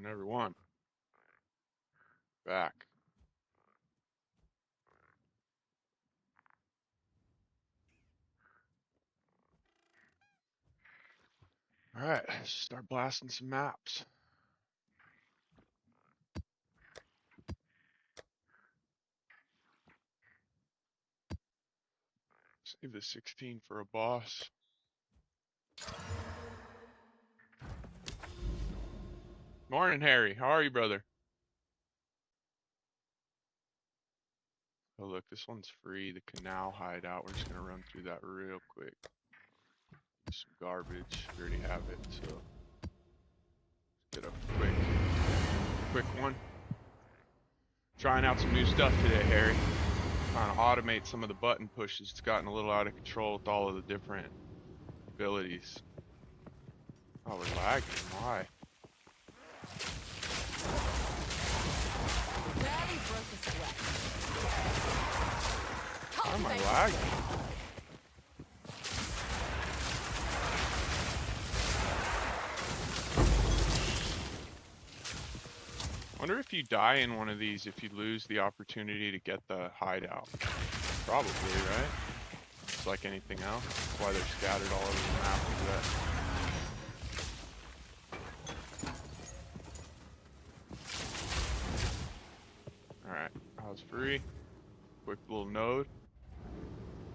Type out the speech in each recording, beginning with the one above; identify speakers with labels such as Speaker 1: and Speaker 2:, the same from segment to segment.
Speaker 1: everyone. Back. Alright, let's start blasting some maps. Save the 16 for a boss. Morning, Harry. How are you, brother? Oh, look, this one's free. The canal hideout. We're just going to run through that real quick. Some garbage. We already have it, so let's get a quick one. Trying out some new stuff today, Harry. Trying to automate some of the button pushes. It's gotten a little out of control with all of the different abilities. Oh, we're lagging. Why? Why am I lagging? Wonder if you die in one of these, if you lose the opportunity to get the hideout. Probably, right? It's like anything else. That's why they're scattered all over the map like that. Alright, I was free. Quick little node.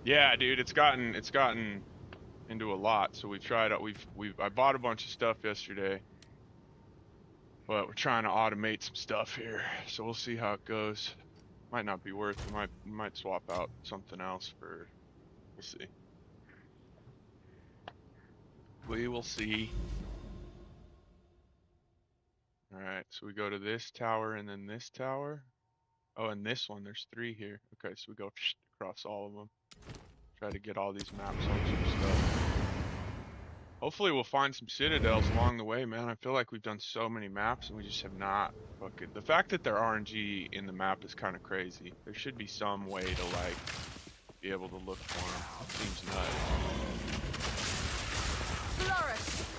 Speaker 1: Yeah, dude, it's gotten into a lot. So we've tried. I bought a bunch of stuff yesterday, but we're trying to automate some stuff here. So we'll see how it goes. Might not be worth it. We might swap out something else for. We'll see. We will see. All right, so we go to this tower and then this tower. Oh, and this one. There's 3 here. Okay, so we go across all of them. Try to get all these maps on some stuff. Hopefully we'll find some citadels along the way, man. I feel like we've done so many maps and we just have not fucking... The fact that they're RNG in the map is kind of crazy. There should be some way to, like, be able to look for them. It seems nuts.
Speaker 2: Flourish.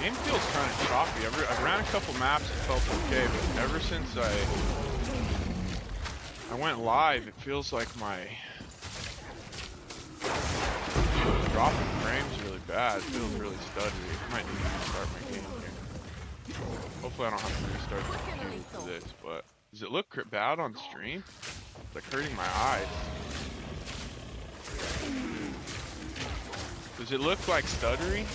Speaker 1: Game feels kind of choppy. I ran a couple maps, it felt okay, but ever since I went live, it feels like my dropping frames really bad. It feels really stuttery. I might need to restart my game here. Hopefully I don't have to restart the computer for this, but does it look bad on stream? It's like hurting my eyes. Does it look like stuttery?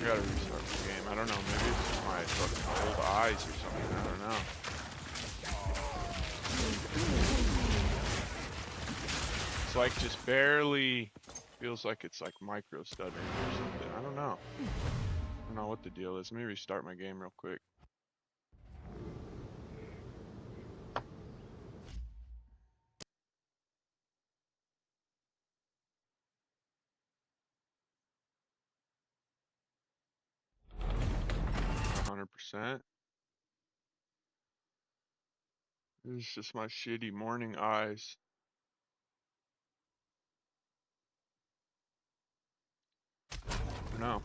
Speaker 1: I gotta restart the game. I don't know. Maybe it's just my fucking old eyes or something. I don't know. It's like just barely feels like it's like micro stuttering or something. I don't know. I don't know what the deal is. Let me restart my game real quick. %. This is just my shitty morning eyes. No.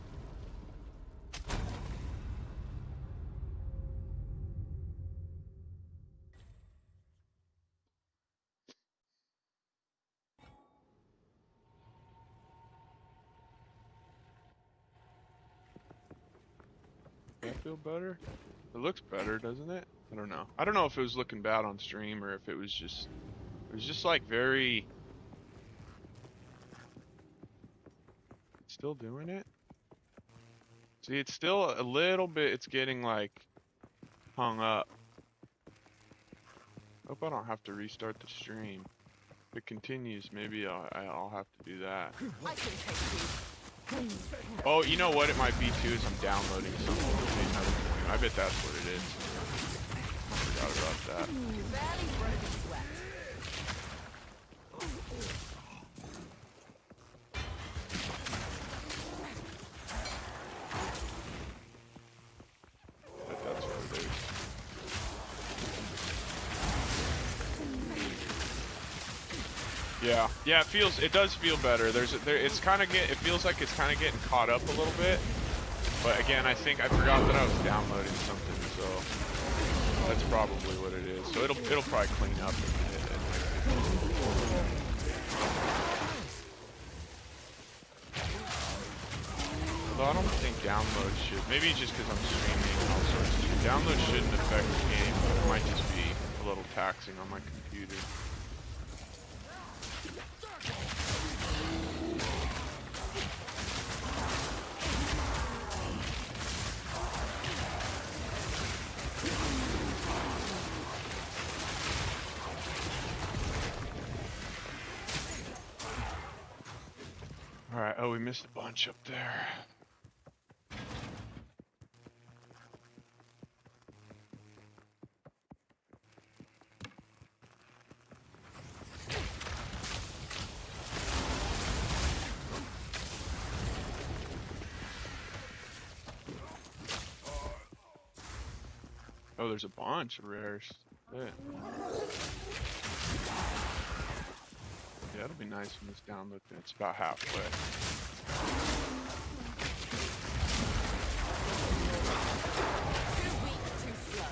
Speaker 1: Does that feel better? It looks better, doesn't it? I don't know. I don't know if it was looking bad on stream or if it was just like very... It's still doing it? See, it's still a little bit, it's getting like hung up. Hope I don't have to restart the stream. If it continues, maybe I'll have to do that.
Speaker 2: I can take these.
Speaker 1: Oh, you know what it might be too is I'm downloading something. I bet that's what it is. I forgot about that.
Speaker 2: Barely broke a sweat.
Speaker 1: Yeah, yeah, it does feel better. It's kind of it feels like it's kind of getting caught up a little bit. But again, I think I forgot that I was downloading something, so that's probably what it is. So it'll probably clean up in a minute. Although I don't think download should. Maybe it's just because I'm streaming and all sorts of shit. Download shouldn't affect the game, but it might just be a little taxing on my computer. Alright, oh, we missed a bunch up there. Oh, there's a bunch of rares. Yeah, it'll be nice when this download. It's about halfway.
Speaker 2: Too weak, too slow.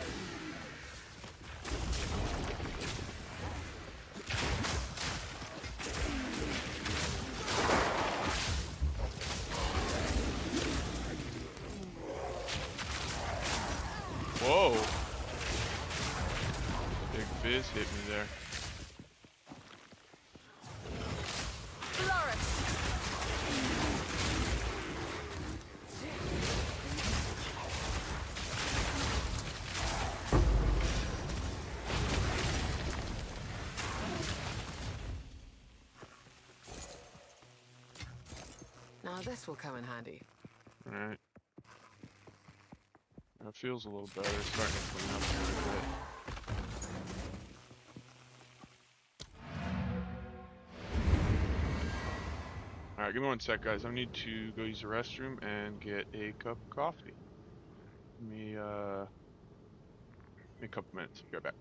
Speaker 1: Whoa! Big fizz hit me there.
Speaker 2: Flourish. Now this will come in handy.
Speaker 1: Alright. That feels a little better. It's starting to clean up a little bit. Alright, give me one sec, guys. I need to go use the restroom and get a cup of coffee. Give me a couple minutes. Be right back.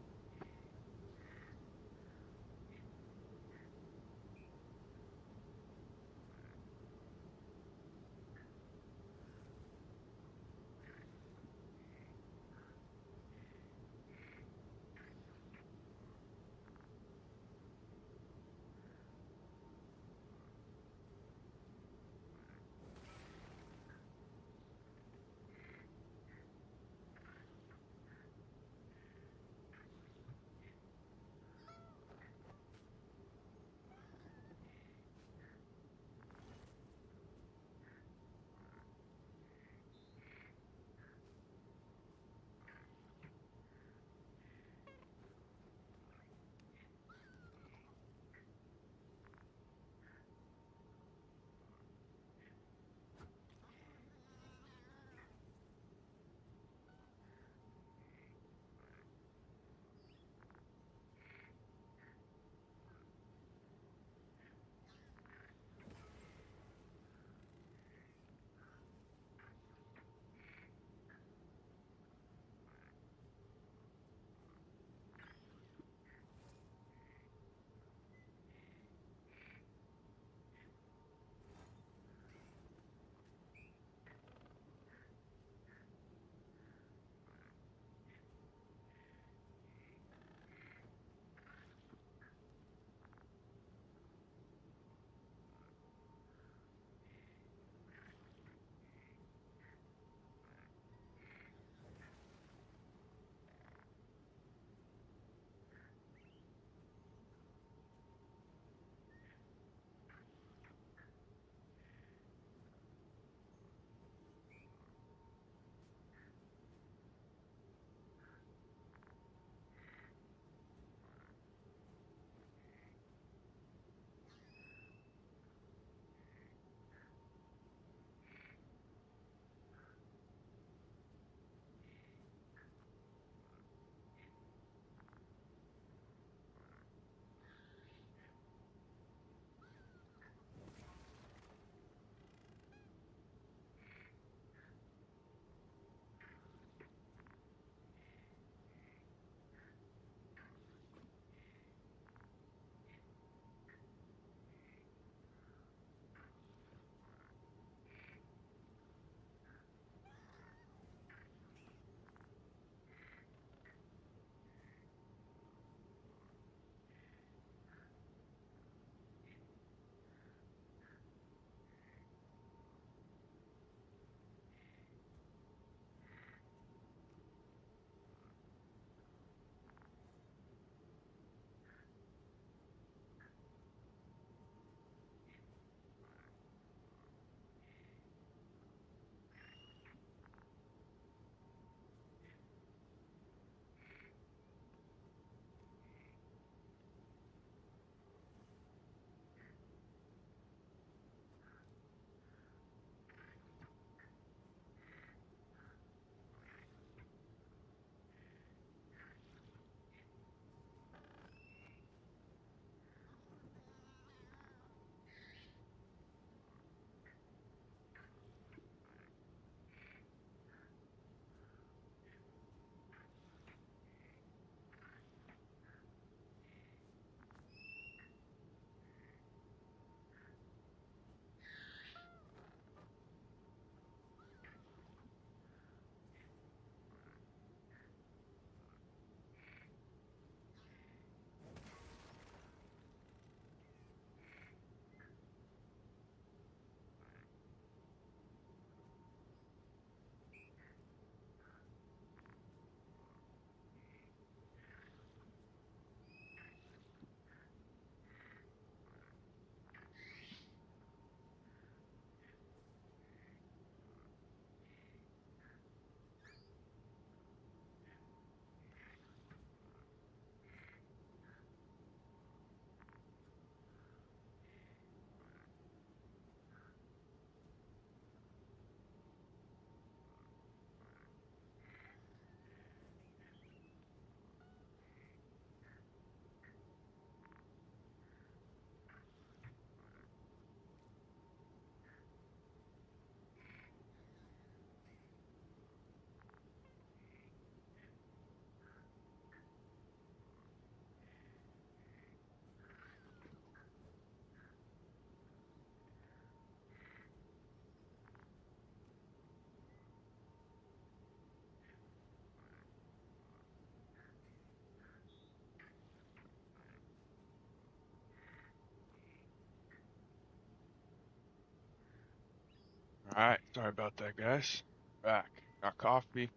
Speaker 1: Alright, sorry about that, guys. Back. Got coffee.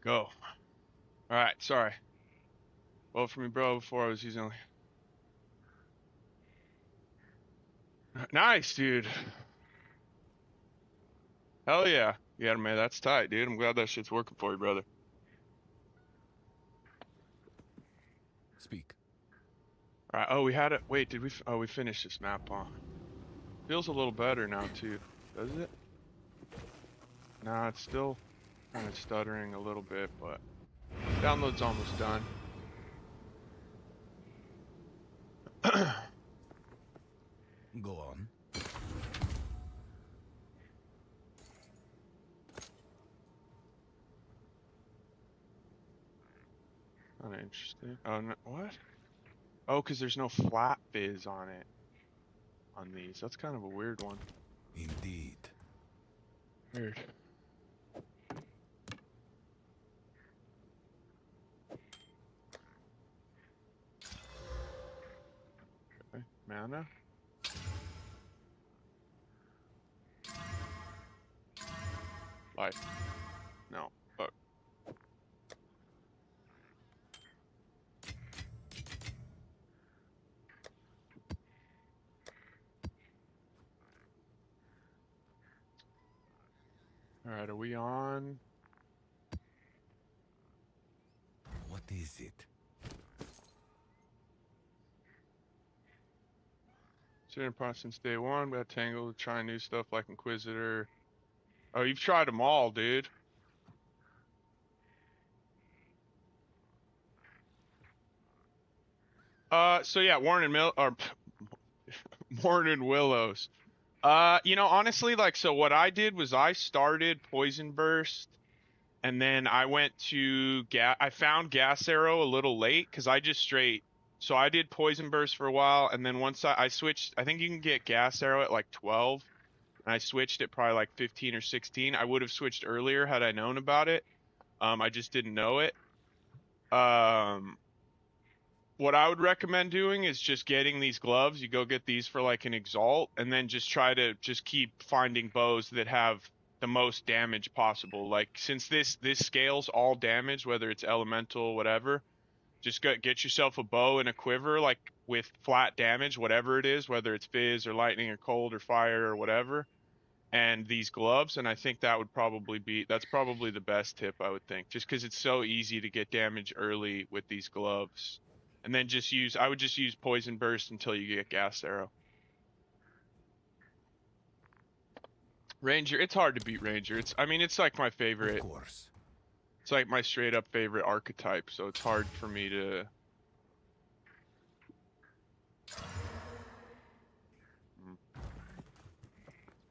Speaker 1: Go. Alright, sorry. Vote for me, bro, before I was using... Nice, dude. Hell yeah. Yeah, man, that's tight, dude. I'm glad that shit's working for you, brother.
Speaker 3: Speak.
Speaker 1: Alright, oh, we had it. Wait, did we... Oh, we finished this map, huh? Feels a little better now, too. Does it? Nah, it's still kind of stuttering a little bit, but... Download's almost done.
Speaker 3: Go on.
Speaker 1: Kinda interesting. Oh, no, what? Oh, because there's no flat fizz on it. On these. That's kind of a weird one.
Speaker 3: Indeed.
Speaker 1: Weird. Okay. Mana? Life. No. Fuck. Alright, are we on?
Speaker 3: What is it?
Speaker 1: Sitting upon since day one. Got Tangled, trying new stuff like Inquisitor. Oh, you've tried them all, dude. So yeah, Warren and Warren and Willows. You know, honestly, like, so what I did was I started Poison Burst, and then I went to I found Gas Arrow a little late because I just straight. So I did Poison Burst for a while, and then once I switched, I think you can get Gas Arrow at like 12, and I switched at probably like 15 or 16. I would have switched earlier had I known about it. I just didn't know it. What I would recommend doing is just getting these gloves. You go get these for like an Exalt, and then just try to just keep finding bows that have the most damage possible. Like, since this scales all damage, whether it's elemental, whatever, just get yourself a bow and a quiver, like with flat damage, whatever it is, whether it's fizz or lightning or cold or fire or whatever, and these gloves. And I think that would probably that's probably the best tip, I would think, just because it's so easy to get damage early with these gloves. And then I would just use Poison Burst until you get Gas Arrow. Ranger, it's hard to beat Ranger. I mean, it's like my favorite.
Speaker 3: Of course.
Speaker 1: It's like my straight up favorite archetype, so it's hard for me to...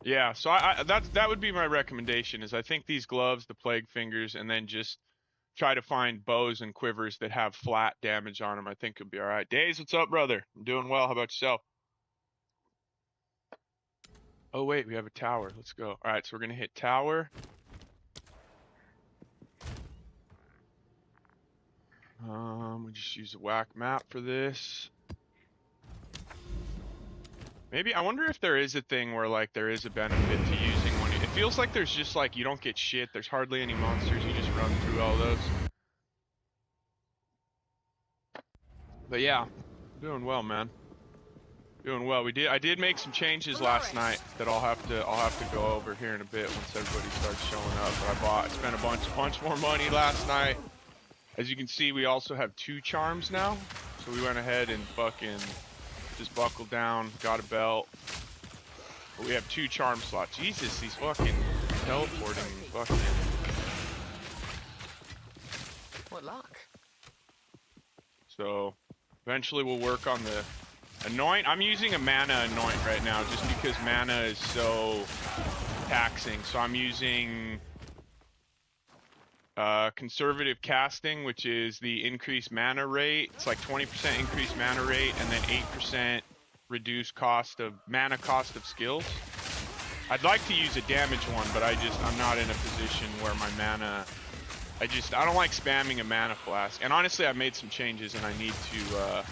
Speaker 1: Yeah, so that would be my recommendation, is I think these gloves, the Plague Fingers, and then just try to find bows and quivers that have flat damage on them. I think it'll be all right. Days, what's up, brother? I'm doing well. How about yourself? Oh, wait, we have a tower. Let's go. All right, so we're going to hit tower. We just use a whack map for this. Maybe, I wonder if there is a thing where, like, there is a benefit to using one. It feels like there's just, like, you don't get shit. There's hardly any monsters. You just run through all those. But yeah, doing well, man. Doing well. I did make some changes last night that I'll have to go over here in a bit once everybody starts showing up. But I spent a bunch more money last night. As you can see, we also have 2 charms now. So we went ahead and fucking just buckled down, got a belt. But we have 2 charm slots. Jesus, these fucking teleporting fucking...
Speaker 2: What luck.
Speaker 1: So eventually we'll work on the anoint. I'm using a mana anoint right now just because mana is so taxing. So I'm using conservative casting, which is the increased mana rate. It's like 20% increased mana rate and then 8% reduced mana cost of skills. I'd like to use a damage one, but I'm not in a position where my mana... I don't like spamming a mana flask. And honestly, I made some changes and I need to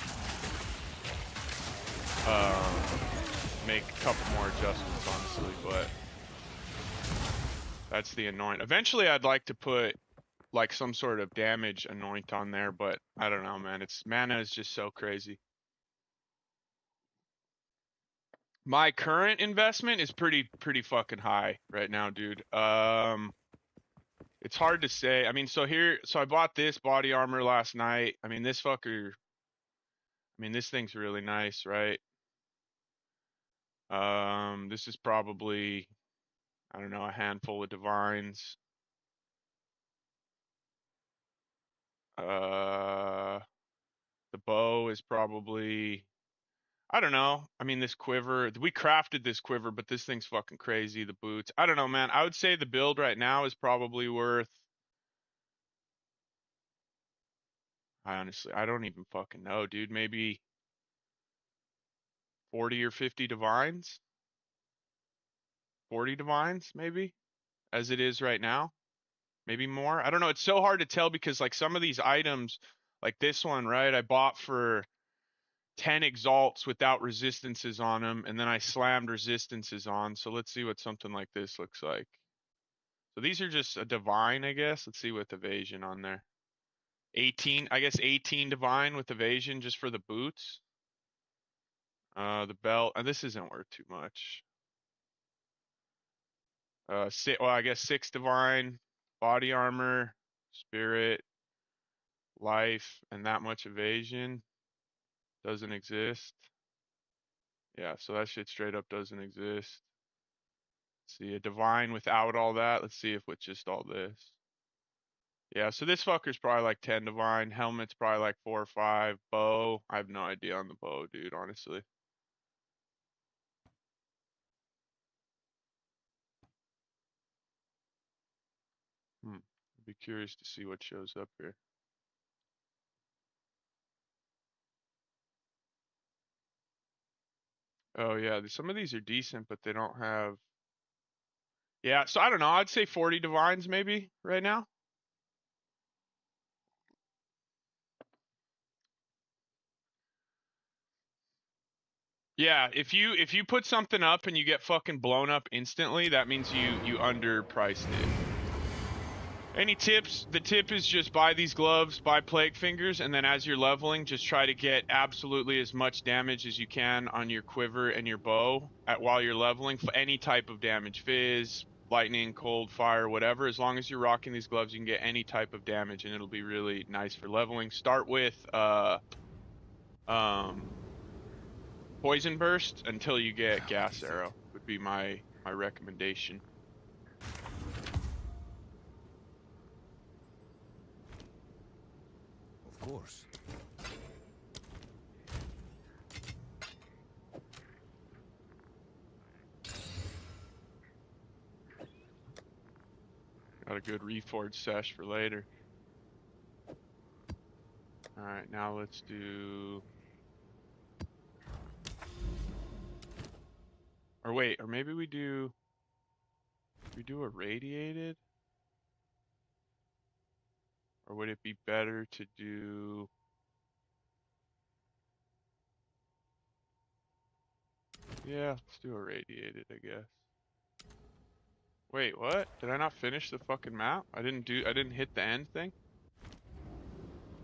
Speaker 1: make a couple more adjustments, honestly. But That's the anoint. Eventually, I'd like to put like some sort of damage anoint on there, but I don't know, man. It's mana is just so crazy. My current investment is pretty fucking high right now, dude. It's hard to say. I mean, so I bought this body armor last night. I mean, this fucker. I mean, this thing's really nice, right? This is probably, I don't know, a handful of divines. The bow is probably, I don't know. I mean, this quiver, we crafted this quiver, but this thing's fucking crazy. The boots, I don't know, man. I would say the build right now is probably worth, I don't even fucking know, dude. Maybe 40 or 50 divines? 40 divines, maybe, as it is right now. Maybe more. I don't know. It's so hard to tell because like some of these items, like this one, right? I bought for 10 exalts without resistances on them, and then I slammed resistances on. So let's see what something like this looks like. So these are just a divine, I guess. Let's see with evasion on there. 18, I guess 18 divine with evasion just for the boots. The belt, and this isn't worth too much. Well, I guess 6 divine, body armor, spirit, life, and that much evasion doesn't exist. Yeah, so that shit straight up doesn't exist. See, a divine without all that. Let's see if with just all this. Yeah, so this fucker's probably like 10 divine. Helmet's probably like 4 or 5. Bow, I have no idea on the bow, dude, honestly. I'd be curious to see what shows up here. Oh yeah, some of these are decent, but they don't have. Yeah, so I don't know. I'd say 40 divines maybe right now. Yeah, if you put something up and you get fucking blown up instantly, that means you underpriced it. Any tips? The tip is just buy these gloves, buy plague fingers, and then as you're leveling, just try to get absolutely as much damage as you can on your quiver and your bow while you're leveling. For any type of damage, fizz, lightning, cold, fire, whatever. As long as you're rocking these gloves, you can get any type of damage, and it'll be really nice for leveling. Start with poison burst until you get gas arrow would be my recommendation.
Speaker 3: Of course.
Speaker 1: Got a good reforged sesh for later. Alright, now let's do... Or wait, or maybe we do irradiated? Or would it be better to do... Yeah, let's do irradiated, I guess. Wait, what? Did I not finish the fucking map? I didn't hit the end thing?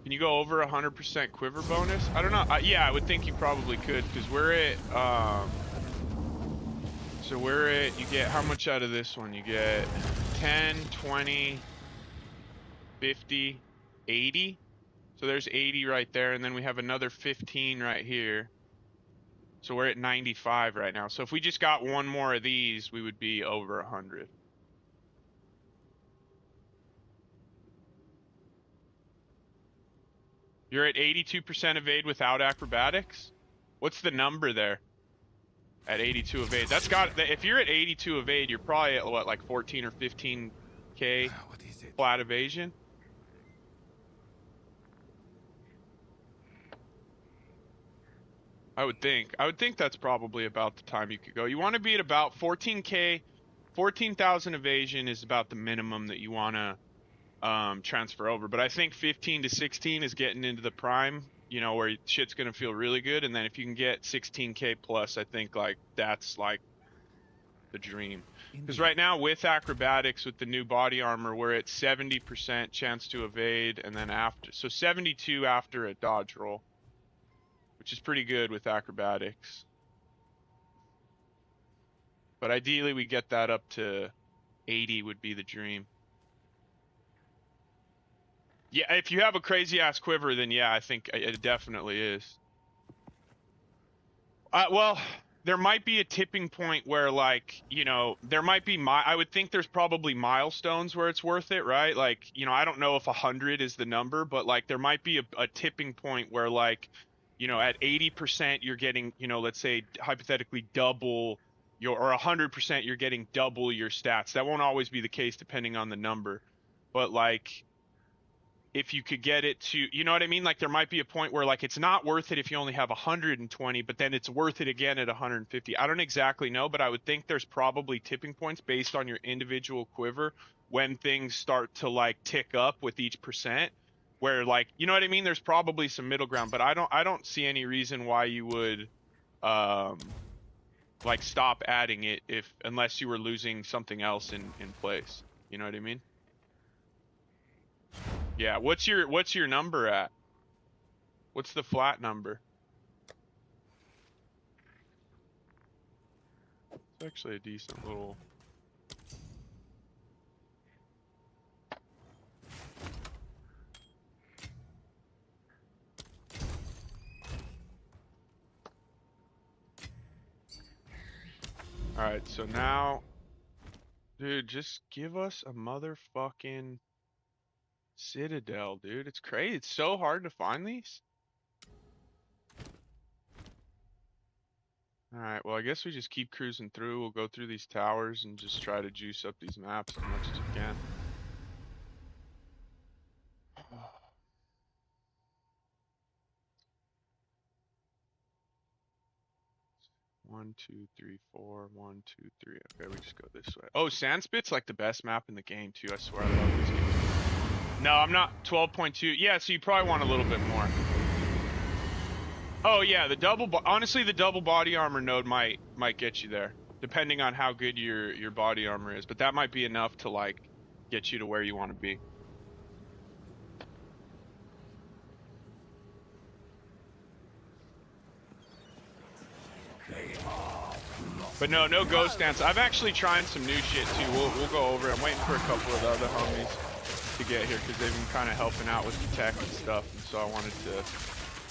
Speaker 1: Can you go over 100% quiver bonus? I don't know. Yeah, I would think you probably could, because we're at, so we're at, you get, how much out of this one? You get 10, 20, 50, 80. So there's 80 right there, and then we have another 15 right here. So we're at 95 right now. So if we just got one more of these, we would be over 100. You're at 82% evade without acrobatics? What's the number there? At 82 evade. That's got, if you're at 82 evade, you're probably at what, like 14 or 15k flat evasion? I would think that's probably about the time you could go. You want to be at about 14k, 14,000 evasion is about the minimum that you want to transfer over. But I think 15 to 16 is getting into the prime, you know, where shit's gonna feel really good. And then if you can get 16k plus, I think like that's like the dream. Because right now with acrobatics, with the new body armor, we're at 70% chance to evade, and then after, so 72 after a dodge roll, which is pretty good with acrobatics. But ideally we get that up to 80 would be the dream. Yeah, if you have a crazy ass quiver, then yeah, I think it definitely is. Well, there might be a tipping point where, like, you know, there might be I would think there's probably milestones where it's worth it, right? Like, you know, I don't know if 100 is the number, but like there might be a tipping point where, like, you know, at 80% you're getting, you know, let's say hypothetically double your, or 100% you're getting double your stats. That won't always be the case depending on the number, but like, if you could get it to, you know what I mean? Like there might be a point where like it's not worth it if you only have 120, but then it's worth it again at 150. I don't exactly know, but I would think there's probably tipping points based on your individual quiver when things start to like tick up with each percent, where like, you know what I mean? There's probably some middle ground, but I don't see any reason why you would like stop adding it unless you were losing something else in place. You know what I mean? Yeah, what's your number at? What's the flat number? It's actually a decent little... Alright, so now... Dude, just give us a motherfucking Citadel, dude. It's crazy. It's so hard to find these. Alright, well I guess we just keep cruising through. We'll go through these towers and just try to juice up these maps as much as we can. One, two, three, four. 1, 2, 3. Okay, we just go this way. Oh, Sandspit's like the best map in the game too. I swear I love this game. No, I'm not 12.2. Yeah, so you probably want a little bit more. Oh yeah, honestly, the double body armor node might get you there, depending on how good your body armor is. But that might be enough to like get you to where you want to be. But no ghost dance. I'm actually trying some new shit too. We'll go over it. I'm waiting for a couple of the other homies to get here because they've been kind of helping out with the tech and stuff, and so I wanted to.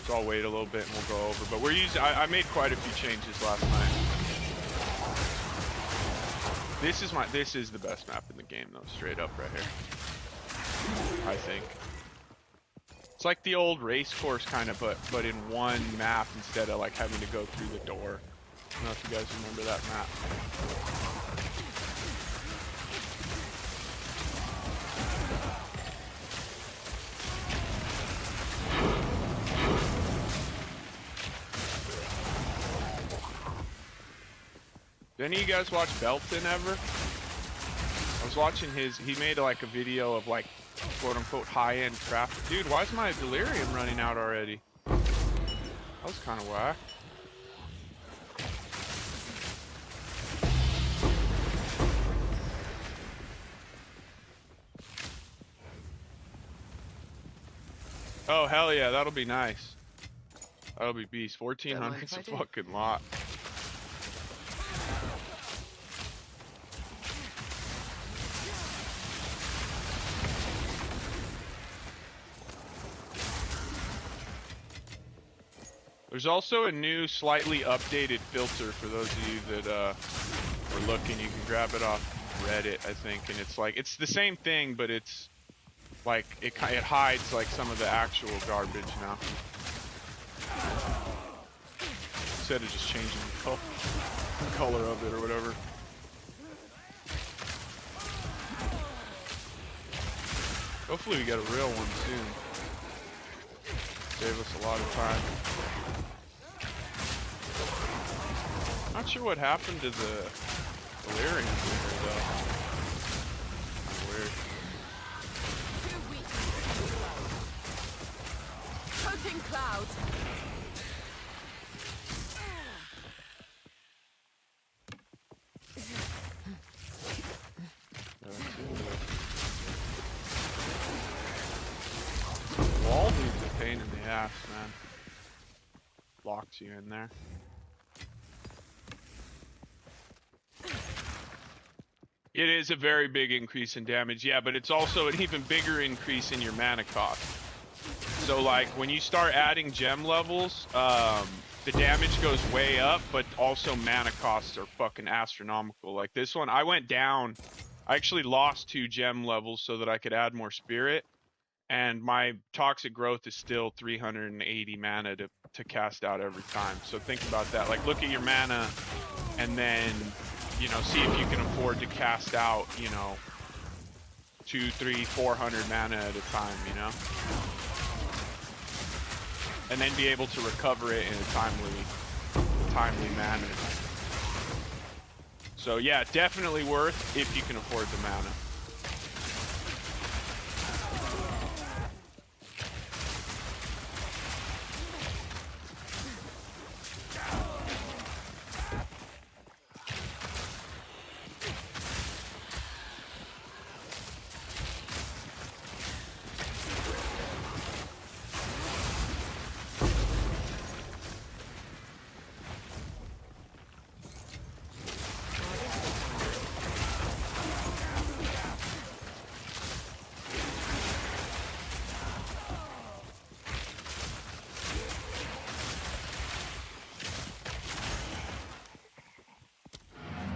Speaker 1: So I'll wait a little bit and we'll go over. But we're using. I made quite a few changes last night. This is the best map in the game though, straight up right here. I think. It's like the old race course kind of, but in one map instead of like having to go through the door. I don't know if you guys remember that map. Did any of you guys watch Belton ever? I was watching he made like a video of like quote unquote high-end craft. Dude, why is my delirium running out already? That was kind of whack. Oh hell yeah, that'll be nice. That'll be beast. 1400's a fucking lot. There's also a new, slightly updated filter for those of you that are looking. You can grab it off Reddit, I think, and it's like it's the same thing, but it's like it hides like some of the actual garbage now, instead of just changing the color of it or whatever. Hopefully we get a real one soon. Save us a lot of time. Not sure what happened to the delirium here though. Kind of weird.
Speaker 2: Coating clouds.
Speaker 1: ass, man. Locks you in there. It is a very big increase in damage, yeah, but it's also an even bigger increase in your mana cost. So like when you start adding gem levels, the damage goes way up, but also mana costs are fucking astronomical. Like this one, I went down. I actually lost 2 gem levels so that I could add more spirit, and my toxic growth is still 380 mana to cast out every time. So think about that. Like look at your mana, and then see if you can afford to cast out 200, 300, 400 mana at a time, and then be able to recover it in a timely manner. So yeah, definitely worth if you can afford the mana.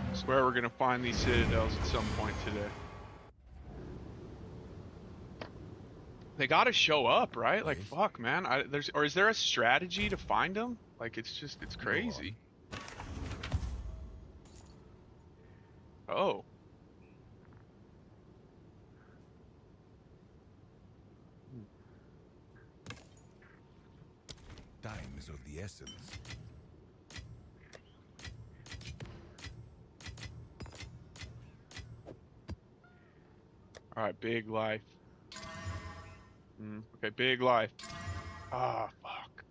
Speaker 1: I swear we're gonna find these citadels at some point today. They gotta show up, right? Like, fuck, man. Or is there a strategy to find them? Like, it's crazy. Oh.
Speaker 3: Time is of the essence.
Speaker 1: All right, big life. Okay, big life. Ah, fuck.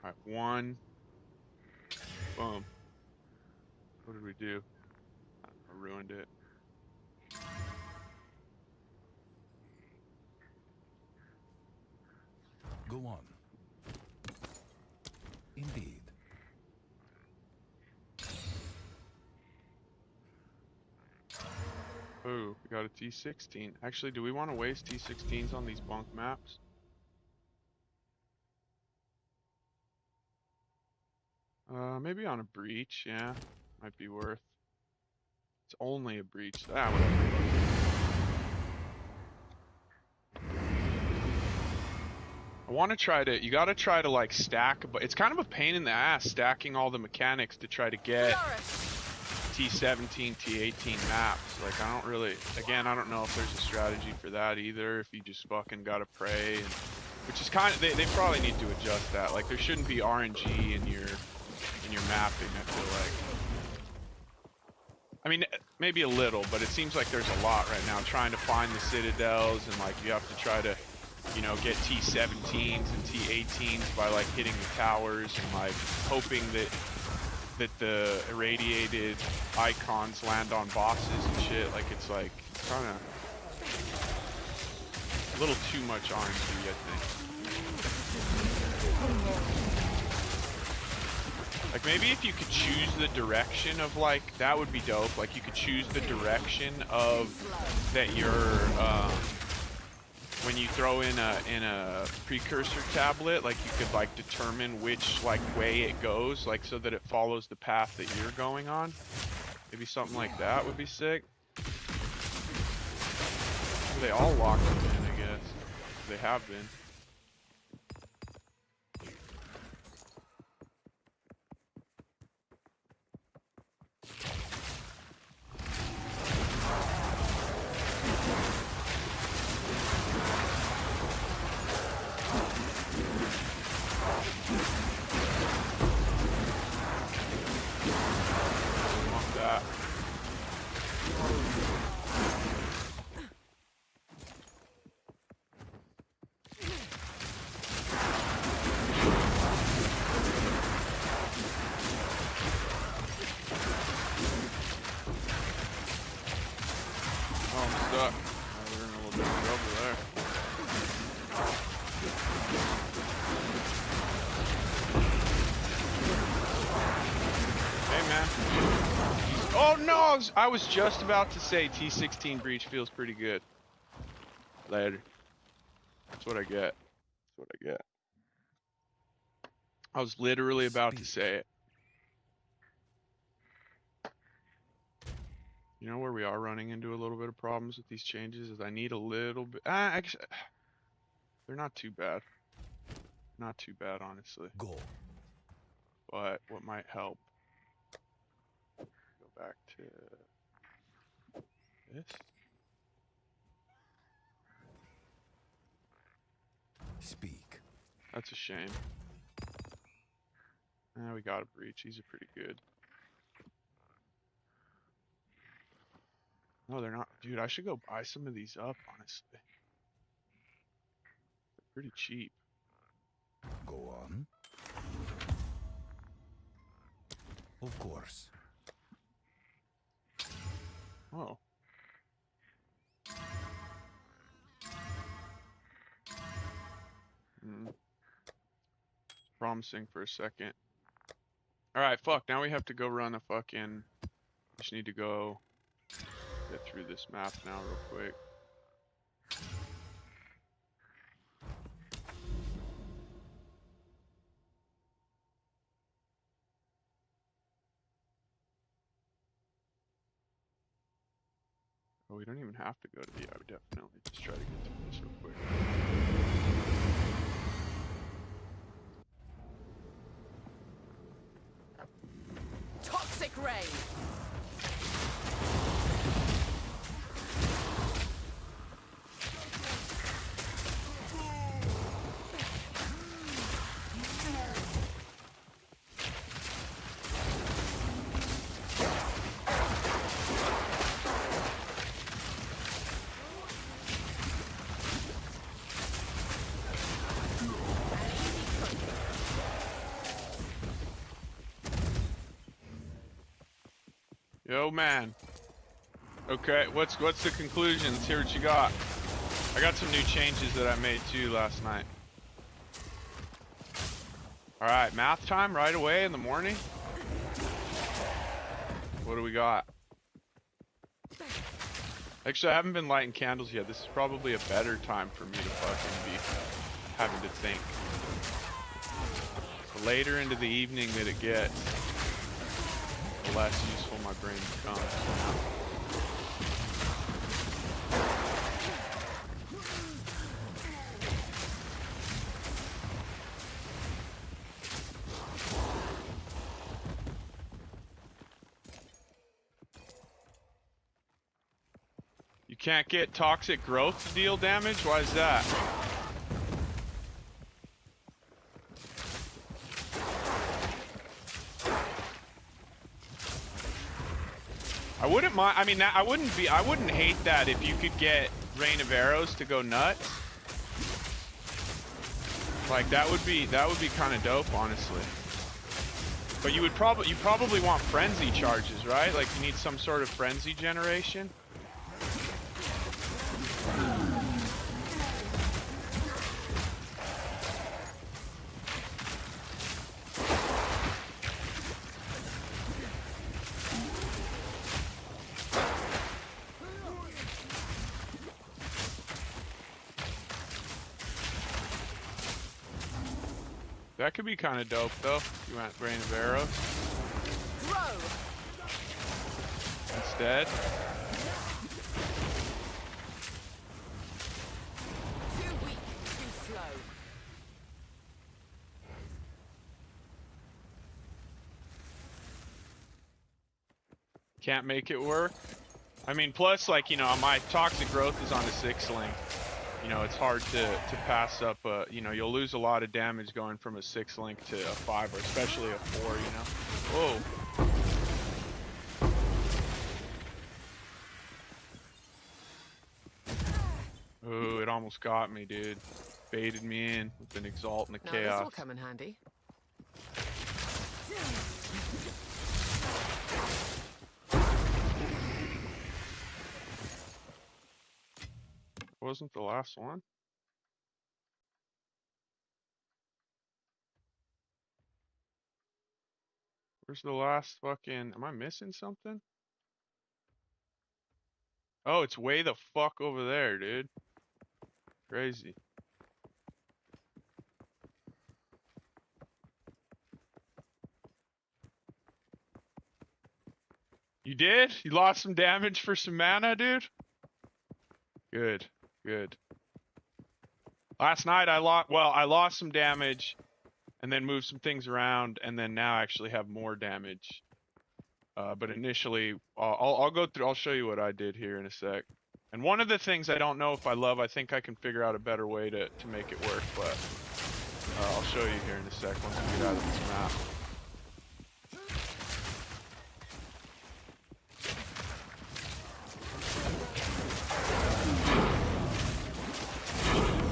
Speaker 1: All right, 1. Boom. What did we do? I ruined it.
Speaker 3: Go on. Indeed.
Speaker 1: Ooh, we got a T16. Actually, do we want to waste T16s on these bunk maps? Maybe on a breach, yeah. Might be worth. It's only a breach. Ah, whatever. I want to try to, you got to try to like stack, but it's kind of a pain in the ass stacking all the mechanics to try to get T17, T18 maps. Like I don't really, again, I don't know if there's a strategy for that either, if you just fucking gotta pray, which is kind of, they probably need to adjust that. Like there shouldn't be RNG in your mapping, I feel like. I mean, maybe a little, but it seems like there's a lot right now trying to find the citadels, and like you have to try to get T17s and T18s by like hitting the towers and like hoping that the irradiated icons land on bosses and shit. Like it's kind of a little too much RNG, I think. Like maybe if you could choose the direction of like, that would be dope. Like you could choose the direction of that you're when you throw in a precursor tablet, like you could like determine which like way it goes, like so that it follows the path that you're going on. Maybe something like that would be sick. They all locked them in, I guess. They have been. Oh no, I was just about to say T16 breach feels pretty good. Later. That's what I get. That's what I get. I was literally about to say it. You know where we are running into a little bit of problems with these changes is I need a little bit. Actually, they're not too bad. Not too bad, honestly.
Speaker 3: Go.
Speaker 1: But what might help? Go back to this.
Speaker 3: Speak.
Speaker 1: That's a shame. We got a breach. These are pretty good. No, they're not. Dude, I should go buy some of these up, honestly. They're pretty cheap.
Speaker 3: Go on. Of course.
Speaker 1: Oh. Promising for a second. Alright, fuck. Now we have to go run a fucking... Just need to go get through this map now real quick. Oh, we don't even have to go to the... I would definitely just try to get through this real quick.
Speaker 2: Toxic rain.
Speaker 1: Yo, man. Okay, what's the conclusion? Let's hear what you got. I got some new changes that I made too last night. Alright, math time right away in the morning. What do we got? Actually, I haven't been lighting candles yet. This is probably a better time for me to fucking be having to think. The later into the evening that it gets, the less useful my brain becomes. You can't get toxic growth to deal damage? Why is that? I wouldn't mind. I mean, I wouldn't hate that if you could get Rain of Arrows to go nuts. Like that would be kind of dope, honestly. But you probably want frenzy charges, right? Like you need some sort of frenzy generation. That could be kind of dope, though. You want Rain of Arrows instead.
Speaker 2: Too weak, too slow.
Speaker 1: Can't make it work. I mean, plus, like, you know, my toxic growth is on a 6 link. You know, it's hard to pass up. You know, you'll lose a lot of damage going from a 6 link to a 5, or especially a 4. You know. Whoa. Ooh, it almost got me, dude. Baited me in with an Exalt and a
Speaker 2: Now
Speaker 1: Chaos.
Speaker 2: this will come in handy.
Speaker 1: Wasn't the last one? Where's the last fucking... Am I missing something? Oh, it's way the fuck over there, dude. Crazy. You did? You lost some damage for some mana, dude? Good. Good. Last night I lost some damage and then moved some things around and then now I actually have more damage. But initially, I'll go through, I'll show you what I did here in a sec. And one of the things I don't know if I love, I think I can figure out a better way to make it work, but I'll show you here in a sec once we get out of this map.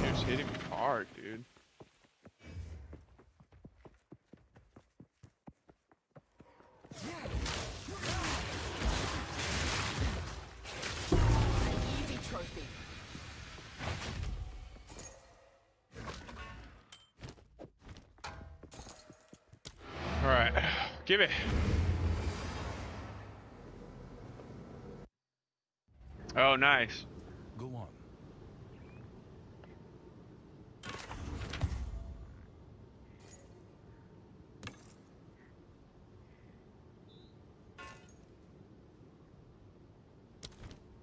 Speaker 1: He was hitting me hard, dude.
Speaker 2: Easy trophy.
Speaker 1: All right, give it. Oh, nice.
Speaker 3: Go on.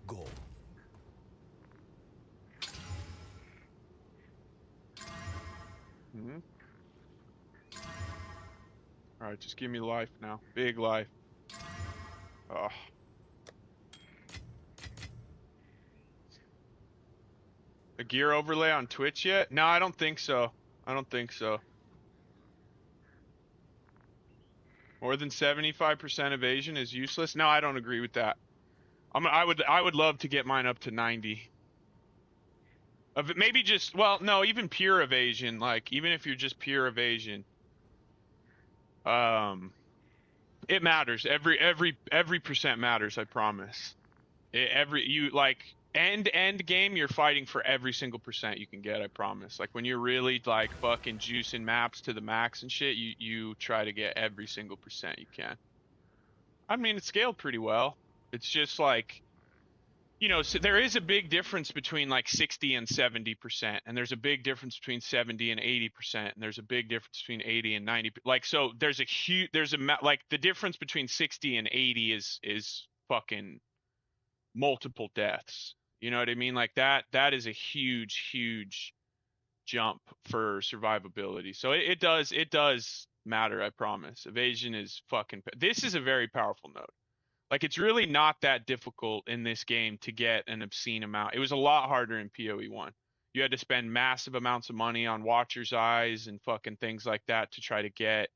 Speaker 3: Go.
Speaker 1: Mm-hmm. All right, just give me life now. Big life. Oh. A gear overlay on Twitch yet? No, I don't think so. I don't think so. More than 75% evasion is useless? No, I don't agree with that. I would love to get mine up to 90. Maybe just, well, no, even pure evasion, like even if you're just pure evasion. It matters. Every percent matters, I promise. End game, you're fighting for every single percent you can get, I promise. Like when you're really like fucking juicing maps to the max and shit, you try to get every single percent you can. I mean, it's scaled pretty well. It's just like, you know, so there is a big difference between like 60 and 70%, and there's a big difference between 70 and 80%, and there's a big difference between 80 and 90. Like, so there's like the difference between 60 and 80 is fucking multiple deaths. You know what I mean? Like that is a huge jump for survivability. So it does matter, I promise. Evasion is fucking, this is a very powerful node. Like it's really not that difficult in this game to get an obscene amount. It was a lot harder in POE1. You had to spend massive amounts of money on Watcher's Eyes and fucking things like that to try to get.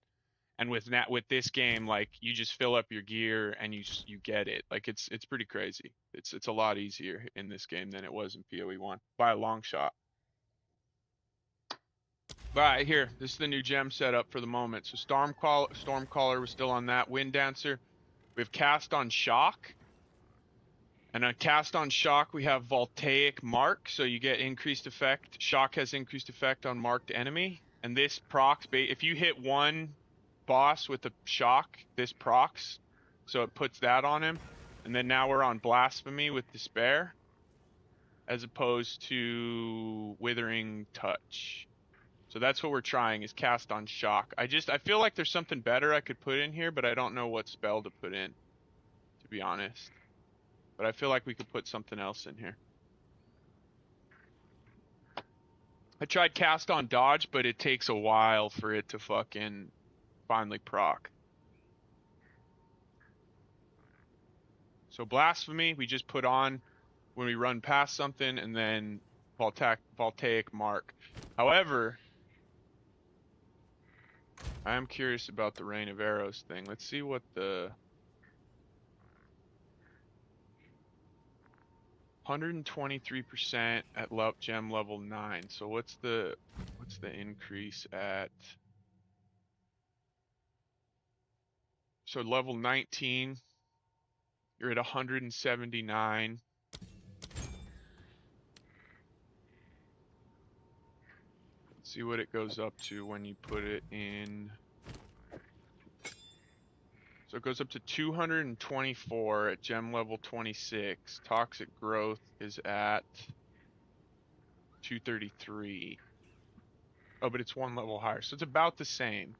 Speaker 1: And with this game, like you just fill up your gear and you get it. Like it's pretty crazy. It's a lot easier in this game than it was in POE1 by a long shot. All right, here, this is the new gem setup for the moment. So Stormcaller was still on that. Wind Dancer. We have Cast on Shock. And on Cast on Shock, we have Voltaic Mark, so you get increased effect. Shock has increased effect on marked enemy. And this procs, if you hit one boss with a shock, this procs, so it puts that on him. And then now we're on Blasphemy with Despair, as opposed to Withering Touch. So that's what we're trying, is Cast on Shock. I feel like there's something better I could put in here, but I don't know what spell to put in, to be honest. But I feel like we could put something else in here. I tried Cast on Dodge, but it takes a while for it to fucking finally proc. So Blasphemy, we just put on when we run past something, and then Voltaic Mark. However, I am curious about the Rain of Arrows thing. Let's see what the 123% at gem level 9. So what's the increase at? So level 19, you're at 179. Let's see what it goes up to when you put it in So it goes up to 224 at gem level 26. Toxic growth is at 233. Oh, but it's one level higher, so it's about the same.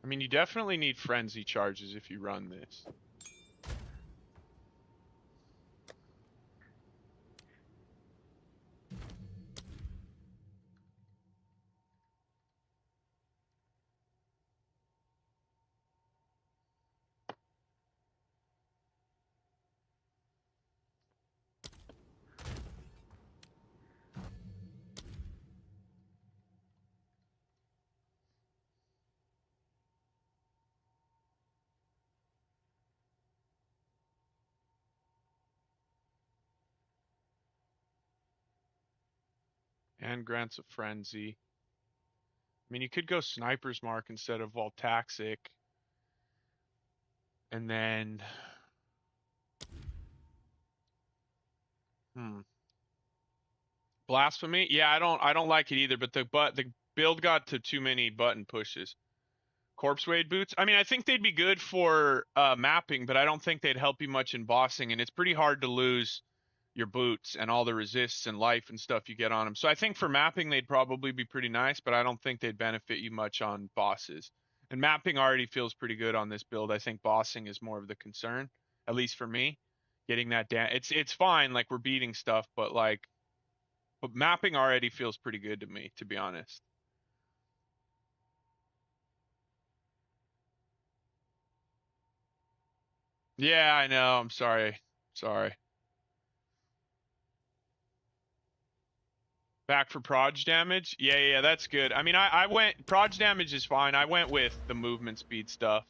Speaker 1: I mean, you definitely need frenzy charges if you run this. And grants a frenzy. I mean, you could go Sniper's Mark instead of Voltaxic. And then... Blasphemy? Yeah, I don't like it either, but the build got to too many button pushes. Corpse Wade boots? I mean, I think they'd be good for mapping, but I don't think they'd help you much in bossing, and it's pretty hard to lose your boots and all the resists and life and stuff you get on them. So I think for mapping they'd probably be pretty nice, but I don't think they'd benefit you much on bosses. And mapping already feels pretty good on this build. I think bossing is more of the concern, at least for me. Getting that down, it's fine, like we're beating stuff, but mapping already feels pretty good to me, to be honest. Yeah, I know. I'm sorry. Sorry. Back for proj damage? Yeah, that's good. I mean, I went, proj damage is fine. I went with the movement speed stuff.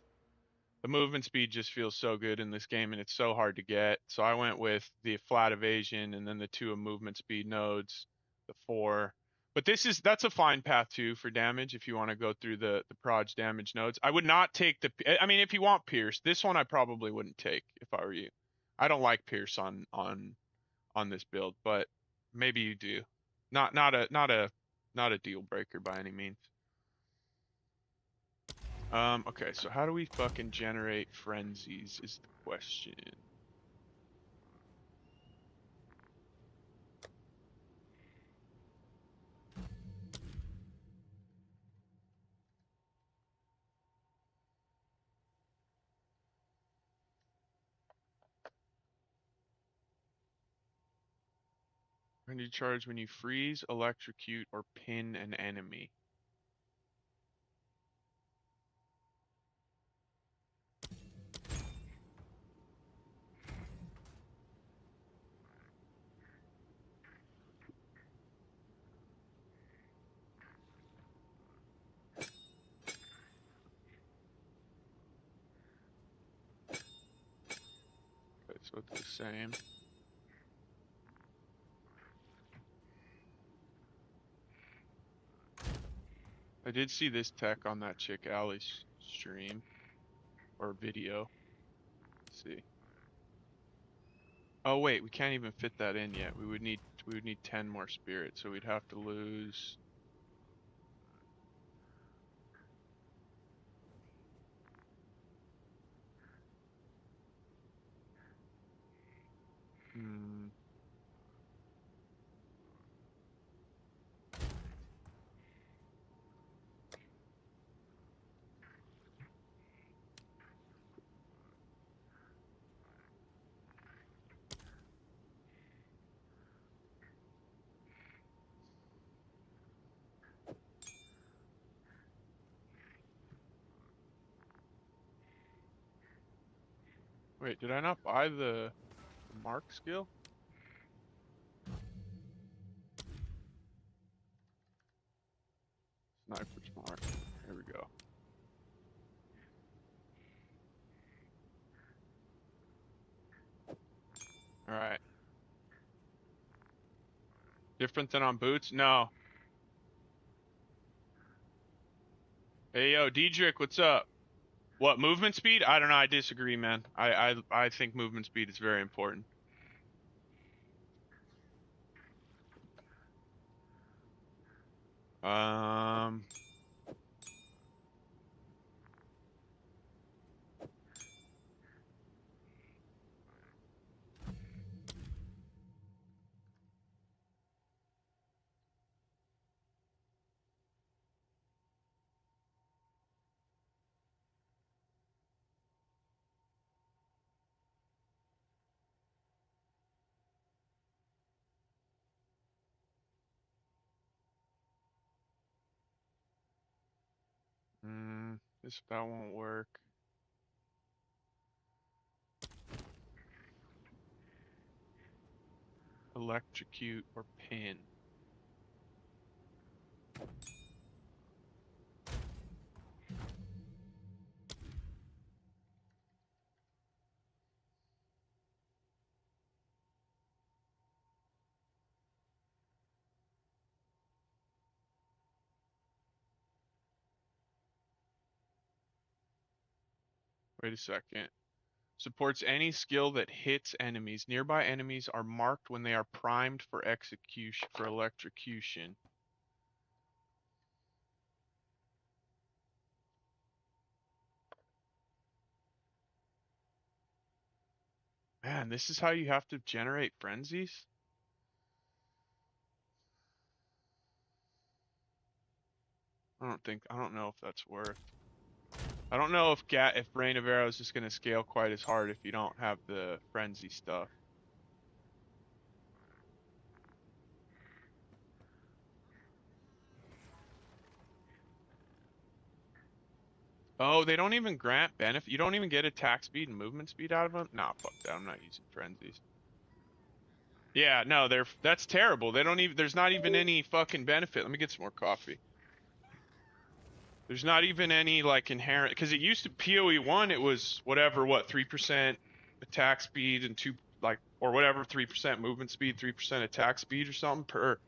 Speaker 1: The movement speed just feels so good in this game and it's so hard to get. So I went with the flat evasion and then the 2 movement speed nodes, the 4. But that's a fine path too for damage if you want to go through the proj damage nodes. I would not take I mean, if you want Pierce, this one I probably wouldn't take if I were you. I don't like Pierce on this build, but maybe you do. Not a deal breaker by any means. Okay, so how do we fucking generate frenzies is the question. Frenzy charge when you freeze, electrocute, or pin an enemy. Okay, so it's the same. I did see this tech on that chick Allie's stream or video. Let's see. Oh wait, we can't even fit that in yet. We would need 10 more spirits, so we'd have to lose. Wait, did I not buy the mark skill? Sniper's mark. There we go. Alright. Different than on boots? No. Hey yo, Diedrich, what's up? What, movement speed? I don't know, I disagree, man. I think movement speed is very important. Um. That won't work. Electrocute or pin. Wait a second. Supports any skill that hits enemies. Nearby enemies are marked when they are primed for execution for electrocution. Man, this is how you have to generate frenzies? I don't know if that's worth. I don't know if Rain of Arrows is going to scale quite as hard if you don't have the frenzy stuff. Oh, they don't even grant benefit. You don't even get attack speed and movement speed out of them? Nah, fuck that. I'm not using frenzies. Yeah, no, that's terrible. They don't even there's not even any fucking benefit. Let me get some more coffee. There's not even any like inherent because it used to POE1 it was whatever 3% attack speed and 2 like or whatever 3% movement speed, 3% attack speed or something per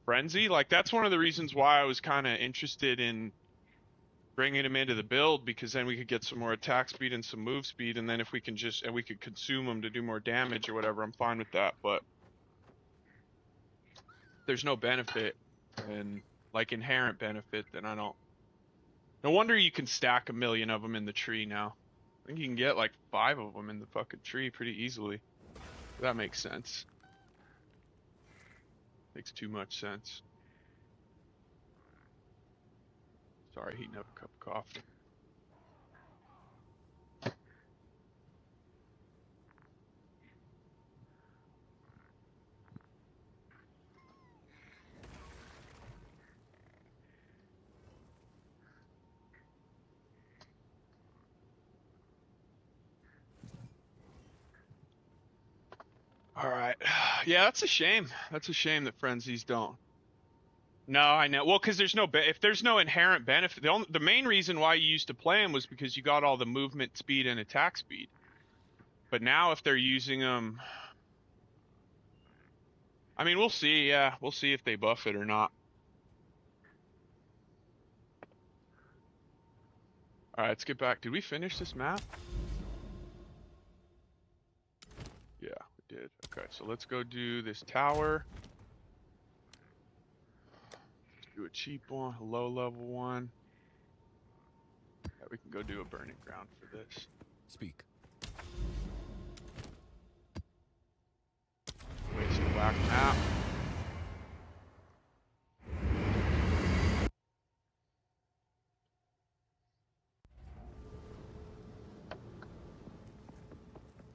Speaker 1: frenzy. Like that's one of the reasons why I was kind of interested in bringing him into the build because then we could get some more attack speed and some move speed, and then if we can we could consume them to do more damage or whatever, I'm fine with that. But there's no benefit and like inherent benefit, then I don't. No wonder you can stack 1 million of them in the tree now. I think you can get like 5 of them in the fucking tree pretty easily. That makes sense. Makes too much sense. Sorry, heating up a cup of coffee. All right. Yeah, that's a shame. That's a shame that frenzies don't. No, I know. Well, because there's if there's no inherent benefit, the main reason why you used to play them was because you got all the movement speed and attack speed. But now if they're using them, I mean, we'll see. Yeah, we'll see if they buff it or not. All right, let's get back. Did we finish this map? Yeah, we did. Okay, so let's go do this tower. Let's do a cheap one, a low level one. Yeah, we can go do a burning ground for this.
Speaker 3: Speak.
Speaker 1: Waste the black map.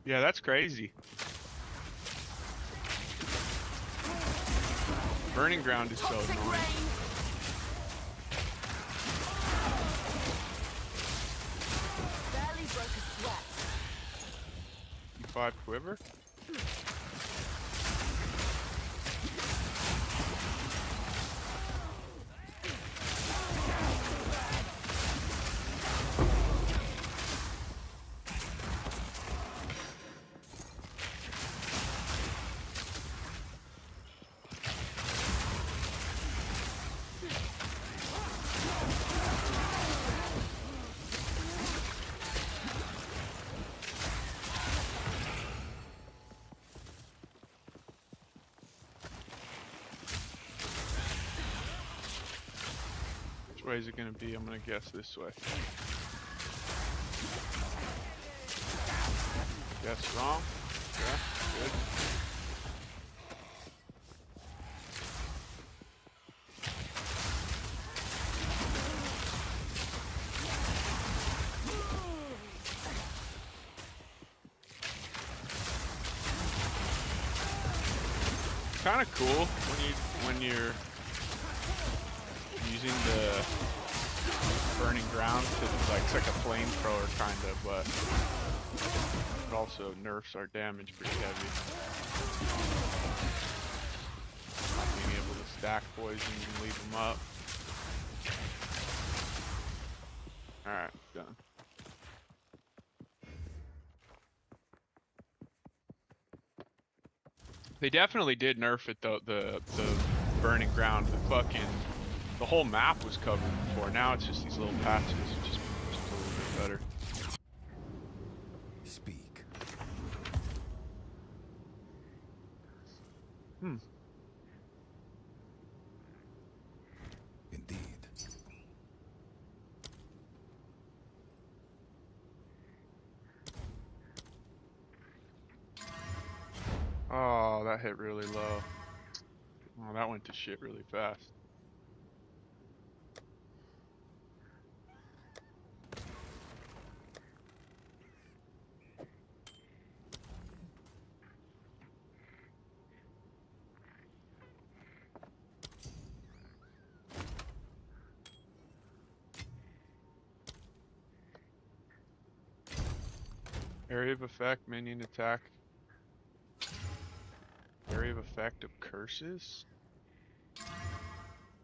Speaker 1: Yeah, that's crazy. Burning ground is so annoying.
Speaker 2: Barely broke a sweat.
Speaker 1: E5 quiver. way is it gonna be? I'm gonna guess this way. Guess wrong. Yeah, good. Kind of cool when you're using the burning ground because it's like a flamethrower kind of, but it also nerfs our damage pretty heavy. Not being able to stack poisons and leave them up. All right, done. They definitely did nerf it though. The burning ground, the whole map was covered before. Now it's just these little patches, just a little bit better.
Speaker 3: Speak. Indeed.
Speaker 1: Oh, that hit really low. Oh, that went to shit really fast. Area of effect, minion attack. Area of effect of curses?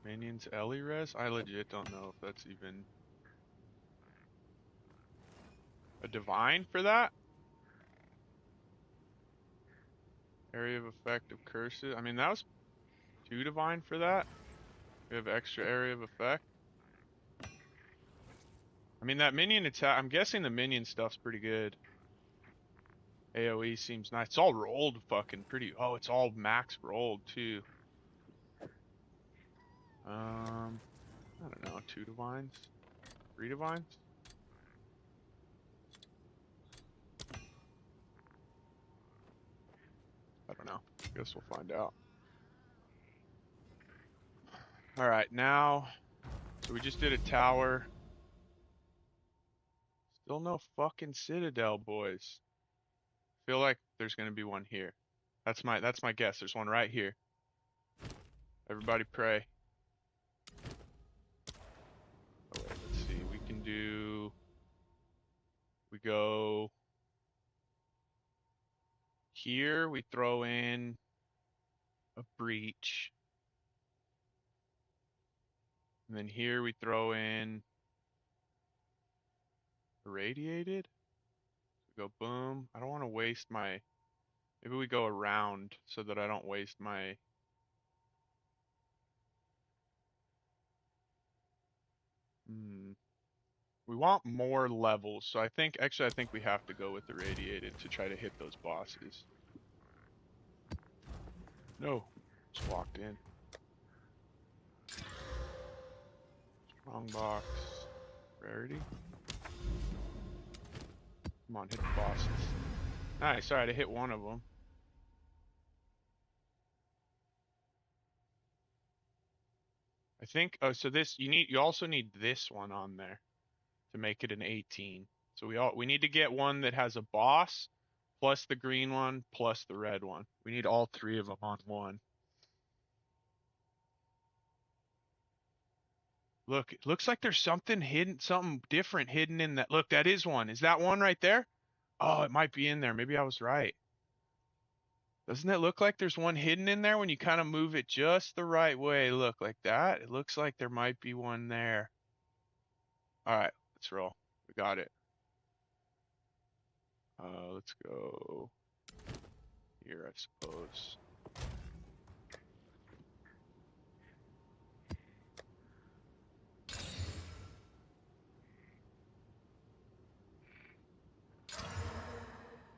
Speaker 1: Minions Ellie res? I legit don't know if that's even a divine for that? Area of effect of curses. I mean, that was 2 divine for that. We have extra area of effect. I mean, that minion attack, I'm guessing the minion stuff's pretty good. AoE seems nice. It's all rolled fucking pretty. Oh, it's all max rolled too. I don't know. 2 divines? 3 divines? I don't know. Guess we'll find out. Alright, now. So we just did a tower. Still no fucking Citadel, boys. Feel like there's gonna be one here. That's my guess. There's one right here. Everybody pray. Oh wait, let's see. We can do. We go here. We throw in a breach, and then here we throw in irradiated. We go boom. I don't want to waste my. Maybe we go around so that I don't waste my. We want more levels, so I think we have to go with irradiated to try to hit those bosses. No, just walked in. Wrong box. Rarity. Come on, hit the bosses. Nice. Alright, I hit one of them. I think. Oh, so this you also need this one on there to make it an 18. So we need to get one that has a boss, plus the green one, plus the red one. We need all 3 of them on one. Look, it looks like there's something hidden, something different hidden in that. Look, that is one. Is that one right there? Oh, it might be in there. Maybe I was right. Doesn't it look like there's one hidden in there when you kind of move it just the right way? Look, like that. It looks like there might be one there. All right, let's roll. We got it. Let's go here, I suppose.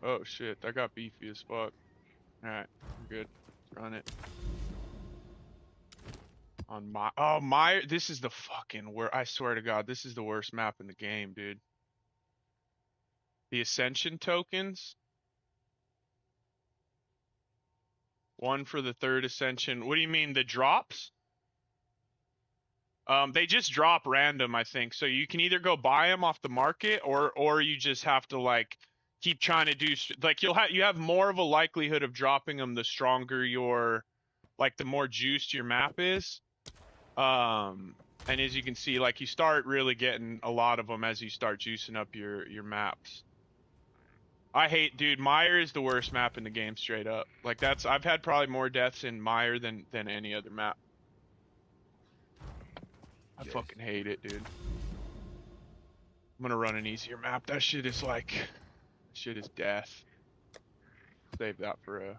Speaker 1: Oh shit, that got beefy as fuck. Alright, we're good. Let's run it. On my oh my this is the fucking worst. I swear to God, this is the worst map in the game, dude. The Ascension tokens. One for the third Ascension. What do you mean, the drops? They just drop random, I think. So you can either go buy them off the market, or you just have to like keep trying to do like you have more of a likelihood of dropping them the stronger your, like the more juiced your map is. And as you can see, like you start really getting a lot of them as you start juicing up your maps. I hate, dude, Mire is the worst map in the game, straight up. Like I've had probably more deaths in Mire than any other map. I fucking hate it, dude. I'm gonna run an easier map. That shit is like, shit is death. Save that for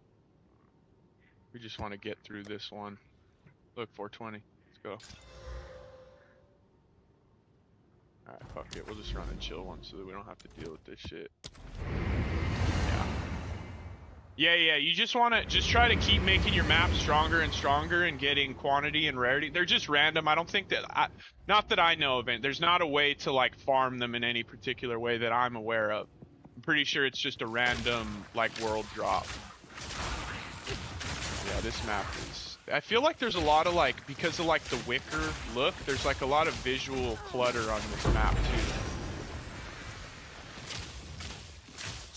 Speaker 1: we just want to get through this one. Look, 420. Let's go. Alright, fuck it. We'll just run a chill one so that we don't have to deal with this shit. Yeah, you just want to try to keep making your map stronger and stronger and getting quantity and rarity. They're just random. I don't think that not that I know of it. There's not a way to like farm them in any particular way that I'm aware of. I'm pretty sure it's just a random like world drop. Yeah, this map is, I feel like there's a lot of like, because of like the wicker look, there's like a lot of visual clutter on this map too.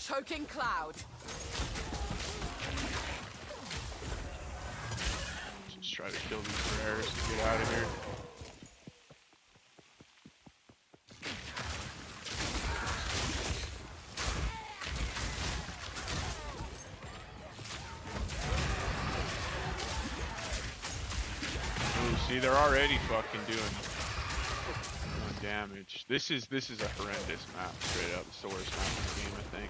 Speaker 2: Choking cloud.
Speaker 1: Just try to kill these rares and get out of here. Ooh, see, they're already fucking doing damage. This is a horrendous map, straight up. It's the worst map in the game, I think.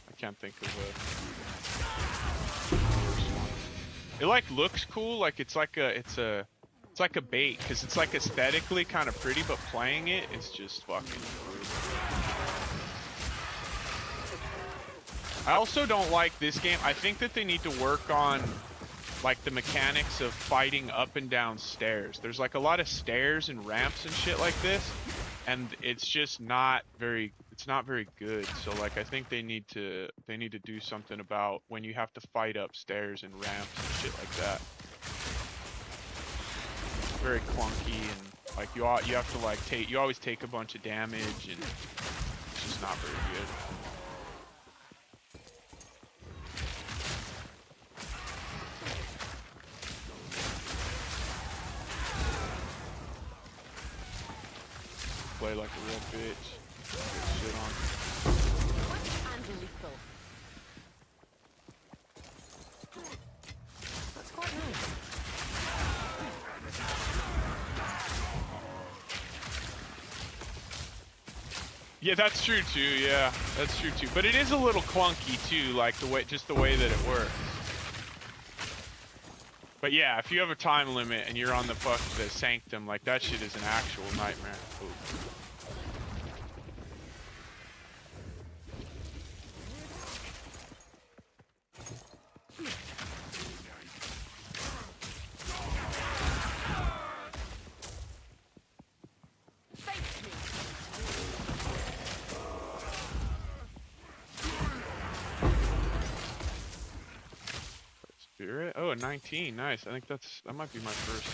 Speaker 1: I can't think of a worse one. It like looks cool, like it's like a bait, because it's like aesthetically kind of pretty, but playing it is just fucking brutal. I also don't like this game. I think that they need to work on like the mechanics of fighting up and down stairs. There's like a lot of stairs and ramps and shit like this, and it's just not very, it's not very good. So like I think they need to do something about when you have to fight up stairs and ramps and shit like that. It's very clunky, and like you have to like you always take a bunch of damage, and it's just not very good. Play like a real bitch. Get shit on.
Speaker 2: And lethal. That's quite nice.
Speaker 1: Yeah, that's true too. Yeah, that's true too. But it is a little clunky too, like the way that it works. But yeah, if you have a time limit and you're on the Sanctum, like that shit is an actual nightmare. Ooh. Spirit? Oh, a 19. Nice. I think that might be my first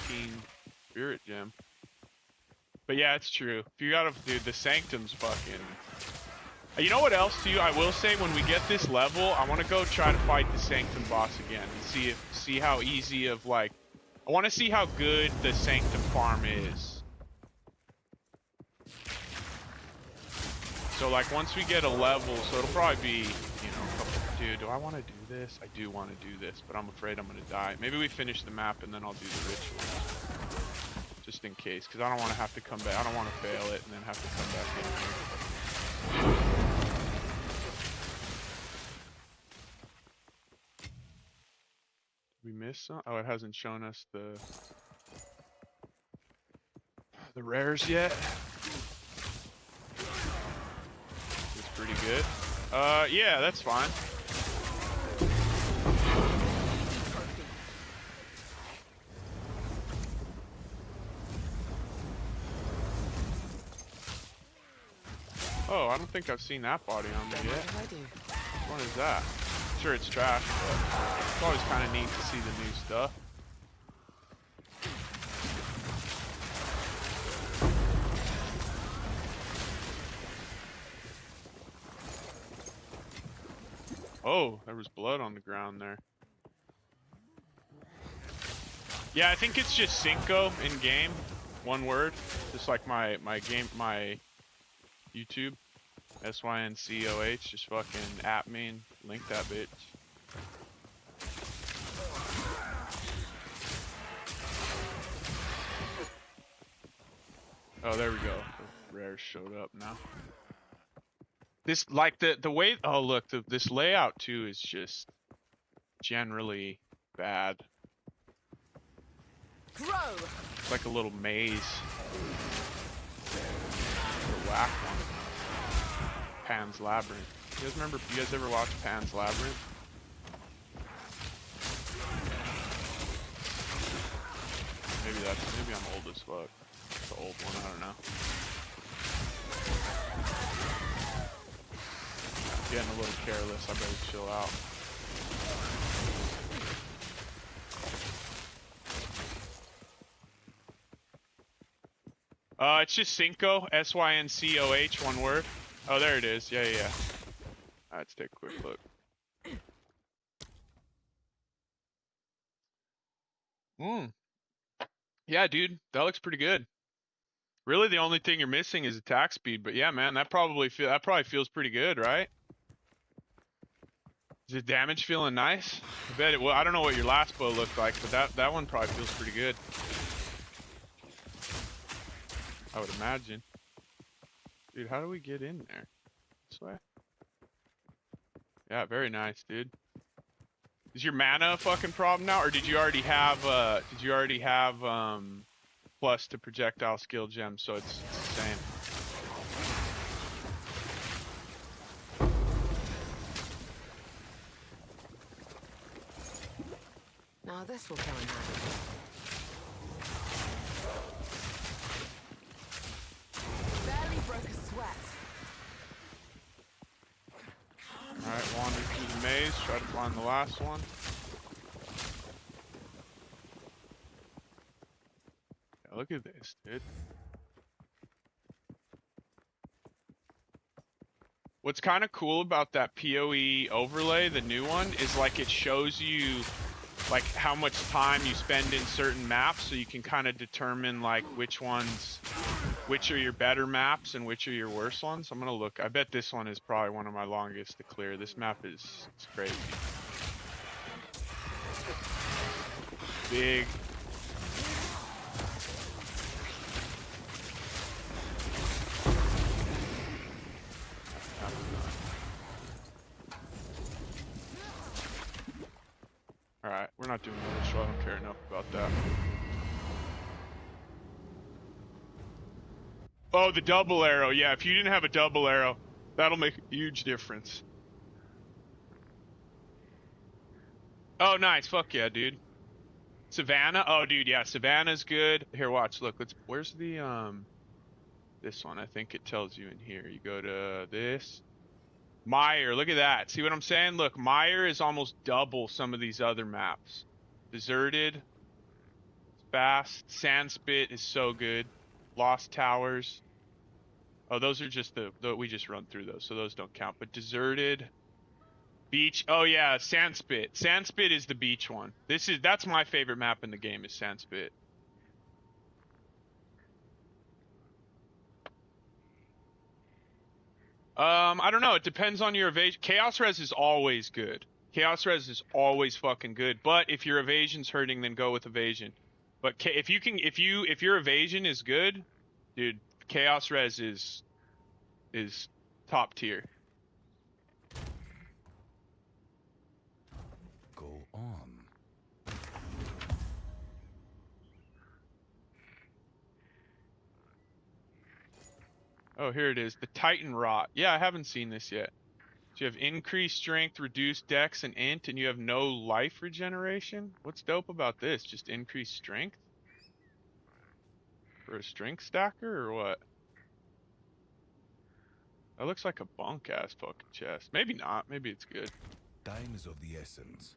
Speaker 1: 19 spirit gem. But yeah, it's true. If you gotta, dude, the Sanctum's fucking. You know what else too? I will say when we get this level, I want to go try to fight the Sanctum boss again and see how easy of like. I want to see how good the Sanctum farm is. So like once we get a level, so it'll probably be, you know, dude, do I want to do this? I do want to do this, but I'm afraid I'm going to die. Maybe we finish the map and then I'll do the ritual. Just in case, because I don't want to have to come back. I don't want to fail it and then have to come back in here. Did we miss some? Oh, it hasn't shown us the rares yet. It's pretty good. Yeah, that's fine. Oh, I don't think I've seen that body on there
Speaker 2: Then
Speaker 1: yet.
Speaker 2: what do I do?
Speaker 1: Which one is that? Sure, it's trash, but it's always kind of neat to see the new stuff. Oh, there was blood on the ground there. Yeah, I think it's just Cinco in game. One word. Just like my YouTube. SYNCOH. Just fucking at me and link that bitch. Oh, there we go. The rares showed up now. This, like, the way, oh look, this layout too is just generally bad.
Speaker 2: Grow.
Speaker 1: It's like a little maze. A whack one. Pan's Labyrinth. You guys ever watch Pan's Labyrinth? Maybe I'm old as fuck. It's the old one, I don't know. Getting a little careless, I better chill out. It's just Cinco, SYNCOH, one word. Oh, there it is. Yeah. Alright, let's take a quick look. Yeah, dude, that looks pretty good. Really, the only thing you're missing is attack speed, but yeah, man, that probably feels pretty good, right? Is the damage feeling nice? I bet it. Well, I don't know what your last bow looked like, but that one probably feels pretty good. I would imagine. Dude, how do we get in there? This way? Yeah, very nice, dude. Is your mana a fucking problem now, or did you already have plus to projectile skill gems, so it's the same?
Speaker 2: Now this will come in handy. Barely broke a sweat.
Speaker 1: Alright, wander through the maze, try to find the last one. Yeah, look at this, dude. What's kind of cool about that POE overlay, the new one, is like it shows you like how much time you spend in certain maps, so you can kind of determine like which are your better maps and which are your worst ones. I'm gonna look. I bet this one is probably one of my longest to clear. This map is crazy. Big. Alright, we're not doing this, so I don't care enough about that. Oh, the double arrow. Yeah, if you didn't have a double arrow, that'll make a huge difference. Oh, nice. Fuck yeah, dude. Savannah? Oh, dude, yeah, Savannah's good. Here, watch. Look, where's the, this one? I think it tells you in here. You go to this. Mire, look at that. See what I'm saying? Look, Mire is almost double some of these other maps. Deserted. Fast. Sandspit is so good. Lost Towers. Oh, those are just we just run through those, so those don't count. But Deserted. Beach. Oh yeah, Sandspit. Sandspit is the beach one. That's my favorite map in the game is Sandspit. I don't know. It depends on your evasion. Chaos Res is always good. Chaos Res is always fucking good. But if your evasion's hurting, then go with evasion. But if your evasion is good, dude, Chaos Res is top tier.
Speaker 3: Go on.
Speaker 1: Oh, here it is. The Titan Rot. Yeah, I haven't seen this yet. So you have increased strength, reduced dex, and int, and you have no life regeneration? What's dope about this? Just increased strength? For a strength stacker, or what? That looks like a bunk ass fucking chest. Maybe not. Maybe it's good.
Speaker 3: Time is of the essence.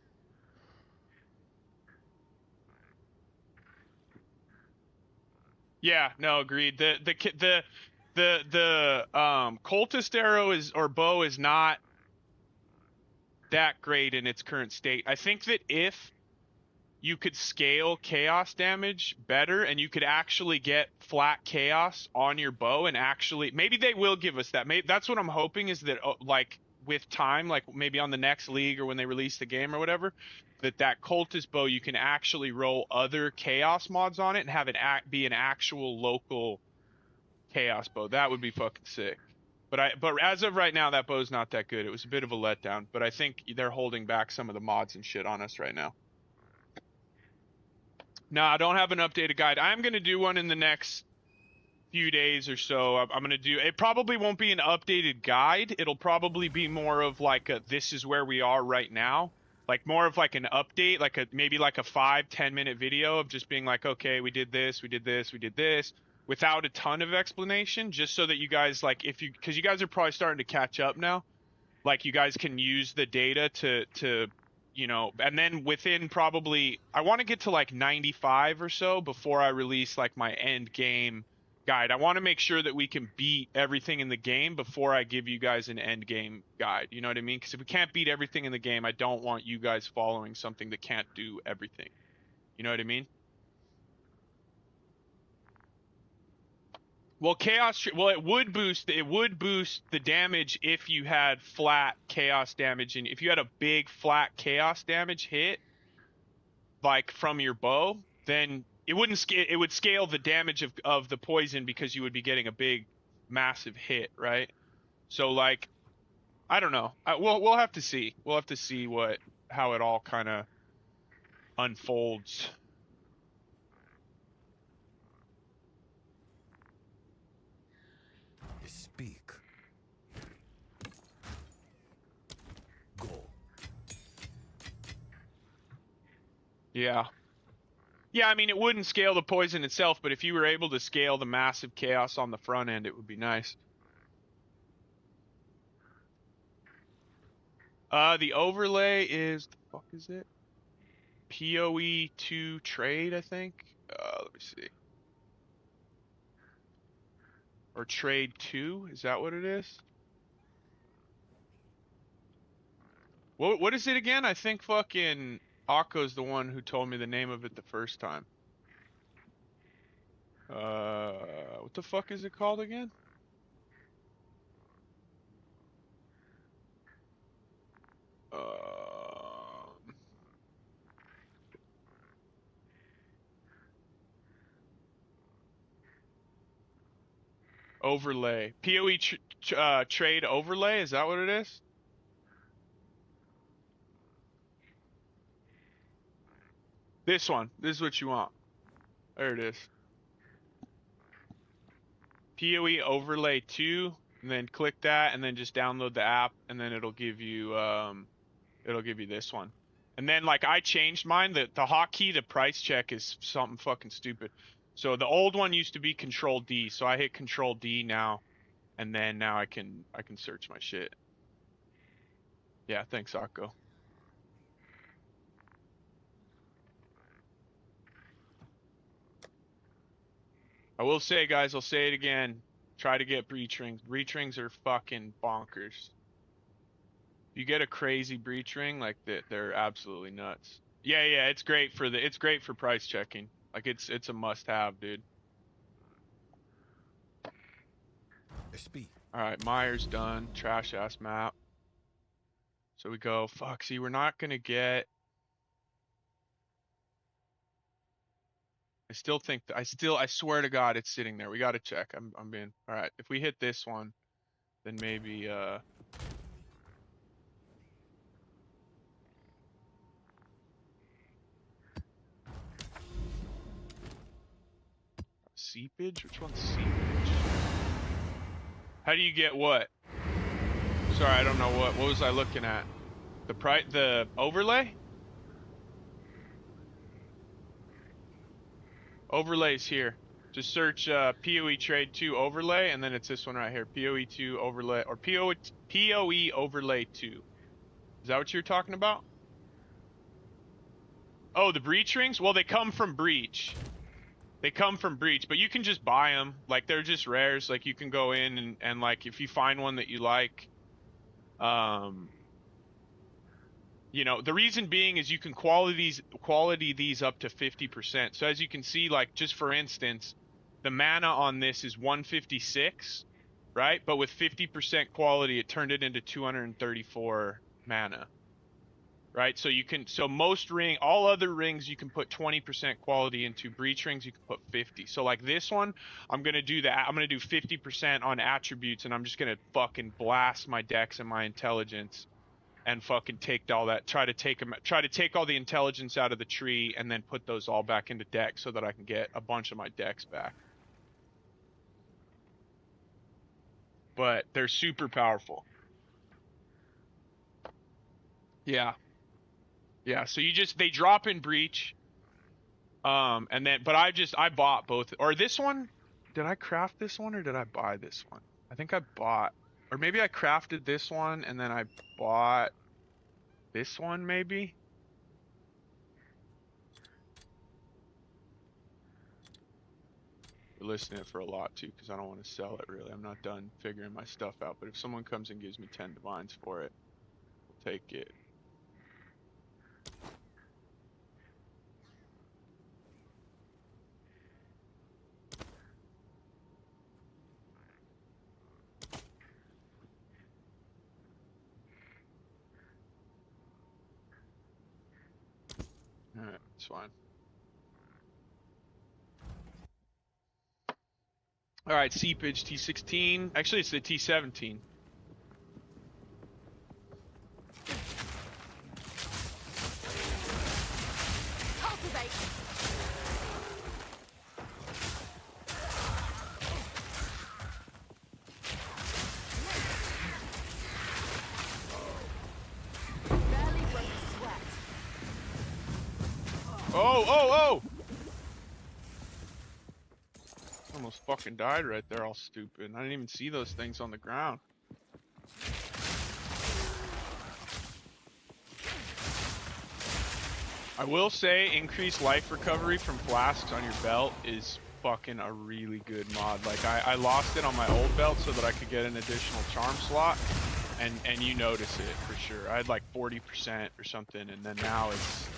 Speaker 1: Yeah, no, agreed. The cultist arrow is or bow is not that great in its current state. I think that if you could scale chaos damage better and you could actually get flat chaos on your bow and actually maybe they will give us that. Maybe that's what I'm hoping is that like with time, like maybe on the next league or when they release the game or whatever, that cultist bow you can actually roll other chaos mods on it and have it be an actual local chaos bow. That would be fucking sick. But as of right now, that bow's not that good. It was a bit of a letdown, but I think they're holding back some of the mods and shit on us right now. No, I don't have an updated guide. I'm going to do one in the next few days or so. I'm going to do, it probably won't be an updated guide. It'll probably be more of like a, this is where we are right now. Like more of like an update, like a, maybe like a 5-10 minute video of just being like, okay, we did this, we did this, we did this, without a ton of explanation, just so that you guys like, if you, cause you guys are probably starting to catch up now. Like you guys can use the data to you know, and then within probably, I want to get to like 95 or so before I release like my end game guide. I want to make sure that we can beat everything in the game before I give you guys an end game guide. You know what I mean? Because if we can't beat everything in the game, I don't want you guys following something that can't do everything. You know what I mean? Well, well, it would boost the damage if you had flat chaos damage, and if you had a big flat chaos damage hit, like from your bow, then it wouldn't scale. It would scale the damage of the poison because you would be getting a big, massive hit, right? So like, I don't know. We'll have to see. We'll have to see how it all kind of unfolds.
Speaker 3: Speak. Go.
Speaker 1: Yeah. Yeah, I mean, it wouldn't scale the poison itself, but if you were able to scale the massive chaos on the front end, it would be nice. The overlay is, the fuck is it? POE2 trade, I think. Let me see. Or trade 2, is that what it is? What is it again? I think fucking Akko's the one who told me the name of it the first time. What the fuck is it called again? Overlay. POE trade overlay, is that what it is? This one. This is what you want. There it is. POE overlay 2, and then click that, and then just download the app, and then it'll give you this one. And then like I changed mine. The hotkey to price check is something fucking stupid. So the old one used to be Control D, so I hit Control D now, and then now I can search my shit. Yeah, thanks, Akko. I will say, guys, I'll say it again. Try to get breach rings. Breach rings are fucking bonkers. If you get a crazy breach ring, like they're absolutely nuts. Yeah, yeah, it's great for price checking. Like it's a must-have, dude.
Speaker 3: SP.
Speaker 1: All right, Myers done. Trash ass map. So we go. Fuck. See, we're not gonna get. I still think. I swear to God, it's sitting there. We gotta check. I'm being. All right. If we hit this one, then maybe. Seepage? Which one's seepage? How do you get what? Sorry, I don't know what was I looking at? The overlay? Overlay's here. Just search POE Trade 2 overlay, and then it's this one right here, POE2 overlay, or POE overlay 2. Is that what you're talking about? Oh, the breach rings? Well, they come from breach. They come from breach, but you can just buy them. Like, they're just rares. Like, you can go in and like, if you find one that you like, you know, the reason being is you can quality these up to 50%. So as you can see, like, just for instance, the mana on this is 156, right? But with 50% quality, it turned it into 234 mana. Right, so you can, so all other rings you can put 20% quality into. Breach rings you can put 50. So like this one, I'm gonna do that. I'm gonna do 50% on attributes, and I'm just gonna fucking blast my dex and my intelligence, and fucking take all that. Try to take all the intelligence out of the tree, and then put those all back into dex so that I can get a bunch of my dex back. But they're super powerful. Yeah. Yeah, so they drop in breach. And then, but I bought both, or this one, did I craft this one or did I buy this one? I think I bought, or maybe I crafted this one and then I bought this one maybe? We're listing it for a lot too, because I don't want to sell it really. I'm not done figuring my stuff out, but if someone comes and gives me 10 divines for it, we'll take it. Alright, it's fine. Alright, seepage T16. Actually, it's the T17.
Speaker 2: Cultivate. Barely broke a sweat.
Speaker 1: Oh! Almost fucking died right there, all stupid. I didn't even see those things on the ground. I will say increased life recovery from flasks on your belt is fucking a really good mod. Like, I lost it on my old belt so that I could get an additional charm slot, and you notice it for sure. I had like 40% or something, and then now it's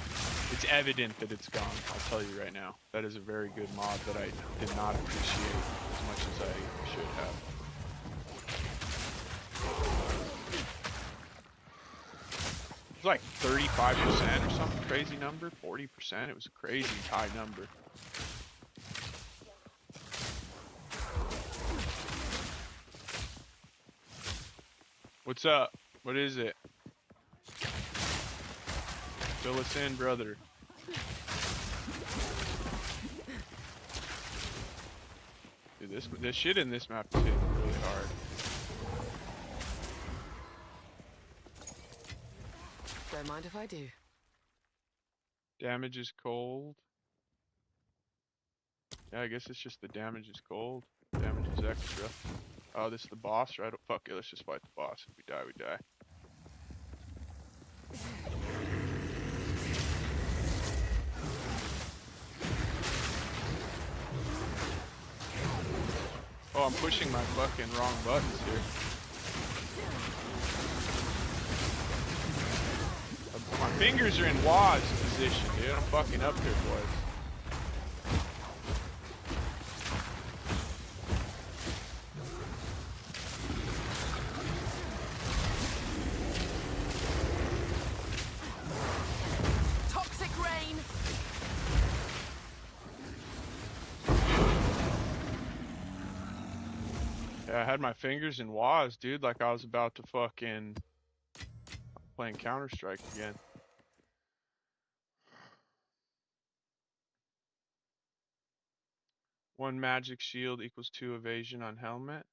Speaker 1: evident that it's gone. I'll tell you right now. That is a very good mod that I did not appreciate as much as I should have. It was like 35% or something crazy number, 40%. It was a crazy high number. What's up? What is it? Fill us in, brother. Dude, this shit in this map is hitting really hard.
Speaker 2: Don't mind if I do.
Speaker 1: Damage is cold. Yeah, I guess it's just the damage is cold. Damage is extra. Oh, this is the boss, right? Oh, fuck it, let's just fight the boss. If we die, we die. Oh, I'm pushing my fucking wrong buttons here. My fingers are in Waz position, dude. I'm fucking up here, boys.
Speaker 2: Toxic rain.
Speaker 1: Yeah, I had my fingers in Waz, dude. Like I was about to fucking playing Counter-Strike again. One magic shield equals 2 evasion on helmet.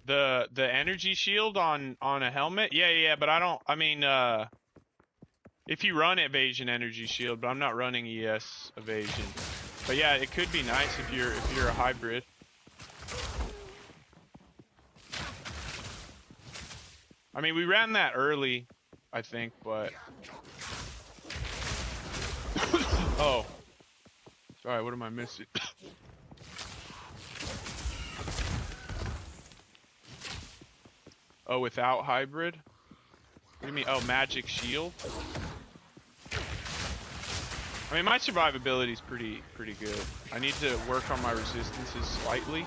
Speaker 1: The energy shield on a helmet? Yeah, but I mean, if you run evasion energy shield, but I'm not running ES evasion. But yeah, it could be nice if you're a hybrid. I mean, we ran that early, I think, but oh, sorry, what am I missing? Oh, without hybrid? What do you mean? Oh, magic shield? I mean, my survivability is pretty good. I need to work on my resistances slightly,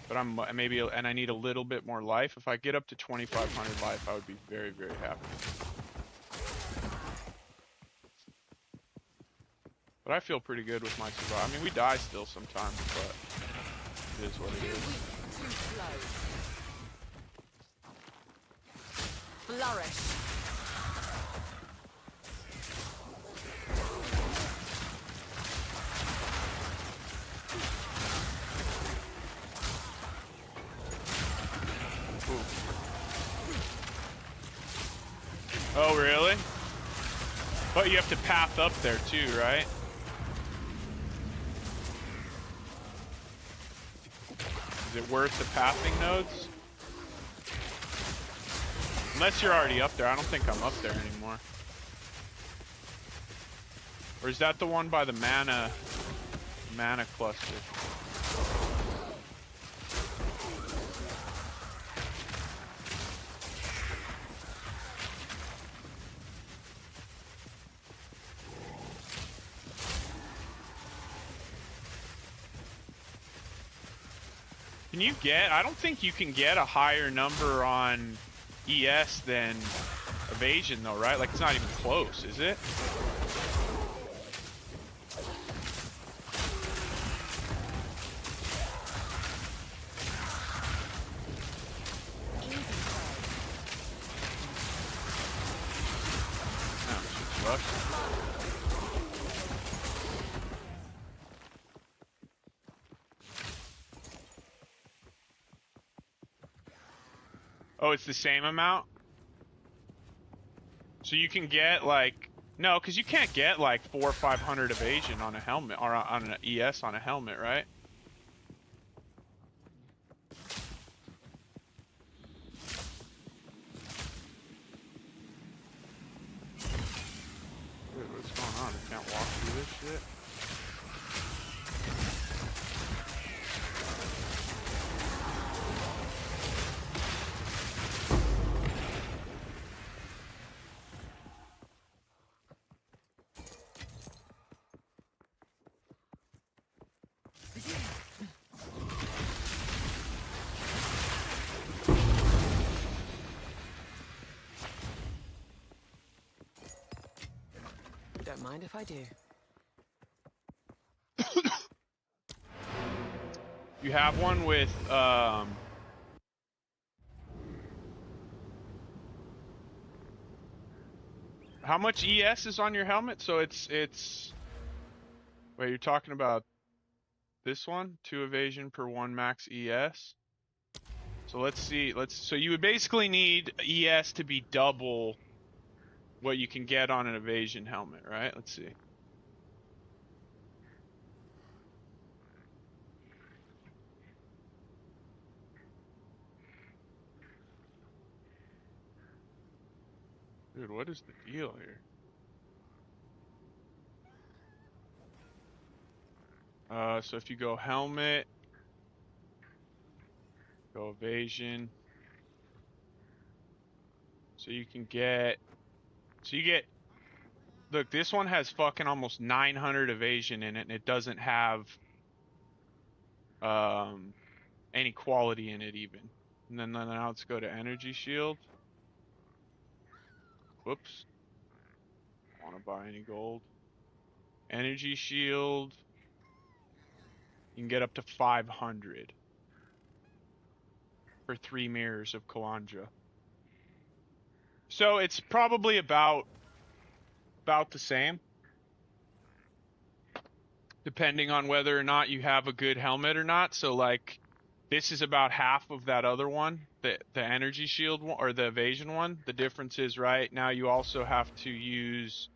Speaker 1: but I'm maybe, and I need a little bit more life. If I get up to 2,500 life, I would be very, very happy. But I feel pretty good with my survival. I mean, we die still sometimes, but it is what it is.
Speaker 2: Too slow. Flourish.
Speaker 1: Oh, really? But you have to path up there too, right? Is it worth the pathing nodes? Unless you're already up there. I don't think I'm up there anymore. Or is that the one by the mana cluster? Can you get, I don't think you can get a higher number on ES than evasion though, right? Like it's not even close, is it? No, it's just rushed. Oh, it's the same amount? So you can get like, no, because you can't get like 400 or 500 evasion on a helmet, or on an ES on a helmet, right? Dude, what's going on? I can't walk through this shit.
Speaker 2: Don't mind if I do.
Speaker 1: You have one with, how much ES is on your helmet? So it's, wait, you're talking about this one? 2 evasion per 1 max ES? So let's see, so you would basically need ES to be double what you can get on an evasion helmet, right? Let's see. Dude, what is the deal here? So if you go helmet, go evasion. So you can get, so you get, look, this one has fucking almost 900 evasion in it, and it doesn't have any quality in it even. And then now let's go to energy shield. Whoops. Don't want to buy any gold. Energy shield. You can get up to 500 for 3 mirrors of Kalandra. So it's probably about the same, depending on whether or not you have a good helmet or not. So like, this is about half of that other one, the energy shield one, or the evasion one. The difference is, right now you also have to use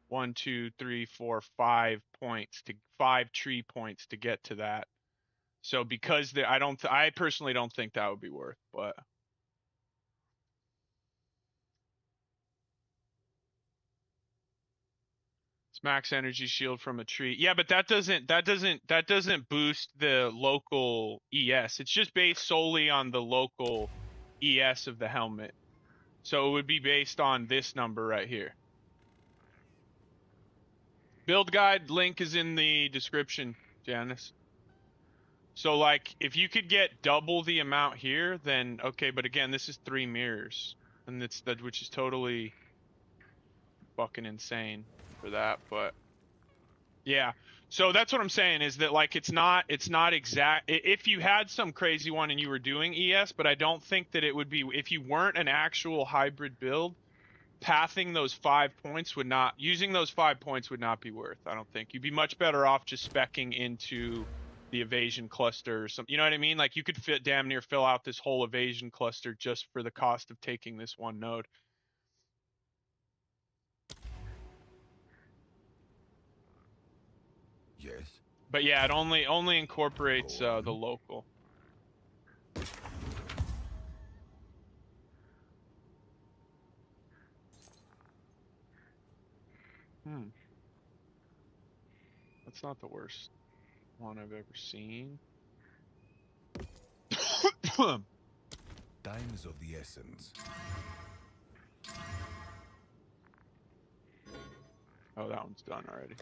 Speaker 1: 1, 2, 3, 4, 5 points to 5 tree points to get to that. So because I personally don't think that would be worth, but it's max energy shield from a tree. Yeah, but that doesn't boost the local ES. It's just based solely on the local ES of the helmet. So it would be based on this number right here. Build guide link is in the description, Janice. So like if you could get double the amount here, then okay, but again, this is 3 mirrors. And it's that, which is totally fucking insane for that, but yeah. So that's what I'm saying is that like it's not exact. If you had some crazy one and you were doing ES, but I don't think that it would be if you weren't an actual hybrid build, pathing those 5 points would not using those 5 points would not be worth. I don't think you'd be much better off just speccing into the evasion cluster or something. You know what I mean? Like you could damn near fill out this whole evasion cluster just for the cost of taking this one node.
Speaker 3: Yes.
Speaker 1: But yeah, it only incorporates
Speaker 3: Go
Speaker 1: the
Speaker 3: on.
Speaker 1: local. That's not the worst one I've ever seen.
Speaker 3: Time is of the essence.
Speaker 1: Oh, that one's done already.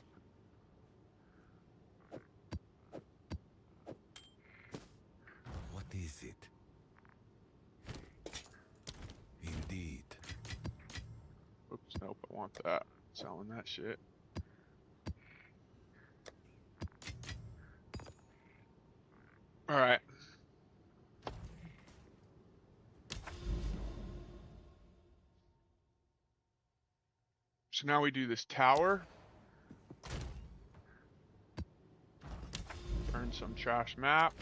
Speaker 3: What is it? Indeed.
Speaker 1: Oops, nope, I want that. Selling that shit. Alright. So now we do this tower. Burn some trash map.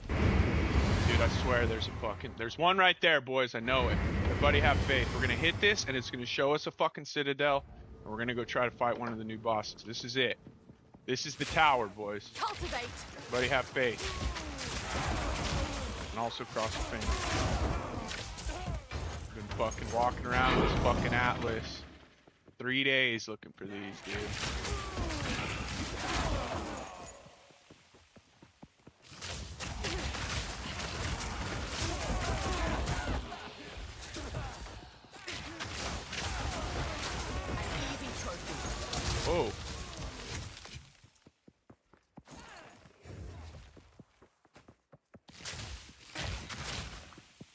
Speaker 1: Dude, I swear there's one right there, boys. I know it. Everybody have faith. We're gonna hit this and it's gonna show us a fucking Citadel. And we're gonna go try to fight one of the new bosses. This is it. This is the tower, boys.
Speaker 2: Cultivate.
Speaker 1: Everybody have faith. And also cross your fingers. Been fucking walking around this fucking Atlas. 3 days looking for these, dude. Whoa.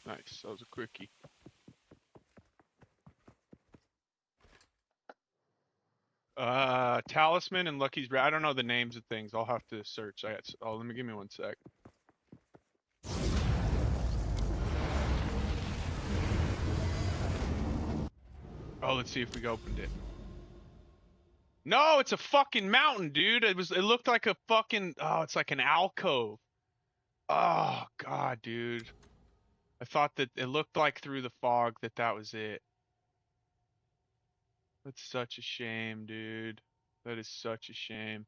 Speaker 1: Nice, that was a quickie. Talisman and Lucky's I don't know the names of things. I'll have to search. Give me 1 sec. Oh, let's see if we opened it. No, it's a fucking mountain, dude. It looked like a fucking, it's like an alcove. Oh, God, dude. I thought that it looked like through the fog that was it. That's such a shame, dude. That is such a shame.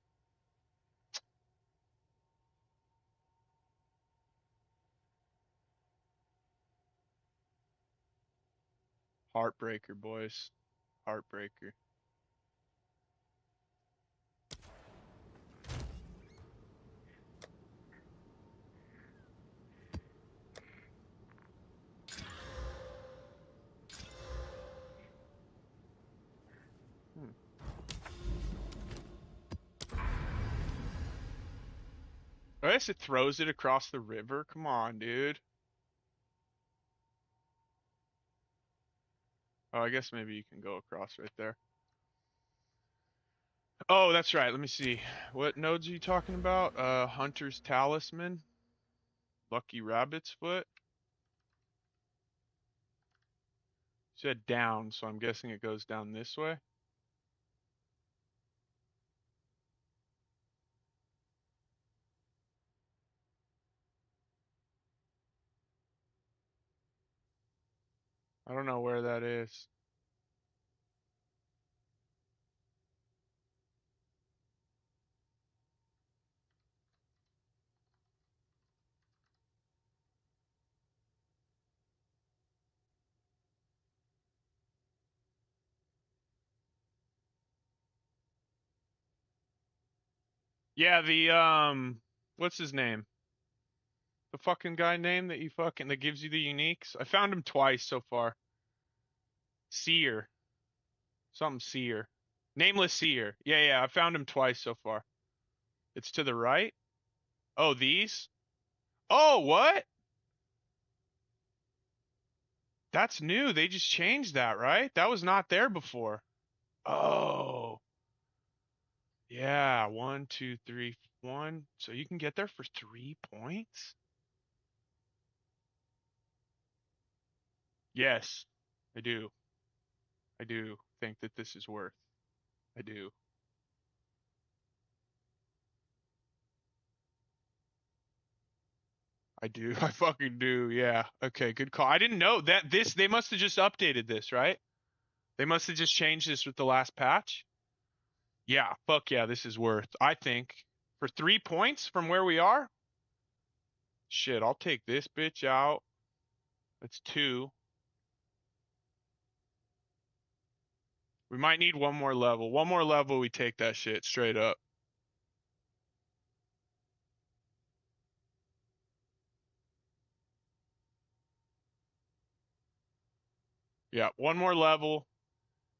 Speaker 1: Heartbreaker, boys. Heartbreaker. I guess it throws it across the river. Come on, dude. Oh, I guess maybe you can go across right there. Oh, that's right. Let me see. What nodes are you talking about? Hunter's Talisman. Lucky Rabbit's Foot. Said down, so I'm guessing it goes down this way. I don't know where that is. Yeah, the what's his name? The fucking guy name that that gives you the uniques. I found him twice so far. Seer. Something Seer. Nameless Seer. Yeah, I found him twice so far. It's to the right. Oh, these? Oh, what? That's new. They just changed that, right? That was not there before. Oh. Yeah, 1, 2, 3, 1. So you can get there for 3 points? Yes, I do. I do think that this is worth. I do. I do. I fucking do. Yeah. Okay, good call. I didn't know that they must have just updated this, right? They must have just changed this with the last patch. Yeah, fuck yeah, this is worth. I think for 3 points from where we are. Shit, I'll take this bitch out. That's 2. We might need one more level. One more level, we take that shit straight up. Yeah, one more level,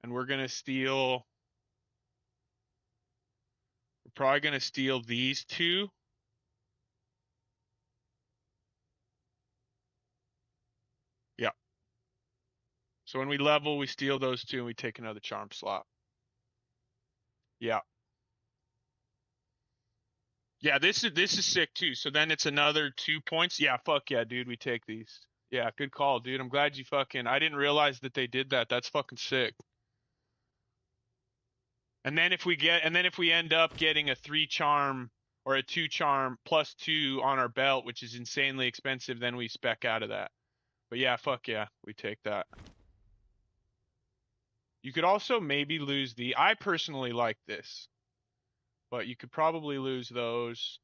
Speaker 1: and we're gonna steal. We're probably gonna steal these 2. Yeah. So when we level, we steal those 2, and we take another charm slot. Yeah. Yeah, this is sick too. So then it's another 2 points. Yeah, fuck yeah, dude. We take these. Yeah, good call, dude. I'm glad you fucking. I didn't realize that they did that. That's fucking sick. And then if we end up getting a 3 charm or a 2 charm plus 2 on our belt, which is insanely expensive, then we spec out of that. But yeah, fuck yeah, we take that. You could also maybe lose the. I personally like this, but you could probably lose those.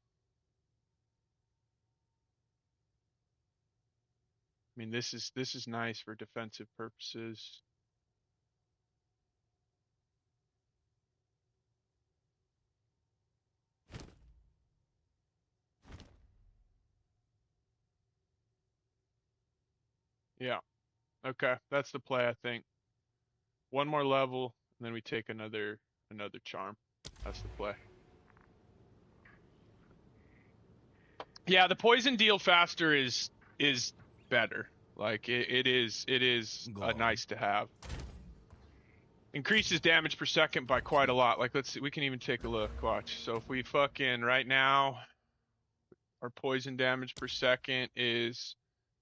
Speaker 1: I mean, this is nice for defensive purposes. Yeah. Okay, that's the play, I think. One more level, and then we take another charm. That's the play. Yeah, the poison deal faster is better. Like it is nice to have. Increases damage per second by quite a lot. Like let's see, we can even take a look. Watch. So if we fucking right now, our poison damage per second is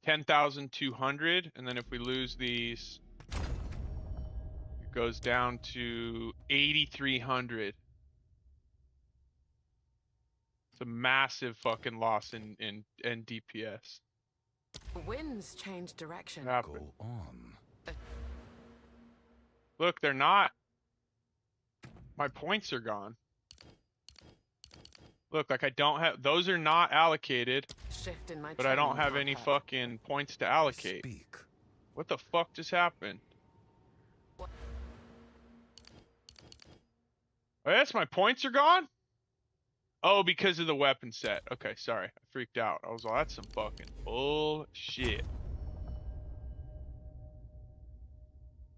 Speaker 1: 10,200, and then if we lose these, it goes down to 8,300. It's a massive fucking loss in DPS.
Speaker 2: Winds change direction.
Speaker 3: Go on.
Speaker 1: Look, they're not. My points are gone. Look, like I don't have. Those are not allocated,
Speaker 2: Shift in my
Speaker 1: but I don't
Speaker 2: training
Speaker 1: have any
Speaker 2: pathway.
Speaker 1: fucking points to allocate.
Speaker 3: Speak.
Speaker 1: What the fuck just happened?
Speaker 2: What?
Speaker 1: Oh, yes, my points are gone? Oh, because of the weapon set. Okay, sorry. I freaked out. I was like, that's some fucking bullshit.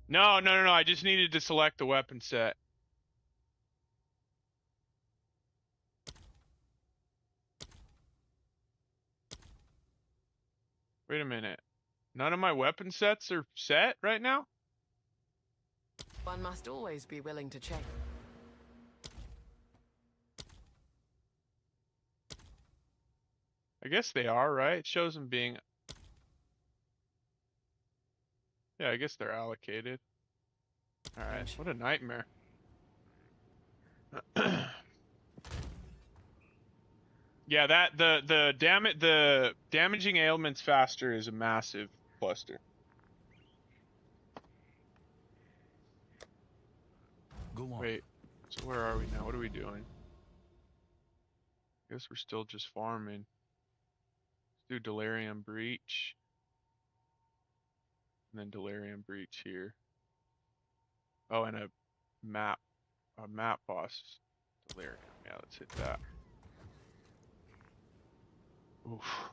Speaker 1: No. I just needed to select the weapon set. Wait a minute. None of my weapon sets are set right now?
Speaker 2: One must always be willing to change.
Speaker 1: I guess they are, right? It shows them being. Yeah, I guess they're allocated. Alright, what a nightmare. Yeah, that the damaging ailments faster is a massive cluster.
Speaker 3: Go on.
Speaker 1: Wait, so where are we now? What are we doing? Guess we're still just farming. Let's do Delirium Breach. And then Delirium Breach here. Oh, and a map boss. Delirium. Yeah, let's hit that. Oof.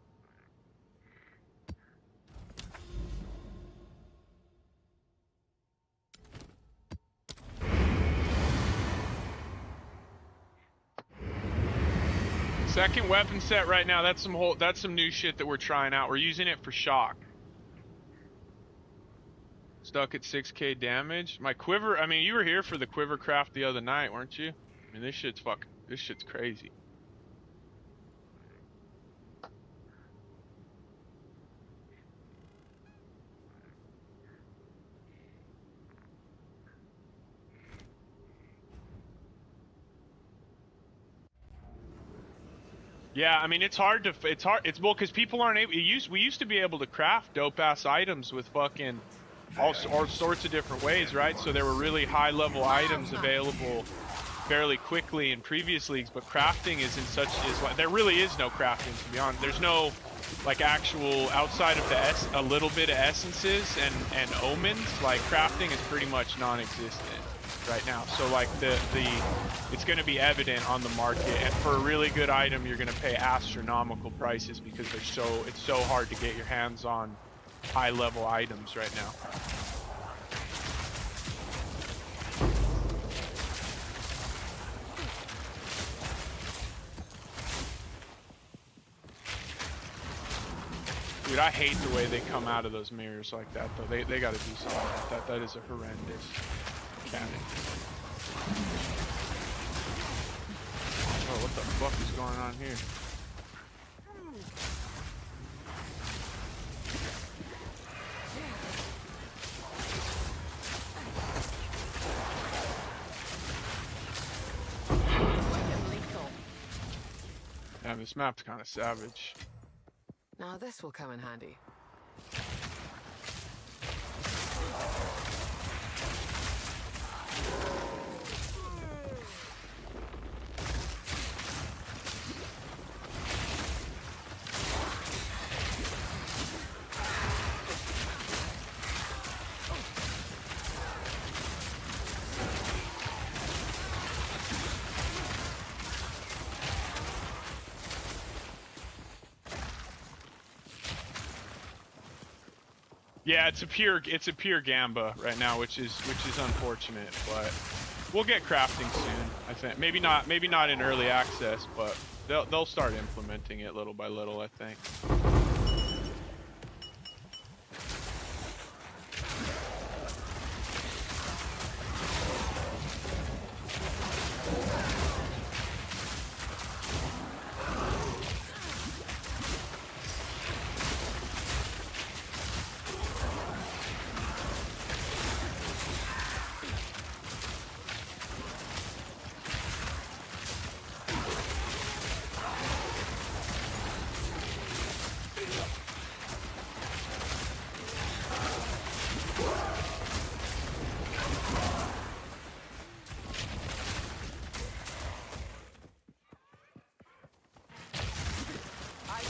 Speaker 1: Second weapon set right now. That's some new shit that we're trying out. We're using it for shock. Stuck at 6k damage. My quiver, I mean, you were here for the quiver craft the other night, weren't you? I mean, this shit's crazy. Yeah, I mean, it's hard, it's well, because people aren't able, we used to be able to craft dope ass items with fucking all sorts of different ways, right? So there were really high level items available fairly quickly in previous leagues, but crafting there really is no crafting, to be honest. There's no like actual, outside of a little bit of essences and omens, like crafting is pretty much non-existent right now. So like it's going to be evident on the market, and for a really good item you're going to pay astronomical prices because it's so hard to get your hands on high level items right now. Dude, I hate the way they come out of those mirrors like that, though. They got to do something like that. That is a horrendous mechanic. Oh, what the fuck is going on here? Damn, this map's kind of savage.
Speaker 2: Now this will come in handy.
Speaker 1: Yeah, it's a pure gamba right now, which is unfortunate, but we'll get crafting soon. I think maybe not in early access, but they'll start implementing it little by little, I think.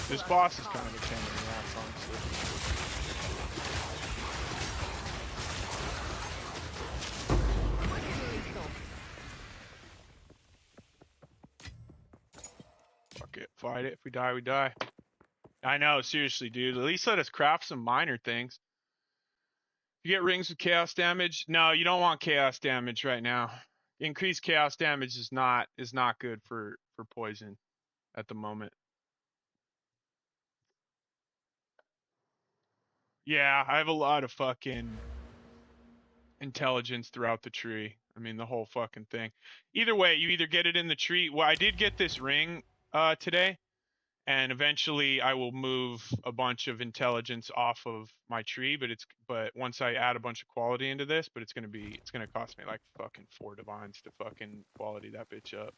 Speaker 1: This boss is kind of a pain in the ass, honestly. Fuck it, fight it. If we die, we die. I know, seriously, dude. At least let us craft some minor things. You get rings with chaos damage? No, you don't want chaos damage right now. Increased chaos damage is not good for poison at the moment. Yeah, I have a lot of fucking intelligence throughout the tree. I mean, the whole fucking thing. Either way, you either get it in the tree. Well, I did get this ring today, and eventually I will move a bunch of intelligence off of my tree, but once I add a bunch of quality into this, but it's gonna cost me like fucking 4 divines to fucking quality that bitch up.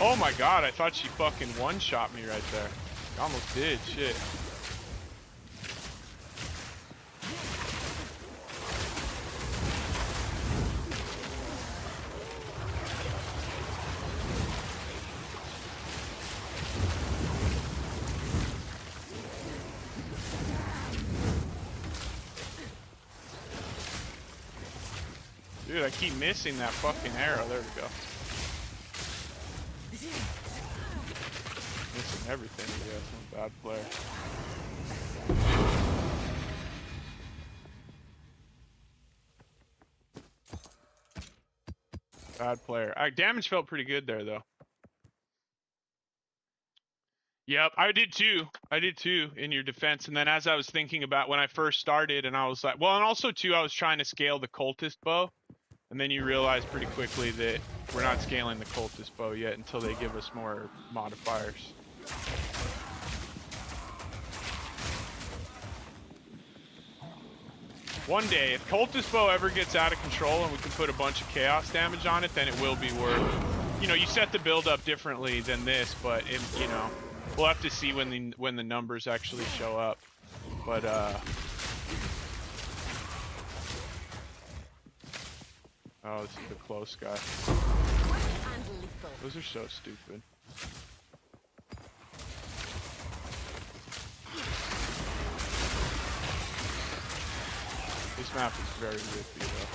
Speaker 1: Oh my god, I thought she fucking one-shot me right there. Almost did, shit. Dude, I keep missing that fucking arrow. There we go. Missing everything, I guess. I'm a bad player. Bad player. Damage felt pretty good there, though. Yep, I did too. I did too, in your defense. And then as I was thinking about when I first started, and I was like, well, and also too, I was trying to scale the cultist bow. And then you realize pretty quickly that we're not scaling the cultist bow yet until they give us more modifiers. One day, if cultist bow ever gets out of control and we can put a bunch of chaos damage on it, then it will be worth. You know, you set the build up differently than this, but it, you know, we'll have to see when the numbers actually show up. But oh, this is the close guy. Those are so stupid. This map is very rippy, though.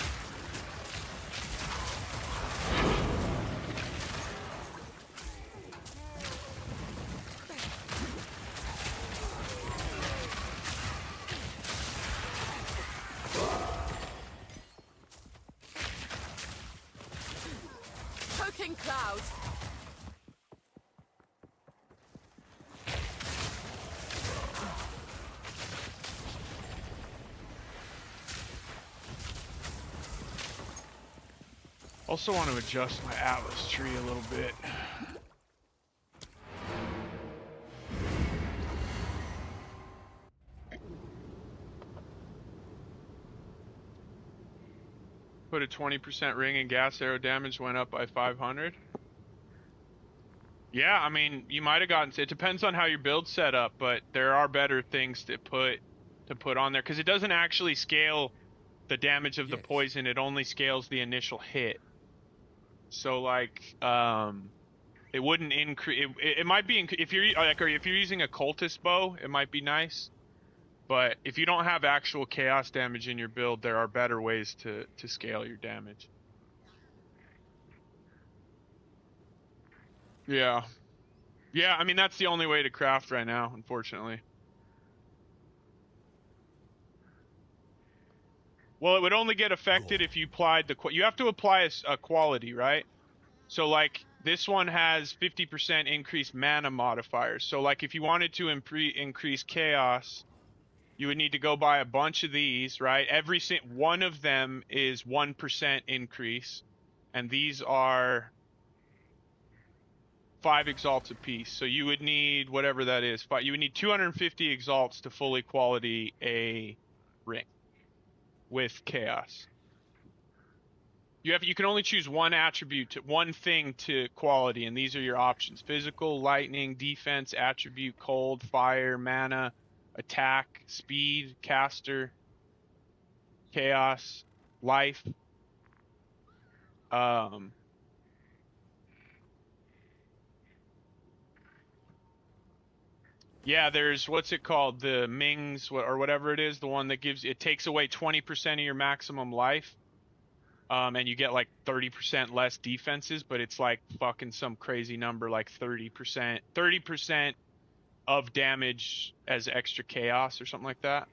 Speaker 2: Poking clouds.
Speaker 1: Also want to adjust my Atlas tree a little bit. Put a 20% ring and gas arrow damage went up by 500. Yeah, I mean, you might have gotten. It depends on how your build's set up, but there are better things to put on there because it doesn't actually scale the damage of the poison. It only scales the initial hit. So like, it wouldn't increase. It might be if you're like, or if you're using a cultist bow, it might be nice. But if you don't have actual chaos damage in your build, there are better ways to scale your damage. Yeah. Yeah, I mean, that's the only way to craft right now, unfortunately. Well, it would only get affected if you applied you have to apply a quality, right? So like this one has 50% increased mana modifiers. So like if you wanted to increase chaos, you would need to go buy a bunch of these, right? One of them is 1% increase, and these are 5 exalts apiece. So you would need whatever that is. You would need 250 exalts to fully quality a ring with chaos. You can only choose one attribute, one thing to quality, and these are your options: physical, lightning, defense, attribute, cold, fire, mana, attack, speed, caster, chaos, life. Yeah, there's what's it called? The Mings or whatever it is, the one that it takes away 20% of your maximum life. And you get like 30% less defenses, but it's like fucking some crazy number, like 30% of damage as extra chaos or something like that.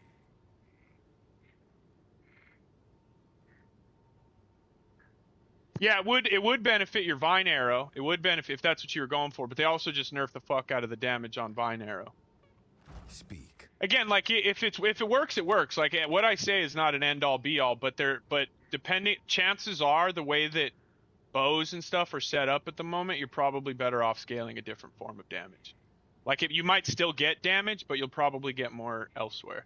Speaker 1: Yeah, it would benefit your Vine Arrow. It would benefit if that's what you were going for, but they also just nerfed the fuck out of the damage on Vine Arrow.
Speaker 3: Speak.
Speaker 1: Again, like if it works, it works. Like what I say is not an end all be all, but chances are the way that bows and stuff are set up at the moment, you're probably better off scaling a different form of damage. Like you might still get damage, but you'll probably get more elsewhere.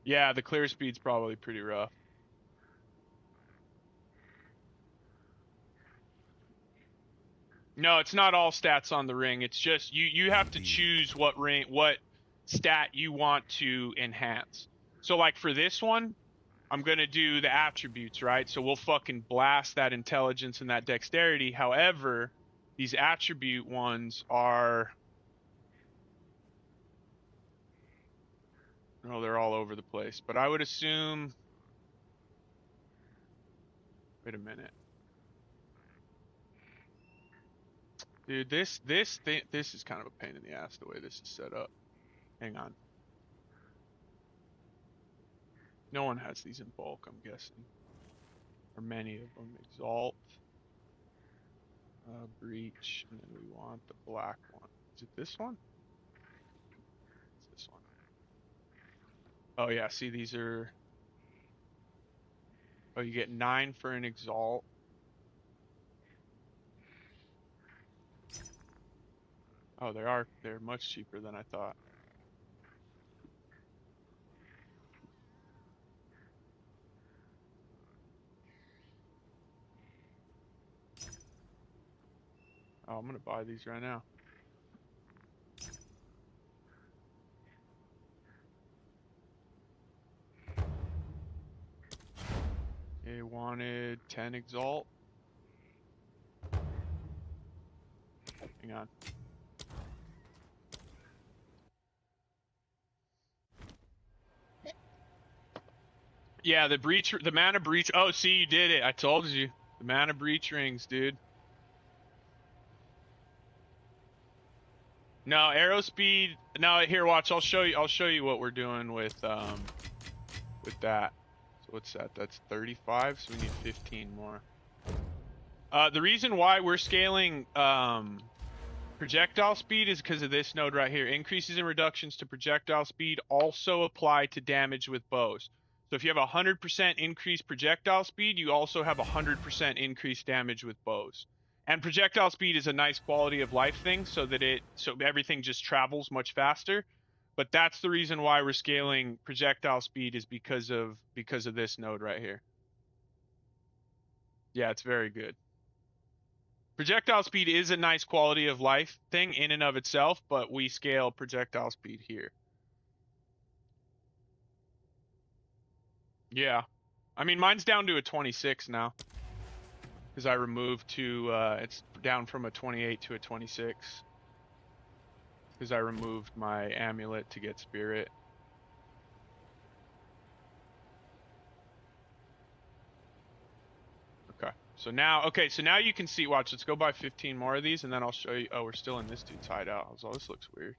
Speaker 1: Yeah, the clear speed's probably pretty rough. No, it's not all stats on the ring. It's just you have to choose what stat you want to enhance. So like for this one, I'm going to do the attributes, right? So we'll fucking blast that intelligence and that dexterity. However, these attribute ones are No, they're all over the place. But I would assume. Wait a minute. Dude, this is kind of a pain in the ass the way this is set up. Hang on. No one has these in bulk, I'm guessing. Or many of them. Exalt. Breach. And then we want the black one. Is it this one? It's this one. Oh yeah, see these are... Oh, you get 9 for an Exalt. Oh, they're much cheaper than I thought. Oh, I'm gonna buy these right now. They wanted 10 Exalt. Hang on. Yeah, the mana breach. Oh, see, you did it. I told you. The mana breach rings, dude. No, arrow speed. No, here, watch. I'll show you what we're doing with that. So what's that? That's 35. So we need 15 more. The reason why we're scaling projectile speed is because of this node right here. Increases and reductions to projectile speed also apply to damage with bows. So if you have 100% increased projectile speed, you also have 100% increased damage with bows. And projectile speed is a nice quality of life thing, so everything just travels much faster. But that's the reason why we're scaling projectile speed is because of this node right here. Yeah, it's very good. Projectile speed is a nice quality of life thing in and of itself, but we scale projectile speed here. Yeah. I mean, mine's down to a 26 now. Because I removed it's down from a 28 to a 26. Because I removed my amulet to get spirit. So now you can see, watch, let's go buy 15 more of these and then I'll show you. Oh, we're still in this dude's hideout. Oh, this looks weird.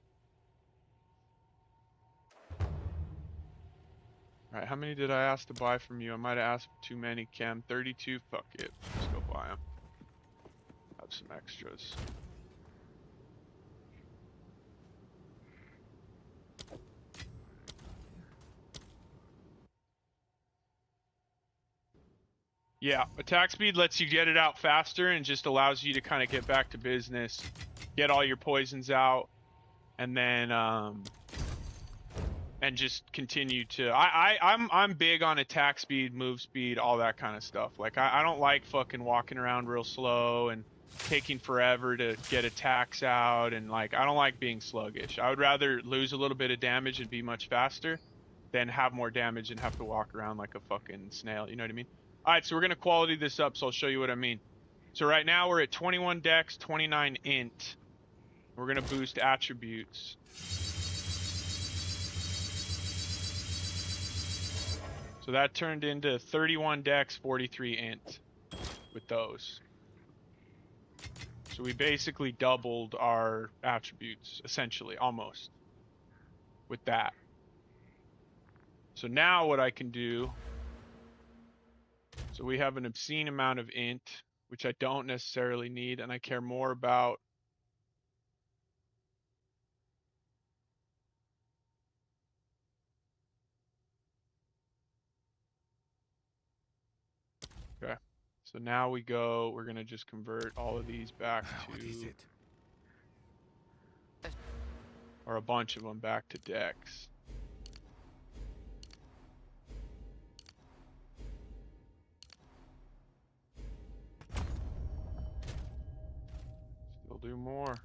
Speaker 1: Alright, how many did I ask to buy from you? I might have asked for too many, Chem. 32? Fuck it. Let's go buy them. Have some extras. Yeah, attack speed lets you get it out faster and just allows you to kind of get back to business, get all your poisons out, and then and just continue to. I'm big on attack speed, move speed, all that kind of stuff. Like I don't like fucking walking around real slow and taking forever to get attacks out, and like I don't like being sluggish. I would rather lose a little bit of damage and be much faster than have more damage and have to walk around like a fucking snail. You know what I mean? All right, so we're gonna quality this up, so I'll show you what I mean. So right now we're at 21 dex, 29 int. We're gonna boost attributes. So that turned into 31 dex, 43 int with those. So we basically doubled our attributes, essentially, almost, with that. So now what I can do, so we have an obscene amount of int, which I don't necessarily need, and I care more about okay. So now we're gonna just convert all of these back
Speaker 3: What is
Speaker 1: to,
Speaker 3: it?
Speaker 1: or a bunch of them back to dex. Still do more.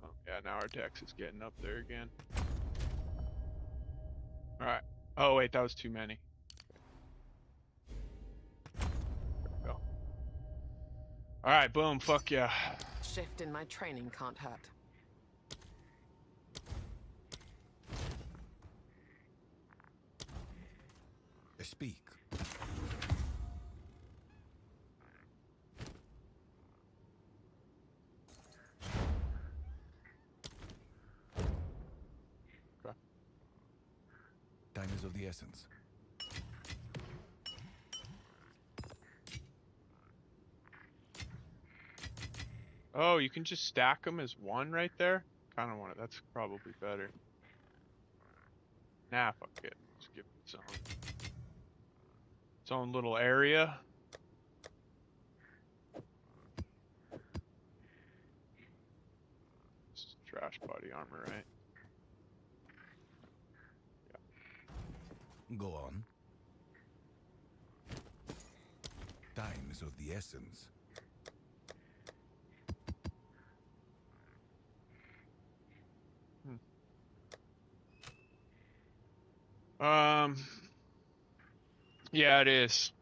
Speaker 1: Oh yeah, now our dex is getting up there again. All right. Oh wait, that was too many. There we go. All right, boom, fuck yeah.
Speaker 2: Shift in my training can't hurt.
Speaker 3: Speak.
Speaker 1: Okay.
Speaker 3: Time is of the essence.
Speaker 1: Oh, you can just stack them as one right there? Kind of want it. That's probably better. Nah, fuck it. Just give it its own little area. This is trash body armor, right?
Speaker 3: Go on. Time is of the essence.
Speaker 1: Yeah, it is.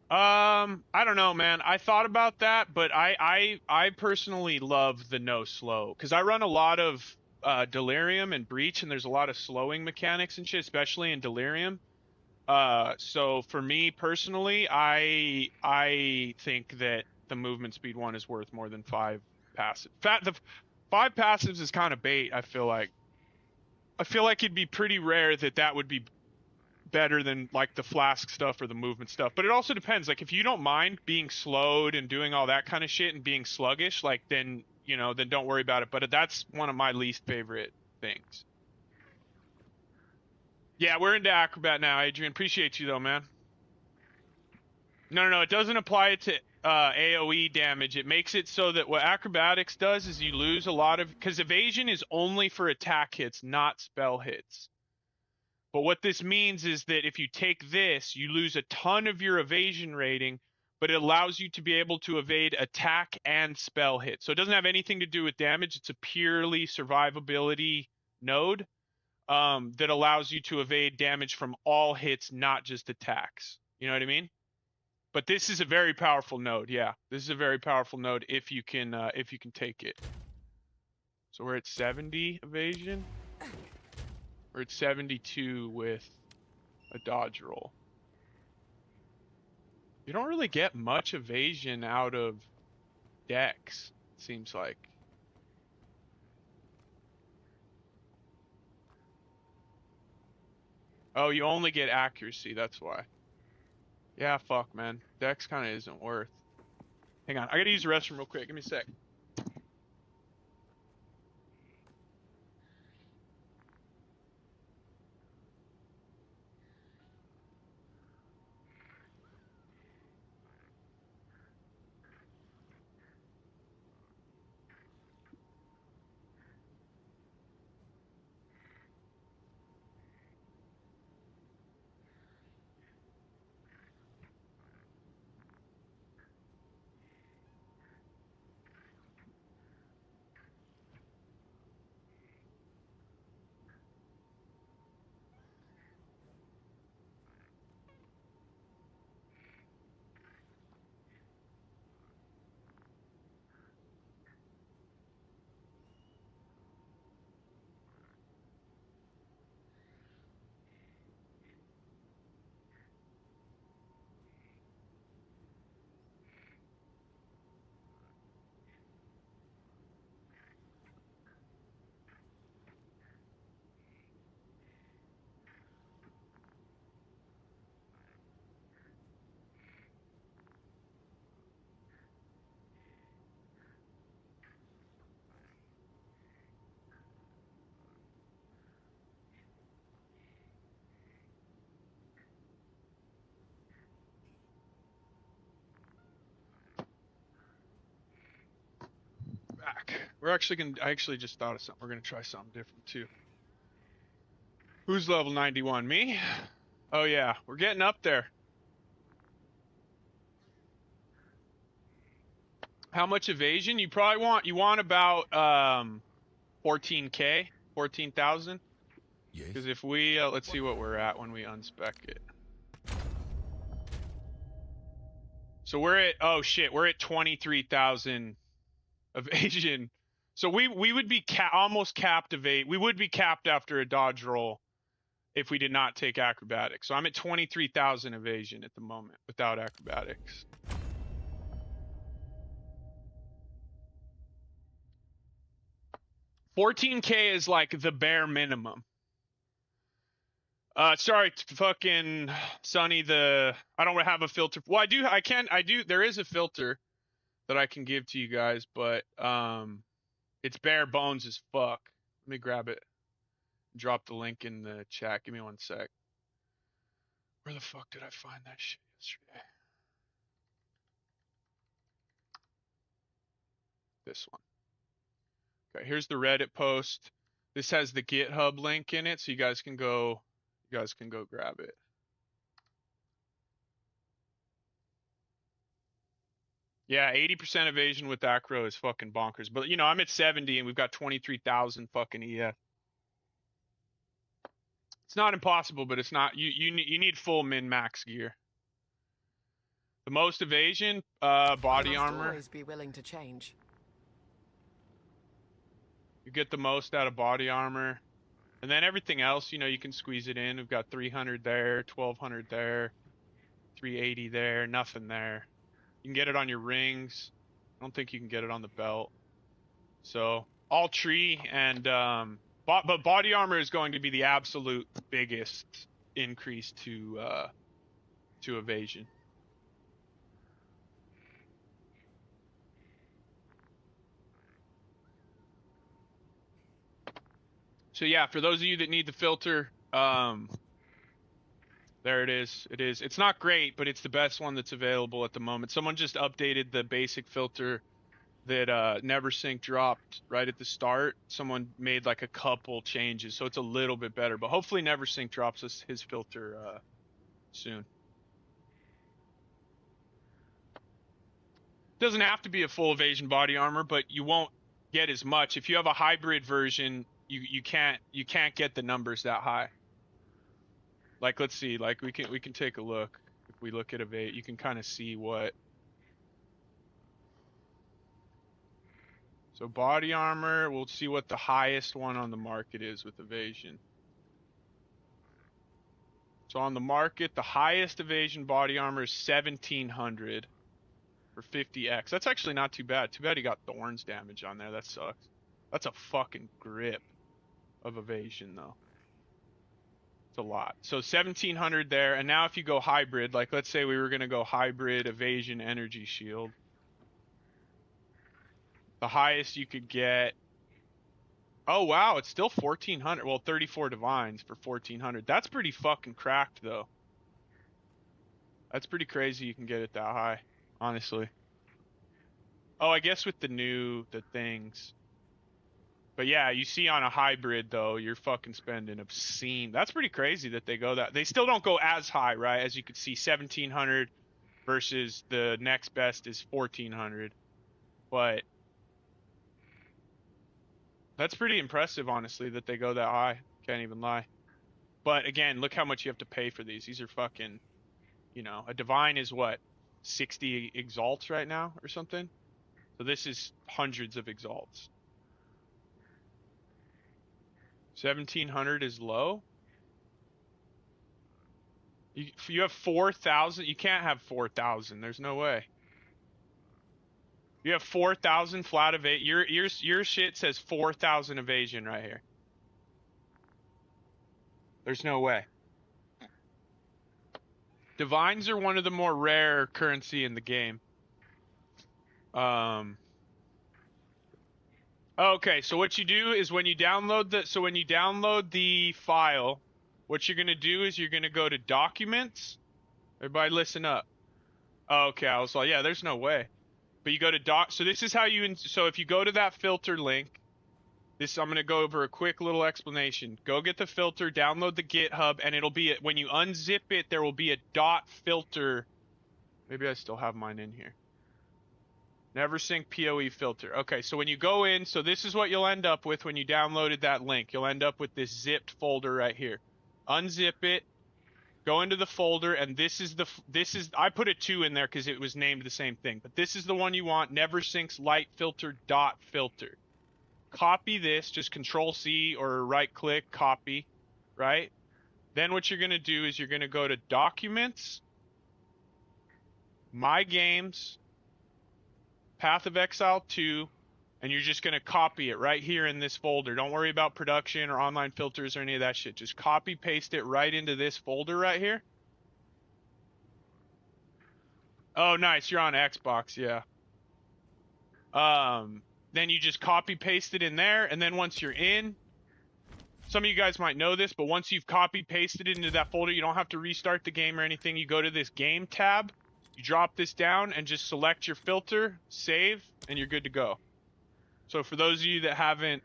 Speaker 1: I don't know, man. I thought about that, but I personally love the no slow because I run a lot of Delirium and Breach, and there's a lot of slowing mechanics and shit, especially in Delirium. So for me personally, I think that the movement speed one is worth more than 5 passive. The 5 passives is kind of bait. I feel like it'd be pretty rare that would be better than like the flask stuff or the movement stuff. But it also depends. Like if you don't mind being slowed and doing all that kind of shit and being sluggish, like then then don't worry about it. But that's one of my least favorite things. Yeah, we're into Acrobat now, Adrian. Appreciate you though, man. No, it doesn't apply it to AoE damage. It makes it so that what Acrobatics does is you lose a lot of, because evasion is only for attack hits, not spell hits. But what this means is that if you take this, you lose a ton of your evasion rating, but it allows you to be able to evade attack and spell hits. So it doesn't have anything to do with damage. It's a purely survivability node that allows you to evade damage from all hits, not just attacks. You know what I mean? But this is a very powerful node. Yeah, this is a very powerful node if you can take it. So we're at 70 evasion. We're at 72 with a dodge roll. You don't really get much evasion out of Dex, it seems like. Oh, you only get accuracy, that's why. Yeah, fuck, man. Dex kind of isn't worth. Hang on, I gotta use the restroom real quick. Give me a sec. Back. I actually just thought of something. We're gonna try something different too. Who's level 91? Me? Oh yeah, we're getting up there. How much evasion? You want about 14k, 14,000.
Speaker 3: Yes.
Speaker 1: Because if we let's see what we're at when we unspec it. So we're at, oh shit, we're at 23,000 evasion. So we would be almost capped evade. We would be capped after a dodge roll if we did not take acrobatics. So I'm at 23,000 evasion at the moment without acrobatics. $14K is like the bare minimum. Sorry, fucking Sonny, I don't have a filter. Well, there is a filter that I can give to you guys, but it's bare bones as fuck. Let me grab it. Drop the link in the chat. Give me one sec. Where the fuck did I find that shit yesterday? This one. Okay, here's the Reddit post. This has the GitHub link in it, so you guys can go grab it. Yeah, 80% evasion with acro is fucking bonkers. But you know, I'm at 70 and we've got 23,000 fucking EF. It's not impossible, but it's not. You need full min max gear. The most evasion, body armor.
Speaker 2: Always be willing to change.
Speaker 1: You get the most out of body armor. And then everything else, you know, you can squeeze it in. We've got 300 there, 1200 there, 380 there, nothing there. You can get it on your rings. I don't think you can get it on the belt. So all tree and but body armor is going to be the absolute biggest increase to evasion. So yeah, for those of you that need the filter, there it is. It's not great, but it's the best one that's available at the moment. Someone just updated the basic filter that NeverSync dropped right at the start. Someone made like a couple changes, so it's a little bit better. But hopefully NeverSync drops us his filter soon. Doesn't have to be a full evasion body armor, but you won't get as much. If you have a hybrid version, you can't get the numbers that high. Like, let's see, like we can take a look. If we look at evade, you can kind of see what. So body armor, we'll see what the highest one on the market is with evasion. So on the market, the highest evasion body armor is 1700 for 50x. That's actually not too bad. Too bad he got thorns damage on there. That sucks. That's a fucking grip of evasion though. It's a lot. So 1700 there, and now if you go hybrid, like let's say we were gonna go hybrid evasion energy shield. The highest you could get. Oh wow, it's still 1400. Well, 34 divines for 1400. That's pretty fucking cracked though. That's pretty crazy you can get it that high, honestly. Oh, I guess with the things. But yeah, you see on a hybrid though, you're fucking spending obscene. That's pretty crazy that they go that. They still don't go as high, right? As you can see, 1700 versus the next best is 1400. But that's pretty impressive, honestly, that they go that high. Can't even lie. But again, look how much you have to pay for these. These are fucking, you know, a divine is what, 60 exalts right now or something? So this is hundreds of exalts. 1700 is low. You have 4,000. You can't have 4,000. There's no way. You have 4,000 flat evasion. Your shit says 4,000 evasion right here. There's no way. Divines are one of the more rare currency in the game. Okay, so what you do is when you download the file, what you're gonna do is you're gonna go to Documents. Everybody, listen up. Okay, I was like, yeah, there's no way. But you go to so this is how so if you go to that filter link, I'm going to go over a quick little explanation. Go get the filter, download the GitHub, and it'll be, when you unzip it, there will be a .filter. Maybe I still have mine in here. NeverSync POE filter. Okay, so when you go in, so this is what you'll end up with when you downloaded that link. You'll end up with this zipped folder right here. Unzip it,
Speaker 4: Go into the folder, and I put a 2 in there because it was named the same thing, but this is the one you want, NeverSyncs light filter dot filter. Copy this, just Control C or right click, copy, right? Then what you're gonna do is you're gonna go to Documents, My Games, Path of Exile 2, and you're just gonna copy it right here in this folder. Don't worry about production or online filters or any of that shit. Just copy paste it right into this folder right here. Oh, nice. You're on Xbox, yeah. Then you just copy paste it in there, and then once you're in, some of you guys might know this, but once you've copy pasted it into that folder, you don't have to restart the game or anything. You go to this game tab, you drop this down, and just select your filter, save, and you're good to go. So for those of you that haven't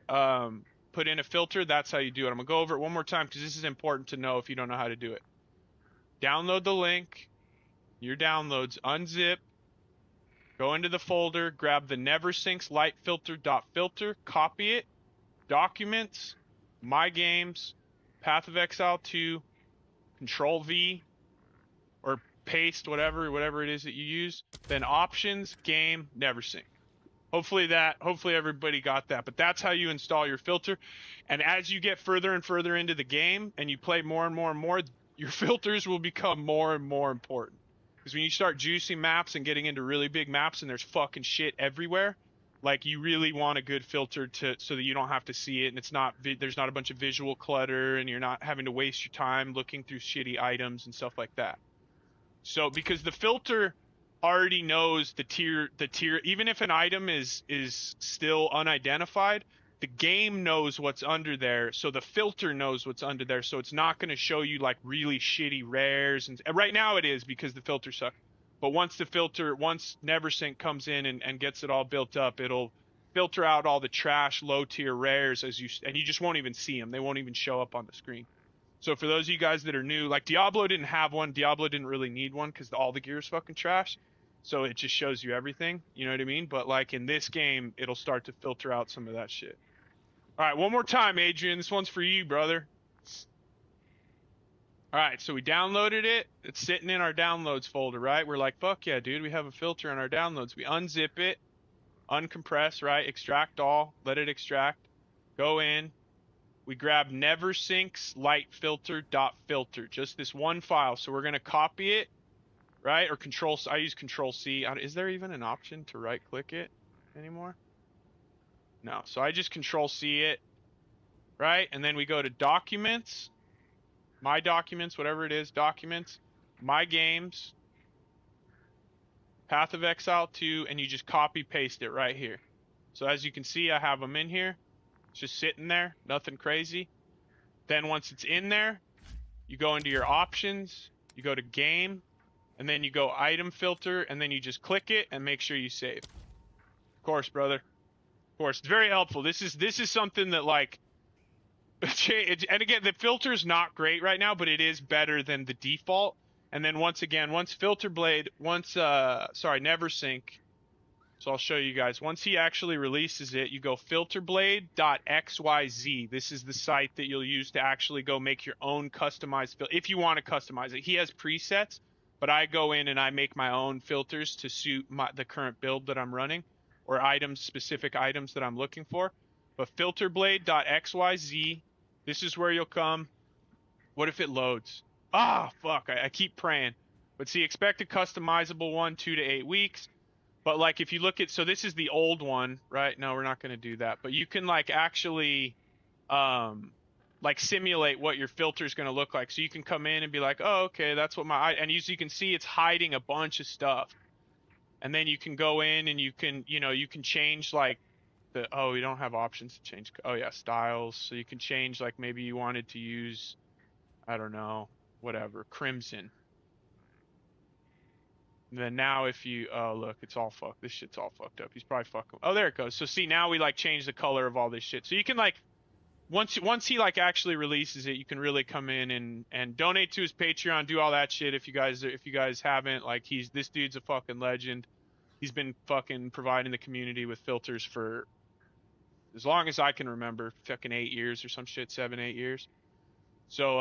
Speaker 4: put in a filter, that's how you do it. I'm going to go over it one more time because this is important to know if you don't know how to do it. Download the link, your downloads, unzip, go into the folder, grab the NeverSyncs light filter, copy it, Documents, My Games, Path of Exile 2, Control V, or paste, whatever it is that you use, then Options, Game, NeverSync. Hopefully everybody got that, but that's how you install your filter. And as you get further and further into the game and you play more and more and more, your filters will become more and more important. Because when you start juicing maps and getting into really big maps and there's fucking shit everywhere, like you really want a good filter so that you don't have to see it and there's not a bunch of visual clutter and you're not having to waste your time looking through shitty items and stuff like that. So because the filter already knows the tier, even if an item is still unidentified, the game knows what's under there, so the filter knows what's under there, so it's not going to show you like really shitty rares, and right now it is because the filter sucks. But once NeverSync comes in and gets it all built up, it'll filter out all the trash low tier rares and you just won't even see them. They won't even show up on the screen. So for those of you guys that are new, like Diablo didn't have one. Diablo didn't really need one because all the gear is fucking trash. So it just shows you everything. You know what I mean? But like in this game, it'll start to filter out some of that shit. All right, one more time, Adrian. This one's for you, brother. All right, so we downloaded it. It's sitting in our downloads folder, right? We're like, fuck yeah, dude. We have a filter in our downloads. We unzip it, uncompress, right? Extract all. Let it extract. Go in. We grab NeverSyncs light filter, just this one file. So we're going to copy it, right? Or I use Control C. Is there even an option to right click it anymore? No. So I just Control C it, right? And then we go to Documents, My Documents, whatever it is, Documents, My Games, Path of Exile 2, and you just copy paste it right here. So as you can see, I have them in here. It's just sitting there, nothing crazy. Then once it's in there, you go into your options, you go to game, and then you go item filter, and then you just click it and make sure you save. Of course, brother. Of course, it's very helpful. This is something that like, and again, the filter's not great right now, but it is better than the default. And then once NeverSync. So I'll show you guys. Once he actually releases it, you go filterblade.xyz. This is the site that you'll use to actually go make your own customized filter. If you want to customize it. He has presets, but I go in and I make my own filters to suit the current build that I'm running or specific items that I'm looking for. But filterblade.xyz, this is where you'll come. What if it loads? Ah, fuck, I keep praying. But see, expect a customizable one, 2 to 8 weeks. But like if you look at, so this is the old one, right? No, we're not going to do that. But you can like actually like simulate what your filter is going to look like. So you can come in and be like, oh, okay, that's what and you can see it's hiding a bunch of stuff. And then you can go in and you can change like we don't have options to change. Oh yeah, styles. So you can change like maybe you wanted to use, I don't know, whatever, crimson. Then now if you, oh look, it's all fucked. This shit's all fucked up. He's probably fucking. Oh, there it goes. So see, now we like change the color of all this shit. So you can like, once he like actually releases it, you can really come in and donate to his Patreon, do all that shit. If you guys haven't, like this dude's a fucking legend. He's been fucking providing the community with filters for as long as I can remember, fucking 8 years or some shit, 7, 8 years. So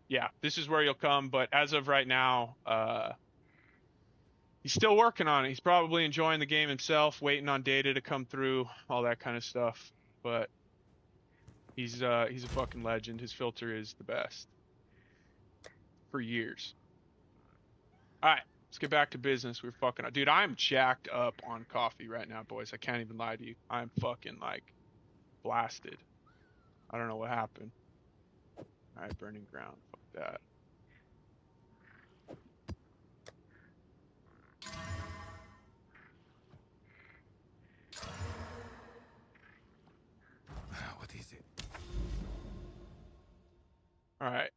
Speaker 4: yeah, this is where you'll come. But as of right now, he's still working on it. He's probably enjoying the game himself, waiting on data to come through, all that kind of stuff. But he's a fucking legend. His filter is the best for years. All right, let's get back to business. We're fucking, dude, I'm jacked up on coffee right now, boys. I can't even lie to you. I'm fucking like blasted. I don't know what happened. All right, burning ground. Fuck that.
Speaker 3: What is it?
Speaker 4: All right.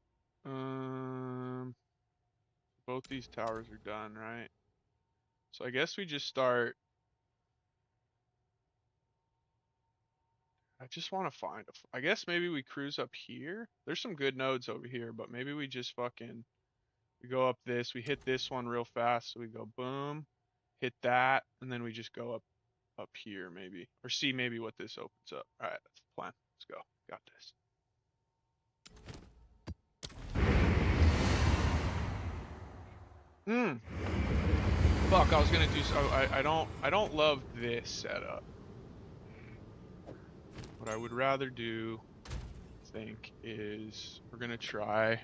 Speaker 4: Both these towers are done, right? So I guess we just start. I just want to find I guess maybe we cruise up here. There's some good nodes over here, but maybe we just fucking, we go up this, we hit this one real fast. So we go boom, hit that, and then we just go up here maybe, or see maybe what this opens up. All right, that's the plan. Let's go. Got this. Fuck, I was gonna do so. I don't love this setup. What I would rather do, I think, is we're gonna try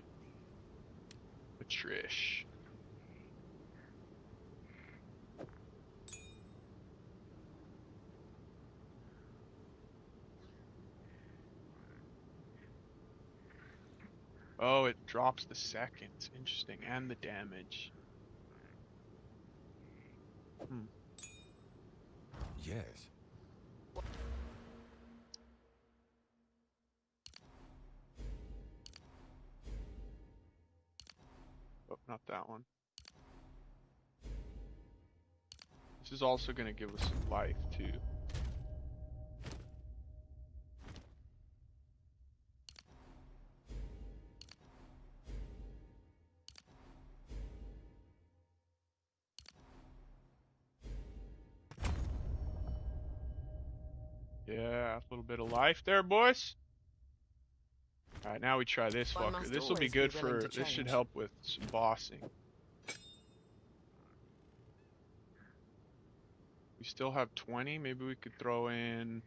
Speaker 4: a Trish. Oh, it drops the seconds. Interesting. And the damage.
Speaker 3: Yes.
Speaker 4: Oh, not that one. This is also going to give us some life, too. Yeah, a little bit of life there, boys. Alright, now we try this
Speaker 2: One
Speaker 4: fucker.
Speaker 2: must
Speaker 4: This will be
Speaker 2: always be
Speaker 4: good
Speaker 2: willing
Speaker 4: for,
Speaker 2: to
Speaker 4: this should
Speaker 2: change.
Speaker 4: help with some bossing. We still have 20, maybe we could throw in...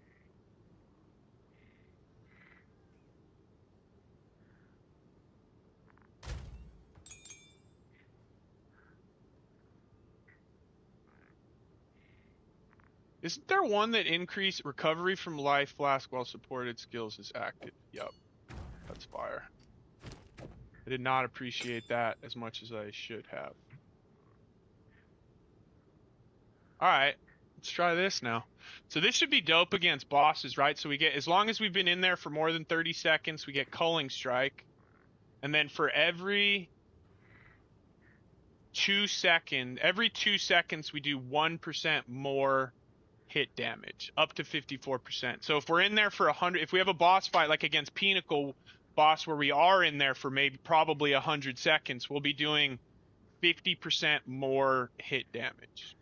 Speaker 4: Isn't there one that increased recovery from life flask while supported skills is active? Yup. That's fire. I did not appreciate that as much as I should have. Alright, let's try this now. So this should be dope against bosses, right? So we get, as long as we've been in there for more than 30 seconds, we get Culling Strike. And then for every 2 seconds we do 1% more hit damage, up to 54%. So if we're in there for 100, if we have a boss fight like against Pinnacle boss where we are in there for probably 100 seconds, we'll be doing 50% more hit damage,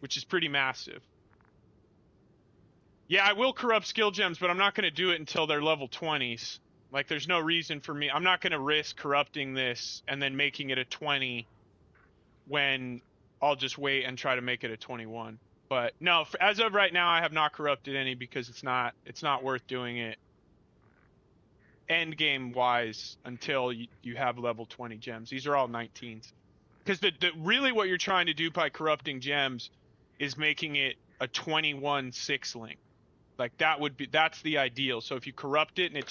Speaker 4: which is pretty massive. Yeah, I will corrupt skill gems, but I'm not going to do it until they're level 20s. Like, there's no reason for me. I'm not going to risk corrupting this and then making it a 20 when I'll just wait and try to make it a 21. But no, as of right now, I have not corrupted any because it's not worth doing it endgame wise until you have level 20 gems. These are all 19s. Because really what you're trying to do by corrupting gems is making it a 21 6-link. Like that's the ideal. So if you corrupt it and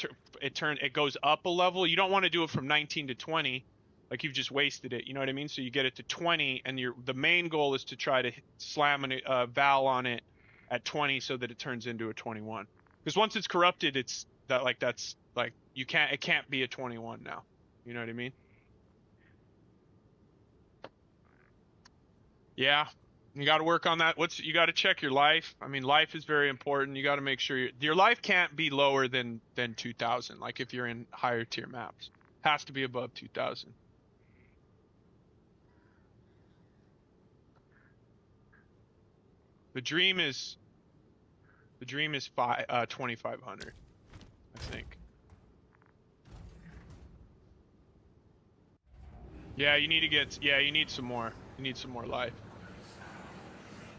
Speaker 4: it goes up a level, you don't want to do it from 19 to 20. Like you've just wasted it, you know what I mean? So you get it to 20, and the main goal is to try to slam a Val on it at 20 so that it turns into a 21. Because once it's corrupted, it can't be a 21 now. You know what I mean? Yeah, you got to work on that. You got to check your life. I mean, life is very important. You got to make sure your life can't be lower than 2,000. Like if you're in higher tier maps, has to be above 2,000. The dream is 2,500, I think. Yeah, you need to get. Yeah, you need some more. You need some more life.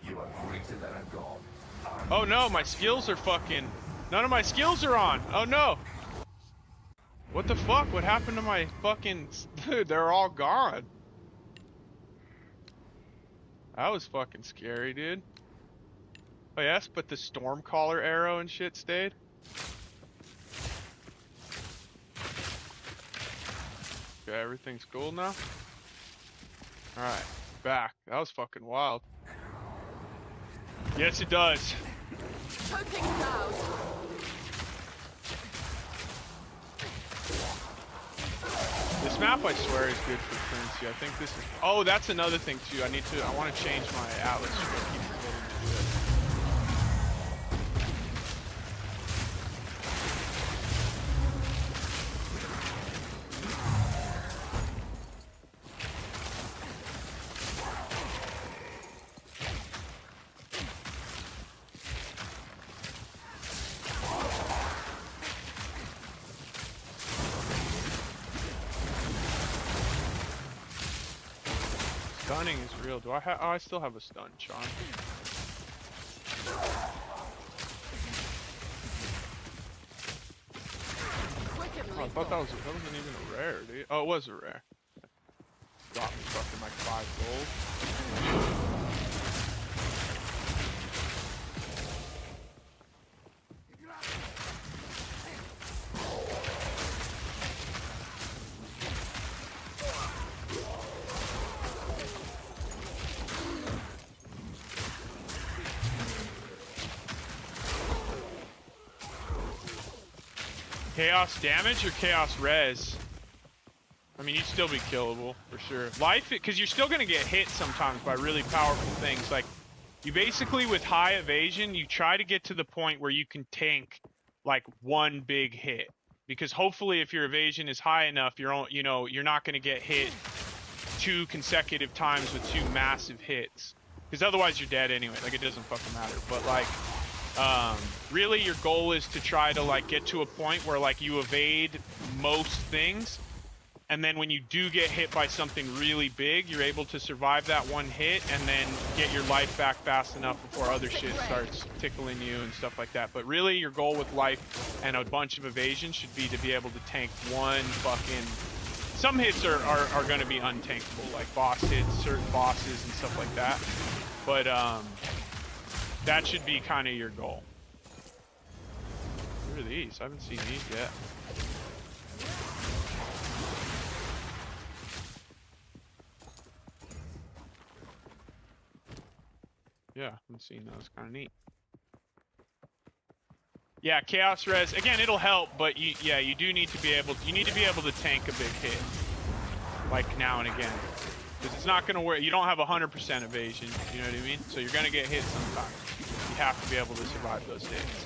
Speaker 3: You are greater than a god.
Speaker 4: Oh no, my skills are fucking. None of my skills are on. Oh no. What the fuck? What happened to my fucking? Dude, they're all gone. That was fucking scary, dude. Oh yes, but the Stormcaller arrow and shit stayed. Okay, everything's cool now. All right, back. That was fucking wild. Yes, it does.
Speaker 2: Choking cloud.
Speaker 4: This map, I swear, is good for currency. I think this is. Oh, that's another thing too. I want to change my atlas. I keep forgetting to do it. Stunning is real. Do I have? Oh, I still have a stun charm.
Speaker 2: Quick and
Speaker 4: Oh, I thought that wasn't even a rare, dude. Oh, it was a rare. Got me fucking like 5 gold. Chaos damage or chaos res? I mean, you'd still be killable, for sure. Life, because you're still going to get hit sometimes by really powerful things. Like, you basically, with high evasion, you try to get to the point where you can tank, like, one big hit. Because hopefully, if your evasion is high enough, you're not going to get hit 2 consecutive times with 2 massive hits. Because otherwise, you're dead anyway. Like, it doesn't fucking matter. But, like... really your goal is to try to like get to a point where like you evade most things, and then when you do get hit by something really big, you're able to survive that one hit and then get your life back fast enough before other shit starts tickling you and stuff like that. But really your goal with life and a bunch of evasion should be to be able to tank one fucking... Some hits are going to be untankable, like boss hits, certain bosses and stuff like that. But that should be kind of your goal. What are these? I haven't seen these yet. Yeah, I haven't seen those. Kind of neat. Yeah, chaos res. Again, it'll help, but you do need to be able. You need to be able to tank a big hit, like now and again, because it's not gonna work. You don't have 100% evasion. You know what I mean? So you're gonna get hit sometimes. You have to be able to survive those hits.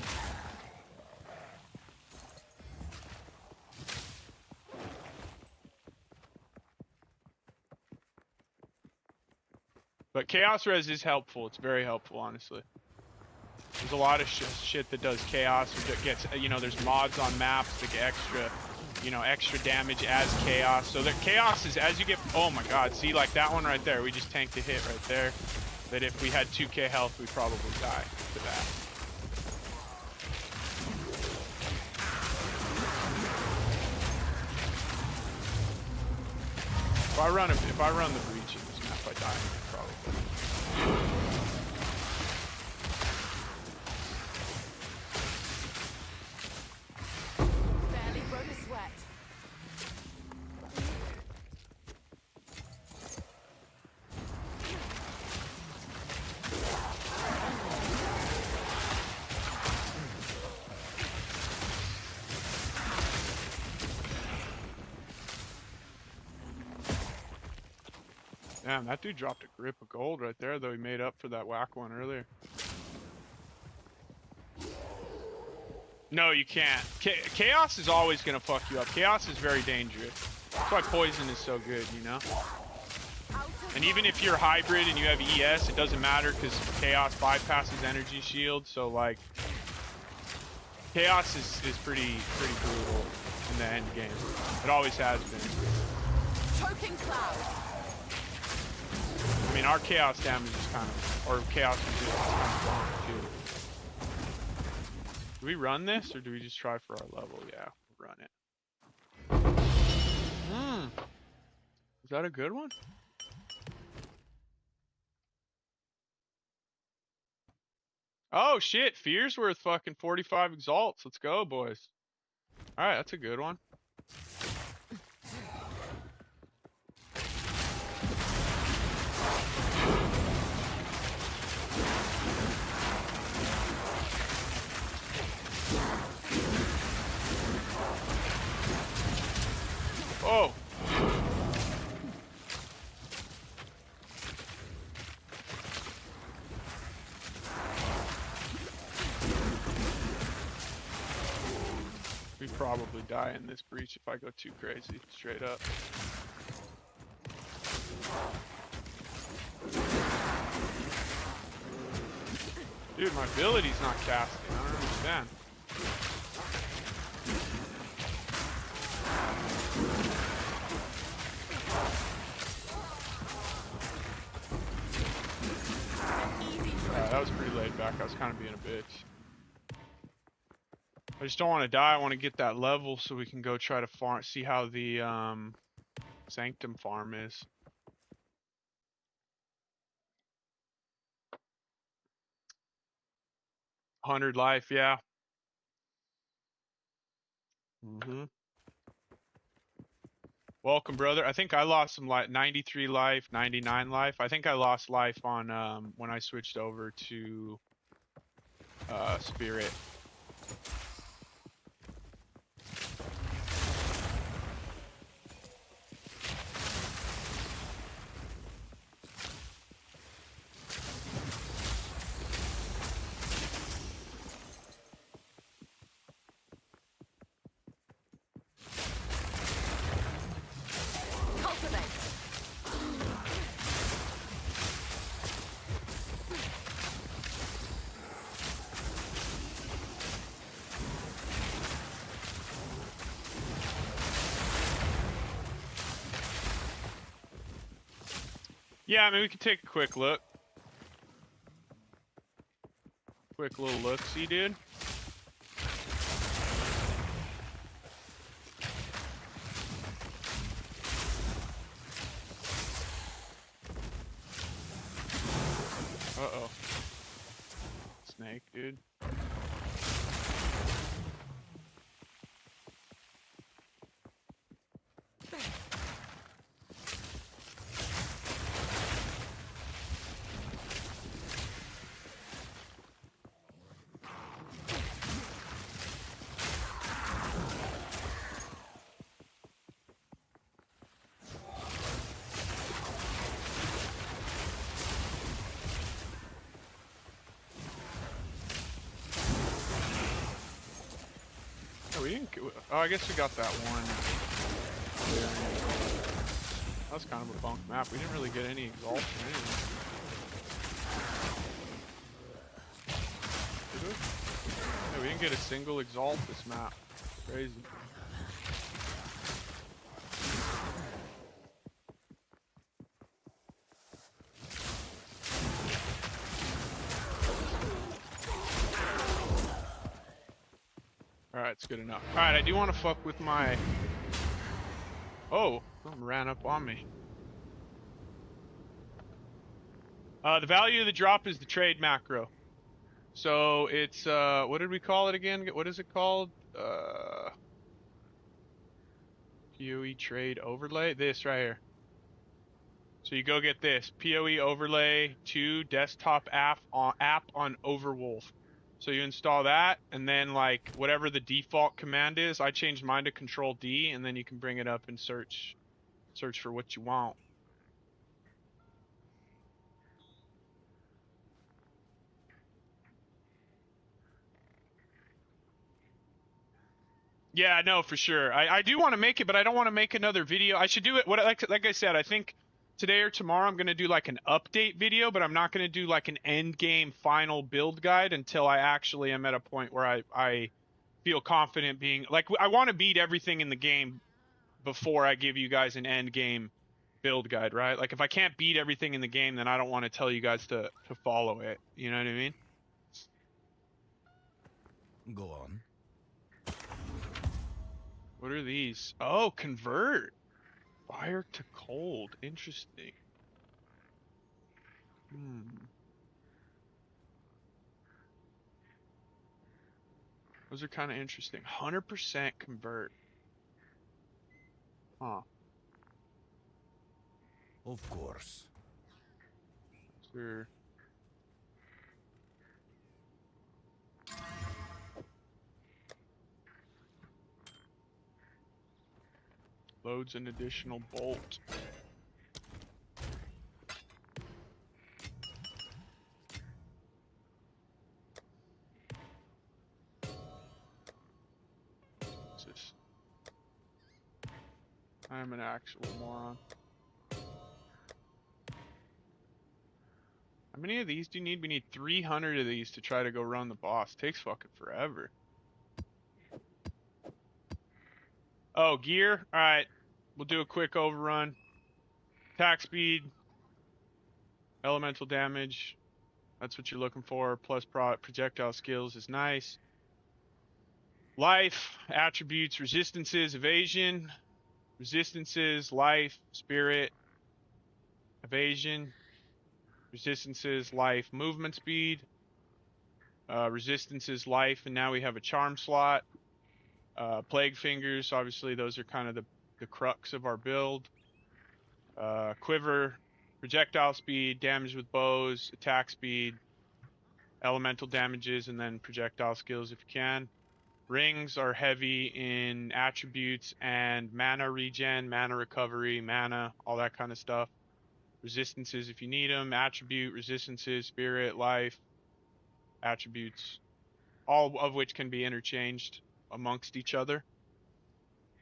Speaker 4: But chaos res is helpful. It's very helpful, honestly. There's a lot of shit that does chaos, or that gets, there's mods on maps that get extra damage as chaos. So the chaos is as you get, oh my god, see like that one right there, we just tanked a hit right there. That if we had 2k health, we'd probably die to that. If I run the breach in this map, I die probably.
Speaker 2: barely broke a sweat.
Speaker 4: Damn, that dude dropped a grip of gold right there, though he made up for that whack one earlier. No, you can't. Chaos is always going to fuck you up. Chaos is very dangerous. That's why poison is so good, you know? And even if you're hybrid and you have ES, it doesn't matter because chaos bypasses energy shield, so like... Chaos is pretty brutal in the end game. It always has been.
Speaker 2: Choking cloud.
Speaker 4: I mean, our chaos damage is kind of, or chaos resistance is kind of wrong too. Do we run this, or do we just try for our level? Yeah, we'll run it. Is that a good one? Oh shit, Fear's worth fucking 45 exalts. Let's go, boys. Alright, that's a good one. Oh! We probably die in this breach if I go too crazy, straight up. Dude, my ability's not casting. I don't understand. That was pretty laid back. I was kind of being a bitch. I just don't want to die. I want to get that level so we can go try to farm, see how the Sanctum farm is. $100 life, yeah. Welcome, brother. I think I lost some life, 93 life, 99 life. I think I lost life on when I switched over to Spirit. Yeah, I mean, we can take a quick look. Quick little look-see, dude. Uh-oh. Snake, dude. We didn't get, oh, I guess we got that one. That was kind of a bunk map. We didn't really get any exalts or anything. Did we? Yeah, we didn't get a single exalt this map. Crazy. Alright, it's good enough. Alright, I do want to fuck with my... Oh, something ran up on me. The value of the drop is the trade macro. So it's, what did we call it again? What is it called? POE trade overlay? This right here. So you go get this. POE overlay 2 desktop app on Overwolf. So you install that, and then like whatever the default command is, I changed mine to Control D, and then you can bring it up and search for what you want. Yeah, no, for sure. I do want to make it, but I don't want to make another video. I should do it. Like I said, I think today or tomorrow I'm gonna do like an update video, but I'm not gonna do like an end game final build guide until I actually am at a point where I feel confident being like I want to beat everything in the game before I give you guys an end game build guide, right? Like if I can't beat everything in the game, then I don't want to tell you guys to follow it. You know what I mean?
Speaker 3: Go on.
Speaker 4: What are these? Oh, convert. Fire to cold. Interesting. Those are kind of interesting. 100% convert. Huh.
Speaker 3: Of course.
Speaker 4: Sure. Loads an additional bolt. What's this? I'm an actual moron. How many of these do you need? We need 300 of these to try to go run the boss. Takes fucking forever. Oh, gear? Alright. We'll do a quick overrun. Attack speed. Elemental damage. That's what you're looking for. Plus projectile skills is nice. Life, attributes, resistances, evasion. Resistances, life, spirit, evasion. Resistances, life, movement speed. Resistances, life, and now we have a charm slot. Plague fingers, obviously those are kind of the crux of our build. Quiver, projectile speed, damage with bows, attack speed, elemental damages, and then projectile skills if you can. Rings are heavy in attributes and mana regen, mana recovery, mana, all that kind of stuff. Resistances if you need them, attribute, resistances, spirit, life, attributes, all of which can be interchanged amongst each other.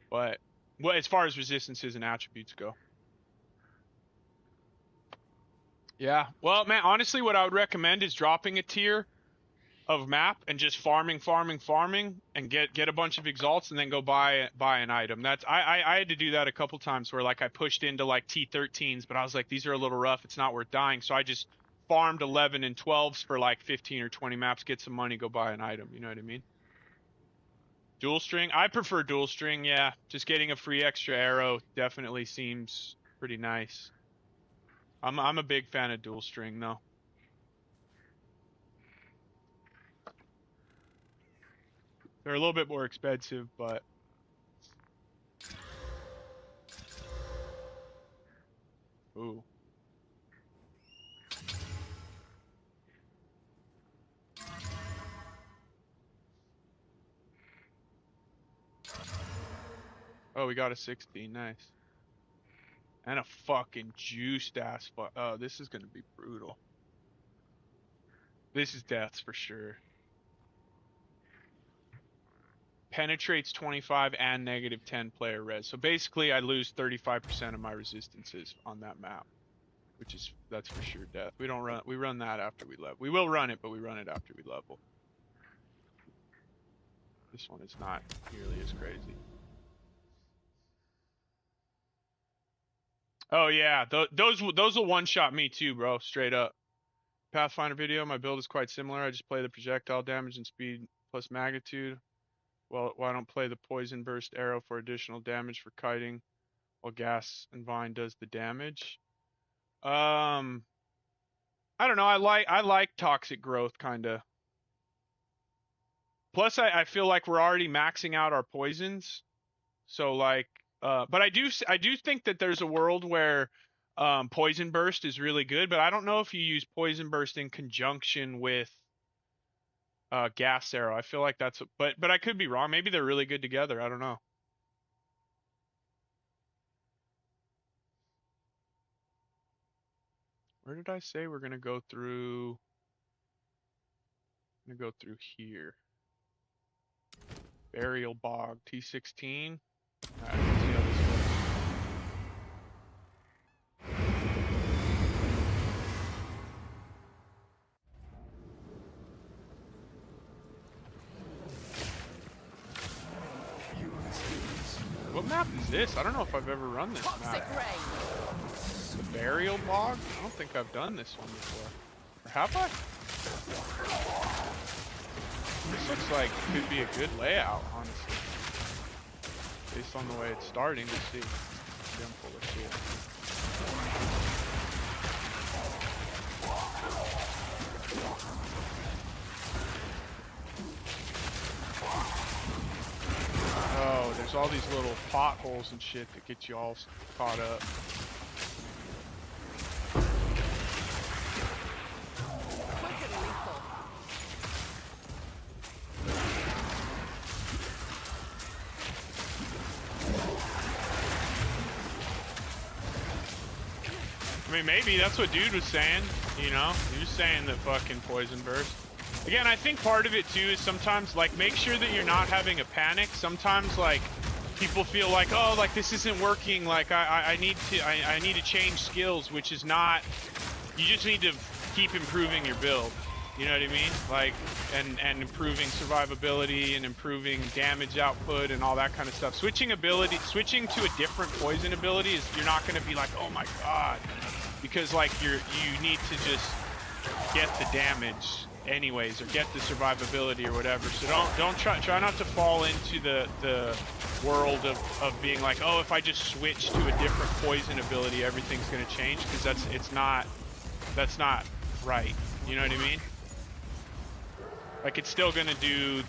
Speaker 4: But well, as far as resistances and attributes go. Yeah, well, man, honestly, what I would recommend is dropping a tier of map and just farming, and get a bunch of exalts and then go buy an item. That's I had to do that a couple times where like I pushed into like T16's, but I was like, these are a little rough. It's not worth dying. So I just farmed 11 and 12s for like 15 or 20 maps, get some money, go buy an item. You know what I mean? Dual string. I prefer dual string. Yeah, just getting a free extra arrow definitely seems pretty nice. I'm a big fan of dual string though. They're a little bit more expensive, but ooh. Oh, we got a 16. Nice. And a fucking juiced ass. Oh, this is gonna be brutal. This is deaths for sure. Penetrates 25 and negative 10 player res. So basically, I lose 35% of my resistances on that map, that's for sure death. We run that after we level. We will run it, but we run it after we level. This one is not nearly as crazy. Oh yeah, those will one-shot me too, bro. Straight up. Pathfinder video, my build is quite similar. I just play the projectile damage and speed plus magnitude. Well, why don't play the poison burst arrow for additional damage for kiting, while gas and vine does the damage? I don't know. I like toxic growth kinda. Plus, I feel like we're already maxing out our poisons, so like, but I do think that there's a world where poison burst is really good, but I don't know if you use poison burst in conjunction with gas arrow. I feel like that's but I could be wrong. Maybe they're really good together. I don't know. Where did I say we're gonna go through? I'm gonna go through here. Burial bog T16. Alright, let's see how this goes. What map is this? I don't know if I've ever run this
Speaker 2: Toxic
Speaker 4: map.
Speaker 2: rain.
Speaker 4: The burial bog? I don't think I've done this one before. Or have I? This looks like it could be a good layout, honestly. Based on the way it's starting, let's see. Let's see it. Oh, there's all these little potholes and shit that get you all caught up.
Speaker 2: Quick and lethal.
Speaker 4: I mean, maybe that's what dude was saying, you know? He was saying that fucking poison burst. Again, I think part of it too is sometimes, like, make sure that you're not having a panic. Sometimes, like, people feel like, oh, like, this isn't working, like, I need to change skills, which is not, you just need to keep improving your build. You know what I mean? Like, and improving survivability and improving damage output and all that kind of stuff. Switching to a different poison ability is, you're not going to be like, oh my god, because like you need to just get the damage anyways, or get the survivability or whatever. So don't try not to fall into the world of being like, oh, if I just switch to a different poison ability, everything's going to change, because that's not right. You know what I mean? Like, it's still gonna do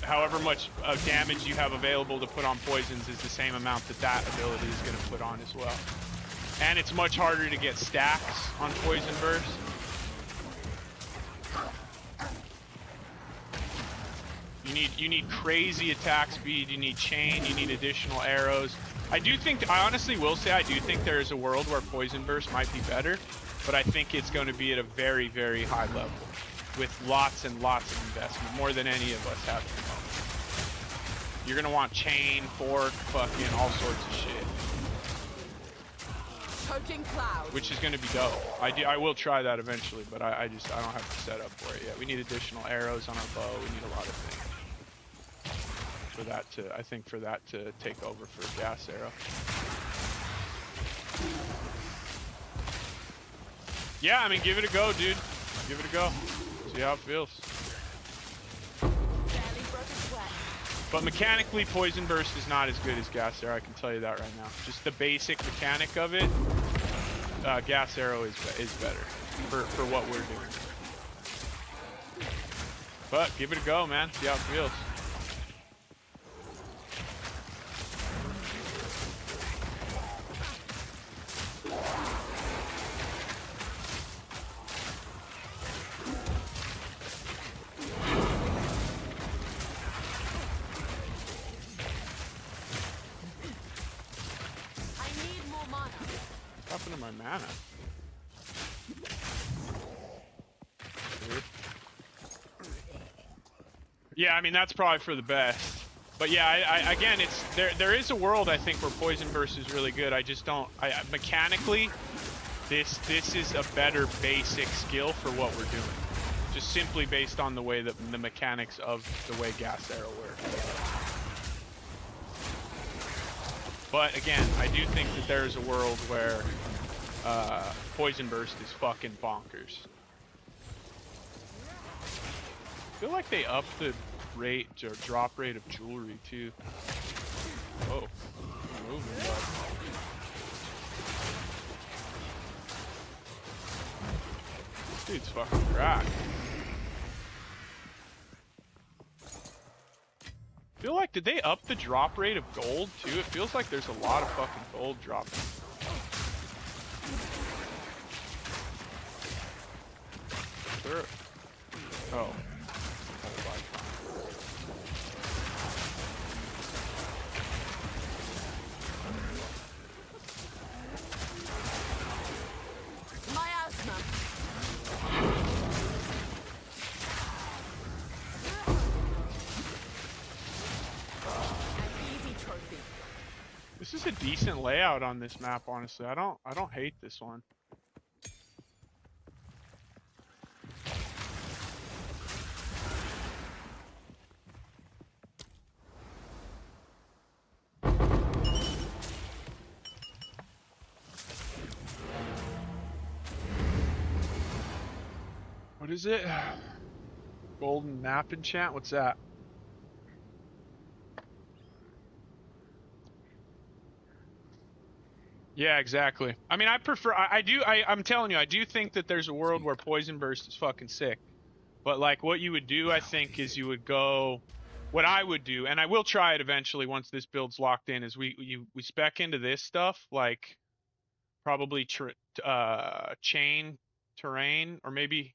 Speaker 4: however much damage you have available to put on poisons is the same amount that ability is gonna put on as well. And it's much harder to get stacks on poison burst. You need crazy attack speed, you need chain, you need additional arrows. I honestly will say I do think there is a world where poison burst might be better, but I think it's going to be at a very, very high level, with lots and lots of investment, more than any of us have at the moment. You're gonna want chain, fork, fucking all sorts of shit.
Speaker 2: Poking cloud.
Speaker 4: Which is gonna be dope. I will try that eventually, but I don't have the setup for it yet. We need additional arrows on our bow, we need a lot of things. I think for that to take over for a gas arrow. Yeah, I mean, give it a go, dude. Give it a go. See how it feels.
Speaker 2: Barely broke a sweat.
Speaker 4: But mechanically, poison burst is not as good as gas arrow. I can tell you that right now. Just the basic mechanic of it, gas arrow is better for what we're doing. But give it a go, man. See how it feels. What happened to my mana? Weird. Yeah, I mean, that's probably for the best. But yeah, again, there is a world, I think, where poison burst is really good. I just don't, mechanically, this is a better basic skill for what we're doing. Just simply based on the way that the mechanics of the way gas arrow works. But again, I do think that there is a world where poison burst is fucking bonkers. I feel like they upped the rate or drop rate of jewelry too. Whoa, moving, bud. This dude's fucking cracked. I feel like, did they up the drop rate of gold too? It feels like there's a lot of fucking gold dropping. Sure. Oh.
Speaker 2: Miasma.
Speaker 4: This is a decent layout on this map, honestly. I don't hate this one. What is it? Golden nap enchant? What's that? Yeah, exactly. I mean, I prefer. I'm telling you, I do think that there's a world where Poison Burst is fucking sick. But like, what you would do, I think, is you would go. What I would do, and I will try it eventually once this build's locked in, is we spec into this stuff, like probably chain terrain, or maybe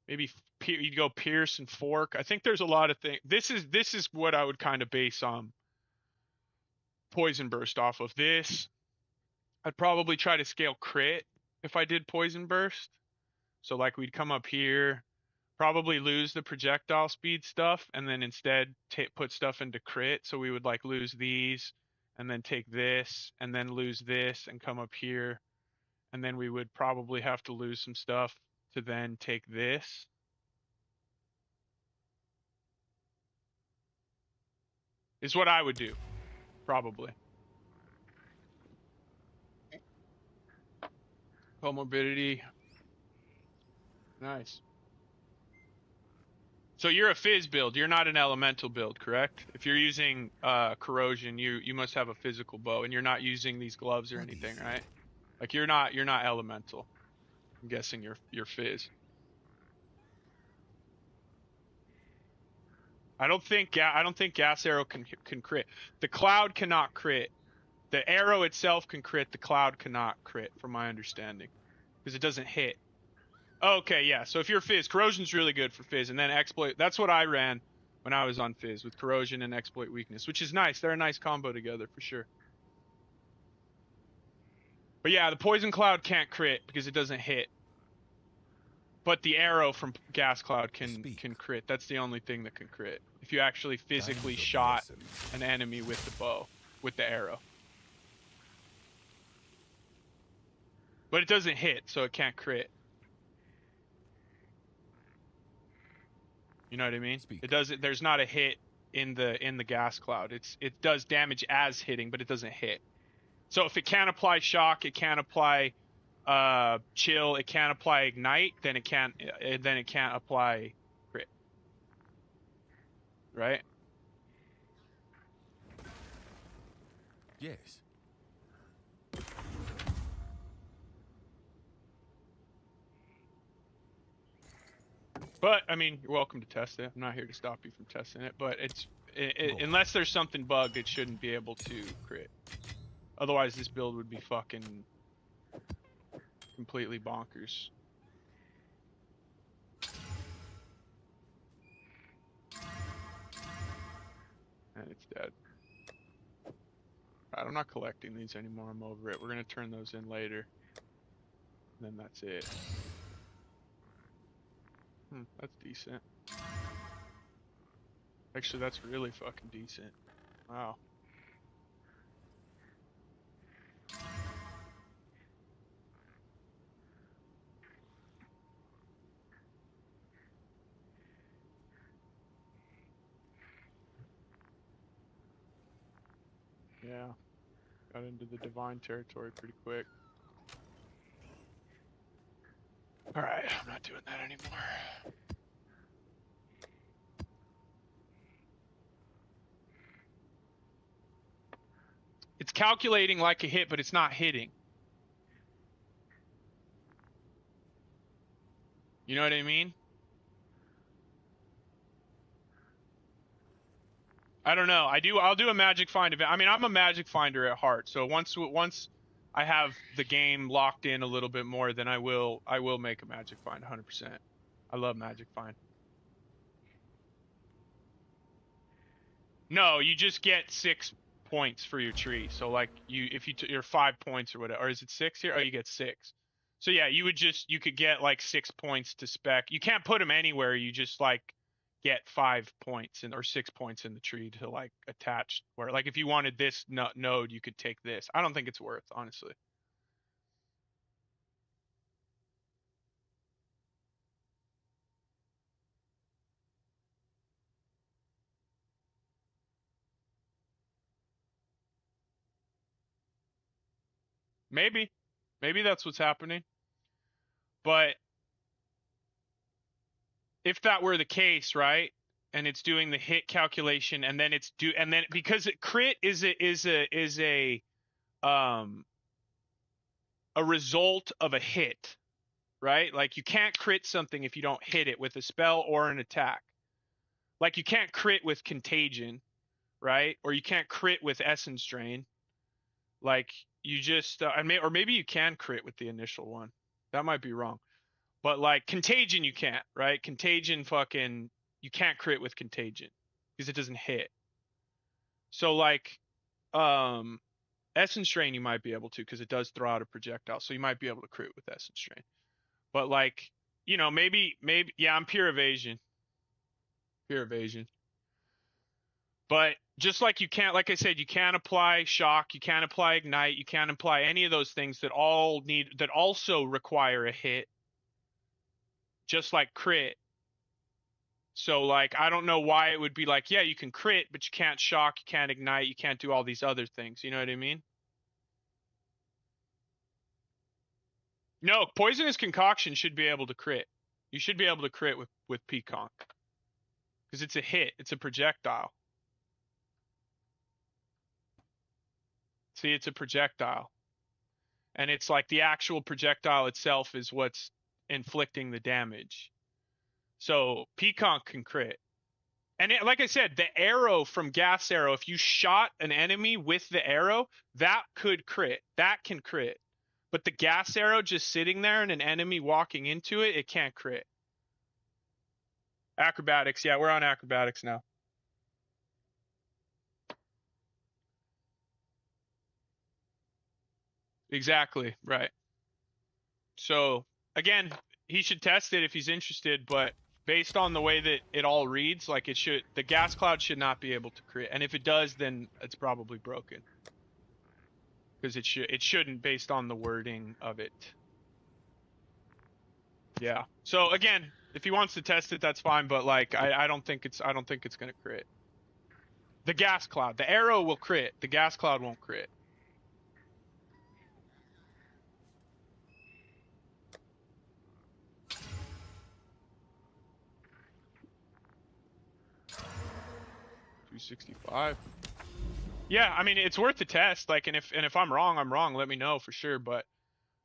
Speaker 4: you'd go pierce and fork. I think there's a lot of things. This is what I would kind of base Poison Burst off of. This I'd probably try to scale crit if I did Poison Burst. So like we'd come up here, probably lose the projectile speed stuff, and then instead put stuff into crit. So we would like lose these, and then take this, and then lose this, and come up here. And then we would probably have to lose some stuff to then take this. Is what I would do, probably. Comorbidity. Nice. So you're a fizz build. You're not an elemental build, correct? If you're using corrosion, you must have a physical bow, and you're not using these gloves or anything, right? Like you're not elemental. I'm guessing you're fizz. I don't think gas arrow can crit. The cloud cannot crit. The arrow itself can crit. The cloud cannot crit, from my understanding, because it doesn't hit. Okay, yeah. So if you're fizz, corrosion's really good for fizz, and then exploit. That's what I ran when I was on fizz, with corrosion and exploit weakness, which is nice. They're a nice combo together for sure. But yeah, the poison cloud can't crit because it doesn't hit. But the arrow from gas cloud can crit. That's the only thing that can crit. If you actually physically shot an enemy with the bow, with the arrow. But it doesn't hit, so it can't crit. You know what I mean? It doesn't. There's not a hit in the gas cloud. It does damage as hitting, but it doesn't hit. So if it can't apply shock, it can't apply chill, it can't apply ignite, then it can't apply crit. Right?
Speaker 3: Yes.
Speaker 4: But I mean, you're welcome to test it. I'm not here to stop you from testing it, but unless there's something bugged, it shouldn't be able to crit. Otherwise, this build would be fucking completely bonkers. And it's dead. Alright, I'm not collecting these anymore. I'm over it. We're gonna turn those in later. And then that's it. That's decent. Actually, that's really fucking decent. Wow. Yeah. Got into the divine territory pretty quick. Alright, I'm not doing that anymore. It's calculating like a hit, but it's not hitting. You know what I mean? I don't know. I'll do a magic find event. I mean, I'm a magic finder at heart. So once I have the game locked in a little bit more, then I will make a magic find 100%. I love magic find. No, you just get 6 points for your tree. So like if you're 5 points or whatever, or is it 6 here? Oh, you get 6. So yeah, you could get like 6 points to spec. You can't put them anywhere. You just like get 5 points or 6 points in the tree to like attach. Where like if you wanted this node, you could take this. I don't think it's worth, honestly. Maybe that's what's happening. But if that were the case, right? And it's doing the hit calculation, and then because crit is a result of a hit, right? Like you can't crit something if you don't hit it with a spell or an attack. Like you can't crit with contagion, right? Or you can't crit with essence drain. Like you just or maybe you can crit with the initial one. That might be wrong. But like contagion you can't, right? Contagion fucking you can't crit with contagion because it doesn't hit. So like essence drain you might be able to because it does throw out a projectile. So you might be able to crit with essence drain. But like, you know, maybe yeah, I'm pure evasion. Pure evasion. But just like you can't, like I said, you can't apply shock, you can't apply ignite, you can't apply any of those things that also require a hit. Just like crit. So like, I don't know why it would be like, yeah, you can crit, but you can't shock, you can't ignite, you can't do all these other things. You know what I mean? No, poisonous concoction should be able to crit. You should be able to crit with P-Conk. Because it's a hit, it's a projectile. See, it's a projectile. And it's like the actual projectile itself is what's inflicting the damage. So P-Conk can crit. And like I said, the arrow from Gas Arrow, if you shot an enemy with the arrow, that could crit. That can crit. But the Gas Arrow just sitting there and an enemy walking into it, it can't crit. Acrobatics. Yeah, we're on Acrobatics now. Exactly, right. So, again, he should test it if he's interested, but based on the way that it all reads, like the gas cloud should not be able to crit. And if it does, then it's probably broken. Because it shouldn't based on the wording of it. Yeah. So again, if he wants to test it, that's fine, but like I don't think it's gonna crit. The gas cloud. The arrow will crit. The gas cloud won't crit. $265. Yeah, I mean it's worth the test. Like, and if I'm wrong, I'm wrong. Let me know for sure. But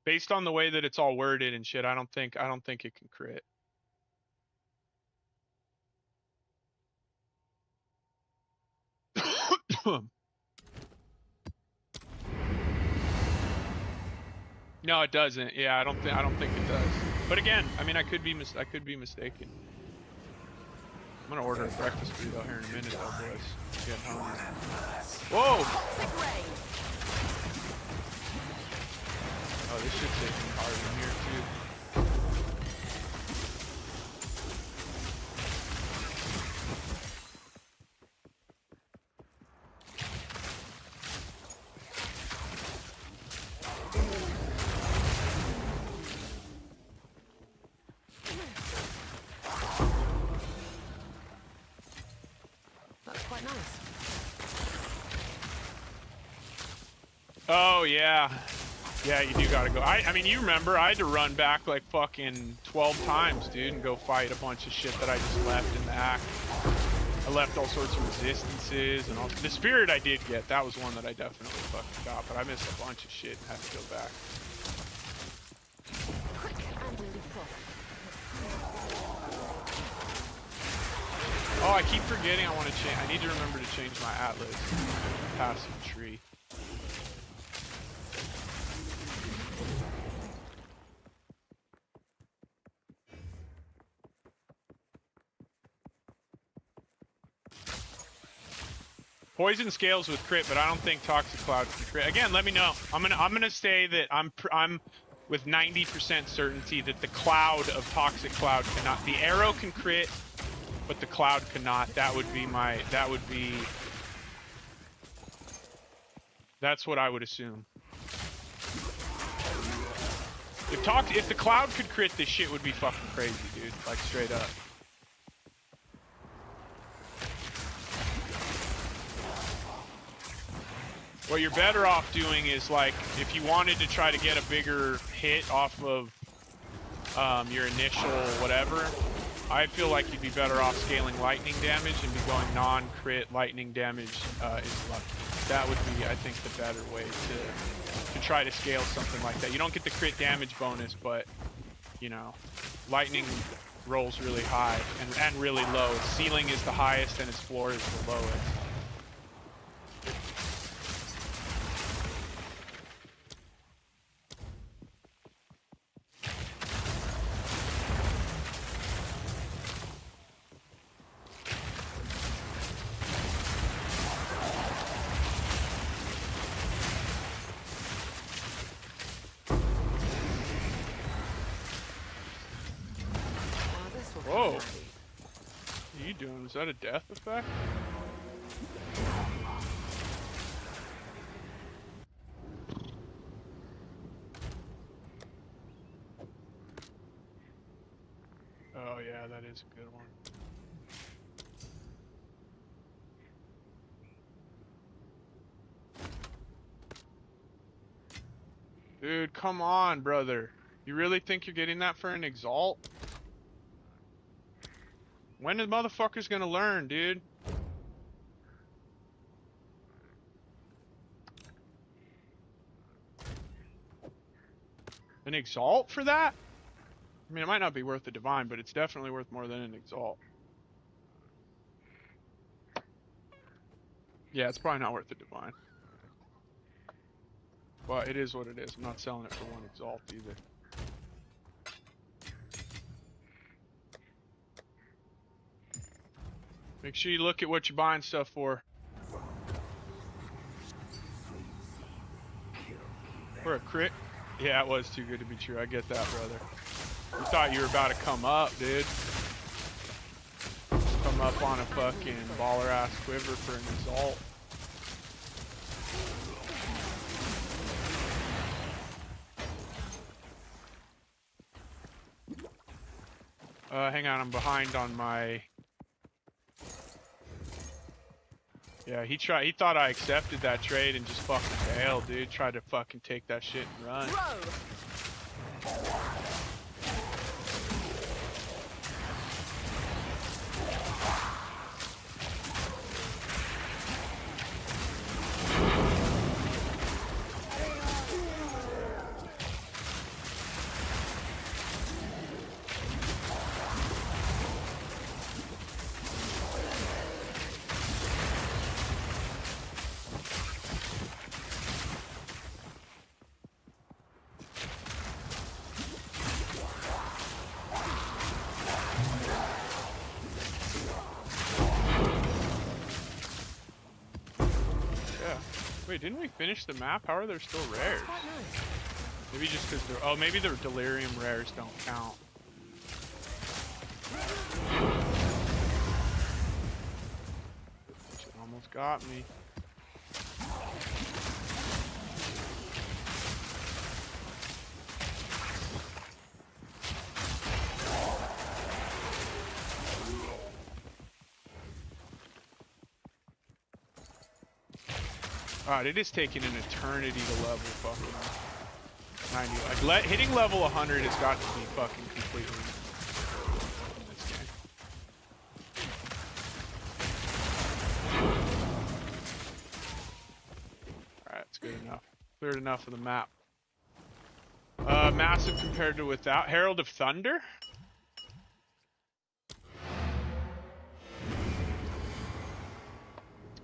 Speaker 4: based on the way that it's all worded and shit, I don't think it can crit. No, it doesn't. Yeah, I don't think it does. But again, I mean, I could be mistaken. I'm gonna order a breakfast burrito here in a minute, though, boys. I'm getting hungry. Whoa! Oh, this shit's hitting hard in here too.
Speaker 2: That's quite nice.
Speaker 4: Oh yeah. Yeah, you do gotta go. I mean, you remember, I had to run back like fucking 12 times, dude, and go fight a bunch of shit that I just left in the act. I left all sorts of resistances and all. The spirit I did get, that was one that I definitely fucking got, but I missed a bunch of shit and had to go back.
Speaker 2: Quick and lethal.
Speaker 4: Oh, I keep forgetting I want to change. I need to remember to change my atlas. Passive tree. Poison scales with crit, but I don't think Toxic Cloud can crit. Again, let me know. I'm gonna say that I'm with 90% certainty that the cloud of Toxic Cloud cannot. The arrow can crit, but the cloud cannot. That would be that's what I would assume. If the cloud could crit, this shit would be fucking crazy, dude. Like straight up. What you're better off doing is, like, if you wanted to try to get a bigger hit off of your initial whatever, I feel like you'd be better off scaling lightning damage and be going non-crit lightning damage is lucky. That would be, I think, the better way to try to scale something like that. You don't get the crit damage bonus, but, you know, lightning rolls really high and really low. Its ceiling is the highest and its floor is the lowest. Whoa. What are you doing? Is that a death effect? Oh yeah, that is a good one. Dude, come on, brother. You really think you're getting that for an exalt? When the motherfucker's gonna learn, dude? An exalt for that? I mean, it might not be worth the divine, but it's definitely worth more than an exalt. Yeah, it's probably not worth the divine. But it is what it is. I'm not selling it for one exalt either. Make sure you look at what you're buying stuff for. For a crit? Yeah, it was too good to be true. I get that, brother. You thought you were about to come up, dude. Come up on a fucking baller-ass quiver for an exalt. Hang on, I'm behind on my... Yeah, he thought I accepted that trade and just fucking bailed, dude. Tried to fucking take that shit and run. Wait, didn't we finish the map? How are there still rares? Maybe just because they're... Oh, maybe the delirium rares don't count. Shit almost got me. God, it is taking an eternity to level fucking 90. Like, hitting level 100 has got to be fucking completely in this game. Alright, it's good enough. Cleared enough of the map. Massive compared to without. Herald of Thunder?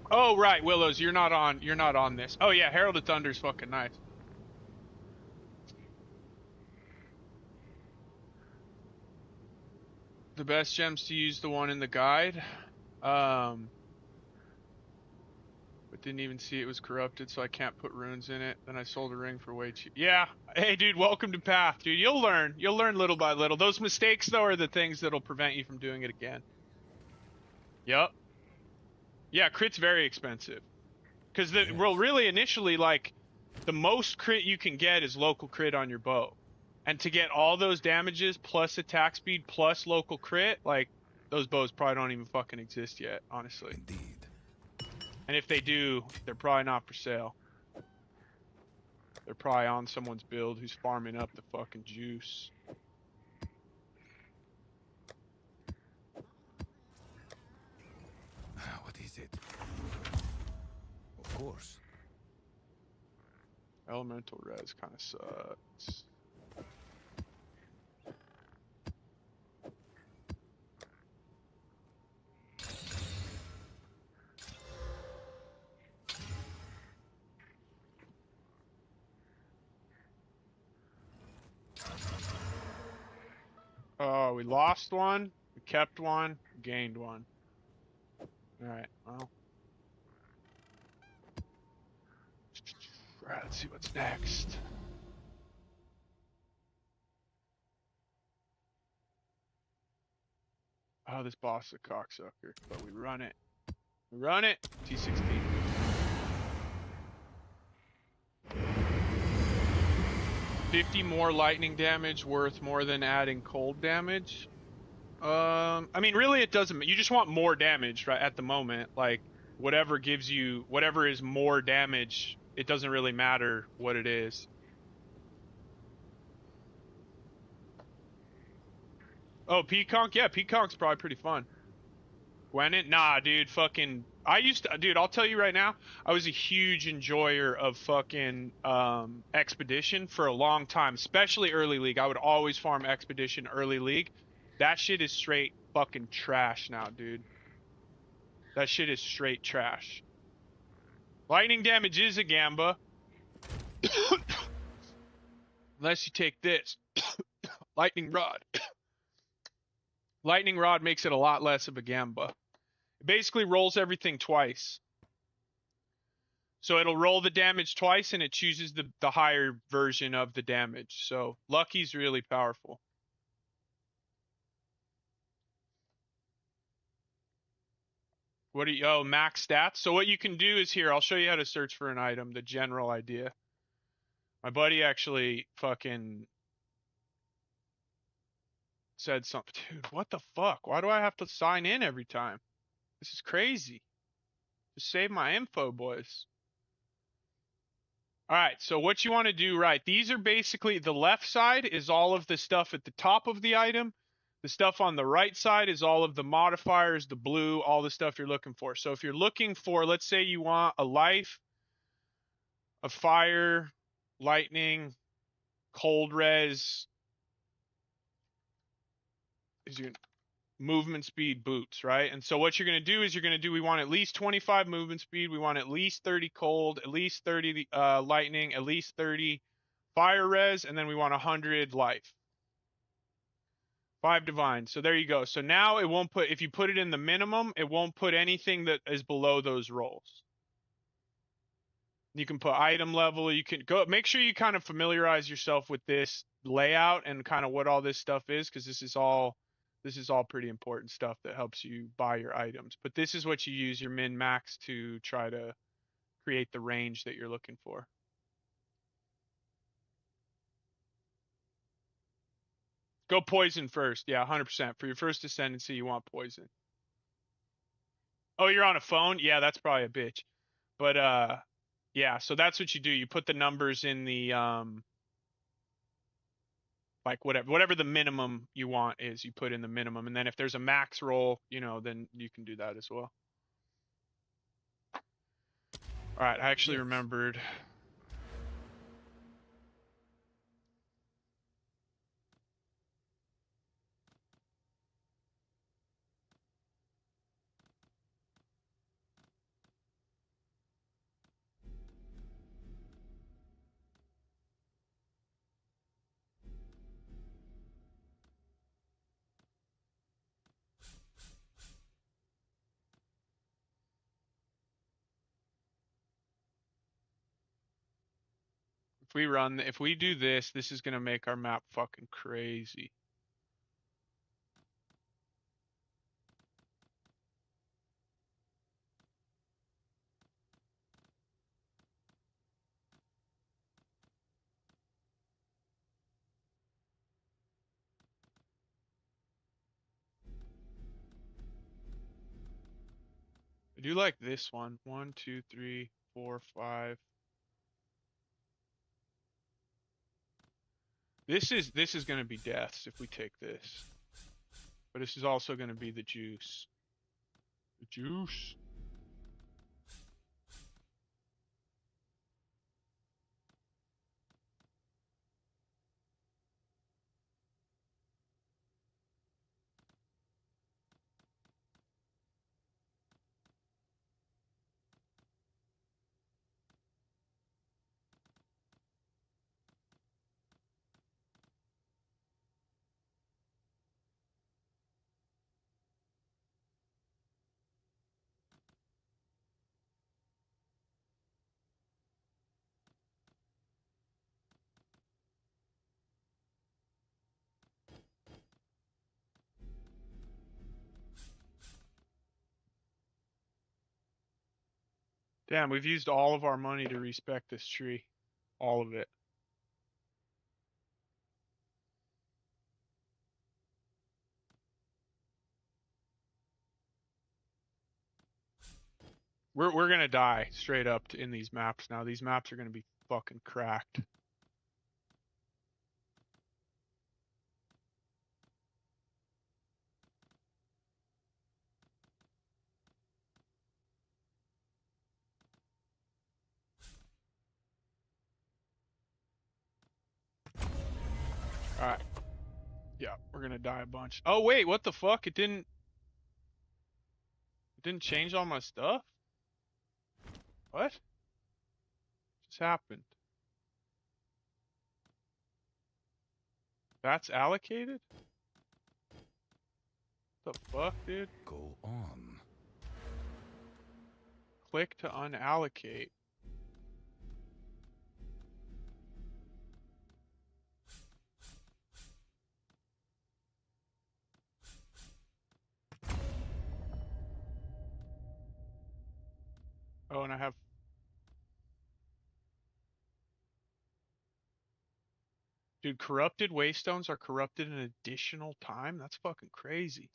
Speaker 4: Oh right, Willows, you're not on this. Oh yeah, Herald of Thunder's fucking nice. The best gems to use, the one in the guide. But didn't even see it was corrupted, so I can't put runes in it. Then I sold a ring for way cheap. Yeah. Hey dude, welcome to Path, dude. You'll learn. You'll learn little by little. Those mistakes though are the things that'll prevent you from doing it again. Yep. Yeah, crit's very expensive. Because well, really, initially, like, the most crit you can get is local crit on your bow. And to get all those damages, plus attack speed, plus local crit, like, those bows probably don't even fucking exist yet, honestly.
Speaker 3: Indeed.
Speaker 4: And if they do, they're probably not for sale. They're probably on someone's build who's farming up the fucking juice.
Speaker 3: course.
Speaker 1: Elemental res kind of sucks.
Speaker 4: Oh, we lost one, we kept one, gained one. Alright, well.
Speaker 1: Alright, let's see what's next. Oh, this boss is a cocksucker, but we run it.
Speaker 4: We run it.
Speaker 1: T16.
Speaker 4: $50 more lightning damage worth more than adding cold damage. I mean, really, it doesn't. You just want more damage, right? At the moment, like whatever gives you, whatever is more damage, it doesn't really matter what it is. Oh, Peaconk? Yeah, Peaconk's probably pretty fun. Gwenin? Nah, dude, fucking. Dude, I'll tell you right now, I was a huge enjoyer of fucking Expedition for a long time, especially early league. I would always farm Expedition early league. That shit is straight fucking trash now, dude. That shit is straight trash. Lightning damage is a gamba. Unless you take this. Lightning Rod. Lightning Rod makes it a lot less of a gamba. It basically rolls everything twice. So it'll roll the damage twice and it chooses the higher version of the damage. So Lucky's really powerful. What do you, oh, max stats? So what you can do is here, I'll show you how to search for an item, the general idea. My buddy actually fucking said something. Dude, what the fuck? Why do I have to sign in every time? This is crazy. Just save my info, boys. All right, so what you want to do, right? These are basically, the left side is all of the stuff at the top of the item. The stuff on the right side is all of the modifiers, the blue, all the stuff you're looking for. So if you're looking for, let's say you want a life, a fire, lightning, cold res, is your movement speed, boots, right? And so what you're going to do is we want at least 25 movement speed. We want at least 30 cold, at least 30 lightning, at least 30 fire res, and then we want 100 life. 5 divine. So there you go. So now it won't put, if you put it in the minimum, it won't put anything that is below those rolls. You can put item level. You can go, make sure you kind of familiarize yourself with this layout and kind of what all this stuff is, because this is all pretty important stuff that helps you buy your items. But this is what you use your min max to try to create the range that you're looking for. Go poison first. Yeah, 100%. For your first ascendancy, you want poison. Oh, you're on a phone? Yeah, that's probably a bitch. But yeah, so that's what you do. You put the numbers in the like whatever the minimum you want is, you put in the minimum, and then if there's a max roll, you know, then you can do that as well. All right, I actually remembered. If we do this, this is gonna make our map fucking crazy. I do like this one. 1, 2, 3, 4, 5. This is gonna be deaths if we take this. But this is also gonna be the juice. The juice. Damn, we've used all of our money to respec this tree. All of it. We're gonna die straight up in these maps now. These maps are gonna be fucking cracked. Alright. Yeah, we're gonna die a bunch. Oh wait, what the fuck? It didn't change all my stuff? What? Just happened? That's allocated? The fuck, dude?
Speaker 3: Go on.
Speaker 4: Click to unallocate. Oh, and I have... Dude, corrupted waystones are corrupted an additional time? That's fucking crazy.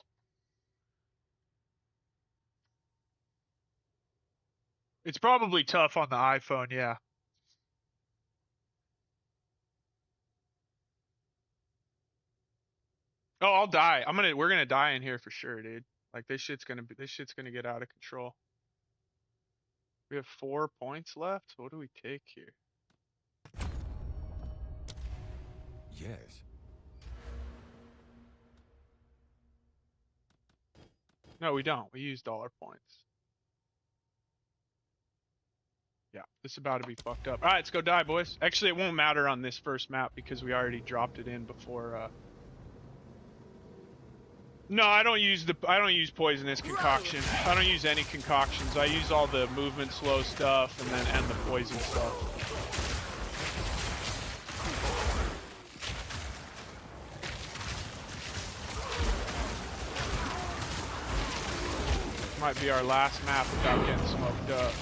Speaker 4: It's probably tough on the iPhone, yeah. Oh, I'll die. We're gonna die in here for sure, dude. Like this shit's gonna get out of control. We have 4 points left. What do we take here?
Speaker 3: Yes.
Speaker 4: No, we don't. We used all our points. Yeah, this is about to be fucked up. All right, let's go die, boys. Actually, it won't matter on this first map because we already dropped it in before. No, I don't use poisonous concoction. I don't use any concoctions. I use all the movement slow stuff and the poison stuff. Might be our last map without getting smoked up.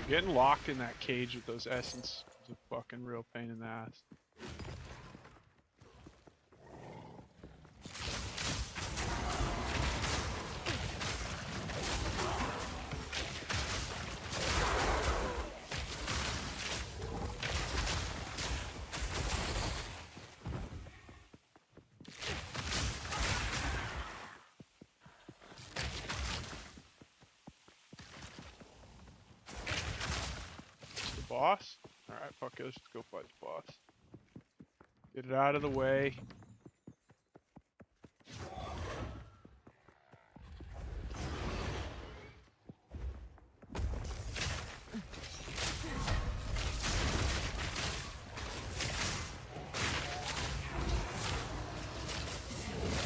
Speaker 4: Getting locked in that cage with those essence is a fucking real pain in the ass. Boss? Alright, fuck it, let's just go fight the boss. Get it out of the way.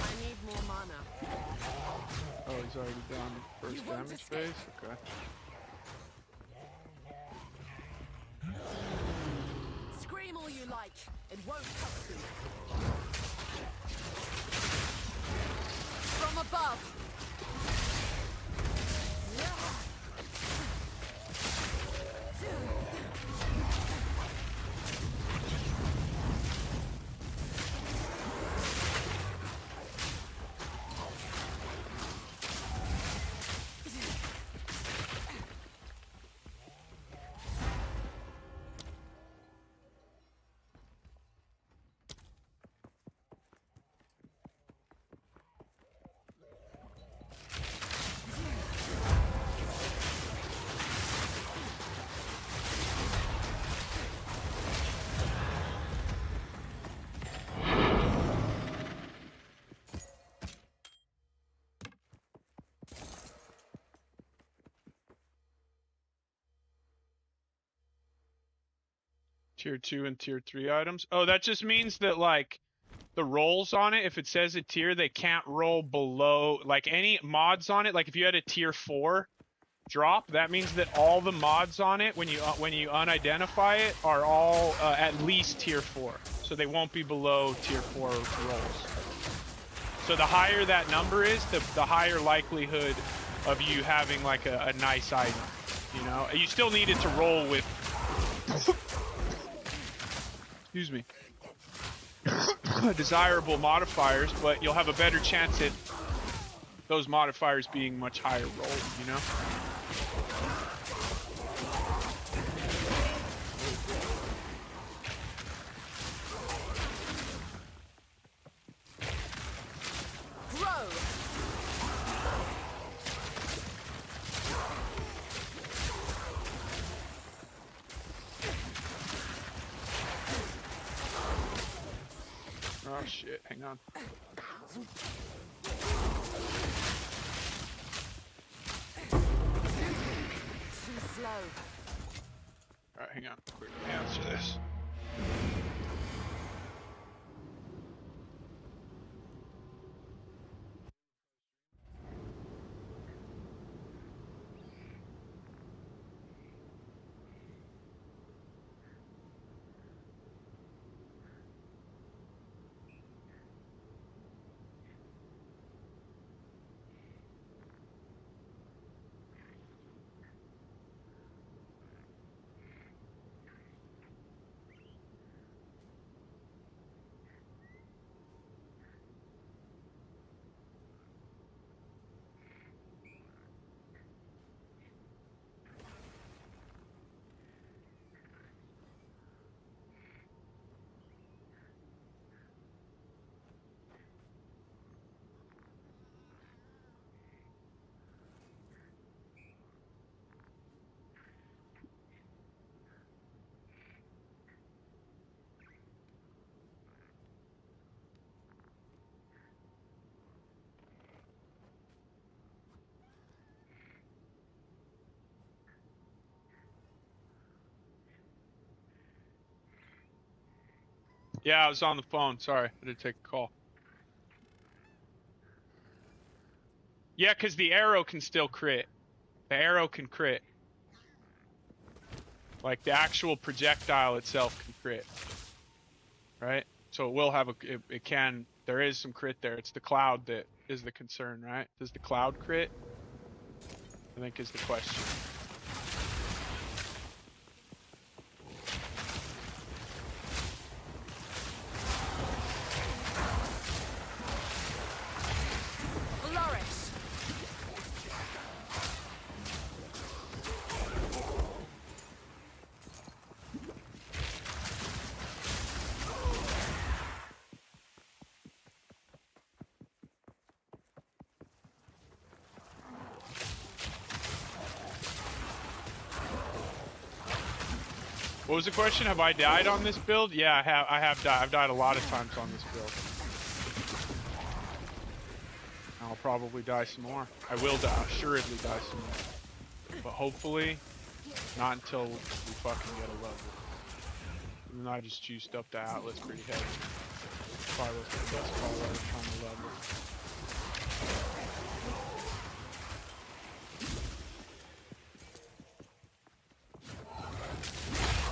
Speaker 2: I need more mana.
Speaker 4: Oh, he's already down the first damage phase? Okay.
Speaker 2: Scream all you like. It won't touch you. From above.
Speaker 4: Tier 2 and Tier 3 items. Oh, that just means that, like, the rolls on it, if it says a tier, they can't roll below, like, any mods on it. Like, if you had a Tier 4 drop, that means that all the mods on it, when you unidentify it, are all at least Tier 4. So they won't be below Tier 4 rolls. So the higher that number is, the higher likelihood of you having, like, a nice item. You know? You still need it to roll with... Excuse me. Desirable modifiers, but you'll have a better chance at those modifiers being much higher rolled, you know? Oh shit, hang on.
Speaker 2: Too slow.
Speaker 4: Alright, hang on. Quick, let me answer this. Yeah, I was on the phone. Sorry, I had to take a call. Yeah, because the arrow can still crit. The arrow can crit. Like, the actual projectile itself can crit. Right? So it will have a... It can... There is some crit there. It's the cloud that is the concern, right? Does the cloud crit? I think is the question. What was the question? Have I died on this build? Yeah, I have died. I've died a lot of times on this build. I'll probably die some more. I will die. I'll assuredly die some more. But hopefully, not until we fucking get a level. And I just juiced up the Atlas pretty heavy. Probably was the best call ever trying to level.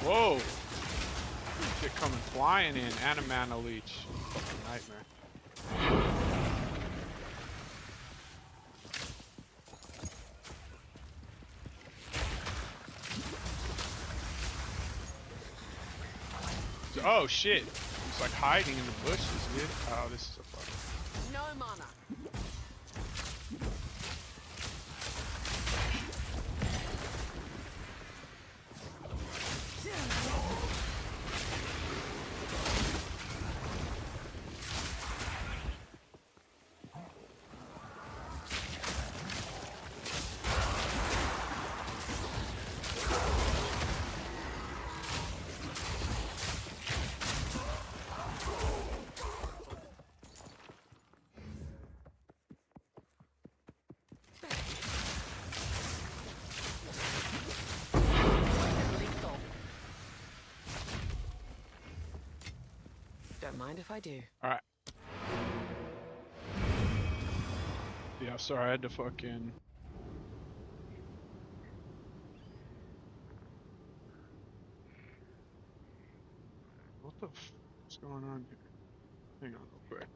Speaker 4: Whoa! Shit coming flying in, and a mana leech. Fucking nightmare. Oh shit! It's like hiding in the bushes, dude. Oh, this is a fucking...
Speaker 2: No mana. mind if I do.
Speaker 4: Alright. Yeah, sorry, I had to fucking... What the f... What's going on here? Hang on real quick.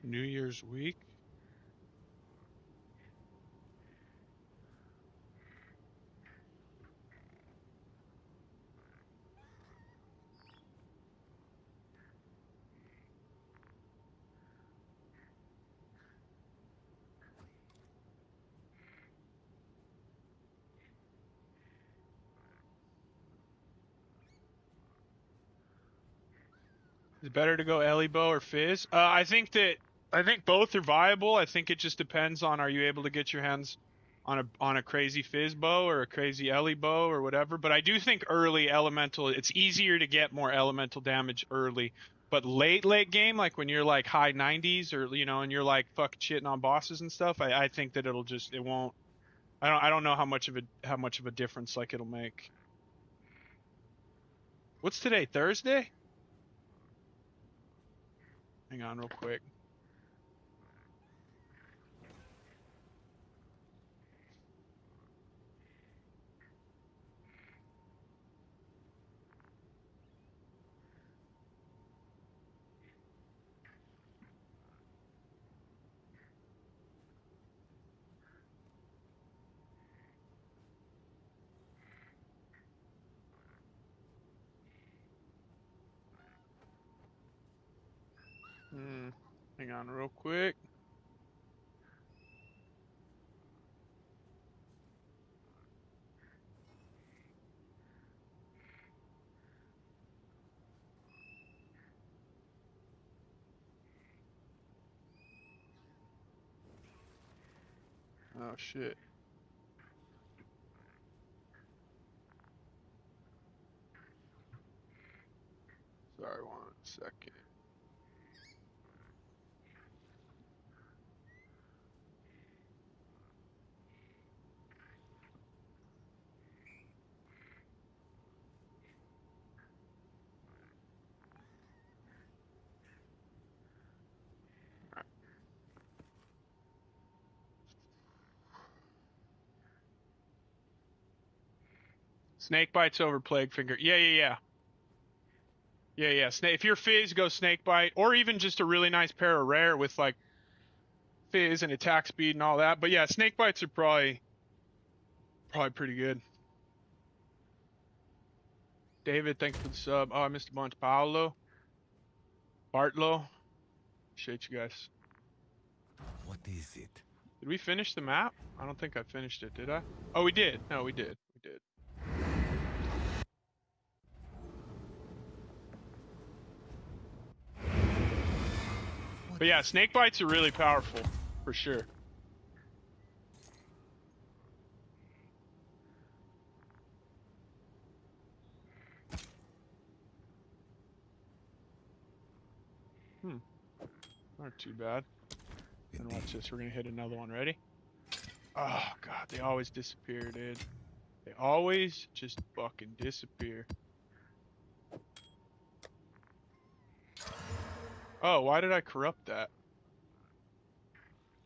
Speaker 4: New Year's week? Is it better to go Ellie bow or Fizz? I think both are viable. I think it just depends on, are you able to get your hands on a crazy Fizz bow or a crazy Ellie bow or whatever. But I do think early elemental, it's easier to get more elemental damage early. But late game, like when you're like high 90s or and you're like fucking shitting on bosses and stuff, I think that it won't. I don't know how much of a difference like it'll make. What's today? Thursday? Hang on real quick. Hang on real quick. Oh shit. Sorry, 1 second. Snake bites over plague finger. Yeah. If you're Fizz, go snake bite, or even just a really nice pair of rare with like Fizz and attack speed and all that. But yeah, snake bites are probably pretty good. David, thanks for the sub. Oh, I missed a bunch. Paolo, Bartlo, appreciate you guys.
Speaker 3: What is it?
Speaker 4: Did we finish the map? I don't think I finished it. Did I? Oh, we did. No, we did. We did. But yeah, snake bites are really powerful, for sure. Not too bad. And watch this, we're gonna hit another one. Ready? Oh god, they always disappear, dude. They always just fucking disappear. Oh, why did I corrupt that?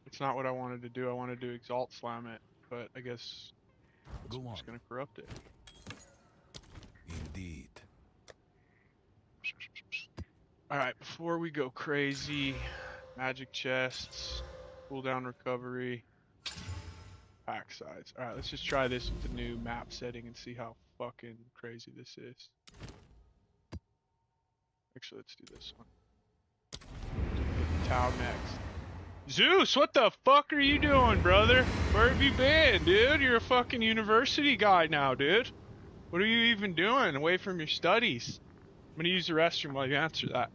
Speaker 4: It's not what I wanted to do. I wanted to exalt slam it, but I guess I'm just gonna corrupt it.
Speaker 3: Indeed.
Speaker 4: Alright, before we go crazy, magic chests, cooldown recovery, pack size. Alright, let's just try this with the new map setting and see how fucking crazy this is. Actually, let's do this one. Get the Tau next. Zeus, what the fuck are you doing, brother? Where have you been, dude? You're a fucking university guy now, dude. What are you even doing away from your studies? I'm gonna use the restroom while you answer that.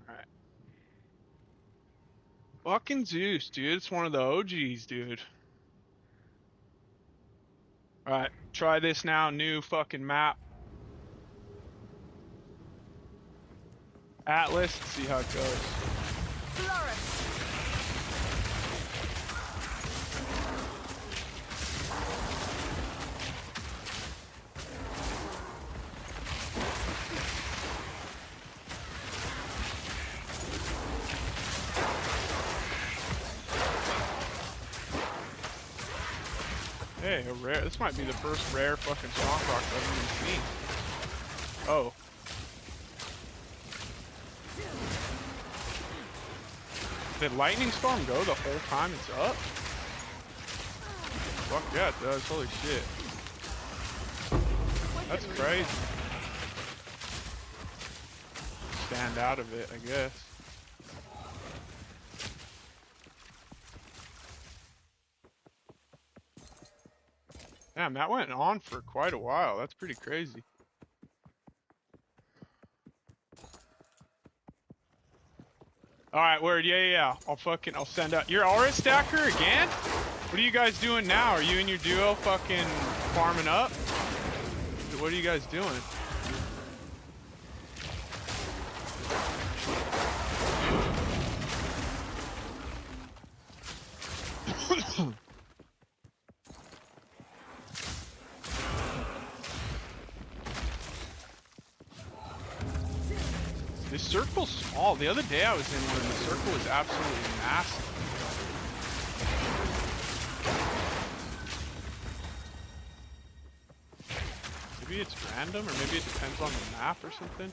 Speaker 4: Alright. Fucking Zeus, dude. It's one of the OGs, dude. Alright, try this now. New fucking map. Atlas, let's see how it goes. Hey, a rare. This might be the first rare fucking Strongbox I've even seen. Oh. Did Lightning Storm go the whole time it's up? Fuck yeah, it does. Holy shit. That's crazy. Stand out of it, I guess. Damn, that went on for quite a while. That's pretty crazy. Alright, word. Yeah. I'll send out. You're Aura Stacker again? What are you guys doing now? Are you and your duo fucking farming up? What are you guys doing? This circle's small. The other day I was in one and the circle was absolutely massive. Maybe it's random, or maybe it depends on the map or something.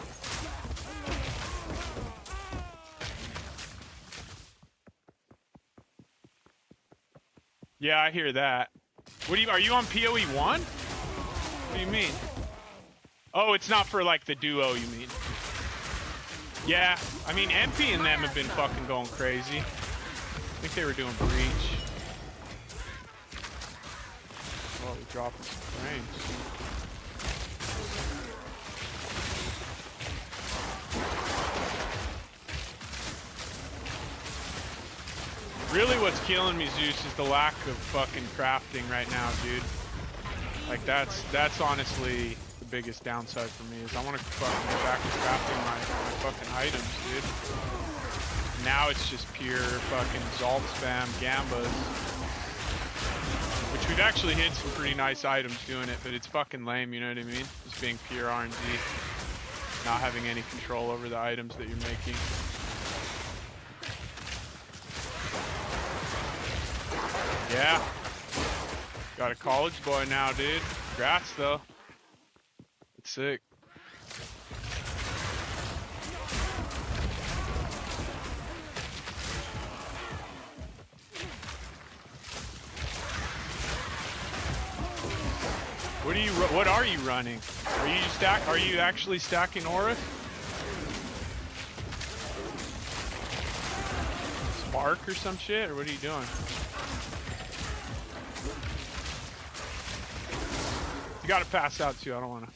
Speaker 4: Yeah, I hear that. Are you on POE1? What do you mean? Oh, it's not for like the duo, you mean? Yeah, I mean, MP and them have been fucking going crazy. I think they were doing Breach. Oh, we're dropping some frames. Really what's killing me, Zeus, is the lack of fucking crafting right now, dude. Like, that's honestly the biggest downside for me, is I want to fucking get back to crafting my fucking items, dude. Now it's just pure fucking Zalt spam Gambas. Which we've actually hit some pretty nice items doing it, but it's fucking lame, you know what I mean? Just being pure RNG. Not having any control over the items that you're making. Yeah. Got a college boy now, dude. Congrats, though. It's sick. What are you running? Are you actually stacking auras? Spark or some shit, or what are you doing? You gotta pass out too, I don't wanna.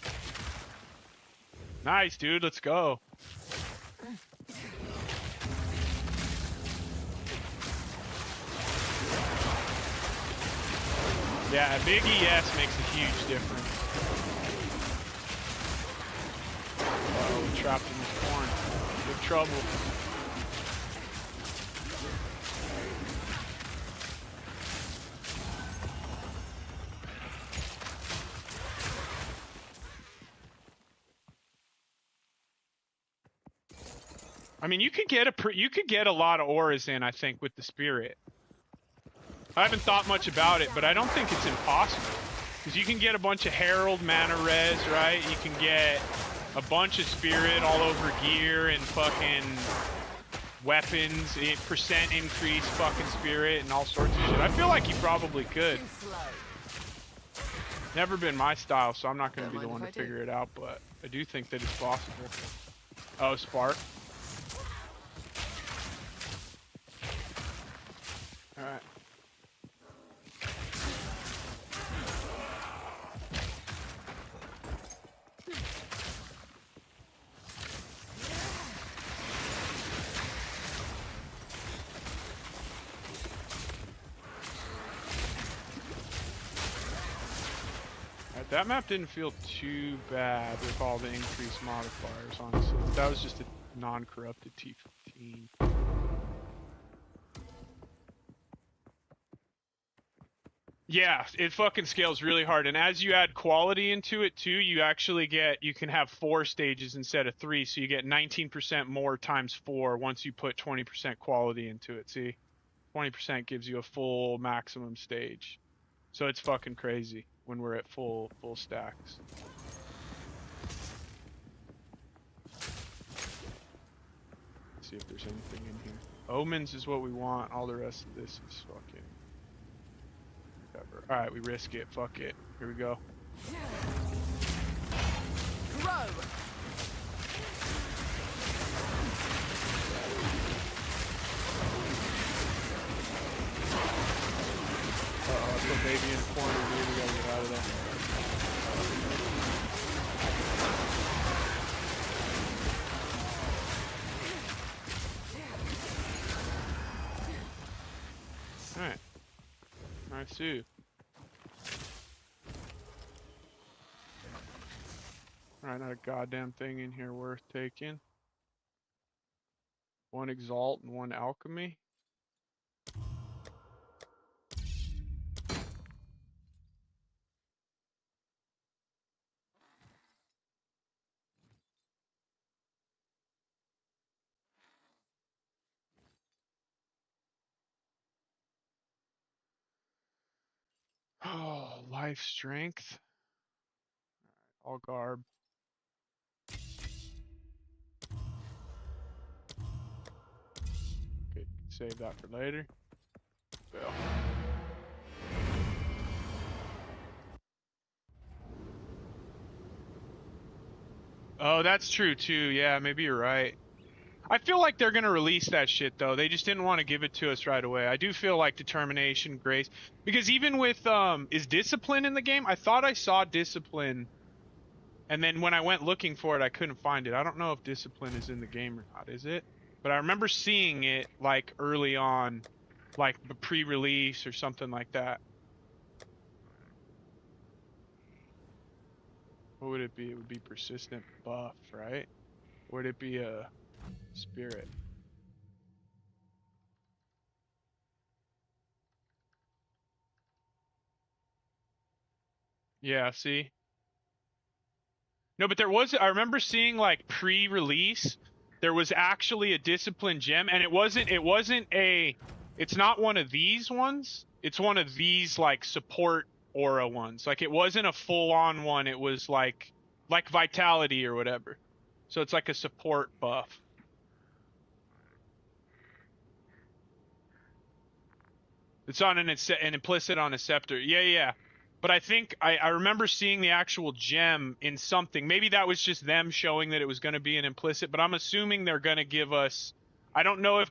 Speaker 4: Nice, dude, let's go. Yeah, a big ES makes a huge difference. Oh, we're trapped in this corn. Big trouble. I mean, you could get a lot of auras in, I think, with the spirit. I haven't thought much about it, but I don't think it's impossible. Because you can get a bunch of Herald mana res, right? You can get a bunch of spirit all over gear and fucking weapons, percent increase fucking spirit and all sorts of shit. I feel like you probably could. Never been my style, so I'm not going to be the one to figure it out, but I do think that it's possible. Oh, Spark. Alright. That map didn't feel too bad with all the increased modifiers, honestly. That was just a non-corrupted T15. Yeah, it fucking scales really hard, and as you add quality into it too, you can have 4 stages instead of 3, so you get 19% more times 4 once you put 20% quality into it, see? 20% gives you a full maximum stage. So it's fucking crazy when we're at full stacks. Let's see if there's anything in here. Omens is what we want, all the rest of this is fucking... Alright, we risk it. Fuck it. Here we go.
Speaker 2: Grow.
Speaker 4: Uh-oh, I put baby in the corner, dude. We gotta get out of there. Alright. Nice too. Alright, not a goddamn thing in here worth taking. 1 Exalt and 1 Alchemy. Oh, life strength. All garb. Okay, save that for later. Fail. Oh, that's true too. Yeah, maybe you're right. I feel like they're gonna release that shit though. They just didn't want to give it to us right away. I do feel like determination, grace, because even with is discipline in the game? I thought I saw discipline, and then when I went looking for it, I couldn't find it. I don't know if discipline is in the game or not. Is it? But I remember seeing it like early on, like the pre-release or something like that. What would it be? It would be persistent buff, right? Or would it be a spirit? Yeah, see? No, but there was, I remember seeing like pre-release, there was actually a discipline gem, and it's not one of these ones. It's one of these like support aura ones. Like it wasn't a full-on one. It was like vitality or whatever. So it's like a support buff. It's on an implicit on a scepter. Yeah, yeah. But I think I remember seeing the actual gem in something. Maybe that was just them showing that it was going to be an implicit, but I'm assuming they're going to give us, I don't know if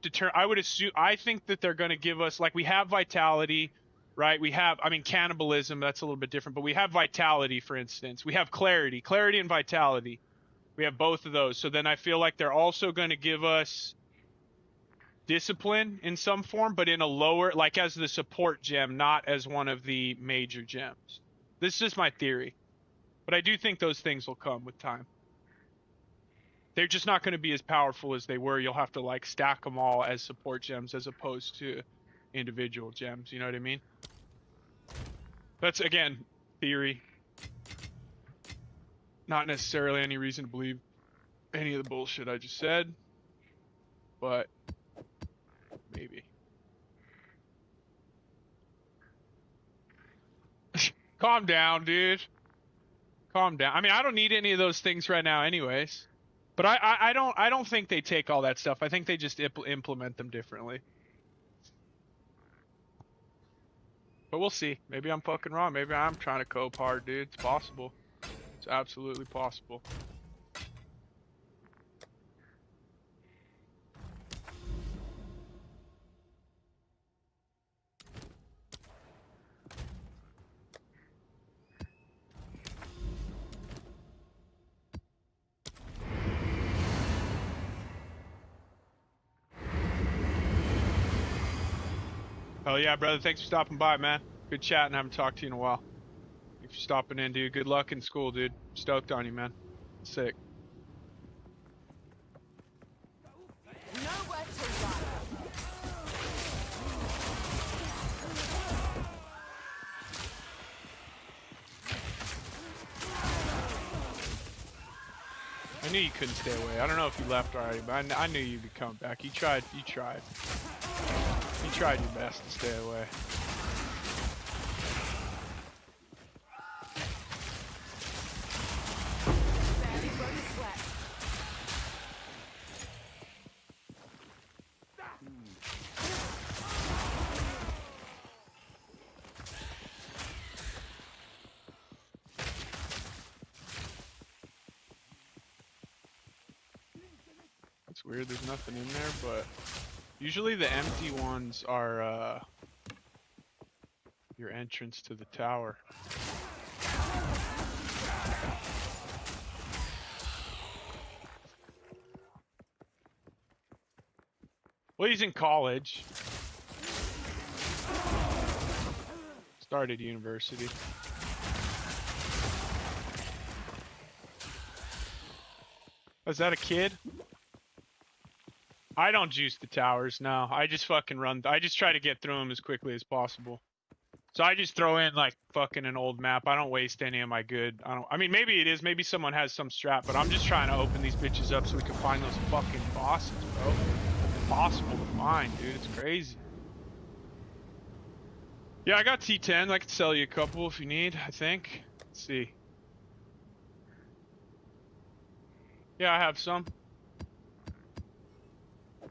Speaker 4: I think that they're going to give us, like we have vitality, right? We have, I mean, cannibalism, that's a little bit different, but we have vitality, for instance. We have clarity and vitality. We have both of those. So then I feel like they're also going to give us discipline in some form, but in a lower, like as the support gem, not as one of the major gems. This is just my theory, but I do think those things will come with time. They're just not going to be as powerful as they were. You'll have to like stack them all as support gems as opposed to individual gems. You know what I mean? That's, again, theory. Not necessarily any reason to believe any of the bullshit I just said. but maybe. Calm down, dude. Calm down. I mean, I don't need any of those things right now, anyways. But I don't think they take all that stuff. I think they just implement them differently. But we'll see. Maybe I'm fucking wrong. Maybe I'm trying to cope hard, dude. It's possible. It's absolutely possible. Hell yeah, brother. Thanks for stopping by, man. Good chatting. Haven't talked to you in a while. Thanks for stopping in, dude. Good luck in school, dude. Stoked on you, man. Sick.
Speaker 2: Nowhere to run.
Speaker 4: I knew you couldn't stay away. I don't know if you left already, but I knew you'd be coming back. You tried. You tried. You tried your best to stay away.
Speaker 2: Barely broke a sweat.
Speaker 4: It's weird. There's nothing in there, but usually the empty ones are your entrance to the tower. Well, he's in college. Started university. Was that a kid? I don't juice the towers, no. I just fucking run. I just try to get through them as quickly as possible. So I just throw in like fucking an old map. I don't waste any of my good. I mean, maybe it is. Maybe someone has some strat, but I'm just trying to open these bitches up so we can find those fucking bosses, bro. Impossible to find, dude. It's crazy. Yeah, I got T10. I could sell you a couple if you need, I think. Let's see. Yeah, I have some.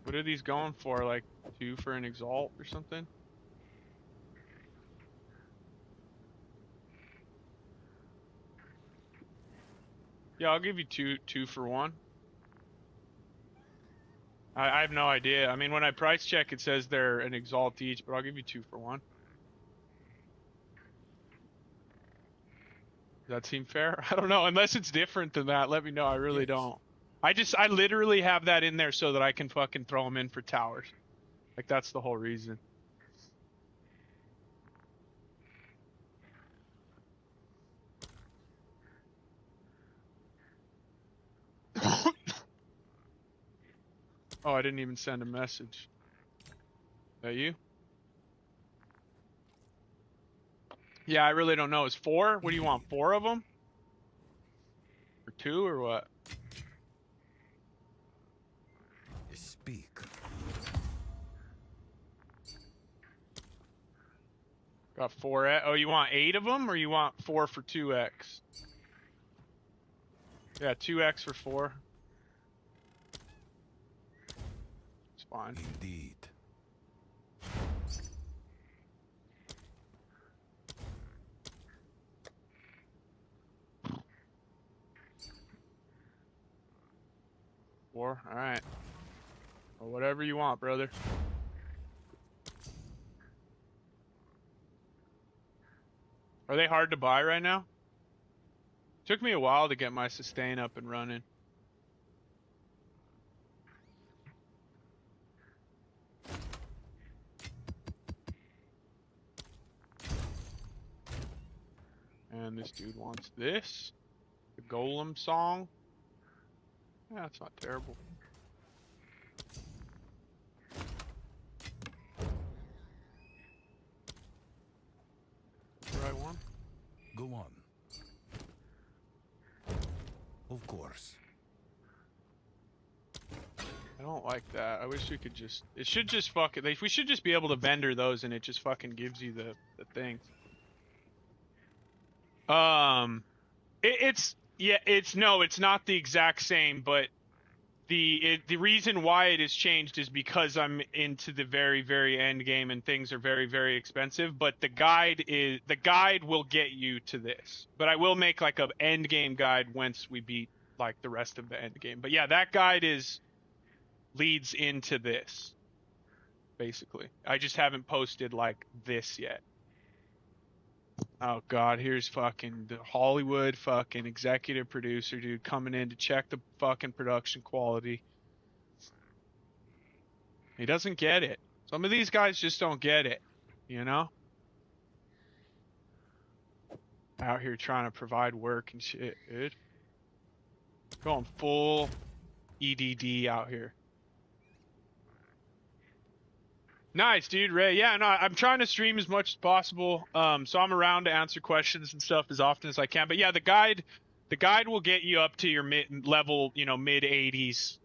Speaker 4: What are these going for? Like 2 for an exalt or something? Yeah, I'll give you two for 1. I have no idea. I mean, when I price check, it says they're an exalt each, but I'll give you 2 for 1. Does that seem fair? I don't know. Unless it's different than that, let me know. I really don't. I literally have that in there so that I can fucking throw them in for towers. Like, that's the whole reason. Oh, I didn't even send a message. Is that you? Yeah, I really don't know. Is 4? What do you want? 4 of them? Or 2 or what?
Speaker 3: Speak.
Speaker 4: Got 4. Oh, you want 8 of them or you want 4 for 2x? Yeah, 2x for 4. It's fine.
Speaker 3: Indeed.
Speaker 4: All right. Well, whatever you want, brother. Are they hard to buy right now? Took me a while to get my sustain up and running. And this dude wants this. The Golem song. Yeah, it's not terrible. The right one?
Speaker 3: Go on. Of course.
Speaker 4: I don't like that. I wish we could just. It should just fuck it. We should just be able to vendor those, and it just fucking gives you the things. It's no, it's not the exact same, but the reason why it has changed is because I'm into the very end game and things are very expensive. But the guide will get you to this. But I will make like a end game guide once we beat like the rest of the end game. But yeah, that guide leads into this. Basically, I just haven't posted like this yet. Oh god, here's fucking the Hollywood fucking executive producer dude coming in to check the fucking production quality. He doesn't get it. Some of these guys just don't get it, you know? Out here trying to provide work and shit, dude. Going full EDD out here. Nice, dude, Ray. Yeah, no, I'm trying to stream as much as possible. So I'm around to answer questions and stuff as often as I can. But yeah, the guide will get you up to your mid level, mid 80s,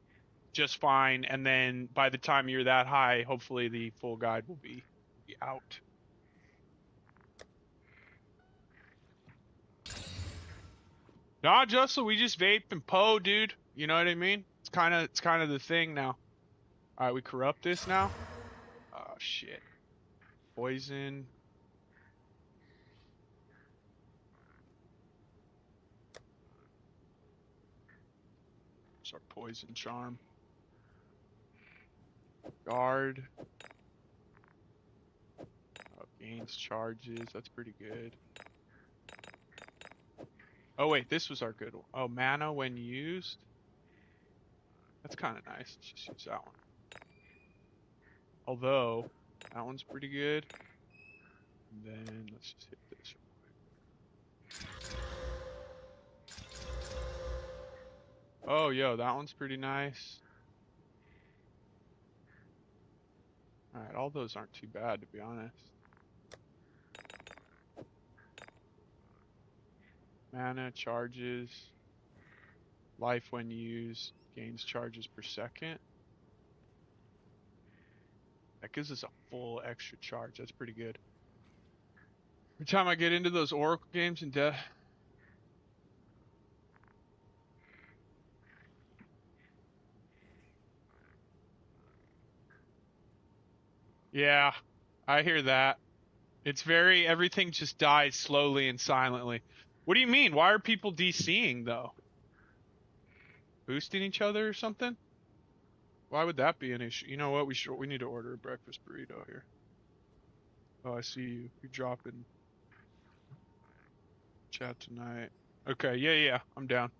Speaker 4: just fine. And then by the time you're that high, hopefully the full guide will be out. Nah, Justin, we just vape and Poe, dude. You know what I mean? It's kind of the thing now. All right, we corrupt this now. Oh shit. Poison. It's our poison charm. Guard. Oh, gains charges. That's pretty good. Oh wait, this was our good one. Oh, mana when used. That's kind of nice. Let's just use that one. Although, that one's pretty good. And then let's just hit this real quick. Oh, yo, that one's pretty nice. Alright, all those aren't too bad, to be honest. Mana, charges, life when used, gains charges per second. That gives us a full extra charge. That's pretty good. Every time I get into those Oracle games and yeah, I hear that. It's everything just dies slowly and silently. What do you mean? Why are people DCing though? Boosting each other or something? Why would that be an issue? You know what? We need to order a breakfast burrito here. Oh, I see you. You're dropping chat tonight. Okay, yeah, I'm down.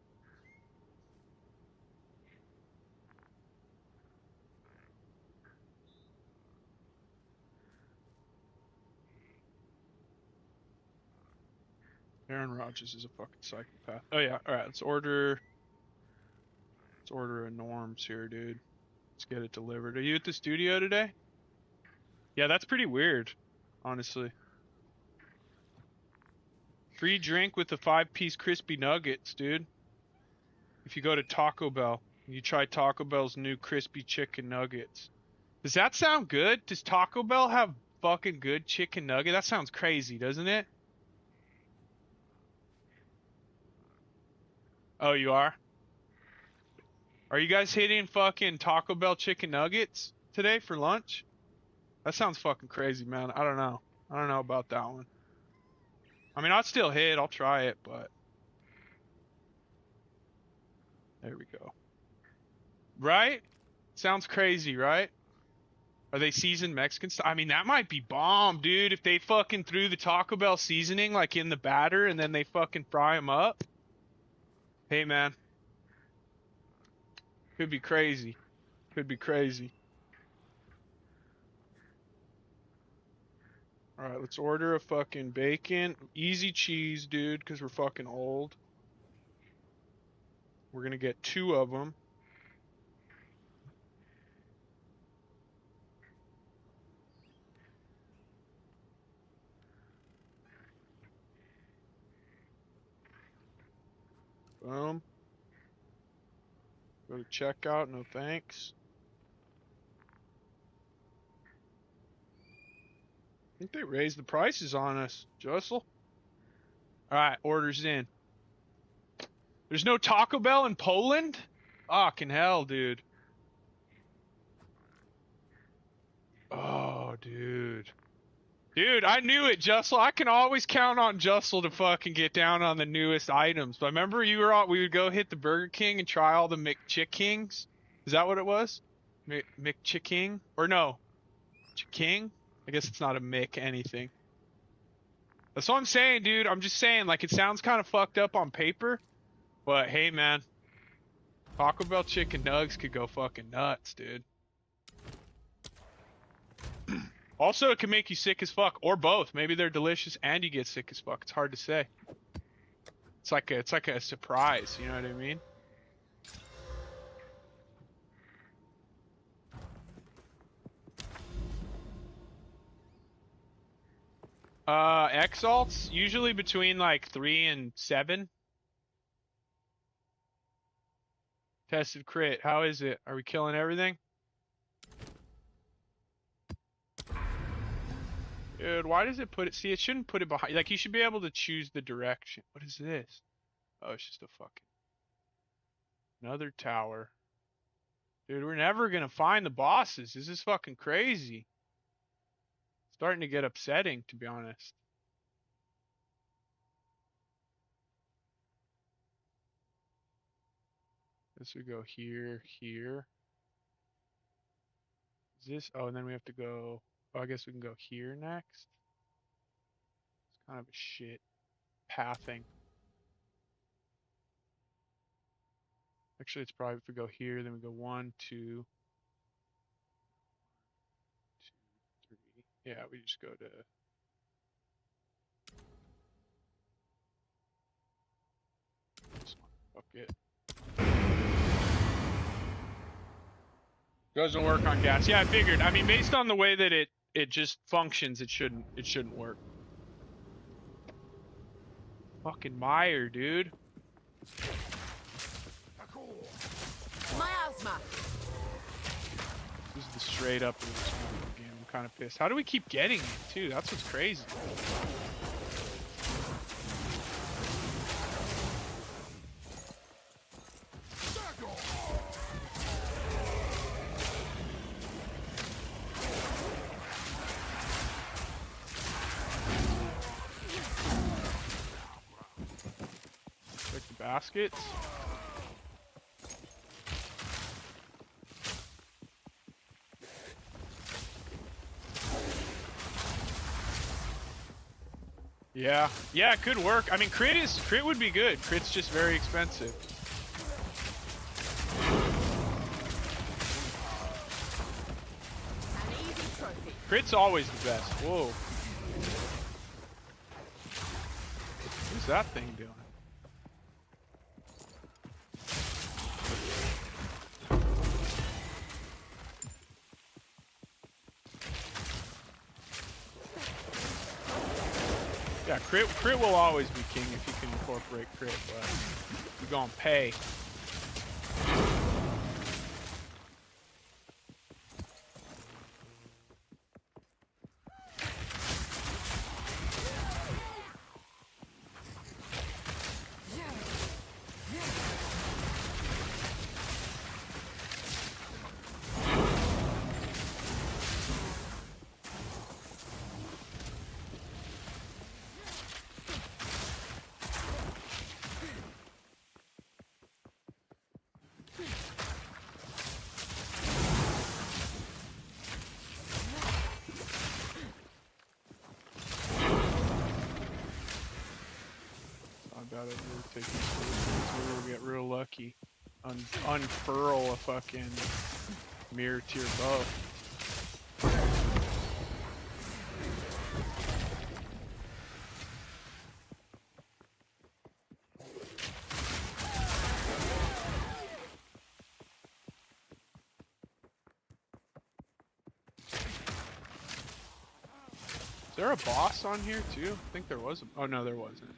Speaker 4: Aaron Rodgers is a fucking psychopath. Oh yeah, alright, let's order a Norms here, dude. Let's get it delivered. Are you at the studio today? Yeah, that's pretty weird, honestly. Free drink with the 5-piece crispy nuggets, dude. If you go to Taco Bell, you try Taco Bell's new crispy chicken nuggets. Does that sound good? Does Taco Bell have fucking good chicken nugget? That sounds crazy, doesn't it? Oh, you are? Are you guys hitting fucking Taco Bell chicken nuggets today for lunch? That sounds fucking crazy, man. I don't know. I don't know about that one. I mean, I'll still hit. I'll try it, but... There we go. Right? Sounds crazy, right? Are they seasoned Mexican style? I mean, that might be bomb, dude. If they fucking threw the Taco Bell seasoning, like, in the batter, and then they fucking fry them up. Hey, man. Could be crazy. Could be crazy. Alright, let's order a fucking bacon. Easy cheese, dude, because we're fucking old. We're gonna get 2 of them. Boom. Go to checkout, no thanks. think they raised the prices on us, Jussel. Alright, orders in. There's no Taco Bell in Poland? Fucking hell, dude. Oh, dude. Dude, I knew it, Jussel. I can always count on Jussel to fucking get down on the newest items. But remember we would go hit the Burger King and try all the McChickings? Is that what it was? McChicking? Or no. King? I guess it's not a Mick anything. That's what I'm saying, dude. I'm just saying, like, it sounds kind of fucked up on paper. But, hey, man. Taco Bell chicken nugs could go fucking nuts, dude. Also, it can make you sick as fuck, or both. Maybe they're delicious and you get sick as fuck. It's hard to say. It's like a surprise. You know what I mean? Exalts usually between like 3 and 7. Tested crit. How is it? Are we killing everything? Dude, why does it put it? See, it shouldn't put it behind. Like, you should be able to choose the direction. What is this? Oh, it's just a fucking... Another tower. Dude, we're never gonna find the bosses. This is fucking crazy. Starting to get upsetting, to be honest. This would go here, here. Is this? Oh, and then we have to go... Oh, I guess we can go here next. It's kind of a shit pathing. Actually, it's probably if we go here, then we go 1, 2, 2, 3. Yeah, we just go to... This one. Fuck it. Doesn't work on gas. Yeah, I figured. I mean, based on the way that it just functions, it shouldn't work. Fucking Meyer, dude.
Speaker 2: Miasma.
Speaker 4: This is the straight up in this game. I'm kind of pissed. How do we keep getting it too? That's what's crazy. Check the baskets. Yeah, yeah, it could work. I mean, crit would be good. Crit's just very expensive.
Speaker 2: An easy trophy.
Speaker 4: Crit's always the best. Whoa. What's that thing doing? Yeah, crit will always be king if you can incorporate crit, but you're gonna pay. Gotta really take this seriously. We'll get real lucky. Unfurl a fucking mirror tier bow. Is there a boss on here too? I think there was a... Oh no, there wasn't.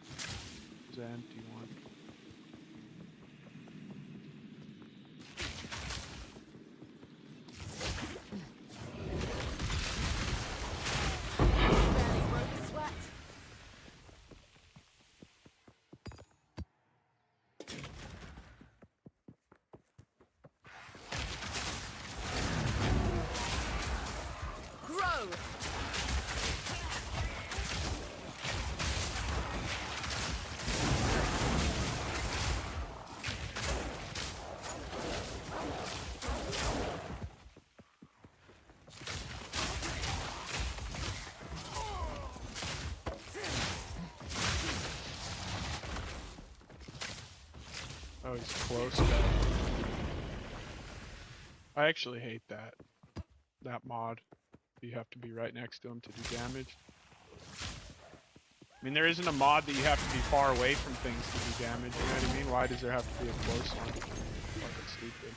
Speaker 4: It was an empty one. Oh, he's close though. I actually hate that mod. You have to be right next to him to do damage. I mean, there isn't a mod that you have to be far away from things to do damage, you know what I mean? Why does there have to be a close one? Fucking stupid.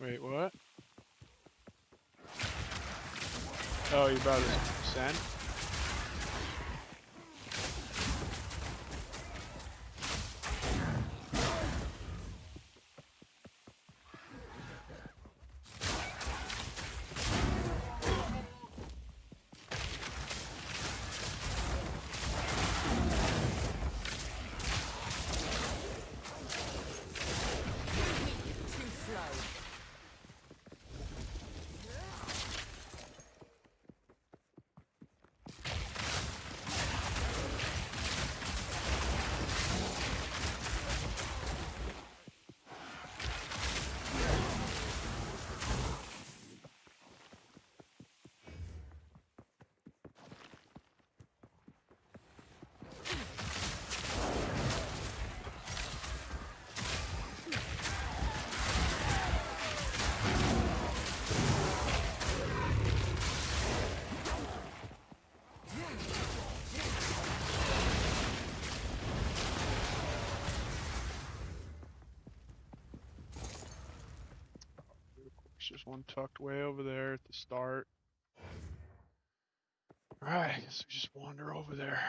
Speaker 4: Wait, what? Oh, you about to send?
Speaker 2: Too slow.
Speaker 4: There's one tucked way over there at the start. Alright, I guess we just wander over there.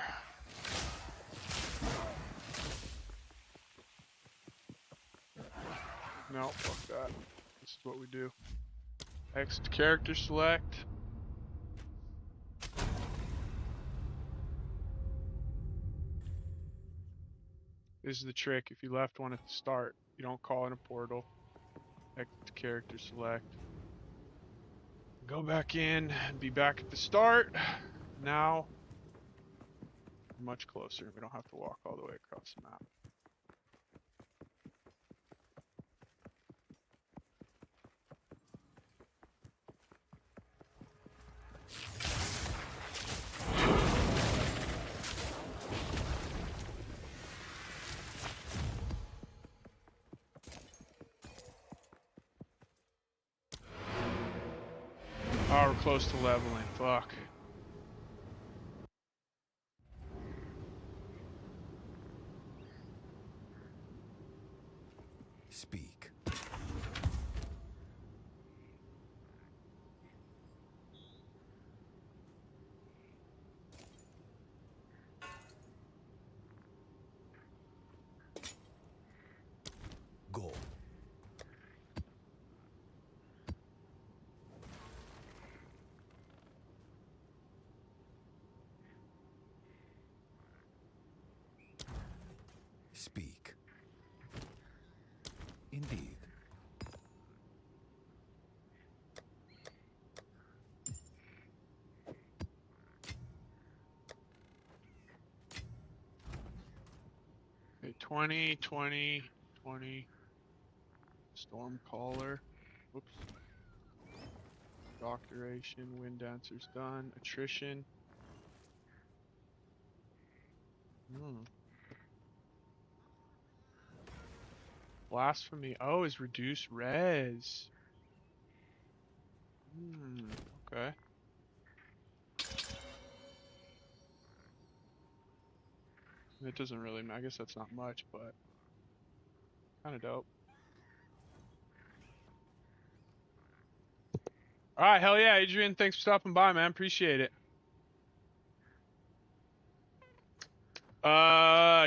Speaker 4: No, fuck that. This is what we do. Exit character select. This is the trick. If you left one at the start, you don't call in a portal. Exit character select. Go back in and be back at the start. Now, much closer. We don't have to walk all the way across the map. Oh, we're close to leveling. Fuck.
Speaker 3: Speak. Go. Speak. Indeed.
Speaker 4: Okay, 20, 20, 20. Storm caller. Oops. Dock duration. Wind dancer's done. Attrition. Blasphemy. Oh, is reduced res. Okay. It doesn't really, I guess that's not much, but kind of dope. All right, hell yeah, Adrian. Thanks for stopping by, man. Appreciate it.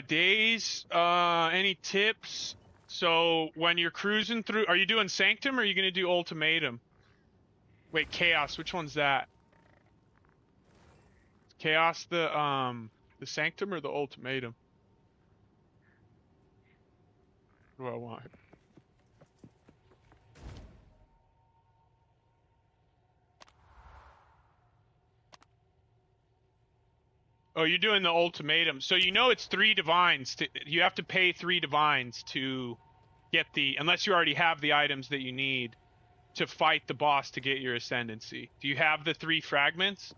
Speaker 4: Days, any tips? So when you're cruising through, are you doing Sanctum or are you gonna do Ultimatum? Wait, Chaos, which one's that? Chaos the Sanctum or the Ultimatum? What do I want? Oh, you're doing the ultimatum. So you know it's 3 divines. You have to pay 3 divines to get the... Unless you already have the items that you need to fight the boss to get your ascendancy. Do you have the 3 fragments?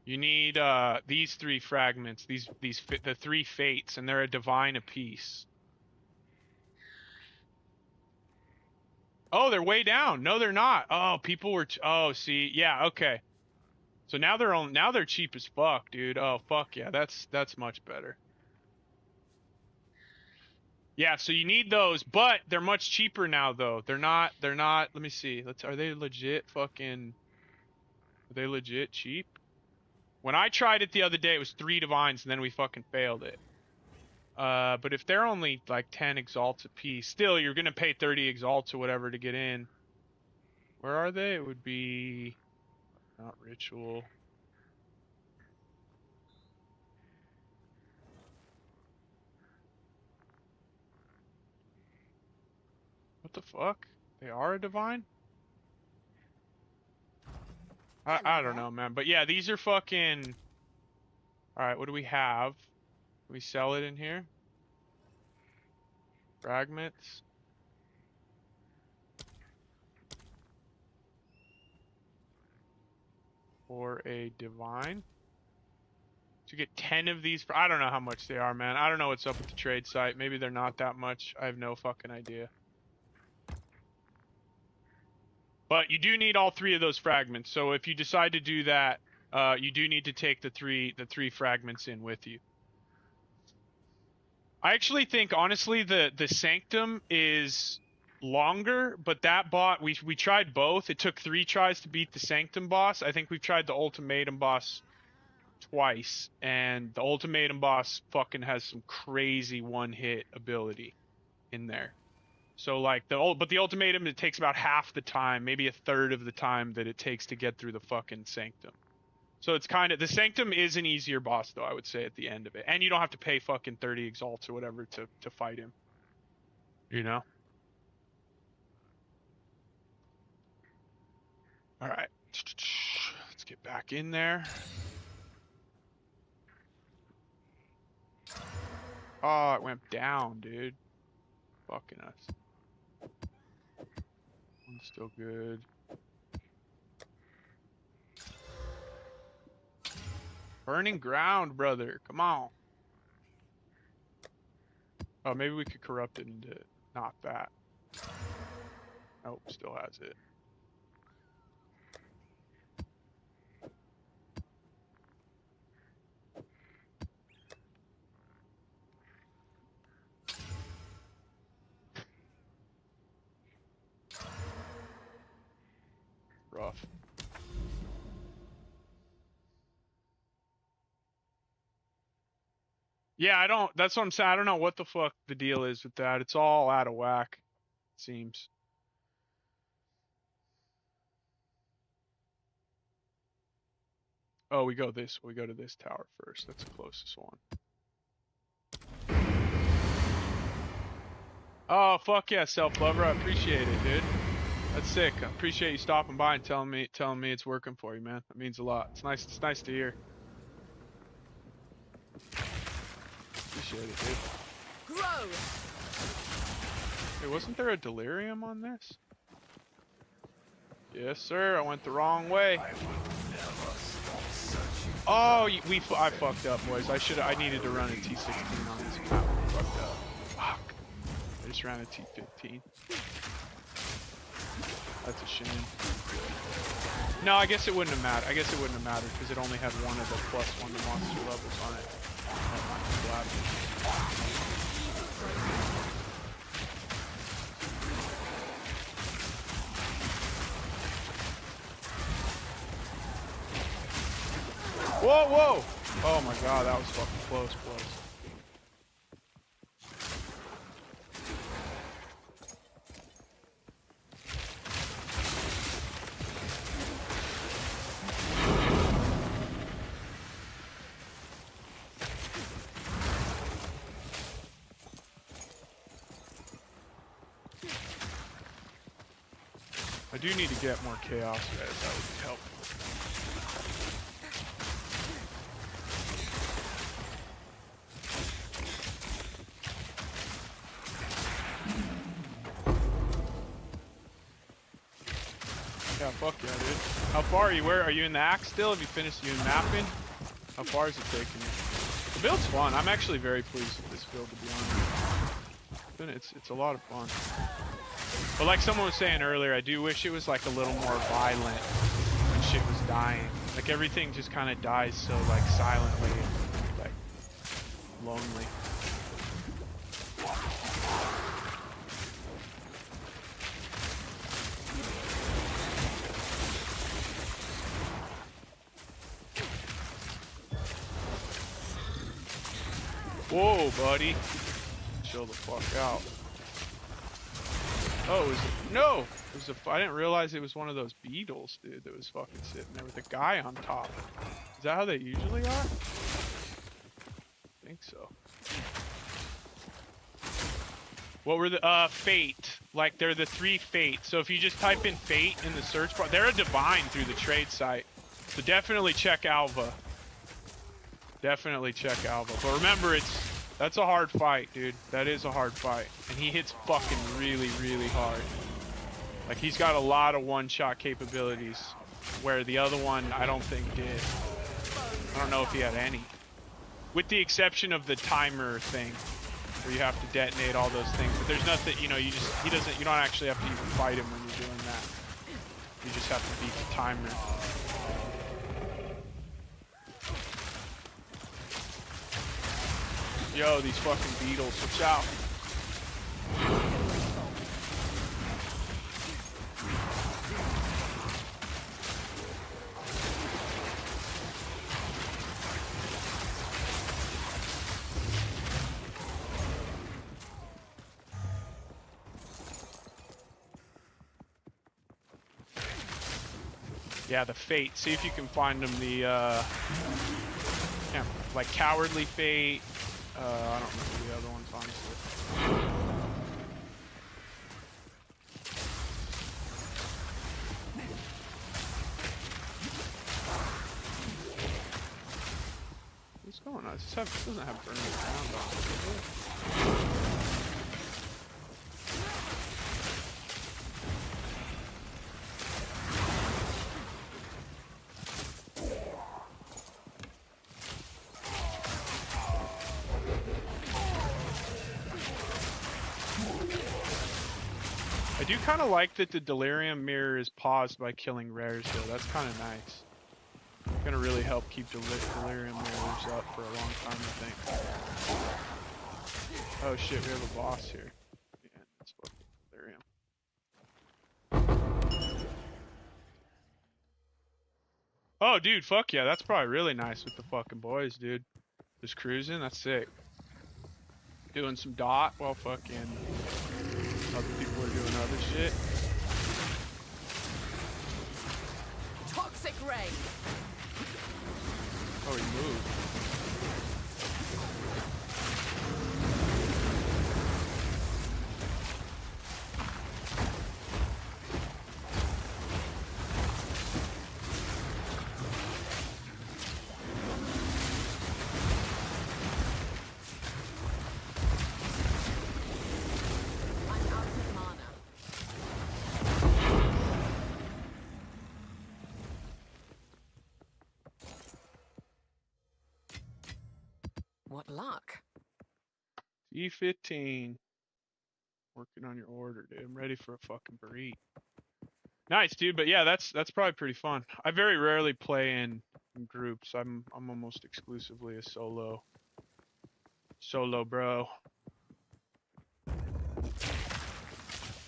Speaker 4: You need these 3 fragments. The 3 fates, and they're a divine apiece. Oh, they're way down. No, they're not. Oh, people were... Oh, see. Yeah, okay. So now they're cheap as fuck, dude. Oh, fuck yeah. That's much better. Yeah, so you need those, but they're much cheaper now though. They're not let me see. Are they legit cheap? When I tried it the other day, it was 3 divines and then we fucking failed it. But if they're only like 10 exalts a piece, still you're going to pay 30 exalts or whatever to get in. Where are they? It would be not ritual. What the fuck? They are a divine? I don't know, man. But yeah, these are fucking... Alright, what do we have? Can we sell it in here? Fragments. For a divine. To get 10 of these... I don't know how much they are, man. I don't know what's up with the trade site. Maybe they're not that much. I have no fucking idea. But you do need all 3 of those fragments. So if you decide to do that, you do need to take the three fragments in with you. I actually think, honestly, the Sanctum is longer, but that we tried both. It took 3 tries to beat the Sanctum boss. I think we've tried the Ultimatum boss twice, and the Ultimatum boss fucking has some crazy one-hit ability in there. So like the Ultimatum, it takes about half the time, maybe a third of the time that it takes to get through the fucking Sanctum. So it's kind of... The Sanctum is an easier boss, though, I would say, at the end of it. And you don't have to pay fucking 30 exalts or whatever to fight him. You know? Alright. Let's get back in there. Oh, it went down, dude. Fucking us. One's still good. Burning ground, brother. Come on. Oh, maybe we could corrupt it into not that. Nope, still has it. Rough. Yeah, that's what I'm saying. I don't know what the fuck the deal is with that. It's all out of whack, it seems. Oh, we go to this tower first. That's the closest one. Oh, fuck yeah, Self-Lover. I appreciate it, dude. That's sick. I appreciate you stopping by and telling me it's working for you, man. That means a lot. It's nice to hear. Appreciate it, dude.
Speaker 2: Grow.
Speaker 4: Hey, wasn't there a delirium on this? Yes, sir. I went the wrong way. Oh, I fucked up, boys. I needed to run a T16 on this map. Fucked up. Fuck. I just ran a T15. That's a shame. No, I guess it wouldn't have mattered. Because it only had one of the +1 monster levels on it. Whoa, whoa! Oh my god, that was fucking close, boys. I do need to get more chaos res. That would be helpful. Yeah, fuck yeah, dude. How far are you? Where are you in the axe still? Have you finished you mapping? How far is it taking you? The build's fun. I'm actually very pleased with this build, to be honest. It's a lot of fun. But like someone was saying earlier, I do wish it was like a little more violent when shit was dying. Like everything just kind of dies so like silently and like lonely. Whoa, buddy. Chill the fuck out. Oh, no! It was I didn't realize it was one of those beetles, dude, that was fucking sitting there with a guy on top. Is that how they usually are? I think so. What were the, Fate. Like, they're the 3 Fate. So if you just type in Fate in the search bar, they're a divine through the trade site. So definitely check Alva. Definitely check Alva. But remember, that's a hard fight, dude. That is a hard fight. And he hits fucking really, really hard. Like, he's got a lot of one-shot capabilities, where the other one, I don't think did. I don't know if he had any. With the exception of the timer thing, where you have to detonate all those things. But there's nothing, you know, you don't actually have to even fight him when you're doing that. You just have to beat the timer. Yo, these fucking beetles, watch out. Yeah, the Fate. See if you can find them. The yeah, like Cowardly Fate. I don't remember the other ones, honestly. What's going on? This doesn't have burning ground on it. I do kind of like that the delirium mirror is paused by killing rares, though. That's kind of nice. It's gonna really help keep delirium mirrors up for a long time, I think. Oh shit, we have a boss here. Yeah, that's fucking delirium. Oh, dude, fuck yeah, that's probably really nice with the fucking boys, dude. Just cruising, that's sick. Doing some dot while fucking other people are doing other shit.
Speaker 2: Toxic ray.
Speaker 4: Oh, he moved.
Speaker 2: What luck.
Speaker 4: T16. Working on your order, dude. I'm ready for a fucking burrito. Nice, dude. But yeah, that's probably pretty fun. I very rarely play in groups. I'm almost exclusively a solo bro.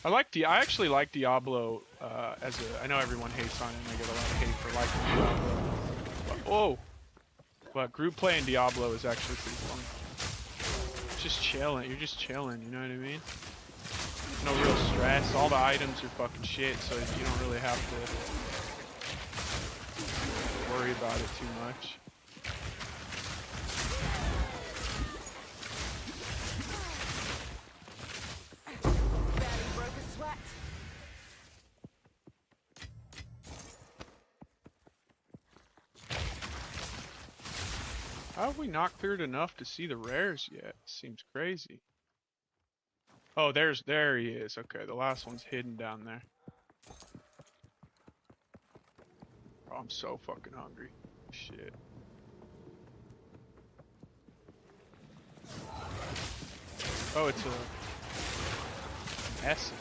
Speaker 4: I actually like Diablo as a. I know everyone hates on it, and I get a lot of hate for liking Diablo. But, but group play in Diablo is actually pretty fun. It's just chilling. You're just chilling. You know what I mean? No real stress. All the items are fucking shit, so you don't really have to worry about it too much.
Speaker 2: Barely broke a sweat.
Speaker 4: How have we not cleared enough to see the rares yet? Seems crazy. Oh, there he is. Okay, the last one's hidden down there. Oh, I'm so fucking hungry. Shit. Oh, it's a essence.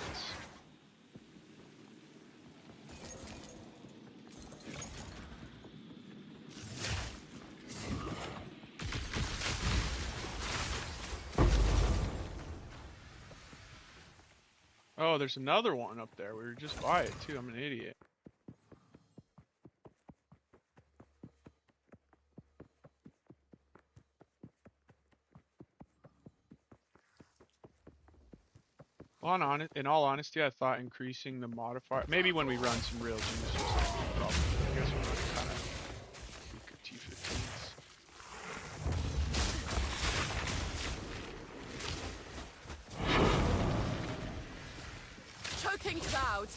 Speaker 4: Oh, there's another one up there. We were just by it too. I'm an idiot. Well, in all honesty, I thought increasing the modifier, maybe when we run some real Genius or something, probably. I guess we're running kind of weaker T16's.
Speaker 2: Choking cloud.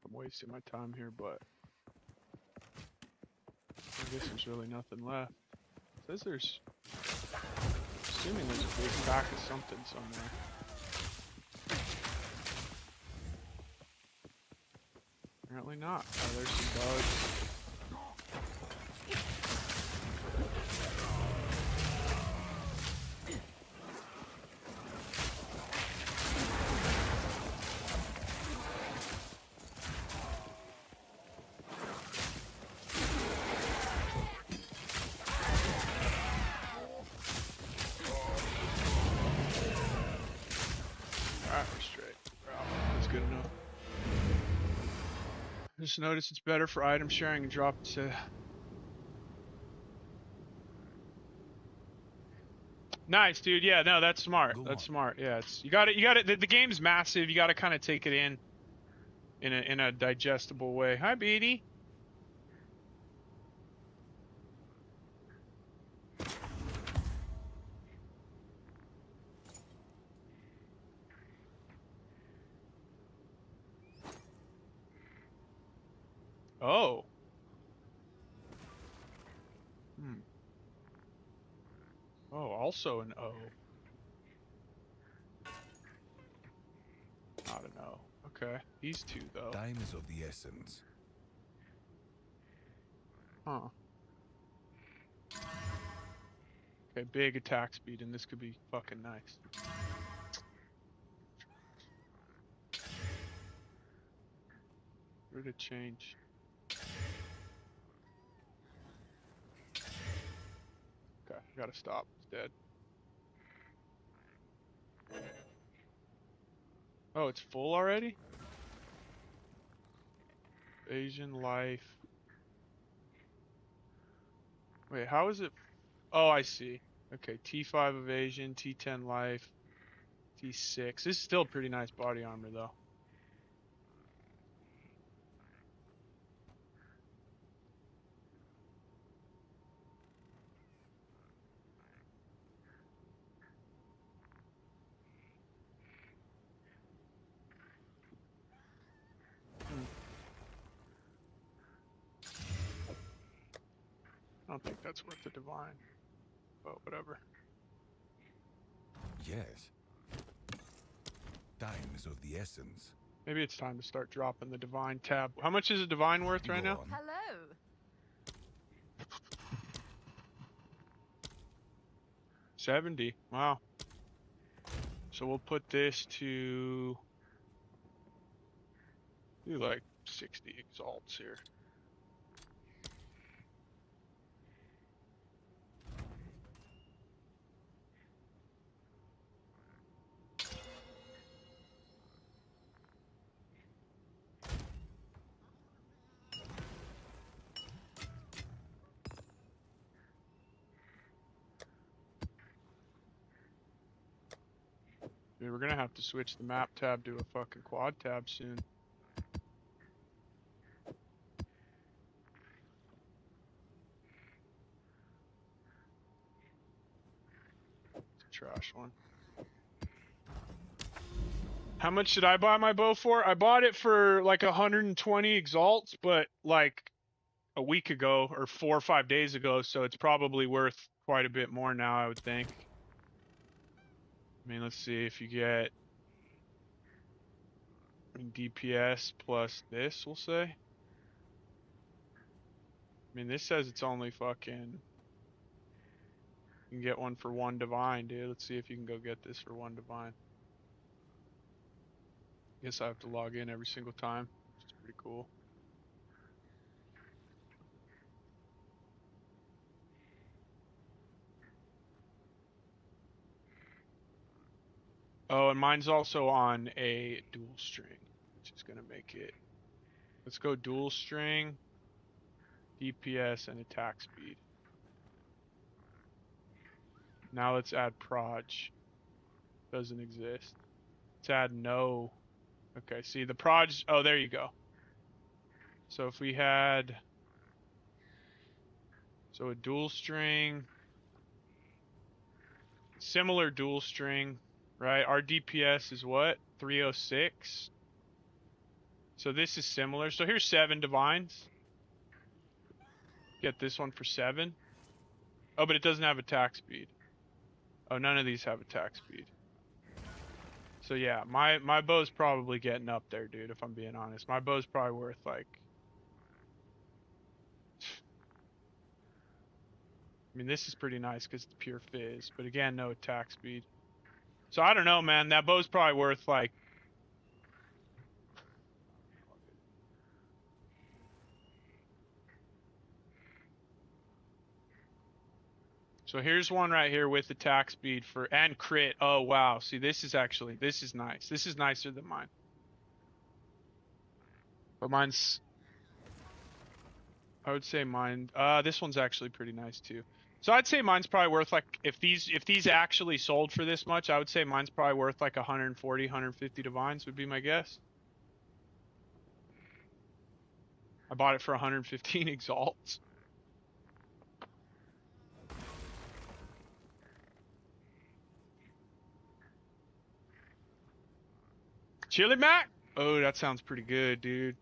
Speaker 4: I'm wasting my time here, but I guess there's really nothing left. It says there's, assuming there's a big pack of something somewhere. Apparently not. Oh, there's some bugs. Alright, we're straight. That's good enough. Just notice it's better for item sharing and drop it to. Nice, dude. Yeah, no, that's smart.
Speaker 3: Go
Speaker 4: That's
Speaker 3: on.
Speaker 4: smart. Yeah, it's you got it. The game's massive. You got to kind of take it in a digestible way. Hi, Beatty. Oh. Hmm. Oh, also an O. Not an O. Okay. These two though.
Speaker 3: Time is of the essence.
Speaker 4: Huh. Okay, big attack speed, and this could be fucking nice. Where to change? Okay, I gotta stop. It's dead. Oh, it's full already? Asian life. Wait, how is it? Oh, I see. Okay, T5 evasion, T10 life, T6. This is still pretty nice body armor though. I don't think that's worth the divine, but whatever.
Speaker 3: Yes. Time is of the essence.
Speaker 4: Maybe it's time to start dropping the divine tab. How much is a divine worth right
Speaker 3: Go
Speaker 4: now?
Speaker 3: on.
Speaker 2: Hello.
Speaker 4: 70. Wow. So we'll put this to do like 60 exalts here. Dude, we're gonna have to switch the map tab to a fucking quad tab soon. trash one. How much did I buy my bow for? I bought it for like 120 exalts, but like a week ago or 4 or 5 days ago, so it's probably worth quite a bit more now, I would think. I mean, let's see if you get DPS plus this, we'll say. I mean, this says it's only fucking... You can get one for 1 divine, dude. Let's see if you can go get this for 1 divine. Guess I have to log in every single time, which is pretty cool. Oh, and mine's also on a dual string, which is gonna make it... Let's go dual string, DPS, and attack speed. Now let's add proj. Doesn't exist. Let's add no. Okay, see the proj... Oh, there you go. So if we had... So a dual string... Similar dual string, right? Our DPS is what? 306. So this is similar. So here's 7 divines. Get this one for 7. Oh, but it doesn't have attack speed. Oh, none of these have attack speed. So yeah, my bow's probably getting up there, dude, if I'm being honest. My bow's probably worth like... I mean, this is pretty nice because it's pure fizz, but again, no attack speed. So I don't know, man. That bow's probably worth like... So here's one right here with attack speed for... And crit. Oh, wow. See, this is actually... This is nice. This is nicer than mine. But mine's... I would say mine... this one's actually pretty nice, too. So I'd say mine's probably worth like... If these actually sold for this much, I would say mine's probably worth like 140, 150 divines would be my guess. I bought it for 115 exalts. Chili Mac? Oh, that sounds pretty good, dude.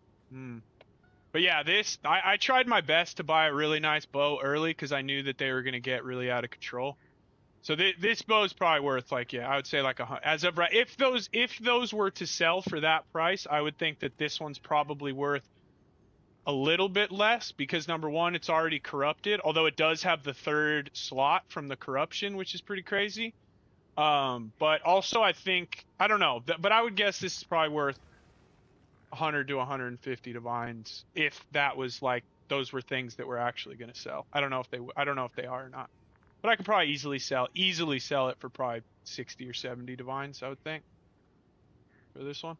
Speaker 4: But yeah, I tried my best to buy a really nice bow early because I knew that they were going to get really out of control. So this bow is probably worth like, yeah, I would say like as of right. If those were to sell for that price, I would think that this one's probably worth a little bit less because number one, it's already corrupted, although it does have the 3rd slot from the corruption, which is pretty crazy. But also I think, I don't know, but I would guess this is probably worth 100 to 150 divines if that was like, those were things that were actually going to sell. I don't know if they are or not, but I could probably easily sell it for probably 60 or 70 divines, I would think, for this one.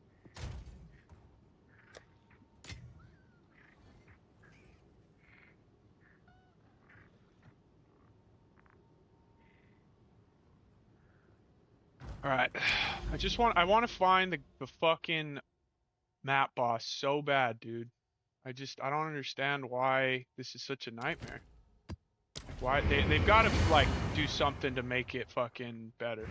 Speaker 4: All right, I want to find the fucking map boss so bad, dude. I don't understand why this is such a nightmare. Why they've got to like do something to make it fucking better.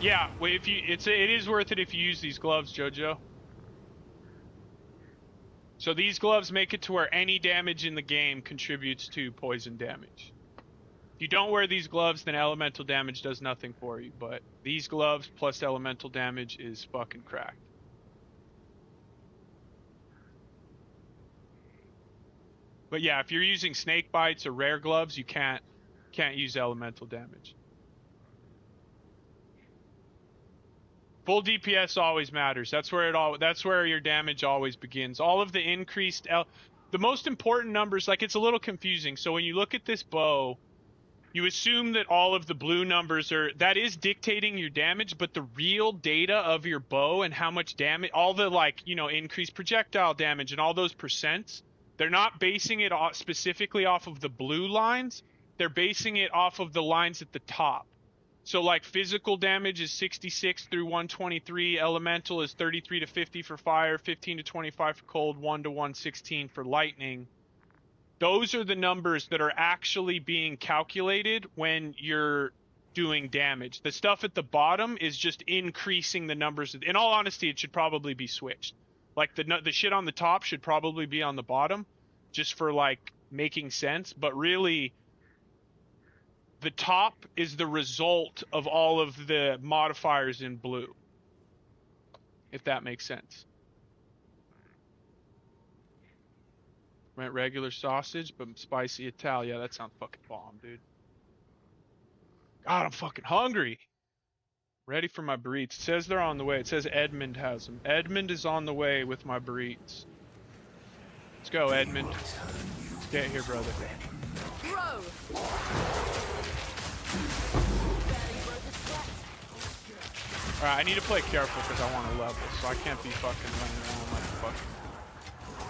Speaker 4: Yeah, well, it is worth it if you use these gloves, Jojo. So these gloves make it to where any damage in the game contributes to poison damage. If you don't wear these gloves, then elemental damage does nothing for you, but these gloves plus elemental damage is fucking cracked. But yeah, if you're using snake bites or rare gloves, you can't use elemental damage. Full DPS always matters. That's where your damage always begins. All of the increased the most important numbers, like, it's a little confusing. So when you look at this bow, you assume that all of the blue numbers that is dictating your damage, but the real data of your bow and how much damage, all the like, increased projectile damage and all those percents, they're not basing it specifically off of the blue lines. They're basing it off of the lines at the top. So like physical damage is 66 through 123, elemental is 33 to 50 for fire, 15 to 25 for cold, 1 to 116 for lightning. Those are the numbers that are actually being calculated when you're doing damage. The stuff at the bottom is just increasing the numbers. In all honesty, it should probably be switched. Like the shit on the top should probably be on the bottom, just for like making sense. But really, the top is the result of all of the modifiers in blue. If that makes sense. Went regular sausage, but spicy Italia. That sounds fucking bomb, dude. God, I'm fucking hungry. Ready for my burritos. It says they're on the way. It says Edmund has them. Edmund is on the way with my burritos. Let's go, Edmund. Get here, brother. Alright, I need to play careful because I want to level, so I can't be fucking running around like a fucking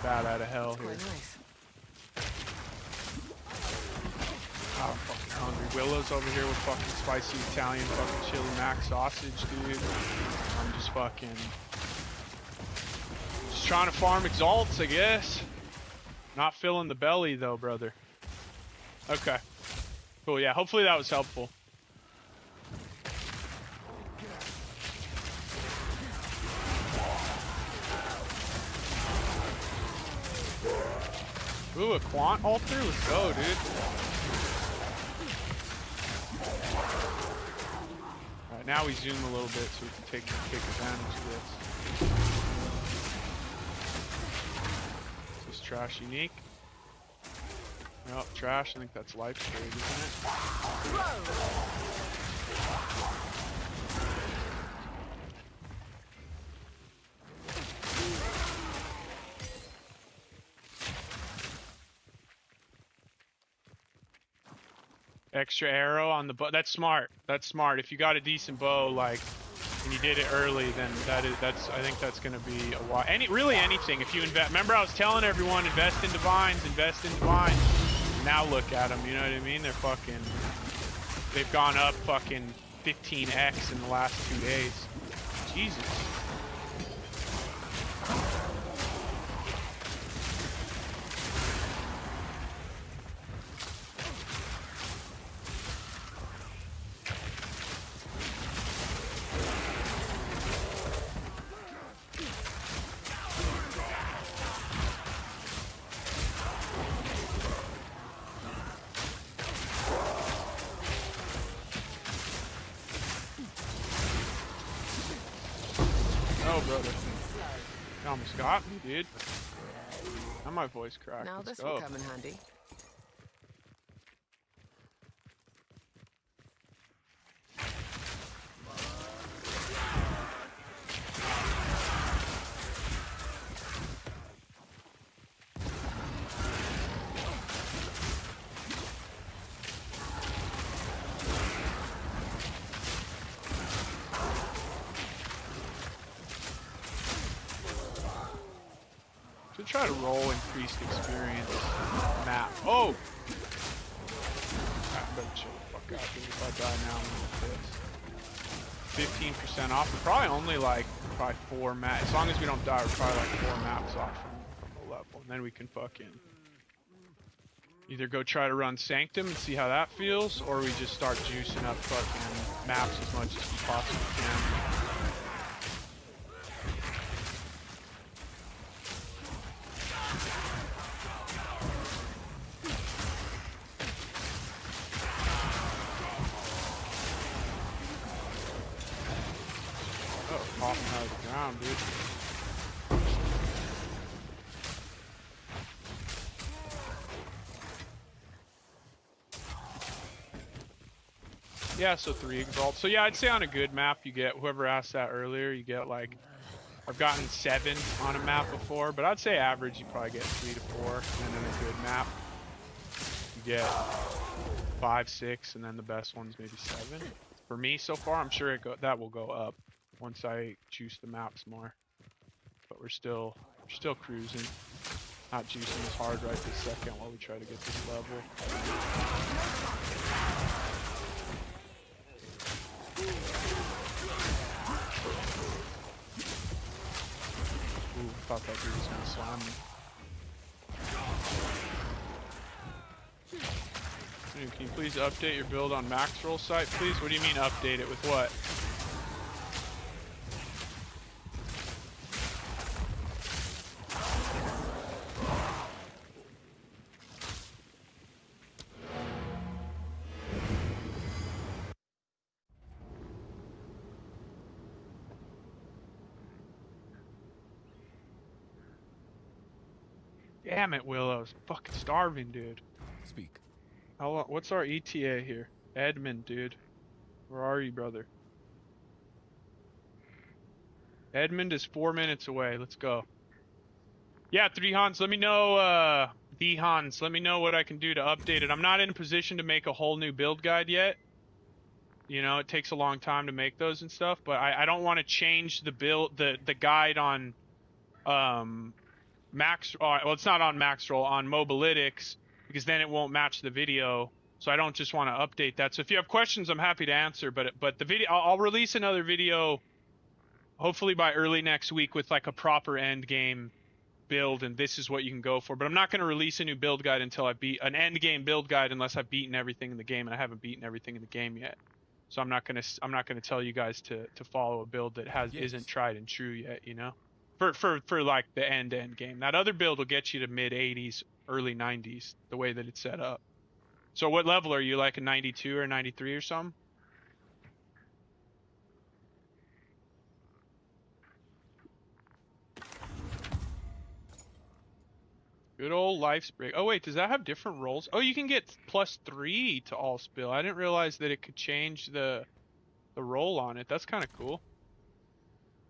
Speaker 4: bat out of hell here. Oh, I'm fucking hungry. Willow's over here with fucking spicy Italian fucking chili mac sausage, dude. I'm just fucking... just trying to farm exalts, I guess. Not filling the belly, though, brother. Okay. Cool, yeah. Hopefully that was helpful. Ooh, a quant altar? Let's go, dude. Alright, now we zoom a little bit so we can take advantage of this. Is this trash unique? Nope, trash. I think that's life trade, isn't it? Extra arrow on the bow. That's smart. That's smart. If you got a decent bow, like, and you did it early, then that's I think that's gonna be a while. Really anything. If you invest, remember I was telling everyone, invest in divines, invest in divines. Now look at them. You know what I mean? They're fucking. They've gone up fucking 15x in the last 2 days. Jesus. Got me, dude. Now my voice cracked.
Speaker 2: Now
Speaker 4: Let's
Speaker 2: this
Speaker 4: go.
Speaker 2: will come in handy.
Speaker 4: Try to roll increased experience map. Oh! I better chill the fuck out, dude. If I die now, I'm gonna piss. 15% off. We're probably only like 4 maps. As long as we don't die, we're probably like 4 maps off from the level. And then we can fucking either go try to run Sanctum and see how that feels, or we just start juicing up fucking maps as much as we possibly can. Popping out of the ground, dude. Yeah, so 3 exalts. So yeah, I'd say on a good map, you get, whoever asked that earlier, you get like, I've gotten 7 on a map before, but I'd say average, you probably get 3 to 4, and then in a good map, you get 5, 6, and then the best one's maybe 7. For me so far, I'm sure that will go up once I juice the maps more, but we're still cruising, not juicing as hard right this second while we try to get this level. Ooh, I thought that dude was gonna slam me. Troubleshooting, can you please update your build on Maxroll site, please? What do you mean update it with what? Damn it, Willow's fucking starving, dude.
Speaker 3: Speak.
Speaker 4: How long? What's our ETA here? Edmund, dude. Where are you, brother? Edmund is 4 minutes away. Let's go. Yeah, 3 Hans, let me know, the Hans, let me know what I can do to update it. I'm not in a position to make a whole new build guide yet. You know, it takes a long time to make those and stuff, but I don't want to change the build, the guide on, well, it's not on Maxroll, on Mobalytics, because then it won't match the video. So I don't just want to update that. So if you have questions, I'm happy to answer. But the video, I'll release another video, hopefully by early next week, with like a proper end game build, and this is what you can go for. But I'm not going to release a new build guide until I beat an end game build guide, unless I've beaten everything in the game, and I haven't beaten everything in the game yet. So I'm not gonna tell you guys to follow a build that isn't tried and true yet. You know. For like the end game. That other build will get you to mid 80s, early 90s, the way that it's set up. So what level are you, like a 92 or 93 or something? Good old life sprig. Oh wait, does that have different rolls? Oh, you can get +3 to all spill. I didn't realize that it could change the roll on it. That's kind of cool.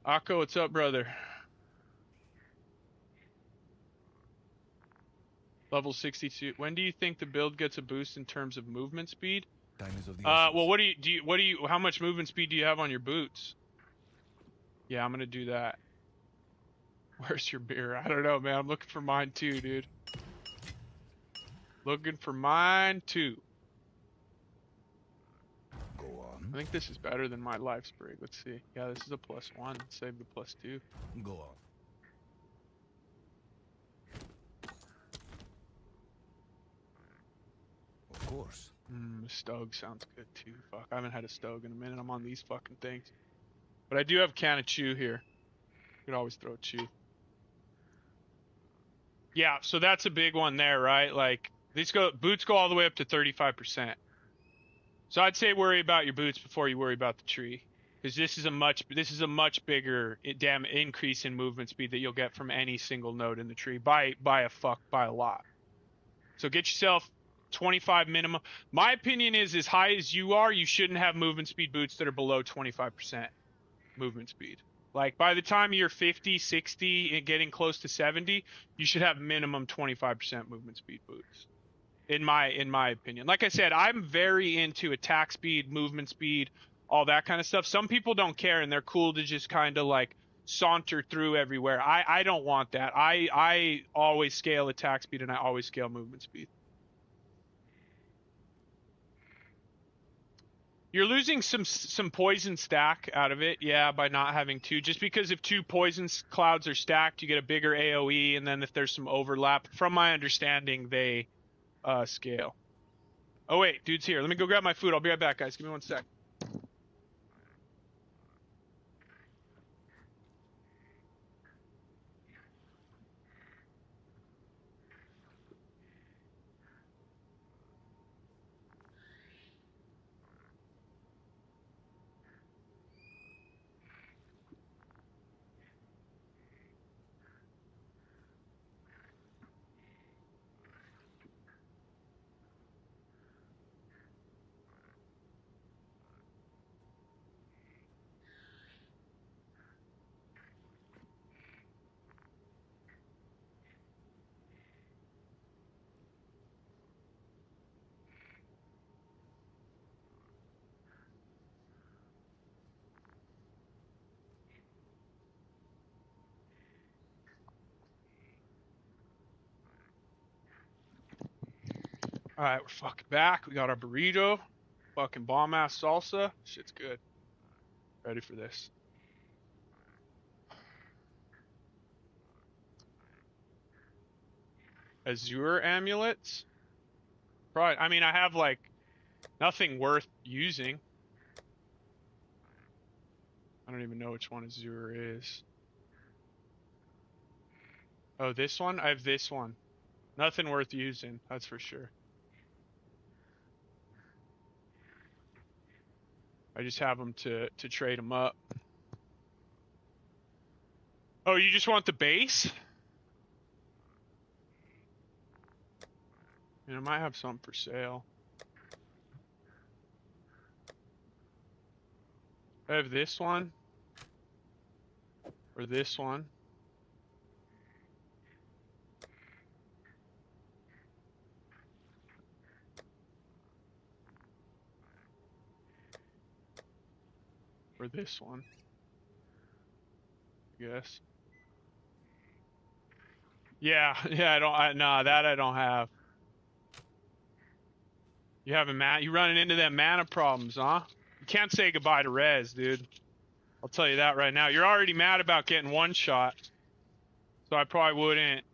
Speaker 4: Akko, what's up, brother? Level 62. When do you think the build gets a boost in terms of movement speed?
Speaker 3: Time is of the
Speaker 4: Well,
Speaker 3: essence.
Speaker 4: how much movement speed do you have on your boots? Yeah, I'm gonna do that. Where's your beer? I don't know, man. I'm looking for mine too, dude. Looking for mine too.
Speaker 3: Go
Speaker 4: I
Speaker 3: on.
Speaker 4: think this is better than my life sprig. Let's see. Yeah, this is a +1. Let's save the +2.
Speaker 3: Go on. Of course.
Speaker 4: Stug sounds good too. Fuck, I haven't had a Stug in a minute. I'm on these fucking things. But I do have a can of Chew here. You could always throw a Chew. Yeah, so that's a big one there, right? Like, boots go all the way up to 35%. So I'd say worry about your boots before you worry about the tree. Because this is a much bigger increase in movement speed that you'll get from any single node in the tree by a lot. So get yourself 25 minimum. My opinion is, as high as you are, you shouldn't have movement speed boots that are below 25% movement speed. Like, by the time you're 50, 60, and getting close to 70, you should have minimum 25% movement speed boots. In my opinion. Like I said, I'm very into attack speed, movement speed, all that kind of stuff. Some people don't care, and they're cool to just kind of like saunter through everywhere. I don't want that. I always scale attack speed, and I always scale movement speed. You're losing some poison stack out of it, yeah, by not having 2. Just because if 2 poison clouds are stacked, you get a bigger AoE, and then if there's some overlap, from my understanding, they scale. Oh wait, dude's here. Let me go grab my food. I'll be right back, guys. Give me 1 sec. All right, we're fucking back. We got our burrito, fucking bomb ass salsa. Shit's good. Ready for this. Azure amulets. Probably. I mean, I have like nothing worth using. I don't even know which one Azure is. Oh, this one? I have this one. Nothing worth using, that's for sure. I just have them to trade them up. Oh, you just want the base? And I might have something for sale. I have this one. Or this one. Or this one. I guess. Yeah, nah, that I don't have. You you running into them mana problems, huh? You can't say goodbye to Rez, dude. I'll tell you that right now. You're already mad about getting one shot. So I probably wouldn't.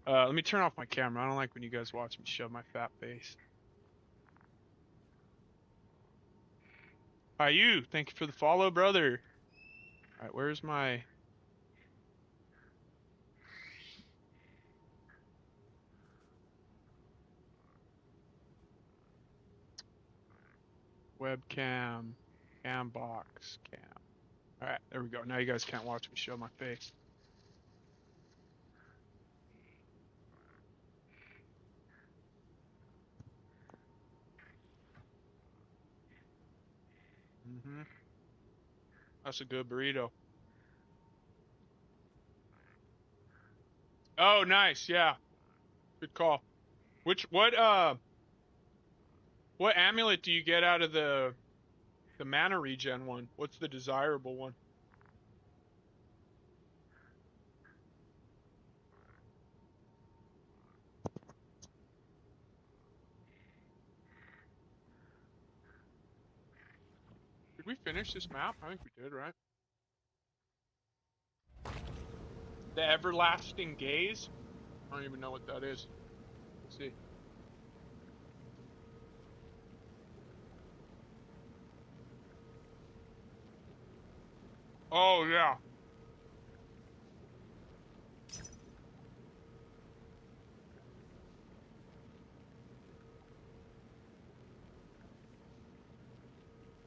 Speaker 4: Let me turn off my camera. I don't like when you guys watch me shove my fat face. Hi, you. Thank you for the follow, brother. Alright, where's my... webcam, cam box, cam. Alright, there we go. Now you guys can't watch me show my face. That's a good burrito. Oh, nice. Yeah. Good call. What amulet do you get out of the mana regen one? What's the desirable one? Did we finish this map? I think we did, right? The Everlasting Gaze? I don't even know what that is. Let's see. Oh, yeah.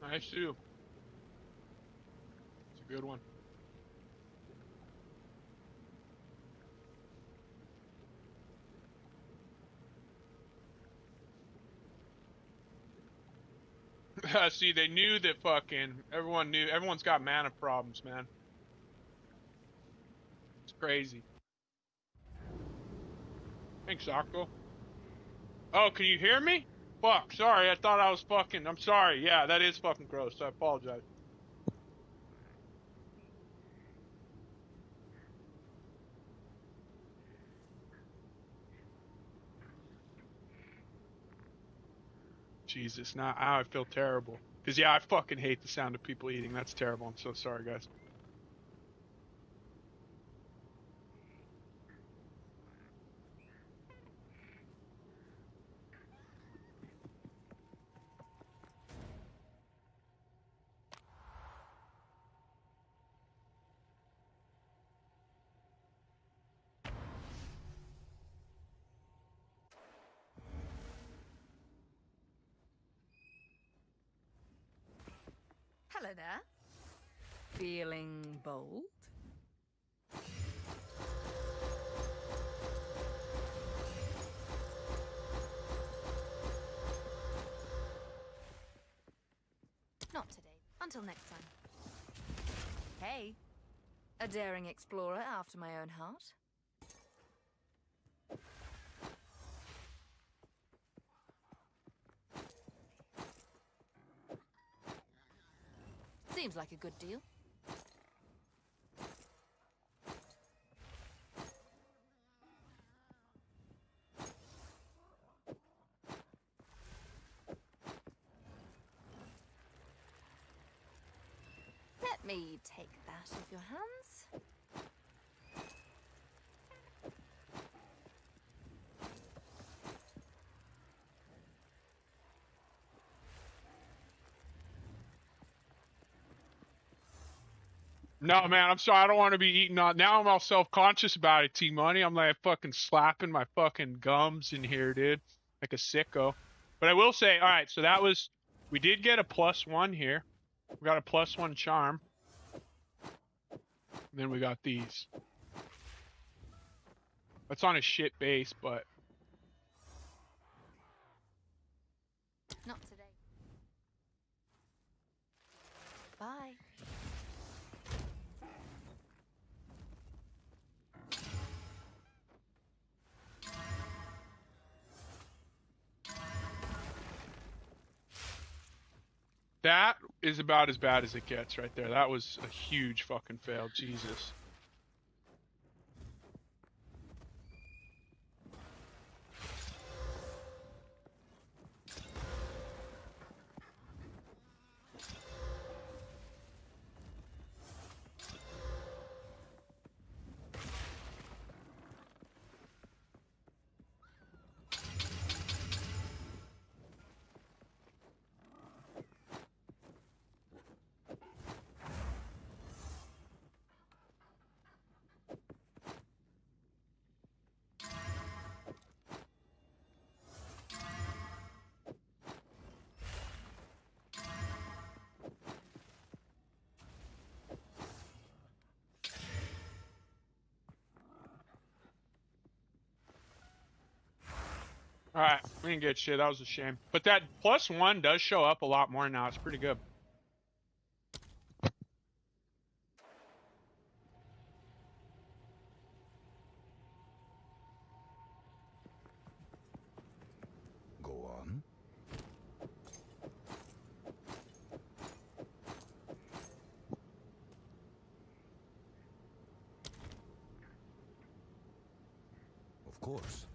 Speaker 4: Nice too. It's a good one. See, they knew that everyone's got mana problems, man. It's crazy. Thanks, Akko. Oh, can you hear me? Fuck, sorry, I thought I was fucking, I'm sorry. Yeah, that is fucking gross, I apologize. Jesus, now I feel terrible. Cause yeah, I fucking hate the sound of people eating. That's terrible. I'm so sorry, guys.
Speaker 5: Hello there. Feeling bold? Not today. Until next time. Hey, a daring explorer after my own heart. Seems like a good deal. Let me take that off your hands.
Speaker 4: No, man, I'm sorry. I don't want to be eating on. Now I'm all self-conscious about it, T-Money. I'm like fucking slapping my fucking gums in here, dude. Like a sicko. But I will say, all right, so that was, we did get a +1 here. We got a +1 charm. And then we got these. That's on a shit base, but
Speaker 5: Not today. Bye.
Speaker 4: that is about as bad as it gets right there. That was a huge fucking fail. Jesus. All right, we didn't get shit. That was a shame. But that +1 does show up a lot more now. It's pretty good.
Speaker 3: Go on. Of course.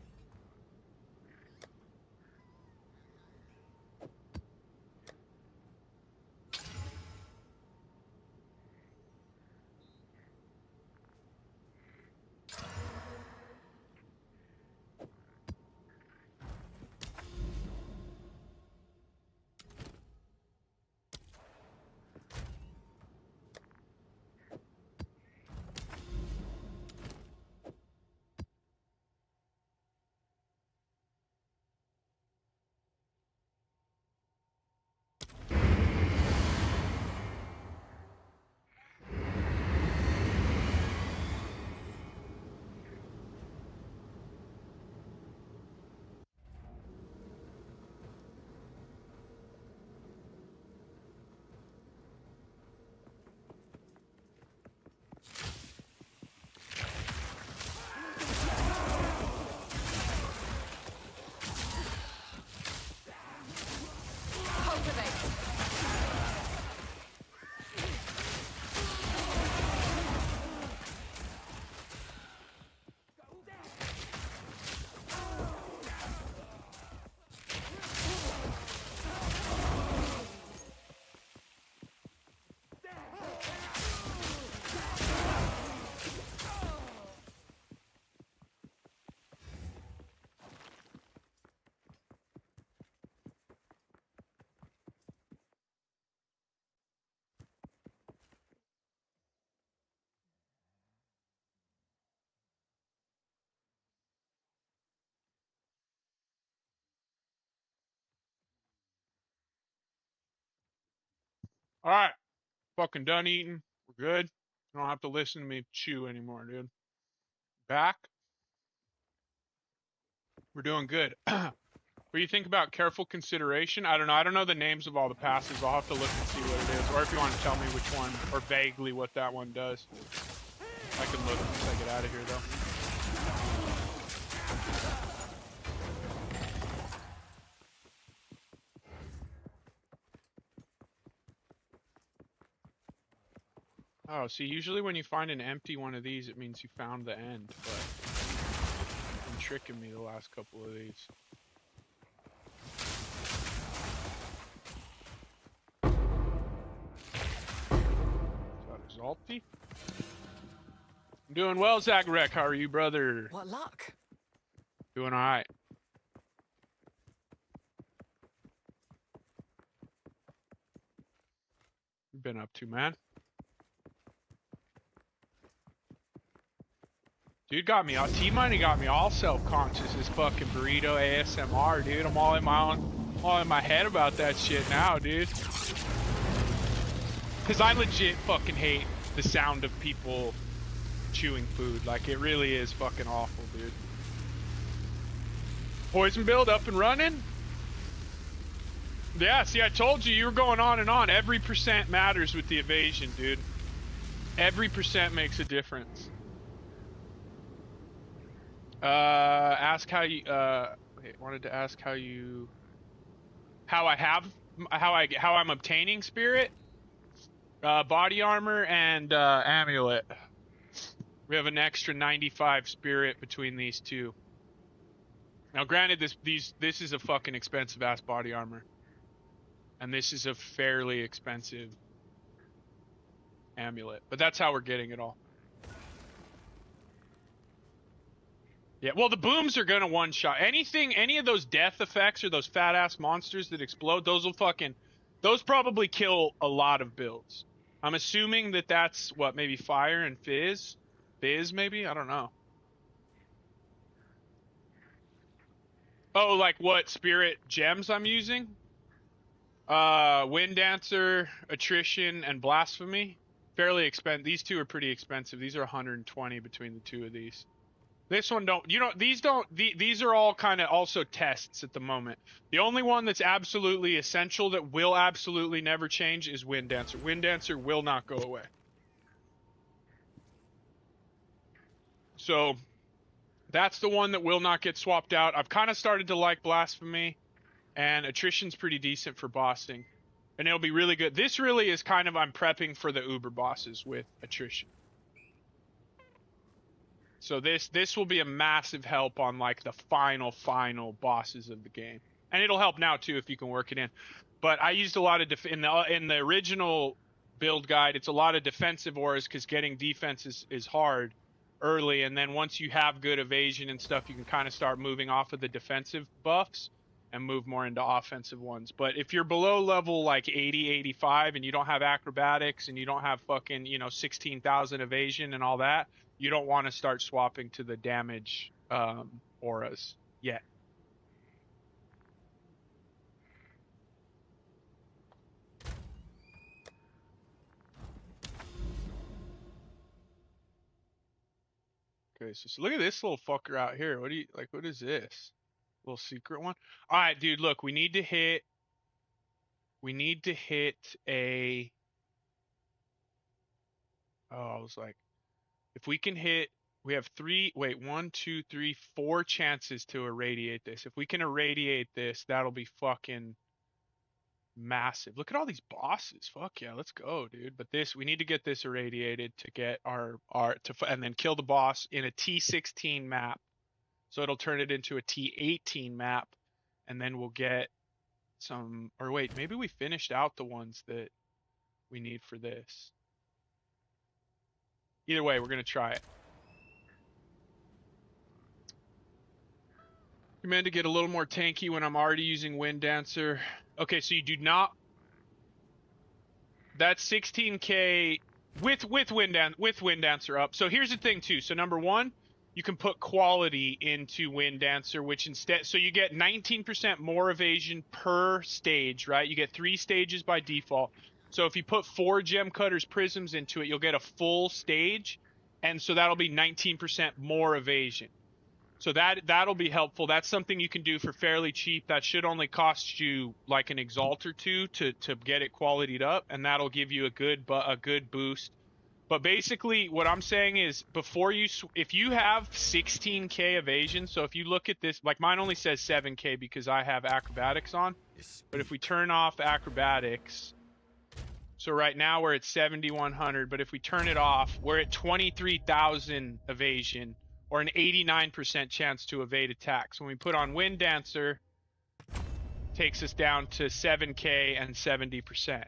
Speaker 3: All right, fucking done eating. We're good. You don't have to listen to me chew anymore, dude. Back. We're doing good. What do you think about careful consideration? I don't know. I don't know the names of all the passes. I'll have to look and see what it is. Or if you want to tell me which one, or vaguely what that one does. I can look once I get out of here, though. Oh, see, usually when you find an empty one of these, it means you found the end, but you've been tricking me the last couple of these. Is that a Zalti? I'm doing well, Zagrek. How are you, brother?
Speaker 2: What luck?
Speaker 4: Doing all right. You've been up to, man?
Speaker 3: Dude got me, T-Money got me all self-conscious as fucking burrito ASMR, dude. I'm all in my head about that shit now, dude. Cause I legit fucking hate the sound of people chewing food. Like, it really is fucking awful, dude. Poison build up and running? Yeah, see, I told you were going on and on. Every percent matters with the evasion, dude. Every percent makes a difference. Ask how you, wait, wanted to ask how I'm obtaining spirit, body armor, and, amulet. We have an extra 95 spirit between these two. Now, granted, this is a fucking expensive ass body armor. And this is a fairly expensive amulet. But that's how we're getting it all. Yeah, well, the booms are gonna one-shot. Any of those death effects or those fat-ass monsters that explode, those probably kill a lot of builds. I'm assuming that that's, what, maybe fire and fizz? Fizz, maybe? I don't know. Oh, like what spirit gems I'm using? Wind Dancer, Attrition, and Blasphemy. Fairly expensive. These two are pretty expensive. These are 120 between the two of these. This one these are all kind of also tests at the moment. The only one that's absolutely essential that will absolutely never change is Wind Dancer. Wind Dancer will not go away. So, that's the one that will not get swapped out. I've kind of started to like Blasphemy, and Attrition's pretty decent for bossing. And it'll be really good. This really is kind of, I'm prepping for the Uber bosses with Attrition. So this will be a massive help on like the final bosses of the game. And it'll help now too if you can work it in. But I used a lot of in the original build guide, it's a lot of defensive auras because getting defense is hard early, and then once you have good evasion and stuff, you can kind of start moving off of the defensive buffs and move more into offensive ones. But if you're below level like 80, 85 and you don't have acrobatics and you don't have fucking, 16,000 evasion and all that, you don't want to start swapping to the damage auras yet. Okay, so look at this little fucker out here. What is this? Little secret one? All right, dude, look, we need to hit a, I was like, if we can hit, we have 4 chances to irradiate this. If we can irradiate this, that'll be fucking massive. Look at all these bosses. Fuck yeah, let's go, dude. But we need to get this irradiated to get and then kill the boss in a T16 map. So it'll turn it into a T18 map, and then we'll get some, or wait, maybe we finished out the ones that we need for this. Either way, we're gonna try it. Recommend to get a little more tanky when I'm already using Wind Dancer. Okay, so you do not. That's 16k with Wind Dancer up. So here's the thing too. So number one, you can put quality into Wind Dancer, which instead, so you get 19% more evasion per stage, right? You get 3 stages by default. So if you put 4 gem cutters prisms into it, you'll get a full stage, and so that'll be 19% more evasion. So that'll be helpful. That's something you can do for fairly cheap. That should only cost you like an exalt or two to get it qualityed up, and that'll give you a good boost. But basically, what I'm saying is, if you have 16k evasion, so if you look at this, like mine only says 7k because I have acrobatics on. But if we turn off acrobatics, so right now we're at 7,100. But if we turn it off, we're at 23,000 evasion, or an 89% chance to evade attacks. When we put on Wind Dancer, takes us down to 7k and 70%.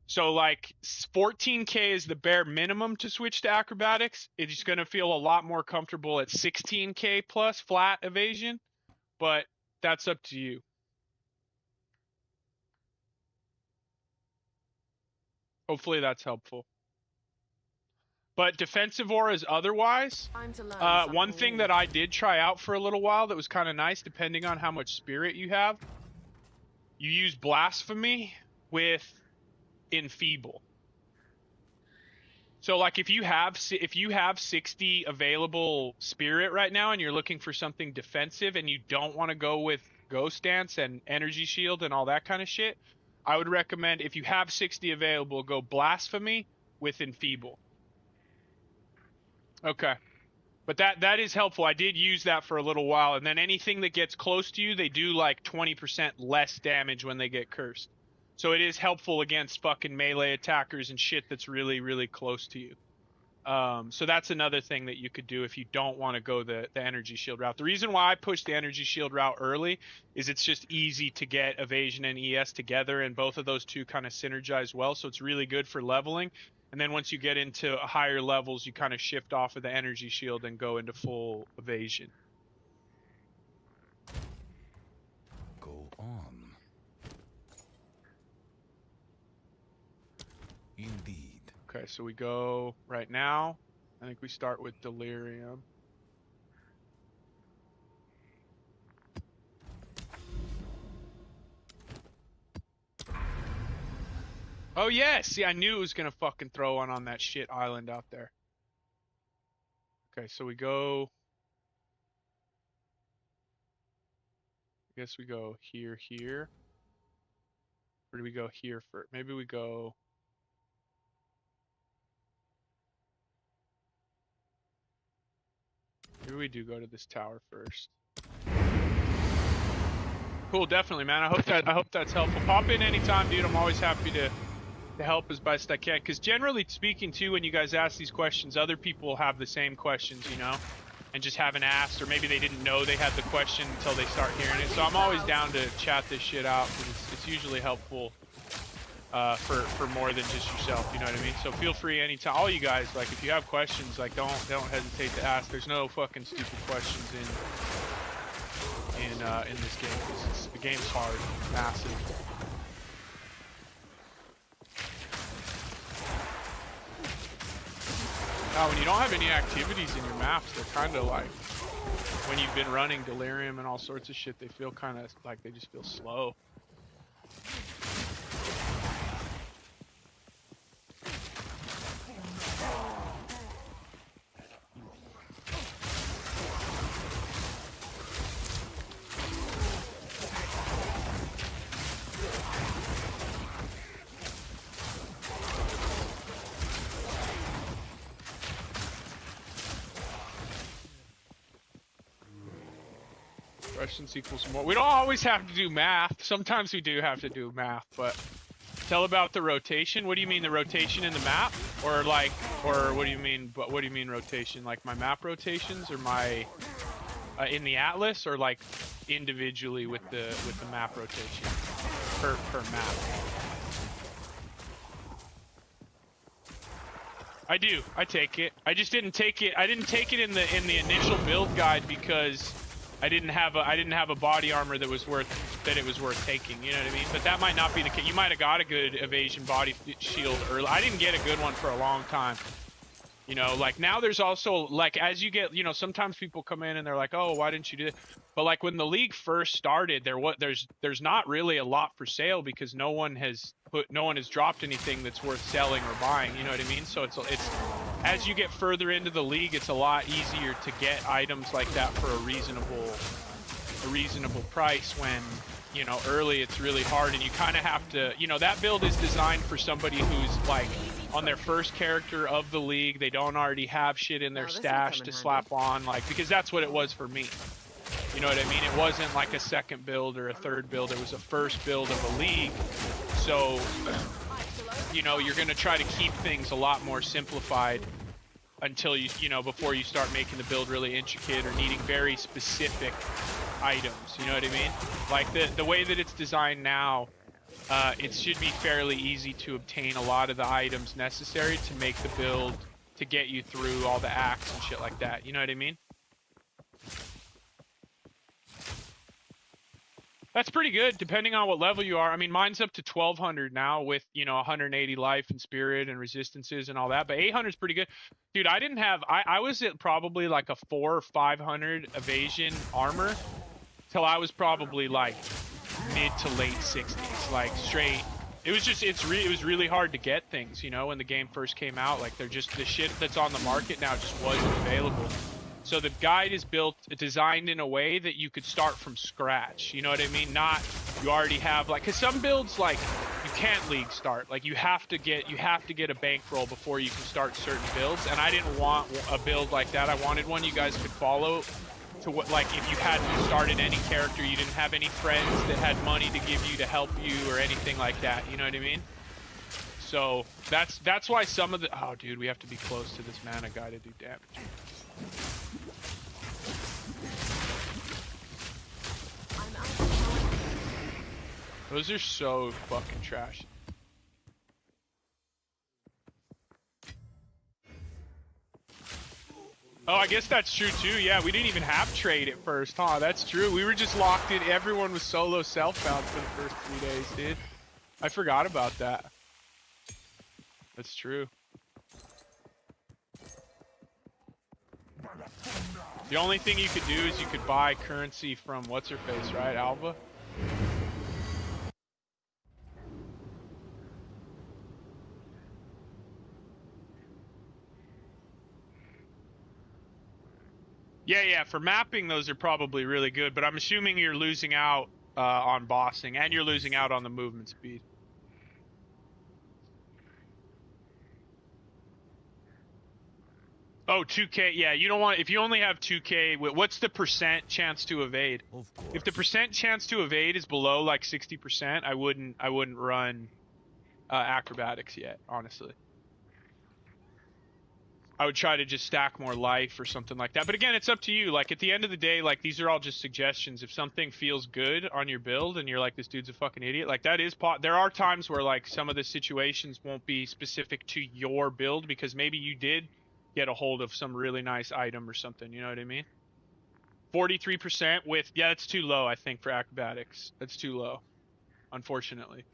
Speaker 3: So like 14k is the bare minimum to switch to acrobatics. It's going to feel a lot more comfortable at 16k plus flat evasion, but that's up to you. Hopefully that's helpful. But defensive auras otherwise,
Speaker 2: Time to learn
Speaker 3: one
Speaker 2: something
Speaker 3: thing
Speaker 2: new.
Speaker 3: that I did try out for a little while that was kind of nice, depending on how much spirit you have, you use blasphemy with enfeeble. So like if you have 60 available spirit right now and you're looking for something defensive and you don't want to go with ghost dance and energy shield and all that kind of shit, I would recommend, if you have 60 available, go blasphemy with enfeeble. Okay. But that is helpful. I did use that for a little while, and then anything that gets close to you, they do like 20% less damage when they get cursed. So it is helpful against fucking melee attackers and shit that's really, really close to you. So that's another thing that you could do if you don't want to go the energy shield route. The reason why I pushed the energy shield route early is it's just easy to get evasion and ES together, and both of those two kind of synergize well, so it's really good for leveling. And then once you get into higher levels, you kind of shift off of the energy shield and go into full evasion.
Speaker 6: Go on. Indeed.
Speaker 3: Okay, so we go right now. I think we start with delirium. Oh yeah, see, I knew it was gonna fucking throw one on that shit island out there. Okay, so we go. I guess we go here, here. Or do we go here first? Maybe we go. Maybe we do go to this tower first. Cool, definitely, man. I hope that's helpful. Pop in anytime, dude. I'm always happy to help as best I can. Because generally speaking, too, when you guys ask these questions, other people have the same questions, you know, and just haven't asked, or maybe they didn't know they had the question until they start hearing it. So I'm always down to chat this shit out, because it's usually helpful for more than just yourself, you know what I mean? So feel free anytime. All you guys, like, if you have questions, like, don't hesitate to ask. There's no fucking stupid questions in this game, because the game's hard, massive. Now, when you don't have any activities in your maps, they're kind of like, when you've been running delirium and all sorts of shit, they feel kind of like they just feel slow. Questions equals more. We don't always have to do math. Sometimes we do have to do math, but tell about the rotation. What do you mean, the rotation in the map? Or like, or what do you mean, but what do you mean rotation? Like my map rotations, or my in the atlas, or like individually with the map rotation per map? I do. I take it. I just didn't take it. I didn't take it in the initial build guide because I didn't have a body armor that was worth taking, you know what I mean? But that might not be the case. You might have got a good evasion body shield early. I didn't get a good one for a long time. You know, like now there's also, like, as you get, you know, sometimes people come in and they're like, oh, why didn't you do it? But like when the league first started, there's not really a lot for sale because no one has dropped anything that's worth selling or buying, you know what I mean? So it's as you get further into the league, it's a lot easier to get items like that for a reasonable price. When, you know, early it's really hard, and you kind of have to, you know, that build is designed for somebody who's like on their first character of the league. They don't already have shit in their stash to slap on, like, because that's what it was for me. You know what I mean? It wasn't like a second build or a third build. It was a first build of a league. So, you know, you're going to try to keep things a lot more simplified until you know, before you start making the build really intricate or needing very specific items. You know what I mean? Like the way that it's designed now, it should be fairly easy to obtain a lot of the items necessary to make the build to get you through all the acts and shit like that. You know what I mean? That's pretty good, depending on what level you are. I mean, mine's up to 1200 now with, you know, 180 life and spirit and resistances and all that. But 800 is pretty good. Dude, I didn't have... I was at probably like a 400 or 500 evasion armor till I was probably like mid to late 60s. Like straight... It was just... it was really hard to get things, you know, when the game first came out. Like, they're just... the shit that's on the market now just wasn't available. So the guide is designed in a way that you could start from scratch. You know what I mean? Not you already have like, cause some builds like you can't league start. Like you have to get a bankroll before you can start certain builds. And I didn't want a build like that. I wanted one you guys could follow to what, like if you hadn't started any character, you didn't have any friends that had money to give you to help you or anything like that. You know what I mean? So that's why some of the, oh dude, we have to be close to this mana guy to do damage. Those are so fucking trash. Oh, I guess that's true too. Yeah, we didn't even have trade at first, huh? That's true. We were just locked in. Everyone was solo self-bound for the first 3 days, dude. I forgot about that. That's true. The only thing you could do is you could buy currency from what's-her-face, right? Alva? Yeah, for mapping, those are probably really good, but I'm assuming you're losing out on bossing, and you're losing out on the movement speed. Oh, 2K, yeah, you don't want, if you only have 2K, what's the percent chance to evade?
Speaker 6: Of course.
Speaker 3: If the percent chance to evade is below like 60%, I wouldn't run acrobatics yet, honestly. I would try to just stack more life or something like that. But again, it's up to you. Like, at the end of the day, like, these are all just suggestions. If something feels good on your build and you're like, this dude's a fucking idiot, like, that is there are times where, like, some of the situations won't be specific to your build because maybe you did get a hold of some really nice item or something. You know what I mean? 43% with... Yeah, that's too low, I think, for acrobatics. That's too low, unfortunately.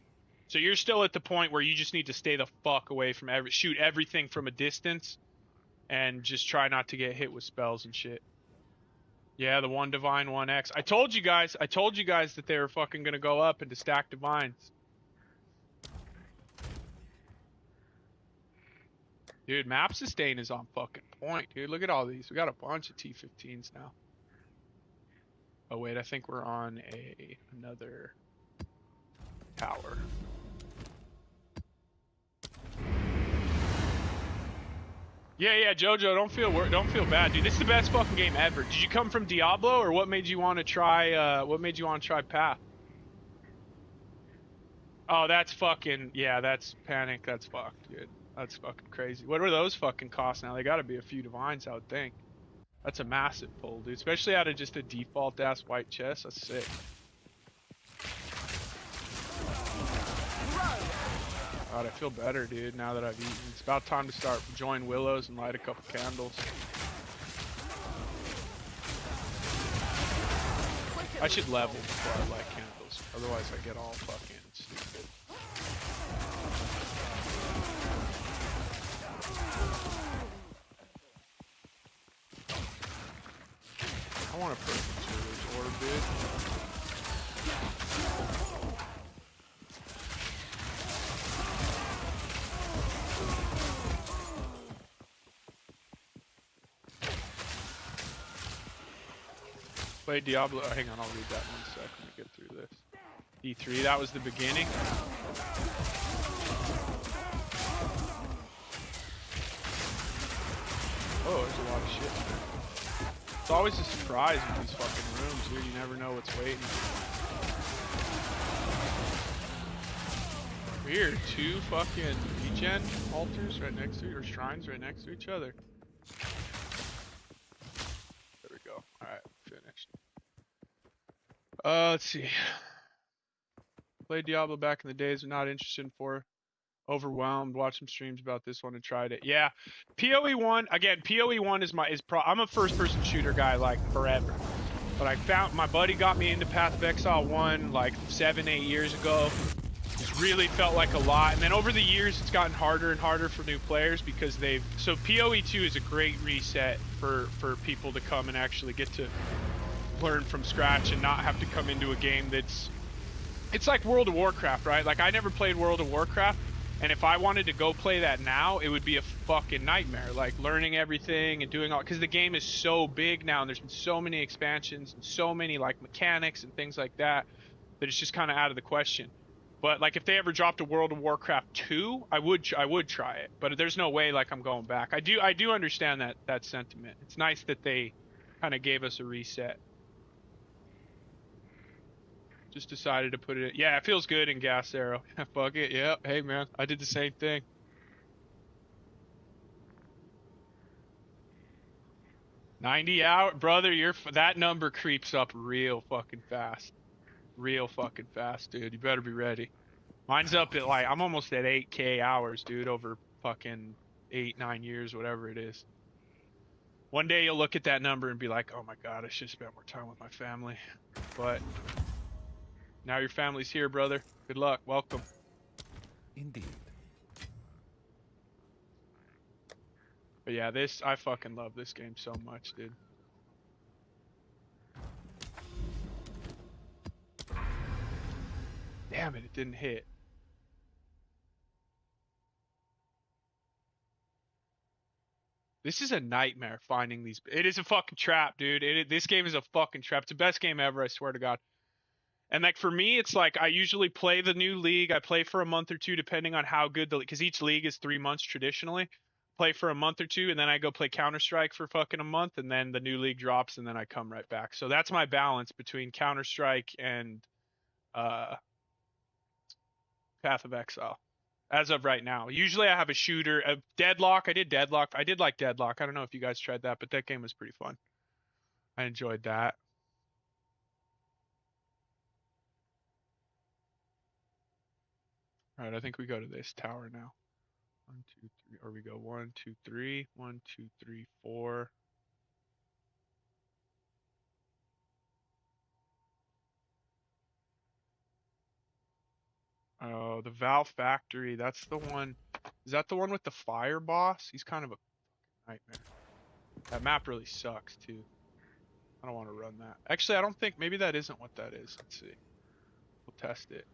Speaker 3: So you're still at the point where you just need to stay the fuck away from shoot everything from a distance. And just try not to get hit with spells and shit. Yeah, the 1 divine, 1x. I told you guys that they were fucking gonna go up into stack divines. Dude, map sustain is on fucking point, dude. Look at all these. We got a bunch of T16's now. Oh wait, I think we're on another tower. Yeah, Jojo, don't feel bad, dude. This is the best fucking game ever. Did you come from Diablo, or what made you want to try? What made you want to try Path? Oh, that's fucking that's panic. That's fucked, dude. That's fucking crazy. What are those fucking costs now? They got to be a few divines, I would think. That's a massive pull, dude. Especially out of just a default ass white chest. That's sick. God, I feel better, dude, now that I've eaten. It's about time to start enjoying willows and light a couple candles. I should level before I light candles. Otherwise I get all fucking stupid. I want a perfect server's orb, dude. Play Diablo. Oh, hang on, I'll read that 1 sec. Let me get through this. E3, that was the beginning. Oh, there's a lot of shit. It's always a surprise with these fucking rooms, dude. You never know what's waiting. Weird. 2 fucking regen altars right next to or shrines right next to each other. There we go. Alright, finished. Let's see. Played Diablo back in the days, but not interested in 4. Overwhelmed. Watched some streams about this one and tried it. Yeah, POE1 again. POE1 is I'm a first-person shooter guy like forever. But I found my buddy got me into Path of Exile 1 like 7-8 years ago. It really felt like a lot, and then over the years it's gotten harder and harder for new players because so POE2 is a great reset for people to come and actually get to learn from scratch and not have to come into a game it's like World of Warcraft, right? Like, I never played World of Warcraft, and if I wanted to go play that now, it would be a fucking nightmare. Like, learning everything and doing all, because the game is so big now, and there's been so many expansions and so many, like, mechanics and things like that, that it's just kind of out of the question. But, like, if they ever dropped a World of Warcraft 2, I would try it. But there's no way, like, I'm going back. I do understand that sentiment. It's nice that they kind of gave us a reset. Just decided to put it in. Yeah, it feels good in Gas Arrow. Fuck it. Yeah. Hey, man. I did the same thing. $90 brother, that number creeps up real fucking fast. Real fucking fast, dude. You better be ready. Mine's up at like, I'm almost at 8K hours, dude, over fucking 8-9 years, whatever it is. One day you'll look at that number and be like, oh my God, I should have spent more time with my family. But now your family's here, brother. Good luck. Welcome.
Speaker 6: Indeed.
Speaker 3: But yeah, I fucking love this game so much, dude. Damn it, it didn't hit. This is a nightmare finding these. It is a fucking trap, dude. This game is a fucking trap. It's the best game ever, I swear to God. And like for me, it's like I usually play the new league. I play for a month or two, depending on how good because each league is 3 months traditionally. Play for a month or two, and then I go play Counter-Strike for fucking a month, and then the new league drops, and then I come right back. So that's my balance between Counter-Strike and Path of Exile. As of right now. Usually I have a shooter. Deadlock. I did Deadlock. I did like Deadlock. I don't know if you guys tried that, but that game was pretty fun. I enjoyed that. Alright, I think we go to this tower now. 1, 2, 3. Or we go 1, 2, 3. 1, 2, 3, 4. Oh, the Val Factory. That's the one. Is that the one with the fire boss? He's kind of a nightmare. That map really sucks, too. I don't want to run that. Actually, I don't think... Maybe that isn't what that is. Let's see. We'll test it.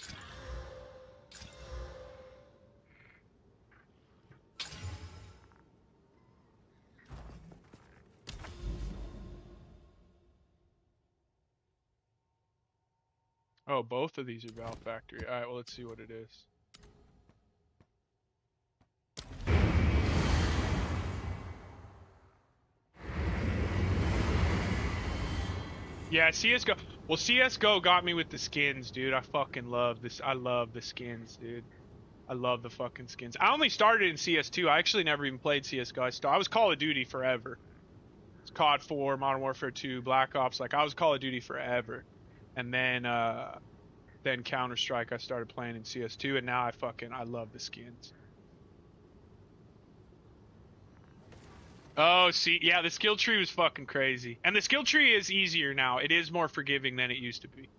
Speaker 3: Oh, both of these are Val Factory. Alright, well, let's see what it is. Yeah, CSGO. Well, CSGO got me with the skins, dude. I fucking love this. I love the skins, dude. I love the fucking skins. I only started in CS2. I actually never even played CSGO. I was Call of Duty forever. It's COD 4, Modern Warfare 2, Black Ops. Like, I was Call of Duty forever. And then Counter-Strike, I started playing in CS2, and now I love the skins. Oh, see, yeah, the skill tree was fucking crazy. And the skill tree is easier now. It is more forgiving than it used to be.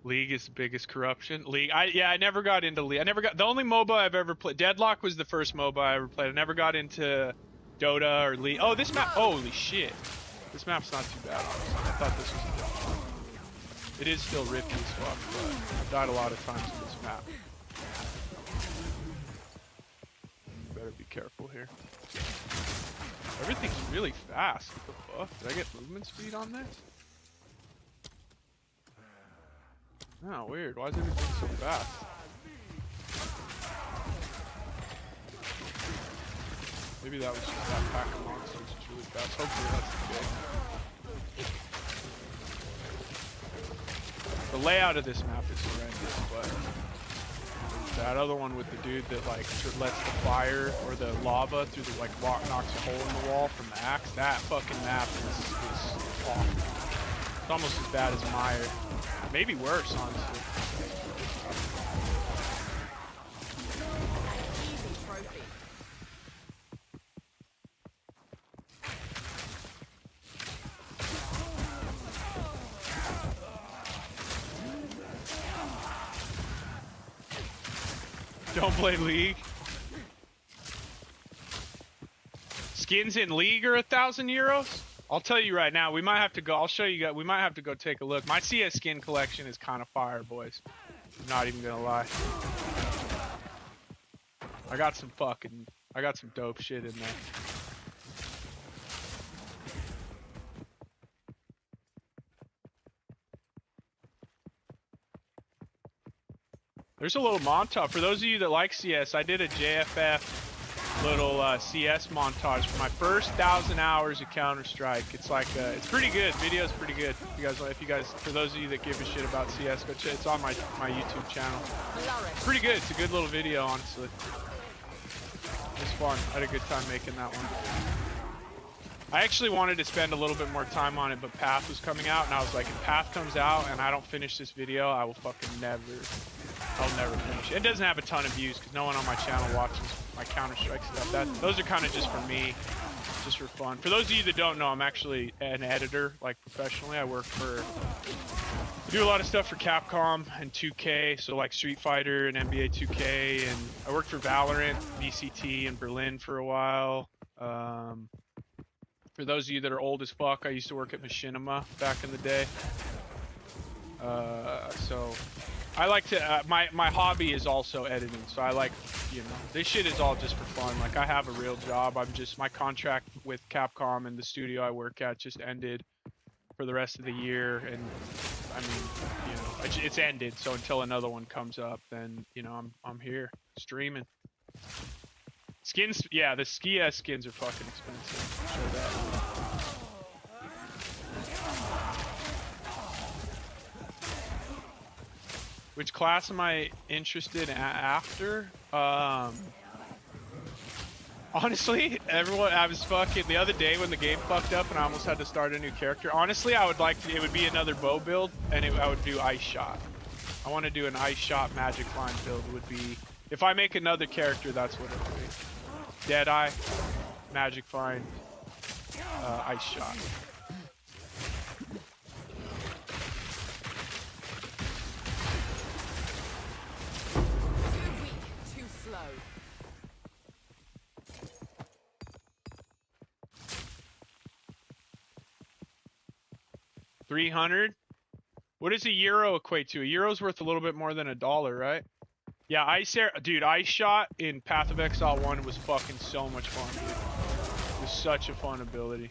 Speaker 3: League is the biggest corruption. League, I never got into League. The only MOBA I've ever played, Deadlock was the first MOBA I ever played. I never got into Dota or League. Oh, this map, holy shit. This map's not too bad, honestly. I thought this was a different one. It is still rippy as fuck, but I've died a lot of times with this map. Better be careful here. Everything's really fast. What the fuck? Did I get movement speed on this? Oh, weird. Why is everything so fast? Maybe that was just that pack of monsters is really fast. Hopefully that's the case. The layout of this map is horrendous, but that other one with the dude that like lets the fire or the lava through the knocks a hole in the wall from the axe, that fucking map is awful. It's almost as bad as Mire. Maybe worse, honestly. don't play League. Skins in League are €1,000. I'll tell you right now, we might have to go. I'll show you guys. We might have to go take a look. My CS skin collection is kind of fire, boys. I'm not even gonna lie. I got some dope shit in there. There's a little montage. For those of you that like CS, I did a JFF little CS montage for my first 1,000 hours of Counter-Strike. It's like, it's pretty good. Video's pretty good. If you guys, for those of you that give a shit about CS, go check. It's on my YouTube channel. It's pretty good. It's a good little video, honestly. It's fun. I had a good time making that one. I actually wanted to spend a little bit more time on it, but Path was coming out, and I was like, if Path comes out and I don't finish this video, I will fucking I'll never finish it. It doesn't have a ton of views because no one on my channel watches my Counter-Strike stuff. Those are kind of just for me, just for fun. For those of you that don't know, I'm actually an editor, like professionally. I do a lot of stuff for Capcom and 2K, so like Street Fighter and NBA 2K, and I worked for Valorant, VCT in Berlin for a while. For those of you that are old as fuck, I used to work at Machinima back in the day. So I like to, my hobby is also editing, so I like, this shit is all just for fun. Like, I have a real job. My contract with Capcom and the studio I work at just ended for the rest of the year, and I mean, it's ended, so until another one comes up, then, I'm here, streaming. Skins, yeah, the CS skins are fucking expensive. I'll show that. Which class am I interested in after? Honestly, I was fucking, the other day when the game fucked up and I almost had to start a new character, honestly, it would be another bow build, and I would do Ice Shot. I want to do an Ice Shot Magic Line build. Would be, if I make another character, that's what it would be. Deadeye, Magic Find, Ice Shot.
Speaker 2: Too weak, too slow.
Speaker 3: $300? What does a euro equate to? A euro's worth a little bit more than $1, right? Yeah, Ice Shot in Path of Exile 1 was fucking so much fun, dude. It was such a fun ability.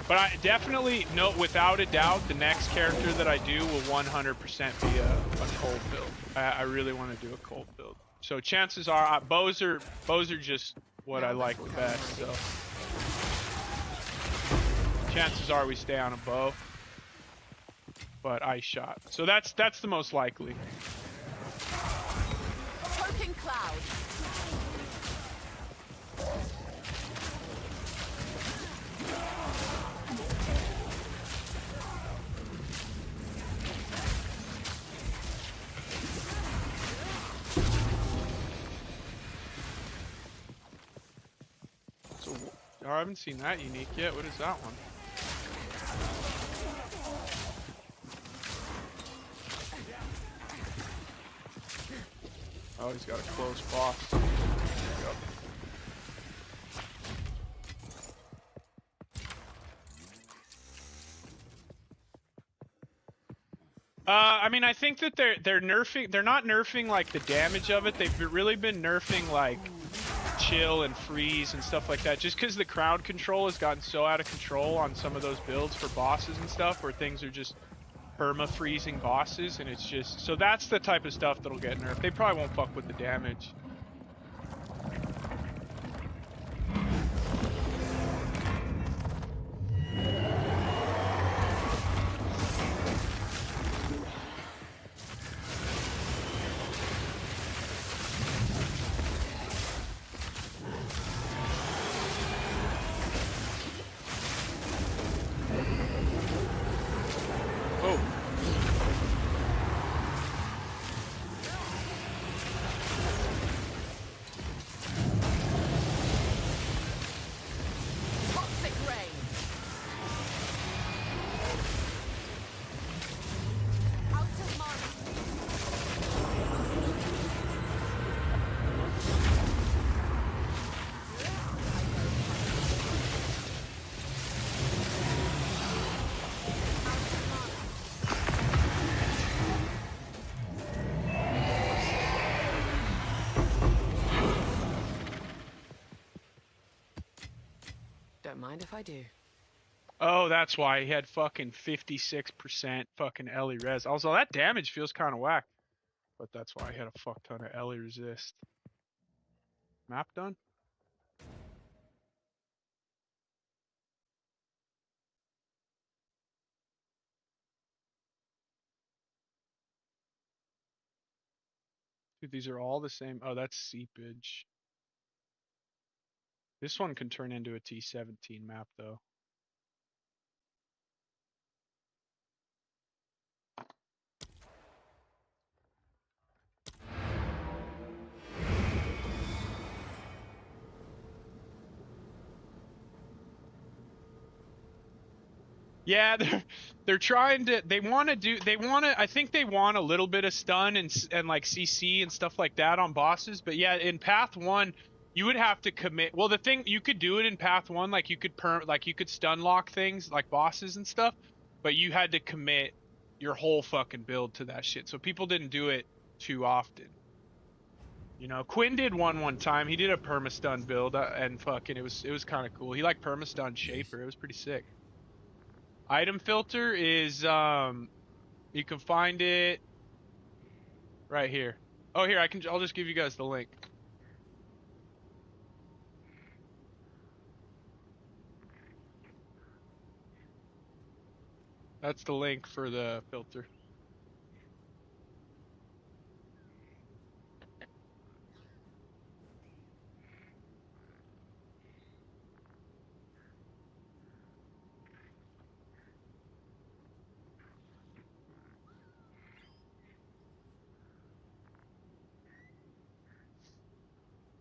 Speaker 3: But I definitely, without a doubt, the next character that I do will 100% be a cold build. I really want to do a cold build. So chances are, bows are just what I like the best, so. Chances are we stay on a bow. But Ice Shot. So that's the most likely.
Speaker 2: Choking cloud.
Speaker 3: So, I haven't seen that unique yet. What is that one? Oh, he's got a close boss. There we go. I mean, I think that they're not nerfing like the damage of it. They've really been nerfing like chill and freeze and stuff like that, just because the crowd control has gotten so out of control on some of those builds for bosses and stuff, where things are just perma-freezing bosses, and it's just, so that's the type of stuff that'll get nerfed. They probably won't fuck with the damage.
Speaker 2: Don't mind if I do.
Speaker 3: Oh, that's why he had fucking 56% fucking Ellie res. Also, that damage feels kind of whack. But that's why he had a fuck ton of Ellie resist. Map done? Dude, these are all the same. Oh, that's seepage. This one can turn into a T17 map, though. Yeah, they're trying to. I think they want a little bit of stun and like CC and stuff like that on bosses. But yeah, in Path 1, you would have to commit. Well, the thing you could do it in Path 1, like you could stun lock things like bosses and stuff, but you had to commit your whole fucking build to that shit. So people didn't do it too often. You know, Quinn did one time. He did a permastun build and fucking it was kind of cool. He like permastun Shaper. It was pretty sick. Item filter is you can find it right here. Oh, here I'll just give you guys the link. That's the link for the filter.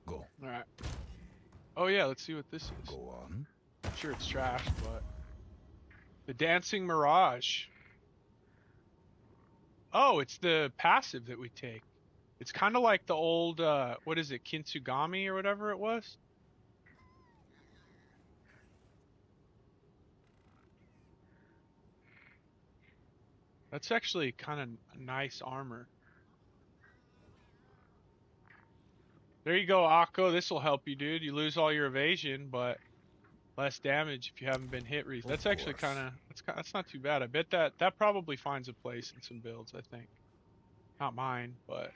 Speaker 6: Go.
Speaker 3: All right. Oh yeah, let's see what this is.
Speaker 6: Go on.
Speaker 3: I'm sure it's trash, but the Dancing Mirage. Oh, it's the passive that we take. It's kind of like the old what is it, Kintsugami or whatever it was. That's actually kind of nice armor. There you go, Akko. This will help you, dude. You lose all your evasion, but less damage if you haven't been hit recently. That's actually kind of that's not too bad. I bet that probably finds a place in some builds. I think, not mine, but.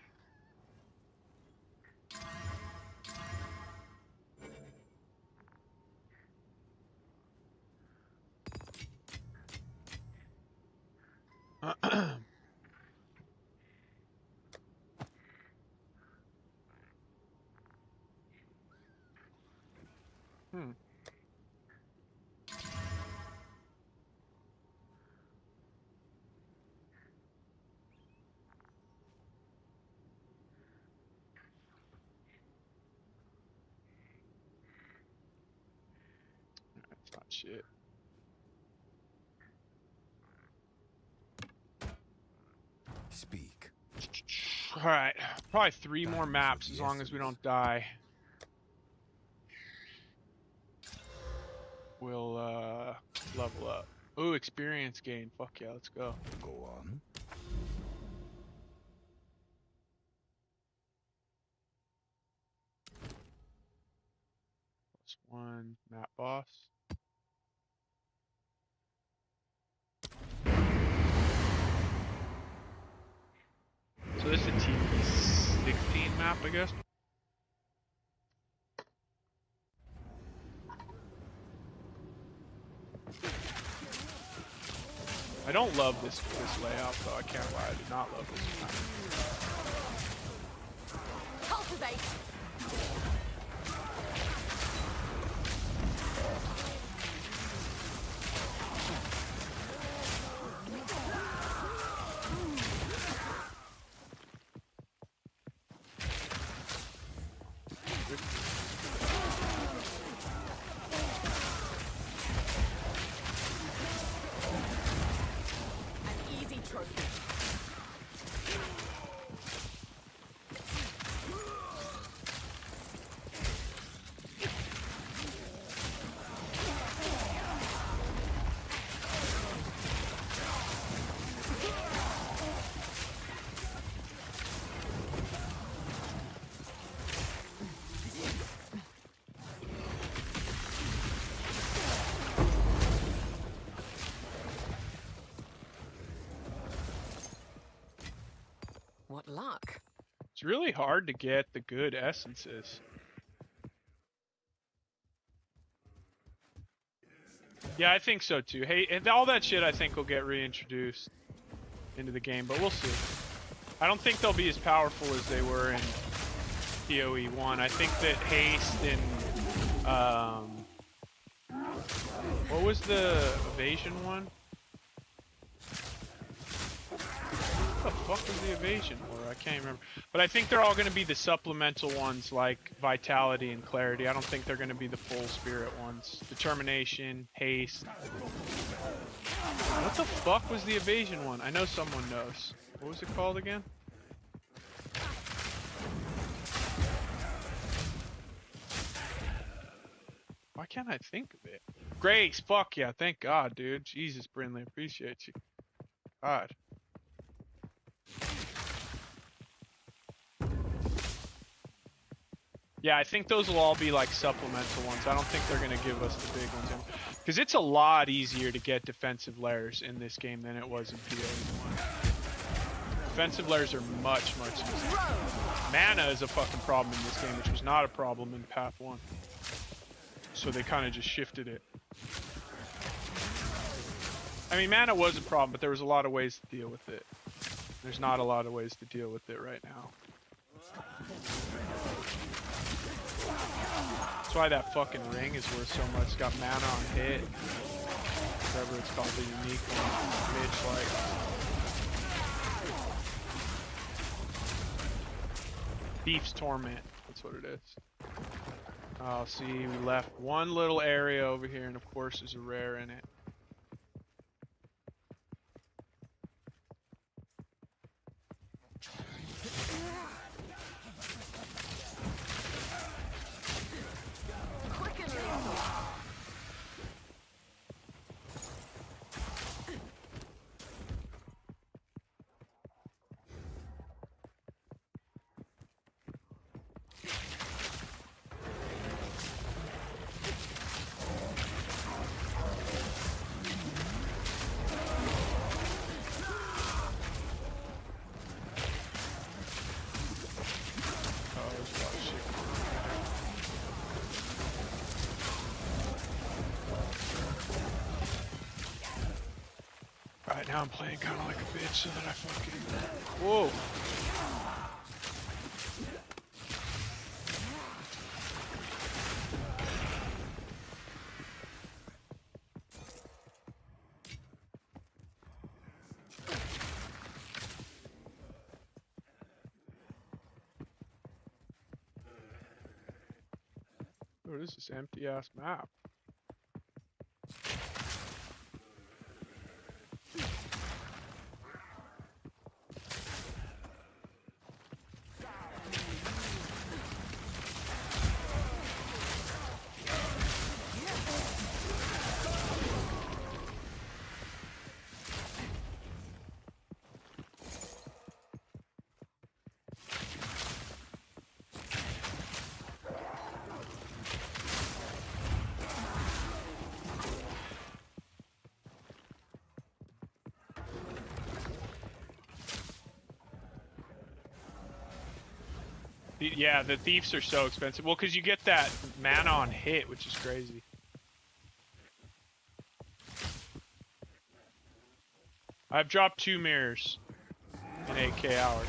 Speaker 3: Hmm. That's not shit.
Speaker 6: Speak.
Speaker 3: All right, probably 3 more maps as long as we don't die. We'll level up. Ooh, experience gain. Fuck yeah, let's go.
Speaker 6: Go on.
Speaker 3: +1 map boss. So this is a T16 map, I guess. I don't love this layout though, I can't lie, I do not love this map.
Speaker 5: Cultivate! An easy trophy.
Speaker 3: really hard to get the good essences. Yeah, I think so too. Hey, and all that shit I think will get reintroduced into the game, but we'll see. I don't think they'll be as powerful as they were in POE1. I think that haste and what was the evasion one? What the fuck was the evasion for? I can't remember. But I think they're all going to be the supplemental ones like vitality and clarity. I don't think they're going to be the full spirit ones. Determination, haste. What the fuck was the evasion one? I know someone knows. What was it called again? Why can't I think of it? Grace, fuck yeah, thank God, dude. Jesus, Brindley, appreciate you. God. Yeah, I think those will all be like supplemental ones. I don't think they're going to give us the big ones. Because it's a lot easier to get defensive layers in this game than it was in POE1. Defensive layers are much easier. Mana is a fucking problem in this game, which was not a problem in Path 1. So they kind of just shifted it. I mean, mana was a problem, but there was a lot of ways to deal with it. There's not a lot of ways to deal with it right now. That's why that fucking ring is worth so much. It's got mana on hit. Whatever it's called, the unique one. Bitch, like. Thief's Torment. That's what it is. Oh, see, we left one little area over here, and of course there's a rare in it. Alright, now I'm playing kind of like a bitch so that I fucking... Whoa! What is this empty ass map? Yeah, the thieves are so expensive. Well, because you get that mana on hit, which is crazy. I've dropped 2 mirrors in 8k hours.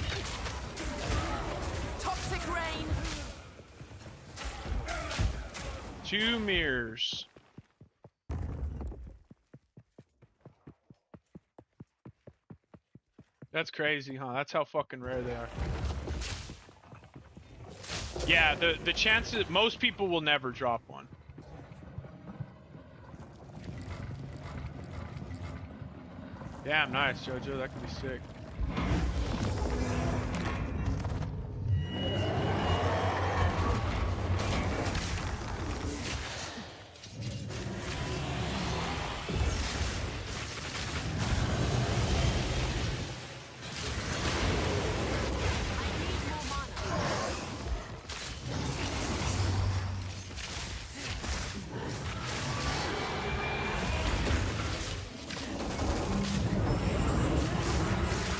Speaker 2: Toxic rain.
Speaker 3: 2 mirrors. That's crazy, huh? That's how fucking rare they are. Yeah, the chances, most people will never drop one. Damn, nice, Jojo. That could be sick.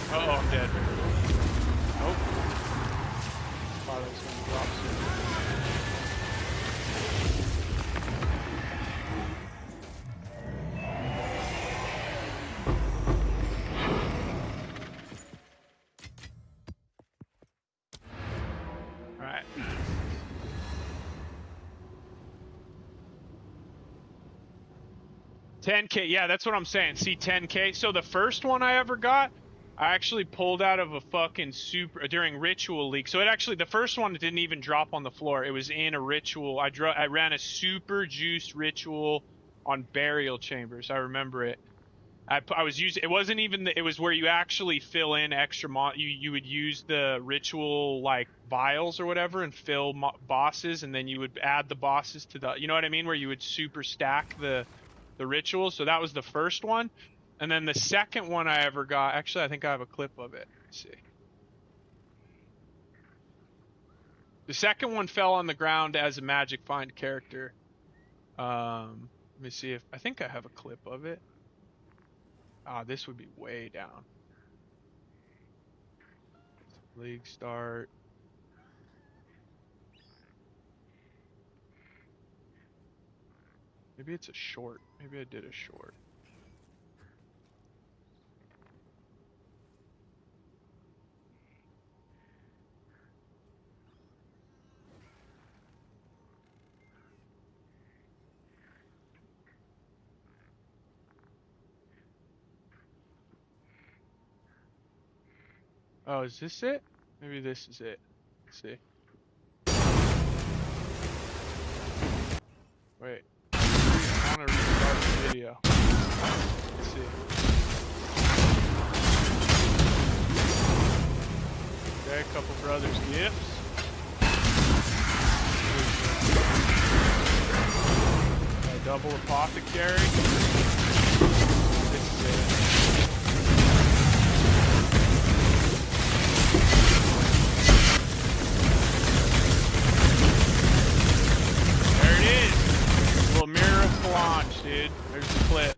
Speaker 3: Uh-oh, I'm dead. Nope.
Speaker 4: 10K, yeah, that's what I'm saying. See, 10K. So the first one I ever got, I actually pulled out of a fucking super during Ritual League. So it actually, the first one didn't even drop on the floor. It was in a Ritual. I ran a super juiced Ritual on Burial Chambers. I remember it. I was using, it wasn't even the, it was where you actually fill in extra you would use the Ritual like vials or whatever and fill bosses, and then you would add the bosses to the, you know what I mean, where you would super stack the Ritual. So that was the first one. And then the second one I ever got, actually I think I have a clip of it. Let's see. The second one fell on the ground as a Magic Find character. Let me see if, I think I have a clip of it. Ah, this would be way down. League start. Maybe it's a short. Maybe I did a short. Oh, is this it? Maybe this is it. Let's see. Wait. I want to restart the video. Let's see. Okay, a couple brothers' gifts. A double apothecary. This is it. Launch, dude. There's the clip.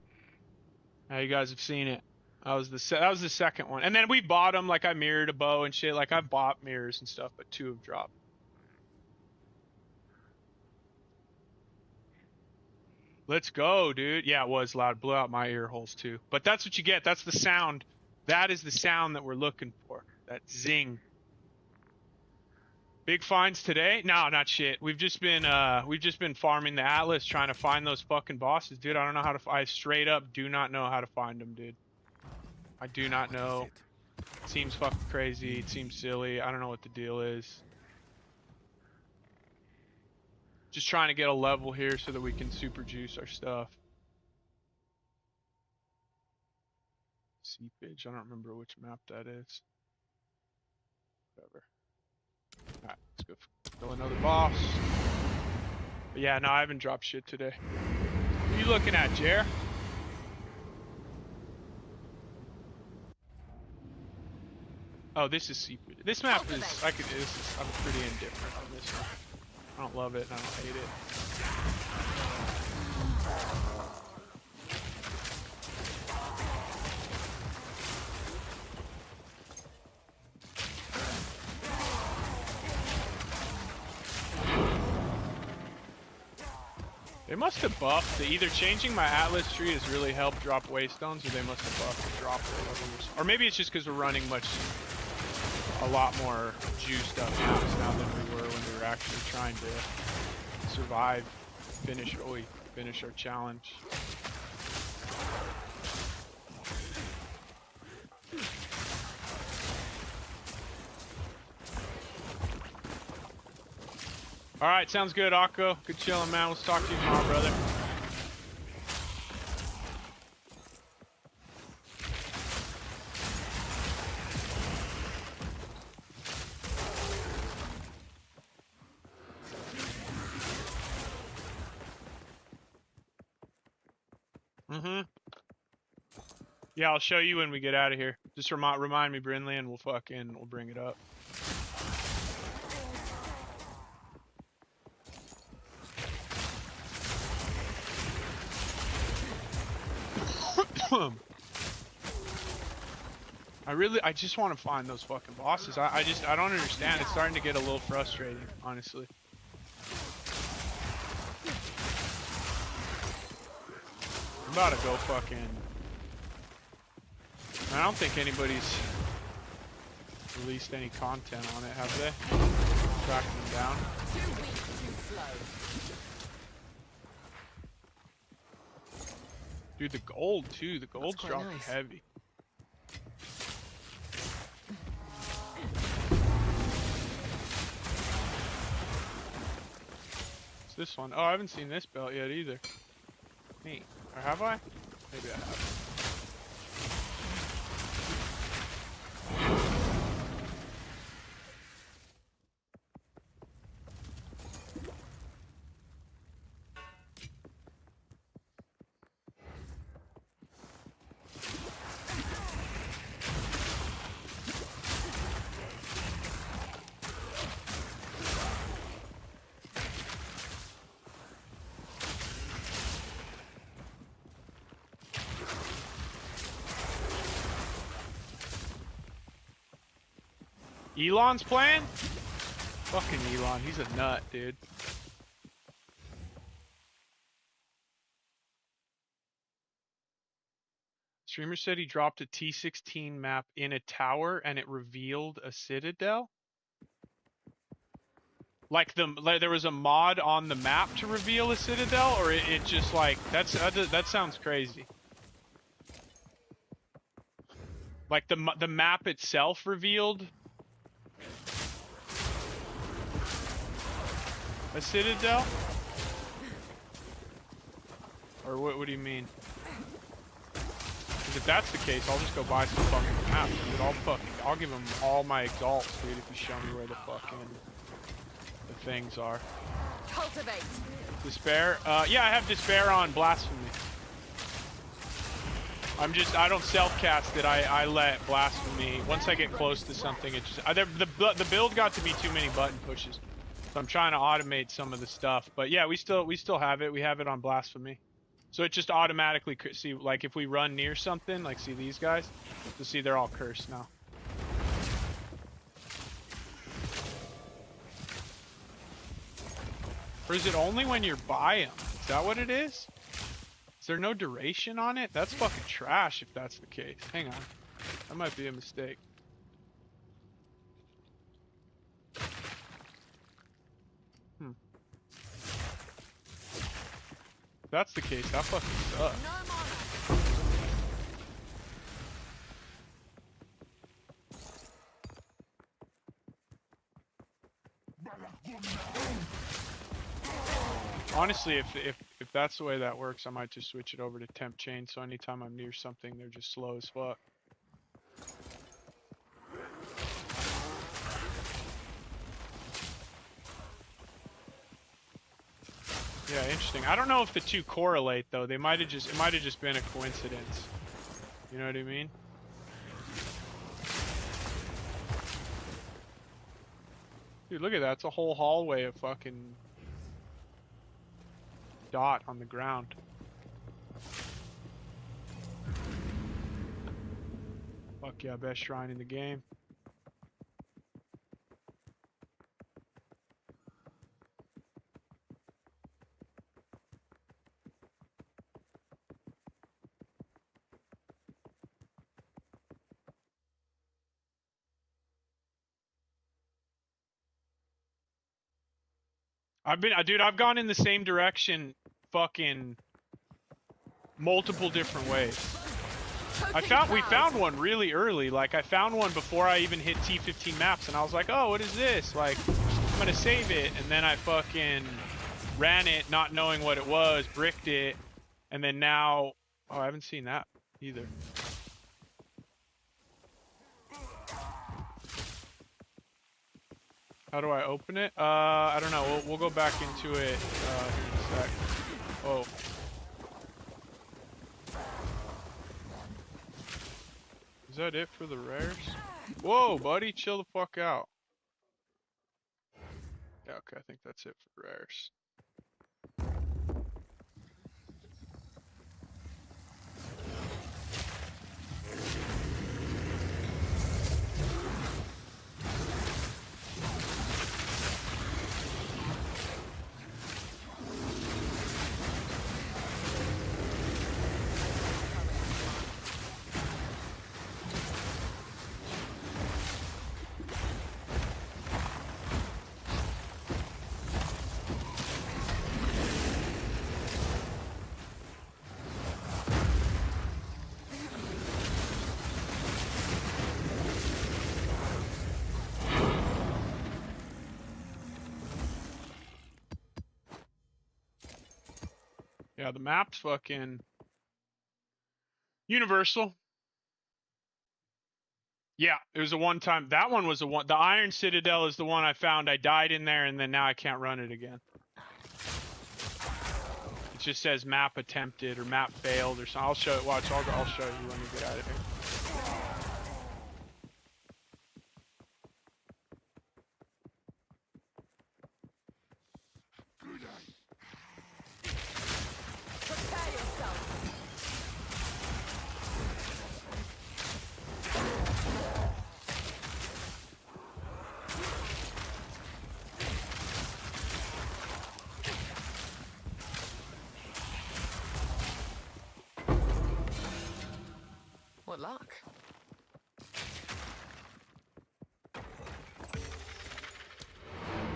Speaker 4: Now you guys have seen it. That was the second one, and then we bought them. Like I mirrored a bow and shit. Like I've bought mirrors and stuff, but 2 have dropped. Let's go, dude. Yeah, it was loud. Blew out my ear holes too. But that's what you get. That's the sound. That is the sound that we're looking for. That zing. Big finds today? No, not shit. We've just been farming the Atlas, trying to find those fucking bosses, dude. I don't know how to. I straight up do not know how to find them, dude. I do not know. It seems fucking crazy. It seems silly. I don't know what the deal is. Just trying to get a level here so that we can super juice our stuff. Seepage. I don't remember which map that is. Whatever. Alright, let's go kill another boss. But yeah, no, I haven't dropped shit today. What are you looking at, Jer? Oh, this is seepage. This map is, I'm pretty indifferent on this one. I don't love it and I don't hate it. They must have buffed. Either changing my Atlas tree has really helped drop waystones, or they must have buffed the drop rate. Or maybe it's just because we're running a lot more juiced up maps now than we were when we were actually trying to survive, finish our challenge. Alright, sounds good, Akko. Good chilling, man. Let's talk to you tomorrow, brother. Yeah, I'll show you when we get out of here. Just remind me, Brinley, and we'll bring it up. I just want to find those fucking bosses. I don't understand. It's starting to get a little frustrating, honestly. I'm about to go fucking... I don't think anybody's released any content on it, have they? Tracking them down.
Speaker 2: Too weak, too slow.
Speaker 3: Dude, the gold too. The gold's
Speaker 2: quite
Speaker 3: dropping
Speaker 2: nice.
Speaker 3: heavy. What's this one? Oh, I haven't seen this belt yet either. Neat. Or have I? Maybe I have. Elon's playing? Fucking Elon, he's a nut, dude. Streamer said he dropped a T16 map in a tower and it revealed a Citadel? Like there was a mod on the map to reveal a Citadel, or it just like that sounds crazy. Like the map itself revealed a Citadel? Or what do you mean? 'Cause if that's the case, I'll just go buy some fucking maps, dude. I'll give them all my exalts, dude, if you show me where the fucking the things are.
Speaker 2: Cultivate.
Speaker 3: Despair? Yeah, I have Despair on Blasphemy. I don't self-cast it, I let Blasphemy, once I get close to something, it just, the build got to be too many button pushes. So I'm trying to automate some of the stuff, but yeah, we still have it. We have it on Blasphemy, so it just automatically see, like if we run near something, like see these guys, to see they're all cursed now. Or is it only when you're by them? Is that what it is? Is there no duration on it? That's fucking trash if that's the case. Hang on, that might be a mistake. If that's the case, that fucking sucks.
Speaker 2: No mana.
Speaker 3: Honestly, if that's the way that works, I might just switch it over to temp chain, so anytime I'm near something, they're just slow as fuck. Yeah, interesting. I don't know if the two correlate though. It might have just been a coincidence. You know what I mean? Dude, look at that. It's a whole hallway of fucking dot on the ground. Fuck yeah, best shrine in the game. Dude, I've gone in the same direction fucking multiple different ways. We found one really early. Like, I found one before I even hit T15 maps, and I was like, oh, what is this? Like, I'm gonna save it, and then I fucking ran it not knowing what it was, bricked it, and then now, oh, I haven't seen that either. How do I open it? I don't know. We'll go back into it here in a sec. Oh. Is that it for the rares? Whoa, buddy, chill the fuck out. Yeah, okay, I think that's it for rares. Yeah, the map's fucking universal. Yeah, it was a one-time. That one was a one. The Iron Citadel is the one I found. I died in there, and then now I can't run it again. It just says map attempted or map failed or something. I'll show it. Watch. I'll show you when we get out of here.
Speaker 2: Prepare yourself. What luck?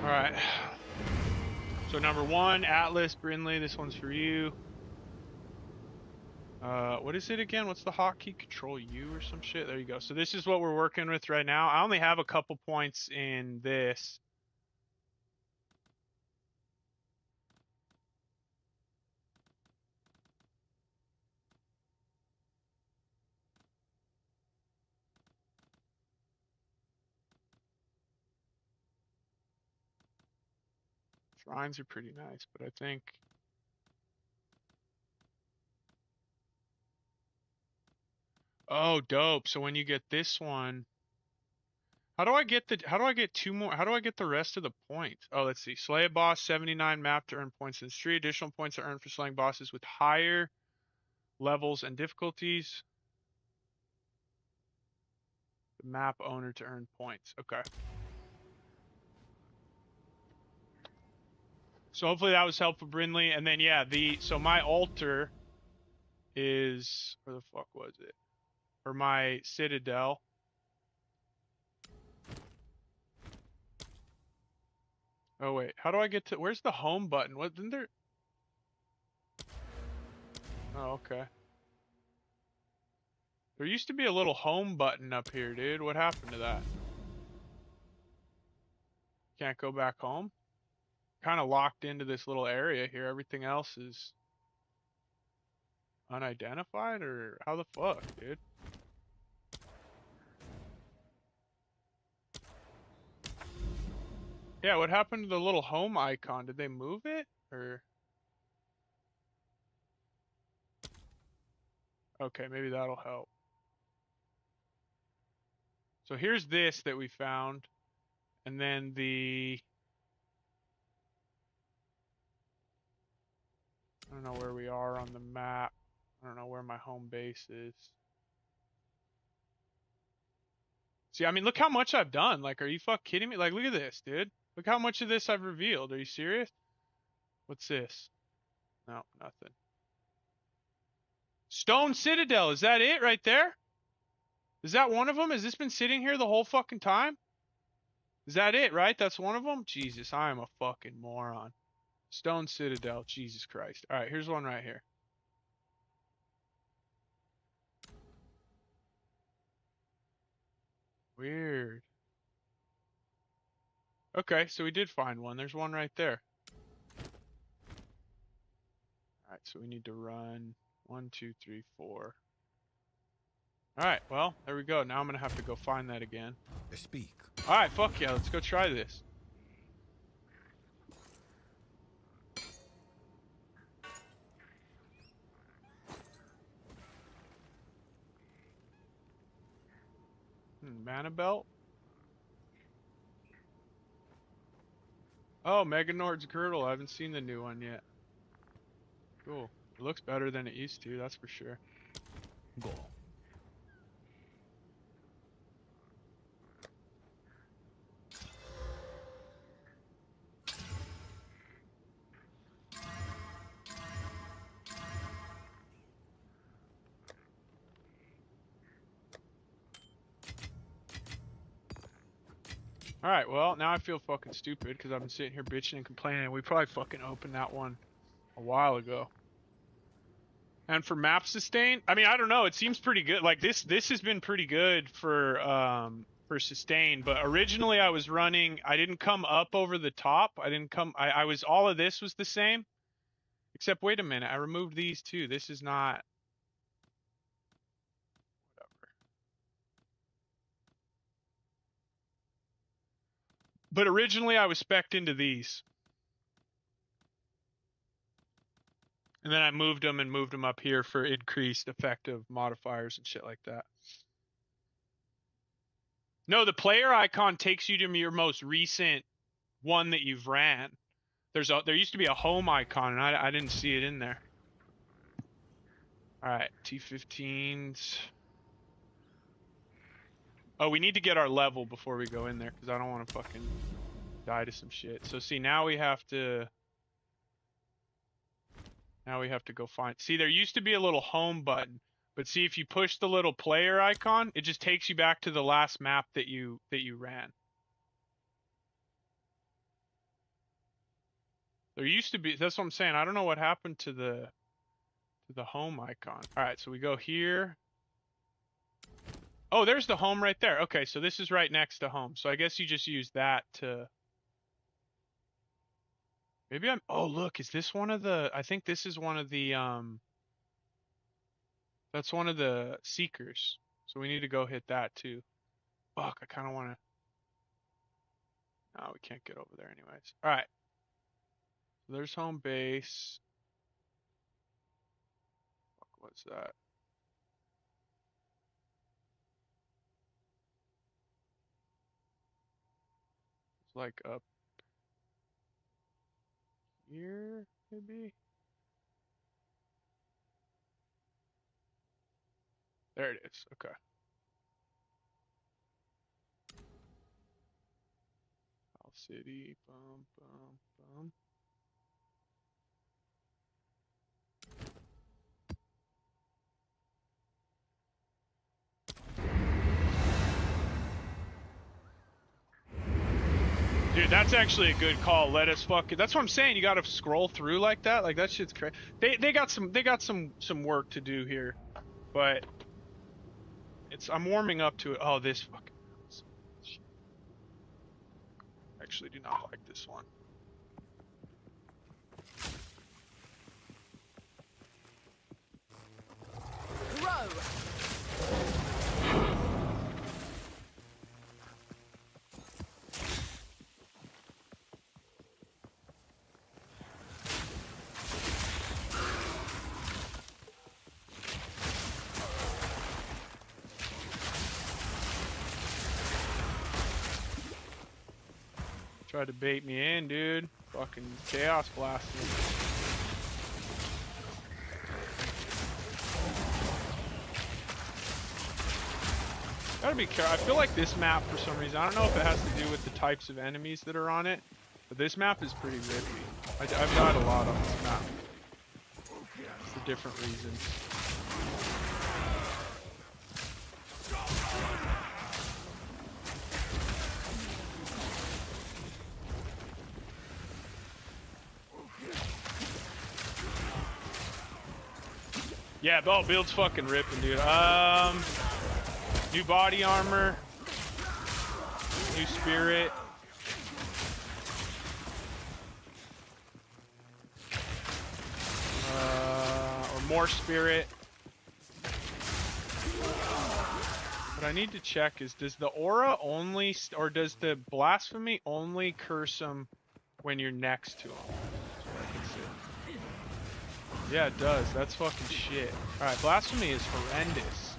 Speaker 3: All right. So number 1, Atlas, Brinley. This one's for you. What is it again? What's the hotkey? Control U or some shit? There you go. So this is what we're working with right now. I only have a couple points in this. Shrines are pretty nice, but I think... Oh, dope. So when you get this one... How do I get 2 more? How do I get the rest of the points? Oh, let's see. Slay a boss, 79 map to earn points in this tree. Additional points are earned for slaying bosses with higher levels and difficulties. The map owner to earn points. Okay. So hopefully that was helpful, Brinley. And then yeah, so my altar is, where the fuck was it? Or my Citadel. Oh wait, how do I get to, where's the home button? What, isn't there? Oh, okay. There used to be a little home button up here, dude. What happened to that? Can't go back home? Kind of locked into this little area here. Everything else is unidentified, or how the fuck, dude? Yeah, what happened to the little home icon? Did they move it, or? Okay, maybe that'll help. So here's this that we found, and then I don't know where we are on the map. I don't know where my home base is. See, I mean, look how much I've done. Like, are you fuck kidding me? Like, look at this, dude. Look how much of this I've revealed. Are you serious? What's this? No, nothing. Stone Citadel. Is that it right there? Is that one of them? Has this been sitting here the whole fucking time? Is that it, right? That's one of them? Jesus, I am a fucking moron. Stone Citadel. Jesus Christ. All right, here's one right here. Weird. Okay, so we did find one. There's one right there. Alright, so we need to run 1, 2, 3, 4. Alright, well, there we go. Now I'm gonna have to go find that again.
Speaker 6: Speak.
Speaker 3: Alright, fuck yeah, let's go try this. Mana belt? Oh, Meganord's girdle. I haven't seen the new one yet. Cool. It looks better than it used to, that's for sure.
Speaker 6: Go.
Speaker 3: Alright, well, now I feel fucking stupid because I've been sitting here bitching and complaining. We probably fucking opened that one a while ago. And for map sustain, I mean, I don't know. It seems pretty good. Like this has been pretty good for sustain. But originally I was running. I didn't come up over the top. I was all of this was the same, Except, wait a minute, I removed these too. This is not... Whatever. But originally I was spec'd into these. And then I moved them up here for increased effective modifiers and shit like that. No, the player icon takes you to your most recent one that you've ran. There used to be a home icon, and I didn't see it in there. All right, T16's. Oh, we need to get our level before we go in there, because I don't want to fucking die to some shit. So see, now we have to go find... See, there used to be a little home button, but see, if you push the little player icon, it just takes you back to the last map that you ran. There used to be... That's what I'm saying. I don't know what happened to the home icon. All right, so we go here. Oh, there's the home right there. Okay, so this is right next to home. So I guess you just use that to... Maybe I'm... Oh, look, is this one of the... I think this is one of the... That's one of the seekers. So we need to go hit that too. Fuck, I kind of want to... No, we can't get over there anyways. All right. So there's home base. Fuck, what's that? It's like up here, maybe? There it is. Okay. South City. Bum, bum, bum. Dude, that's actually a good call. Let us fucking... That's what I'm saying. You gotta scroll through like that. Like, that shit's crazy. They got some work to do here, but I'm warming up to it. Oh, this fucking... Actually do not like this one.
Speaker 2: Row.
Speaker 3: Tried to bait me in, dude. Fucking chaos blasting. Gotta be careful. I feel like this map, for some reason, I don't know if it has to do with the types of enemies that are on it, but this map is pretty rippy. I've died a lot on this map for different reasons. Yeah, build's fucking ripping, dude. New body armor, new spirit. Or more spirit. What I need to check is, does the aura only, or does the blasphemy only curse him when you're next to him? Yeah, it does. That's fucking shit. Alright, blasphemy is horrendous.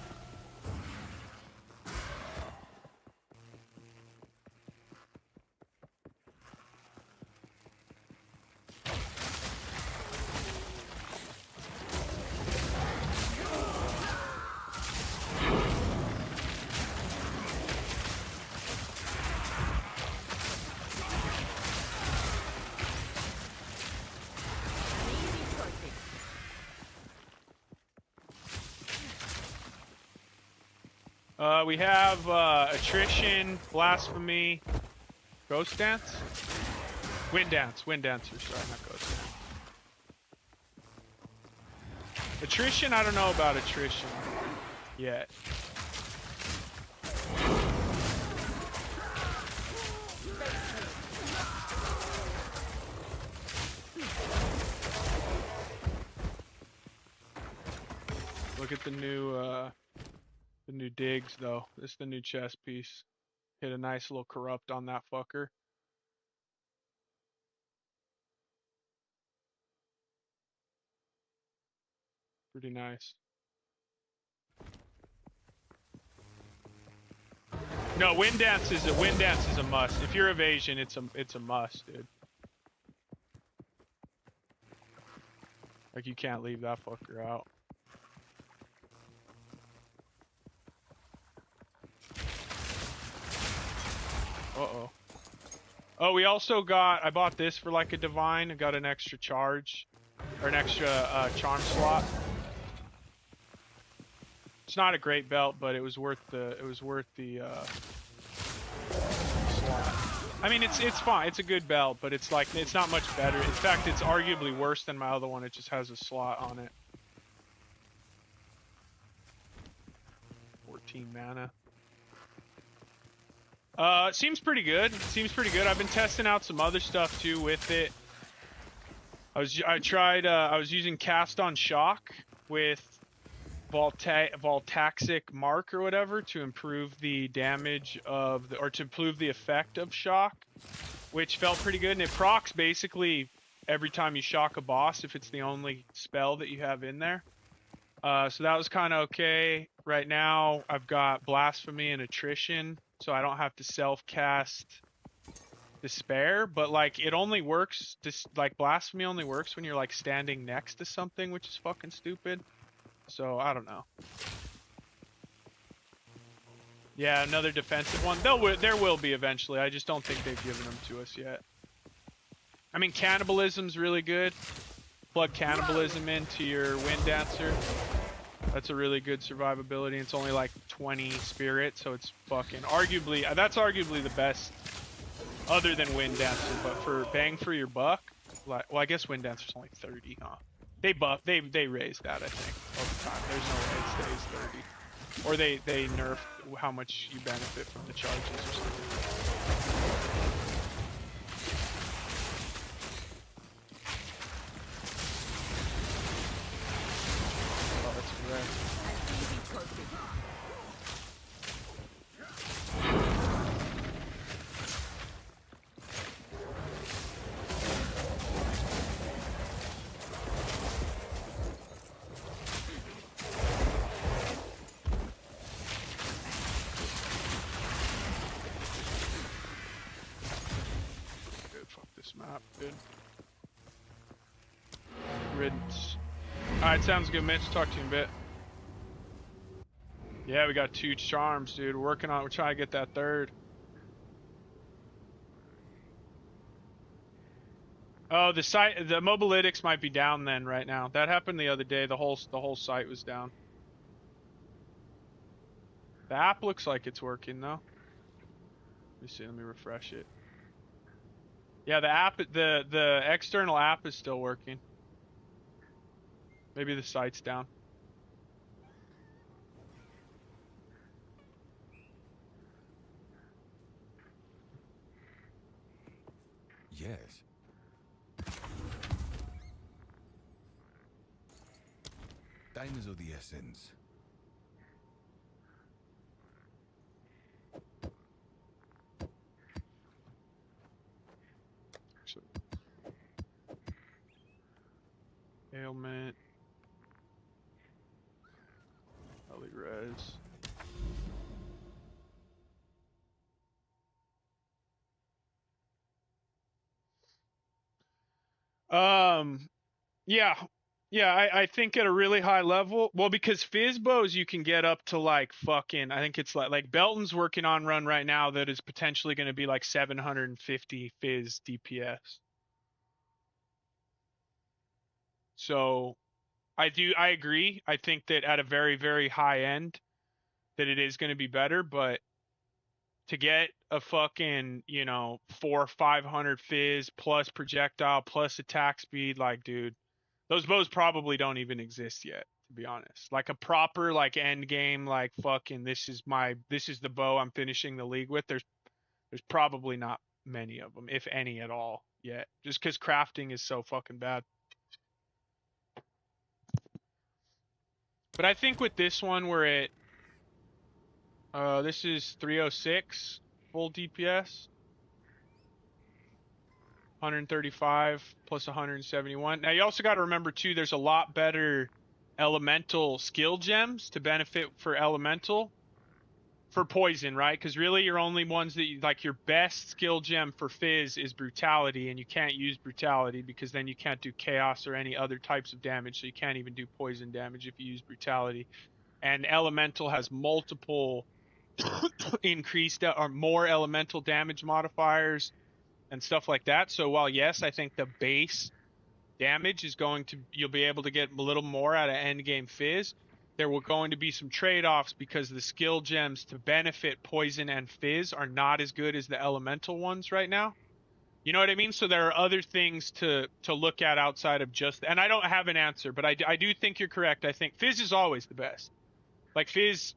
Speaker 3: We have attrition, blasphemy, ghost dance, wind dancer. Sorry, not ghost dance. Attrition, I don't know about attrition yet. Look at the new digs though. This is the new chest piece. Hit a nice little corrupt on that fucker. Pretty nice. No, wind dance is a must. If you're evasion, it's a must, dude. Like you can't leave that fucker out. Uh-oh. Oh, we also got, I bought this for like a divine. I got an extra charge, or an extra charm slot. It's not a great belt, but it was worth the slot. I mean, it's fine. It's a good belt, but it's like, it's not much better. In fact, it's arguably worse than my other one. It just has a slot on it. 14 mana. It seems pretty good. I've been testing out some other stuff too with it. I was using cast on shock with Voltaxic Mark or whatever to improve the damage of or to improve the effect of shock, which felt pretty good. And it procs basically every time you shock a boss if it's the only spell that you have in there. So that was kind of okay. Right now I've got Blasphemy and Attrition, so I don't have to self-cast Despair, but like it only works, like Blasphemy only works when you're like standing next to something, which is fucking stupid. So I don't know. Yeah, another defensive one. There will be eventually. I just don't think they've given them to us yet. I mean, Cannibalism's really good. Plug Cannibalism into your Wind Dancer. That's a really good survivability. It's only like 20 spirit, so it's fucking arguably, that's arguably the best other than Wind Dancer, but for bang for your buck, like, well, I guess Wind Dancer's only 30, huh? They raised that, I think, over time. There's no way it stays 30. Or they nerfed how much you benefit from the charges or something. Oh, that's correct. Map, good. Riddance. Alright, sounds good, Mitch. Talk to you in a bit. Yeah, we got 2 charms, dude. We're trying to get that 3rd. Oh, the mobalytics might be down then right now. That happened the other day. The whole site was down. The app looks like it's working though. Let me see, let me refresh it. Yeah, the app, the external app is still working. Maybe the site's down.
Speaker 6: Yes. Time is of the essence.
Speaker 3: Ailment. Early res. Yeah. Yeah, I think at a really high level, well, because fizz bows you can get up to like fucking, I think it's like Belton's working on run right now that is potentially going to be like 750 fizz DPS. So I agree. I think that at a very, very high end that it is going to be better, but to get a fucking, 400 or 500 fizz plus projectile plus attack speed, like, dude, those bows probably don't even exist yet, to be honest. Like a proper like end game, like fucking this is the bow I'm finishing the league with. There's probably not many of them, if any at all, yet. Just because crafting is so fucking bad. But I think with this one, we're at, this is 306 full DPS. 135 plus 171. Now you also got to remember too, there's a lot better elemental skill gems to benefit for elemental for poison, right? Because really your only ones that you, like your best skill gem for fizz is brutality, and you can't use brutality because then you can't do chaos or any other types of damage, so you can't even do poison damage if you use brutality. And elemental has multiple increased or more elemental damage modifiers and stuff like that. So while yes, I think the base damage is going to, you'll be able to get a little more out of endgame fizz, there will going to be some trade-offs because the skill gems to benefit poison and fizz are not as good as the elemental ones right now. You know what I mean? So there are other things to look at outside of just, and I don't have an answer, but I do think you're correct. I think fizz is always the best. Like fizz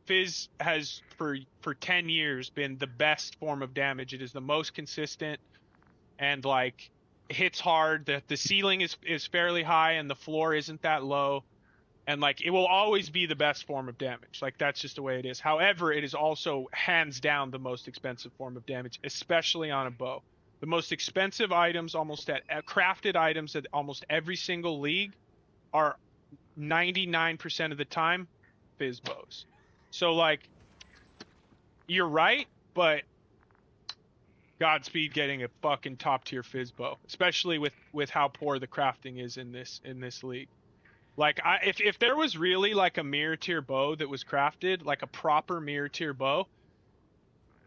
Speaker 3: has for 10 years been the best form of damage. It is the most consistent and like hits hard. The ceiling is fairly high and the floor isn't that low. And like it will always be the best form of damage. Like that's just the way it is. However, it is also hands down the most expensive form of damage, especially on a bow. The most expensive items almost at crafted items at almost every single league are 99% of the time fizz bows. So like you're right, but Godspeed getting a fucking top tier fizz bow, especially with how poor the crafting is in this league. Like if there was really like a mirror tier bow that was crafted, like a proper mirror tier bow,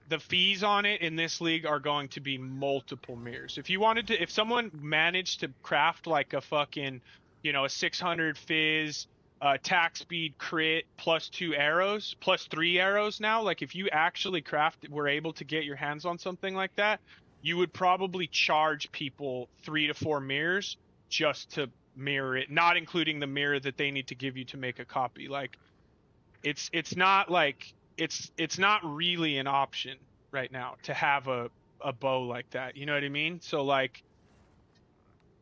Speaker 3: the fees on it in this league are going to be multiple mirrors. If you wanted to, if someone managed to craft like a fucking, you know, a 600 fizz, attack speed crit plus 2 arrows, plus 3 arrows now, like if you actually were able to get your hands on something like that, you would probably charge people 3 to 4 mirrors just to mirror it, not including the mirror that they need to give you to make a copy. Like it's not like it's not really an option right now to have a bow like that. You know what I mean? So like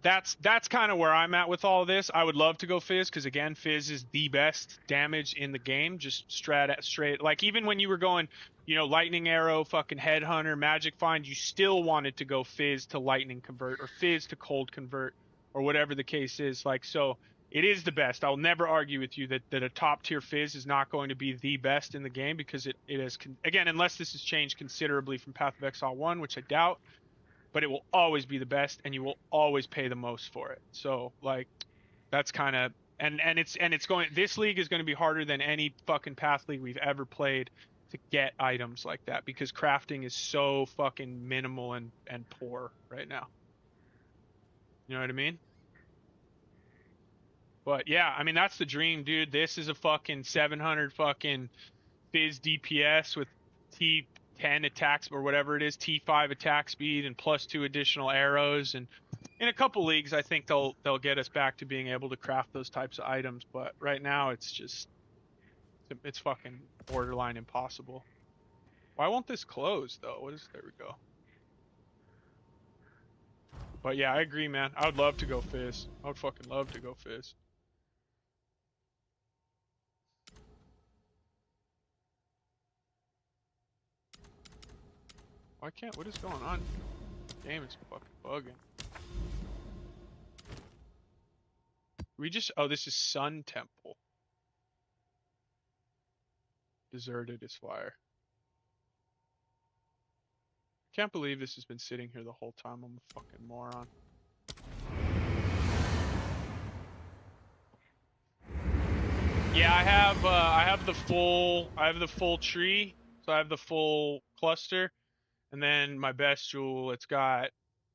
Speaker 3: that's kind of where I'm at with all of this. I would love to go fizz because again, fizz is the best damage in the game. Just straight like even when you were going, you know, lightning arrow, fucking headhunter, magic find, you still wanted to go fizz to lightning convert or fizz to cold convert or whatever the case is. Like so, it is the best. I'll never argue with you that a top tier fizz is not going to be the best in the game because it is again, unless this has changed considerably from Path of Exile 1, which I doubt. But it will always be the best and you will always pay the most for it. So like that's kind of and it's going, this league is going to be harder than any fucking path league we've ever played to get items like that because crafting is so fucking minimal and poor right now. You know what I mean? But yeah, I mean that's the dream, dude. This is a fucking 700 fucking fizz DPS with T10 attacks or whatever it is, T5 attack speed and plus 2 additional arrows. And in a couple leagues, I think they'll get us back to being able to craft those types of items. But right now, it's just it's fucking borderline impossible. Why won't this close though? What is, there we go. But yeah, I agree, man. I would love to go fizz. I would fucking love to go fizz. Why can't, what is going on? Game is fucking bugging. We just, oh, this is Sun Temple. Deserted is fire. Can't believe this has been sitting here the whole time. I'm a fucking moron. Yeah, I have the full tree. So I have the full cluster. And then my best jewel, it's got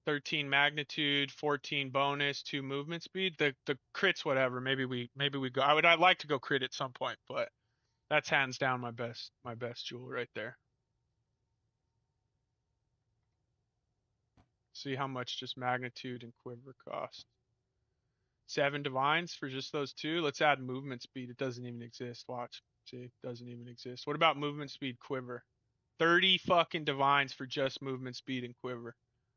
Speaker 3: 13 magnitude, 14 bonus, 2 movement speed. The crits, whatever. Maybe we go. I'd like to go crit at some point, but that's hands down my best jewel right there. See how much just magnitude and quiver cost. 7 divines for just those 2. Let's add movement speed. It doesn't even exist. Watch. See, it doesn't even exist. What about movement speed quiver? 30 fucking divines for just movement speed and quiver.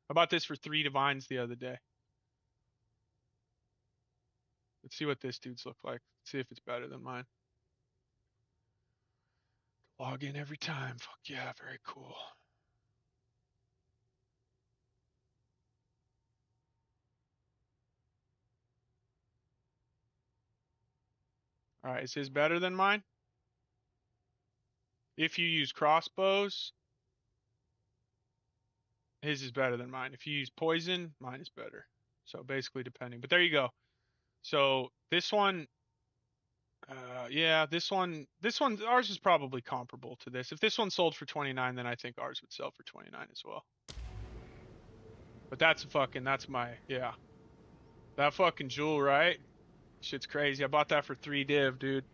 Speaker 3: How about this for 3 divines the other day? Let's see what this dude's look like. Let's see if it's better than mine. Log in every time. Fuck yeah, very cool. Alright, is his better than mine? If you use crossbows, his is better than mine. If you use poison, mine is better. So basically depending. But there you go. So this one, yeah, this one, ours is probably comparable to this. If this one sold for 29, then I think ours would sell for 29 as well. But that's my, yeah. That fucking jewel, right? Shit's crazy. I bought that for 3 div, dude.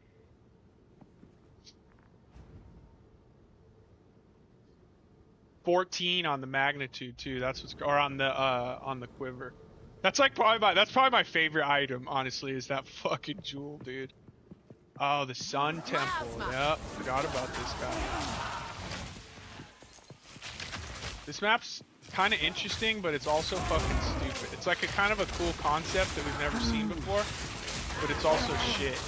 Speaker 3: $14 on the magnitude too. That's what's, or on the quiver. That's like that's probably my favorite item, honestly, is that fucking jewel, dude. Oh, the Sun Temple. Yep, forgot about this guy. This map's kind of interesting, but it's also fucking stupid. It's like a kind of a cool concept that we've never seen before, but it's also shit.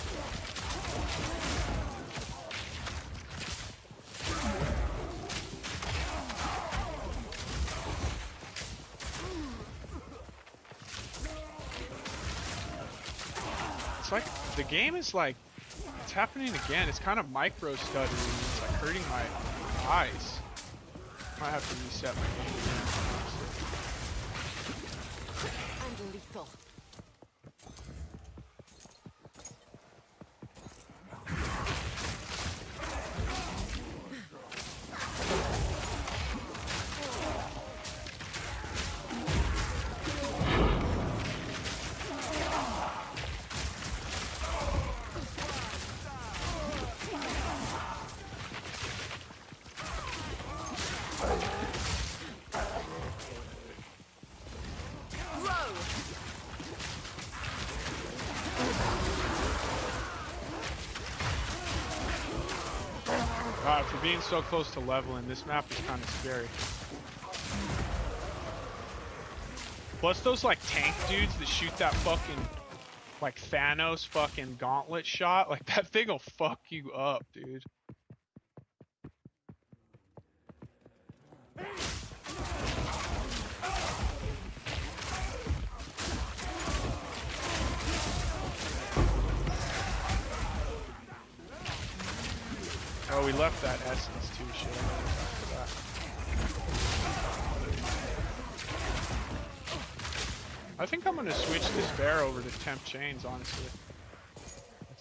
Speaker 3: It's like, the game is like, it's happening again. It's kind of micro stuttering. It's like hurting my eyes. Might have to reset my game again.
Speaker 2: And lethal.
Speaker 3: God, for being so close to leveling, this map is kind of scary. Plus those like tank dudes that shoot that fucking like Thanos fucking gauntlet shot, like that thing will fuck you up, dude. Oh, we left that essence too, shit. After that. I think I'm gonna switch this bear over to temp chains, honestly.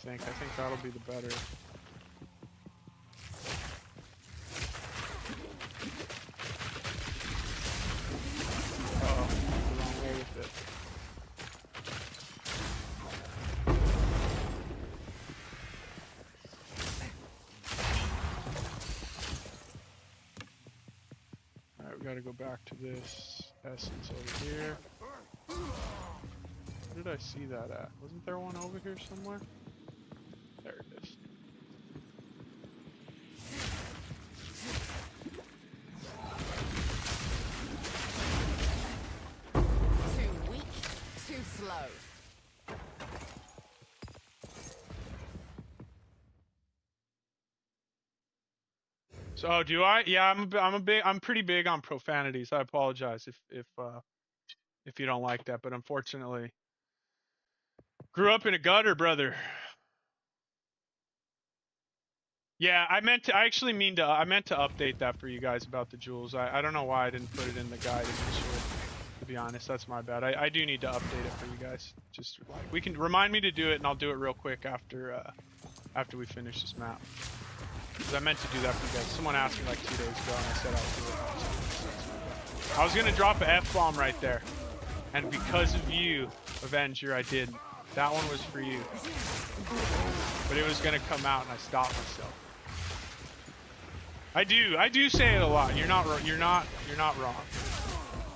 Speaker 3: I think that'll be the better. Uh-oh, the wrong way with it. Alright, we gotta go back to this essence over here. Where did I see that at? Wasn't there one over here somewhere? There it is.
Speaker 2: Too weak, too slow.
Speaker 3: So do I? Yeah, I'm pretty big on profanities. I apologize if you don't like that, but unfortunately, grew up in a gutter, brother. Yeah, I meant to update that for you guys about the jewels. I don't know why I didn't put it in the guide initially. To be honest, that's my bad. I do need to update it for you guys. Just like, we can remind me to do it, and I'll do it real quick after we finish this map. Because I meant to do that for you guys. Someone asked me like 2 days ago, and I said I would do it. I was gonna drop an F-bomb right there, and because of you, Avenger, I didn't. That one was for you, but it was gonna come out, and I stopped myself. I do say it a lot. You're not wrong. I'll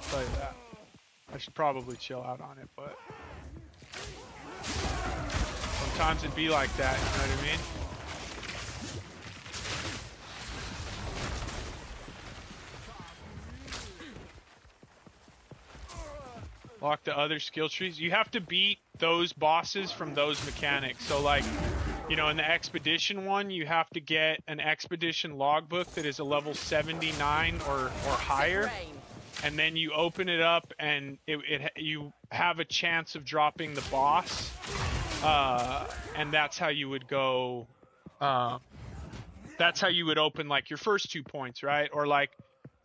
Speaker 3: tell you that. I should probably chill out on it, but sometimes it'd be like that. You know what I mean? Lock the other skill trees. You have to beat
Speaker 4: those bosses from those mechanics. So like, you know, in the expedition one, you have to get an expedition logbook that is a level 79 or higher.
Speaker 2: Rain.
Speaker 4: And then you open it up and you have a chance of dropping the boss. And that's how you would go, that's how you would open like your first 2 points, right? Or like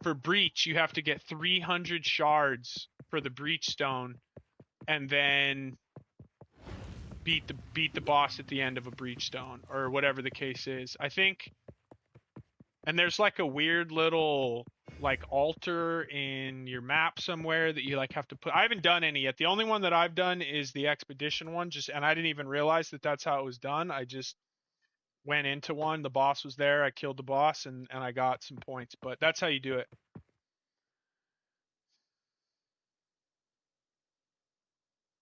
Speaker 4: for Breach, you have to get 300 shards for the Breach Stone and then beat the boss at the end of a Breach Stone or whatever the case is. I think, and there's like a weird little like altar in your map somewhere that you like have to put. I haven't done any yet. The only one that I've done is the expedition one, and I didn't even realize that that's how it was done. I just went into one, the boss was there, I killed the boss, and I got some points. But that's how you do it.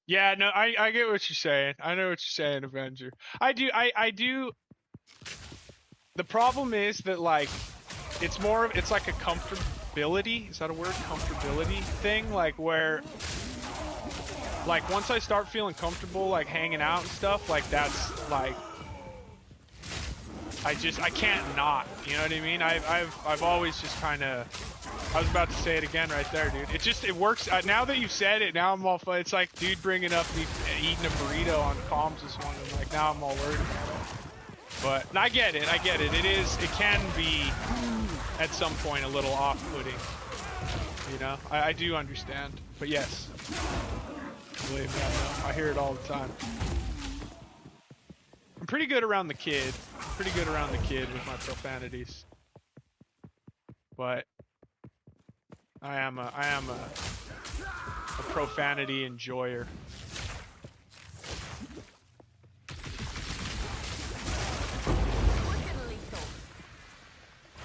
Speaker 4: Yeah, no, I get what you're saying. I know what you're saying, Avenger. I do. The problem is that like it's like a comfortability. Is that a word? Comfortability thing, like where like once I start feeling comfortable like hanging out and stuff, like that's like I can't not, you know what I mean? I've always just kind of, I was about to say it again right there, dude. It works. Now that you've said it, now I'm all fun. It's like dude bringing up me eating a burrito on comms this morning. Like now I'm all worried about it. But I get it. It can be at some point a little off-putting. You know, I do understand. But yes, believe me, I hear it all the time. I'm pretty good around the kid. With my profanities. But I am a profanity enjoyer.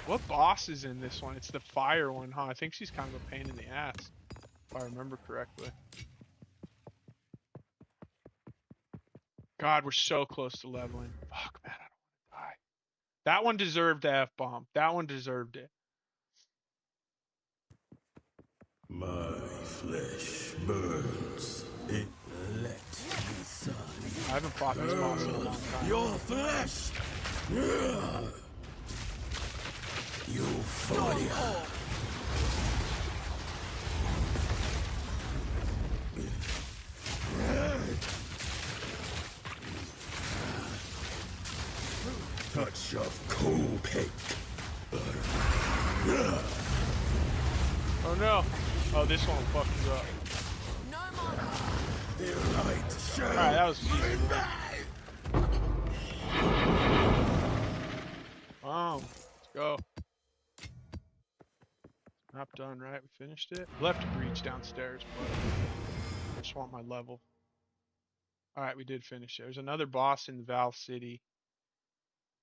Speaker 4: What boss is in this one? It's the fire one, huh? I think she's kind of a pain in the ass, if I remember correctly. God, we're so close to leveling. Fuck, man, I don't want to die. That one deserved the F-bomb. That one deserved it.
Speaker 6: My flesh burns. It let the sun.
Speaker 4: I haven't fought this boss in a long time.
Speaker 6: Your flesh! Euphoria! Touch of cold cake.
Speaker 4: Oh no! Oh, this one will fuck you up.
Speaker 2: No more.
Speaker 6: The light shall.
Speaker 4: Alright, that was easy. Oh, let's go. Not done, right? We finished it? Left a breach downstairs, but I just want my level. Alright, we did finish it. There's another boss in Val City.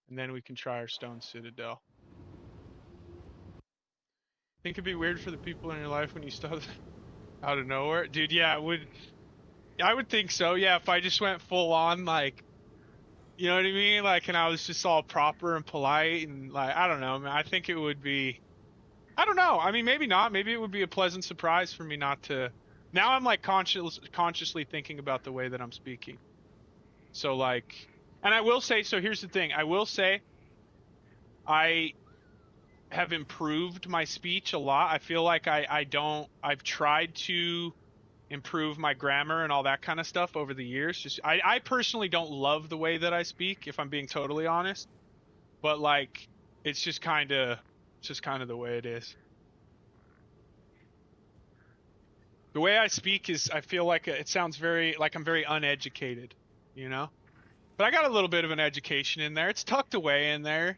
Speaker 4: And then we can try our Stone Citadel. Think it'd be weird for the people in your life when you start out of nowhere? Dude, yeah, I would think so, yeah, if I just went full on, like, you know what I mean? Like, and I was just all proper and polite and, like, I don't know, man. I think it would be, I don't know. I mean, maybe not. Maybe it would be a pleasant surprise for me not to. Now I'm, like, consciously thinking about the way that I'm speaking. So, like, and I will say, so here's the thing. I will say I have improved my speech a lot. I feel like I've tried to improve my grammar and all that kind of stuff over the years. I personally don't love the way that I speak, if I'm being totally honest. But like, it's just kind of the way it is. The way I speak is, I feel like it sounds very, like I'm very uneducated, you know? But I got a little bit of an education in there. It's tucked away in there.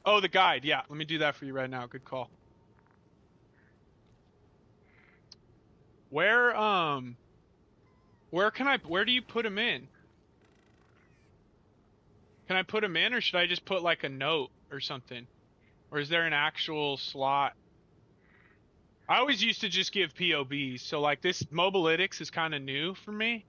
Speaker 4: Oh, the guide. Yeah, let me do that for you right now. Good call. Where do you put him in? Can I put him in, or should I just put like a note or something? Or is there an actual slot? I always used to just give POBs, so like this Mobilytics is kind of new for me.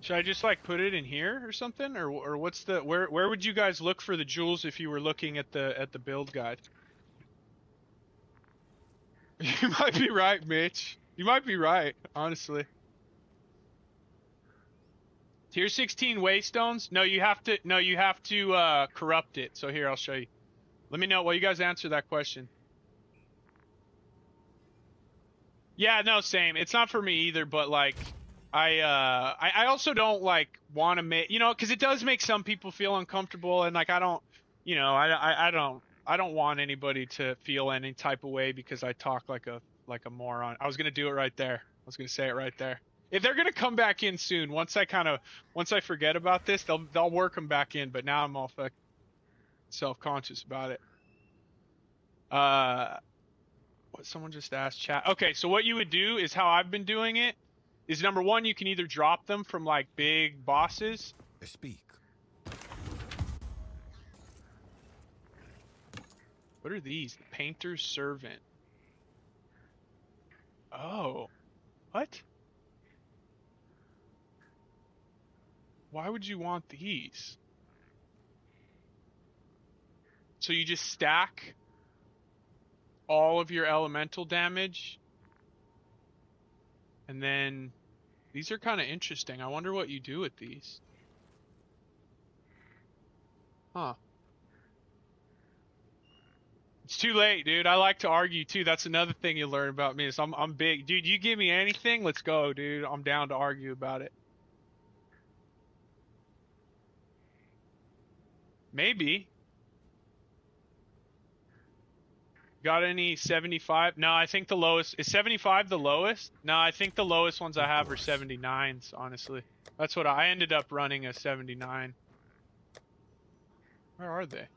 Speaker 3: Should I just like put it in here or something, or what's the where would you guys look for the jewels if you were looking at the build guide? You might be right, Mitch. You might be right, honestly. Tier 16 waystones? No, you have to corrupt it. So here, I'll show you. Let me know while you guys answer that question. Yeah, no, same. It's not for me either, but like I also don't like want to make, you know, cuz it does make some people feel uncomfortable, and like I don't, you know, I don't want anybody to feel any type of way because I talk like a moron. I was going to do it right there. I was going to say it right there. If they're going to come back in soon, once I forget about this, they'll work them back in, but now I'm all self-conscious about it. What someone just asked chat. Okay, so what you would do is how I've been doing it is number one, you can either drop them from like big bosses.
Speaker 6: Speak.
Speaker 3: What are these? The Painter's Servant. Oh, what? Why would you want these? So you just stack all of your elemental damage, and then these are kind of interesting. I wonder what you do with these. Huh. It's too late, dude. I like to argue too. That's another thing you learn about me is I'm big. Dude, you give me anything, let's go, dude. I'm down to argue about it. Maybe. Got any 75? No, I think the lowest is 75 the lowest? No, I think the lowest ones I have are 79s, honestly. That's what I ended up running, a 79. Where are they?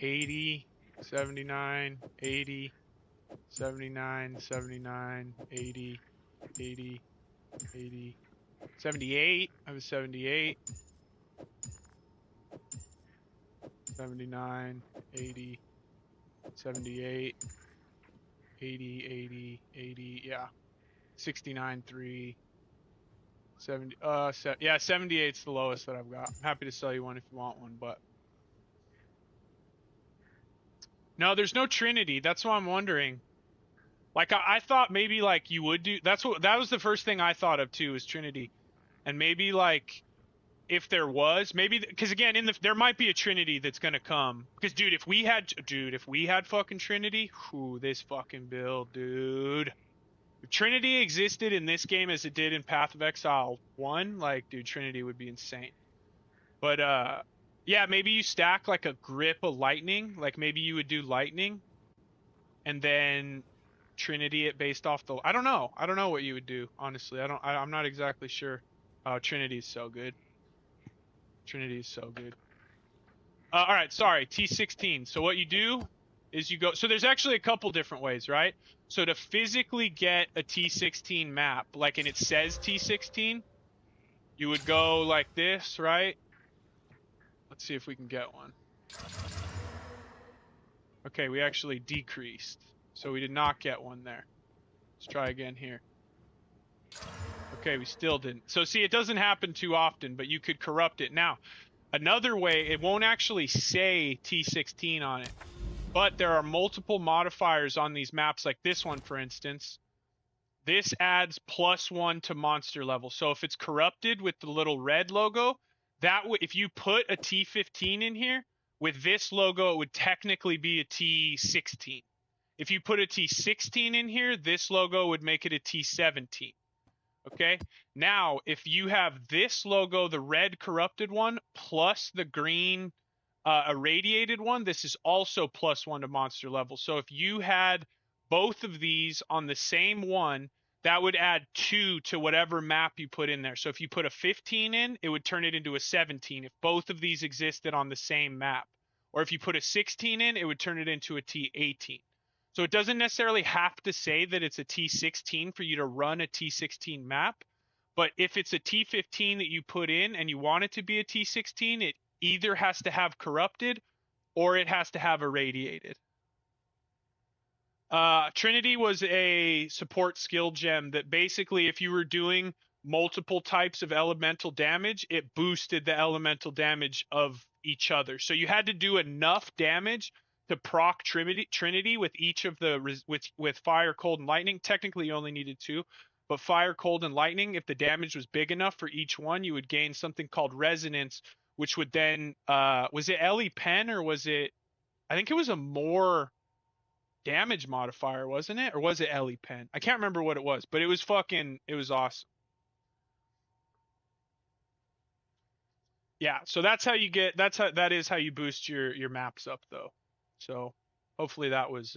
Speaker 3: 80, 79, 80, 79, 79, 80, 80, 80, 78. I was 78. 79, 80, 78, 80, 80, 80, yeah. 69, 3, 70, yeah, 78's the lowest that I've got. I'm happy to sell you one if you want one, but. No, there's no Trinity. That's what I'm wondering. Like, I thought maybe, like, you would do, that was the first thing I thought of, too, is Trinity. And maybe, like, if there was, maybe, because again, there might be a Trinity that's gonna come. Because, dude, if we had fucking Trinity, whew, this fucking build, dude. If Trinity existed in this game as it did in Path of Exile 1, like, dude, Trinity would be insane. But, yeah, maybe you stack, like, a grip of lightning. Like, maybe you would do lightning. And then Trinity it based off the... I don't know. I don't know what you would do, honestly. I'm not exactly sure. Trinity is so good. Trinity is so good. Alright, sorry. T16. So what you do is you go... So there's actually a couple different ways, right? So to physically get a T16 map, like, and it says T16, you would go like this, right? Let's see if we can get one. Okay, we actually decreased. So we did not get one there. Let's try again here. Okay, we still didn't. So see, it doesn't happen too often, but you could corrupt it. Now, another way, it won't actually say T16 on it, but there are multiple modifiers on these maps, like this one, for instance. This adds +1 to monster level. So if it's corrupted with the little red logo, if you put a T15 in here, with this logo, it would technically be a T16. If you put a T16 in here, this logo would make it a T17. Okay? Now, if you have this logo, the red corrupted one, plus the green irradiated one, this is also +1 to monster level. So if you had both of these on the same one, that would add 2 to whatever map you put in there. So if you put a 15 in, it would turn it into a 17 if both of these existed on the same map. Or if you put a 16 in, it would turn it into a T18. So it doesn't necessarily have to say that it's a T16 for you to run a T16 map. But if it's a T15 that you put in and you want it to be a T16, it either has to have corrupted or it has to have irradiated. Trinity was a support skill gem that basically, if you were doing
Speaker 4: multiple types of elemental damage, it boosted the elemental damage of each other. So you had to do enough damage to proc Trinity with each of the with fire, cold, and lightning. Technically, you only needed 2, but fire, cold, and lightning, if the damage was big enough for each one, you would gain something called resonance, which would then was it Ellie Pen, or was it? I think it was a more damage modifier, wasn't it? Or was it Ellie Pen? I can't remember what it was, but it was awesome. Yeah, so that is how you boost your maps up, though. So hopefully that was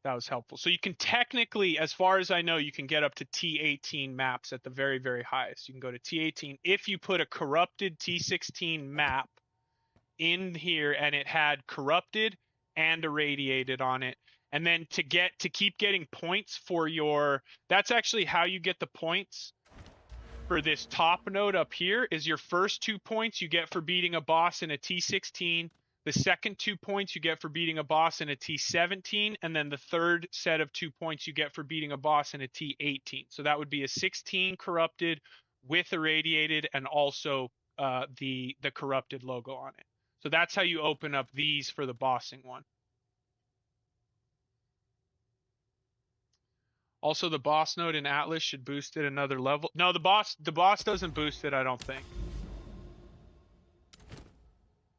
Speaker 4: helpful. So you can technically, as far as I know, you can get up to T18 maps at the very, very highest. You can go to T18 if you put a corrupted T16 map in here and it had corrupted and irradiated on it. And then to keep getting points for that's actually how you get the points for this top node up here. Is your first 2 points you get for beating a boss in a T16, the second 2 points you get for beating a boss in a T17, and then the third set of 2 points you get for beating a boss in a T18. So that would be a 16 corrupted with irradiated and also the corrupted logo on it. So that's how you open up these for the bossing one. Also, the boss node in Atlas should boost it another level. No, the boss doesn't boost it, I don't think.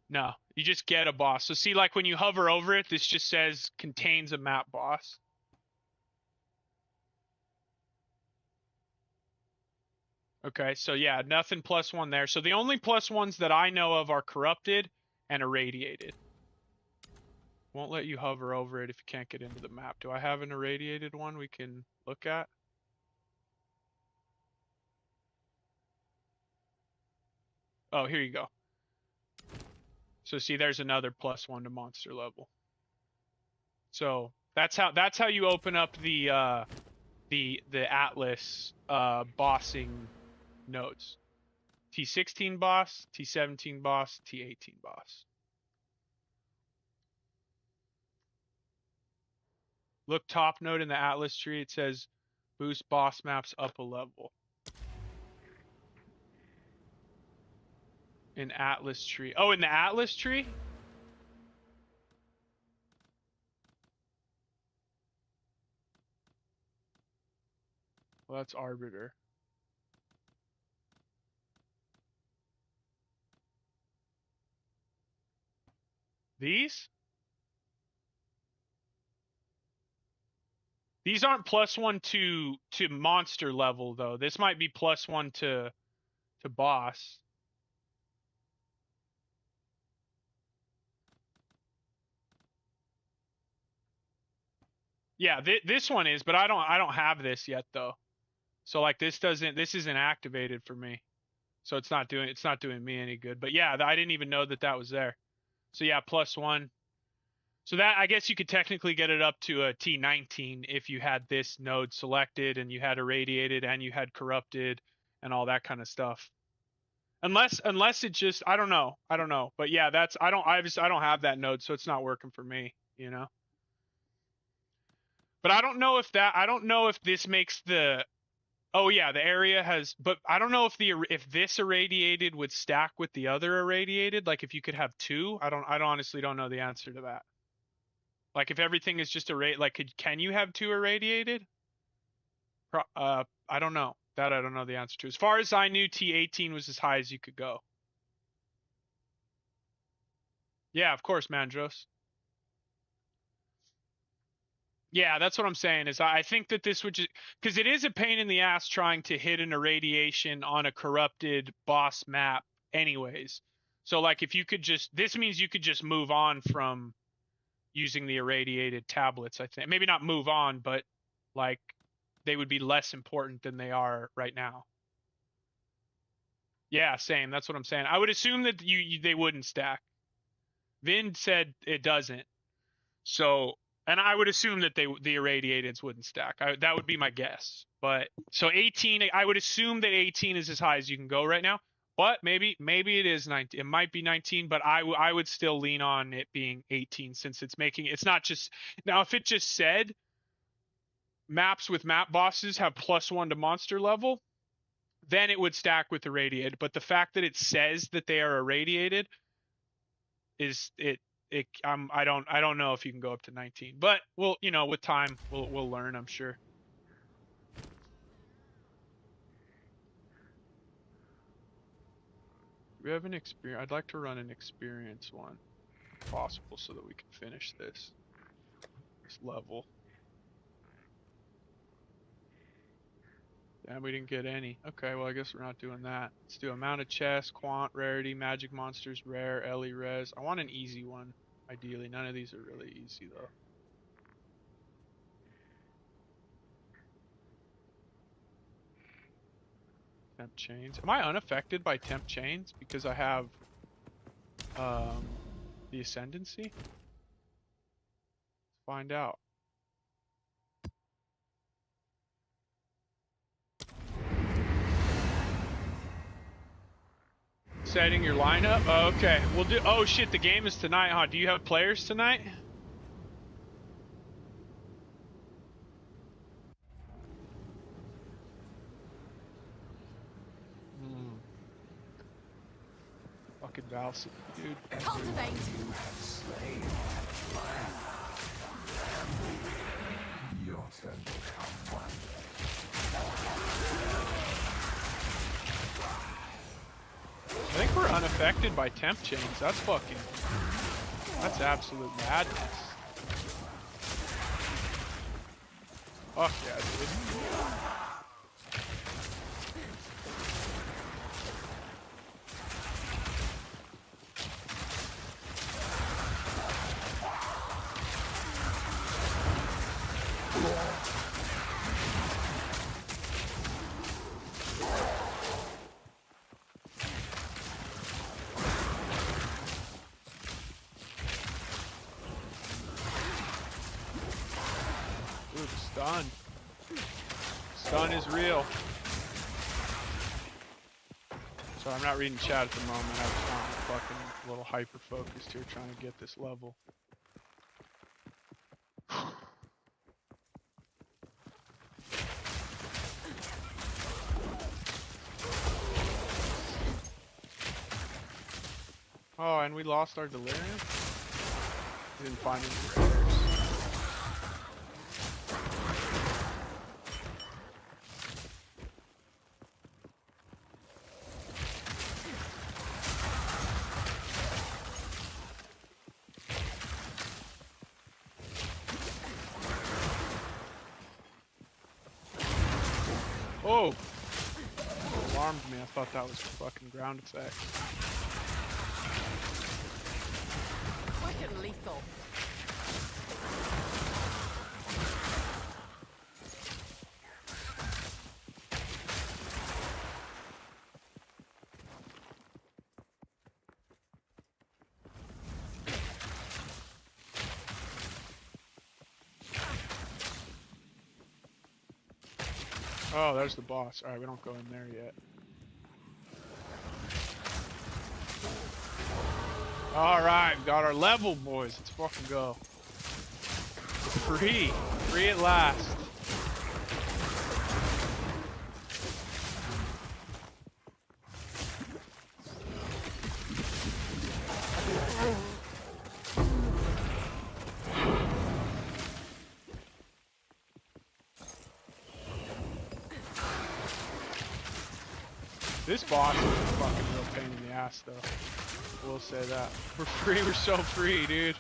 Speaker 4: No, you just get a boss. So see, like when you hover over it, this just says contains a map boss. Okay, so yeah, nothing +1 there. So the only +1s that I know of are corrupted and irradiated. Won't let you hover over it if you can't get into the map. Do I have an irradiated one we can look at? Oh, here you go. So see, there's another +1 to monster level. So that's how you open up the Atlas bossing nodes. T16 boss, T17 boss, T18 boss. Look top node in the Atlas tree. It says boost boss maps up a level. In Atlas tree. Oh, in the Atlas tree? Well, that's Arbiter. These? These aren't +1 to monster level though. This might be +1 to boss. Yeah, this one is, but I don't have this yet though. So like this isn't activated for me. So it's not doing me any good. But yeah, I didn't even know that was there. So yeah, +1. So that, I guess you could technically get it up to a T19 if you had this node selected and you had irradiated and you had corrupted and all that kind of stuff. Unless it just, I don't know. But yeah, I don't have that node, so it's not working for me, you know. But I don't know if this makes the, oh yeah, the area has, but I don't know if this irradiated would stack with the other irradiated, like if you could have 2. I honestly don't know the answer to that. Like if everything is just can you have 2 irradiated? I don't know. That I don't know the answer to. As far as I knew, T18 was as high as you could go. Yeah, of course, Mandros. Yeah, that's what I'm saying. Is I think that this would just, because it is a pain in the ass trying to hit an irradiation on a corrupted boss map, anyways. So like if you could just, this means you could just move on from using the irradiated tablets, I think. Maybe not move on, but like they would be less important than they are right now. Yeah, same. That's what I'm saying. I would assume that they wouldn't stack. Vin said it doesn't. So, and I would assume that the irradiateds wouldn't stack. That would be my guess. But so 18, I would assume that 18 is as high as you can go right now. But maybe it is 19. It might be 19, but I would still lean on it being 18 since it's not just, now if it just said maps with map bosses have +1 to monster level,
Speaker 3: then it would stack with irradiated. But the fact that it says that they are irradiated is it. I don't know if you can go up to 19, but we'll, you know, with time we'll learn, I'm sure. Do we have an experience? I'd like to run an experience one, if possible, so that we can finish this level. And we didn't get any. Okay, well I guess we're not doing that. Let's do amount of chest, quant, rarity, magic monsters, rare, LE res. I want an easy one. Ideally, none of these are really easy though. Temp chains. Am I unaffected by temp chains because I have the ascendancy? Let's find out. Setting your lineup? Oh, okay. We'll do. Oh shit, the game is tonight, huh? Do you have players tonight? Fucking Valsy, dude.
Speaker 5: Cultivate.
Speaker 6: Your turn will come one.
Speaker 3: I think we're unaffected by temp chains. That's fucking. That's absolute madness. Fuck yeah, dude. Ooh, the stun. Stun is real. Sorry, I'm not reading chat at the moment. I was on fucking a little hyper focused here trying to get this level. Oh, and we lost our delirium? We didn't find any repairs. Oh! Alarmed me. I thought that was a fucking ground effect.
Speaker 2: Wicked lethal.
Speaker 3: Oh, there's the boss. Alright, we don't go in there yet. Alright, we got our level, boys. Let's fucking go. Free. Free at last. This boss is a fucking real pain in the ass, though. We'll say that. We're free. We're so free, dude.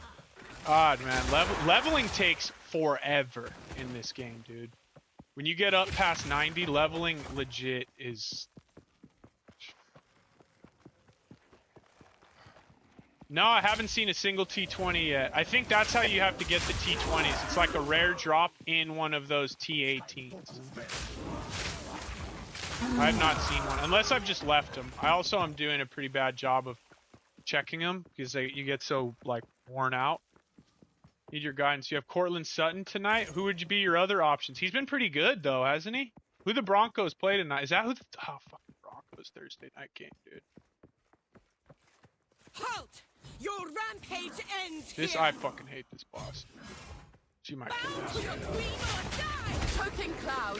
Speaker 3: God, man. Leveling takes forever in this game, dude. When you get up past 90, leveling legit is... No, I haven't seen a single T20 yet. I think that's how you have to get the T20s. It's like a rare drop in one of those T16's. I have not seen one, unless I've just left them. I also am doing a pretty bad job of checking them because you get so like worn out. Need your guidance. You have Cortland Sutton tonight. Who would be your other options? He's been pretty good though, hasn't he? Who the Broncos play tonight? Is that who? Oh, fucking Broncos Thursday night game, dude.
Speaker 2: Halt! Your rampage ends
Speaker 3: This
Speaker 2: here.
Speaker 3: I fucking hate this boss. She might kill
Speaker 2: Bow
Speaker 3: us.
Speaker 2: to your queen or die! Choking cloud.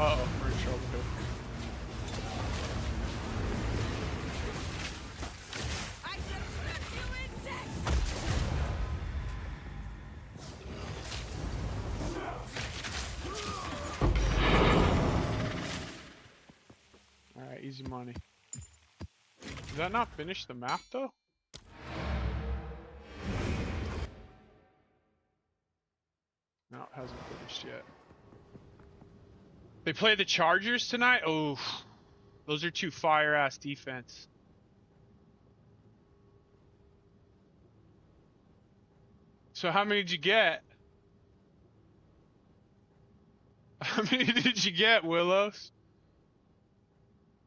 Speaker 3: Uh-oh, we're in trouble here. Alright, easy money. Does that not finish the map, though? No, it hasn't finished yet. They play the Chargers tonight? Oh, those are two fire-ass defense. So how many did you get? How many did you get, Willows?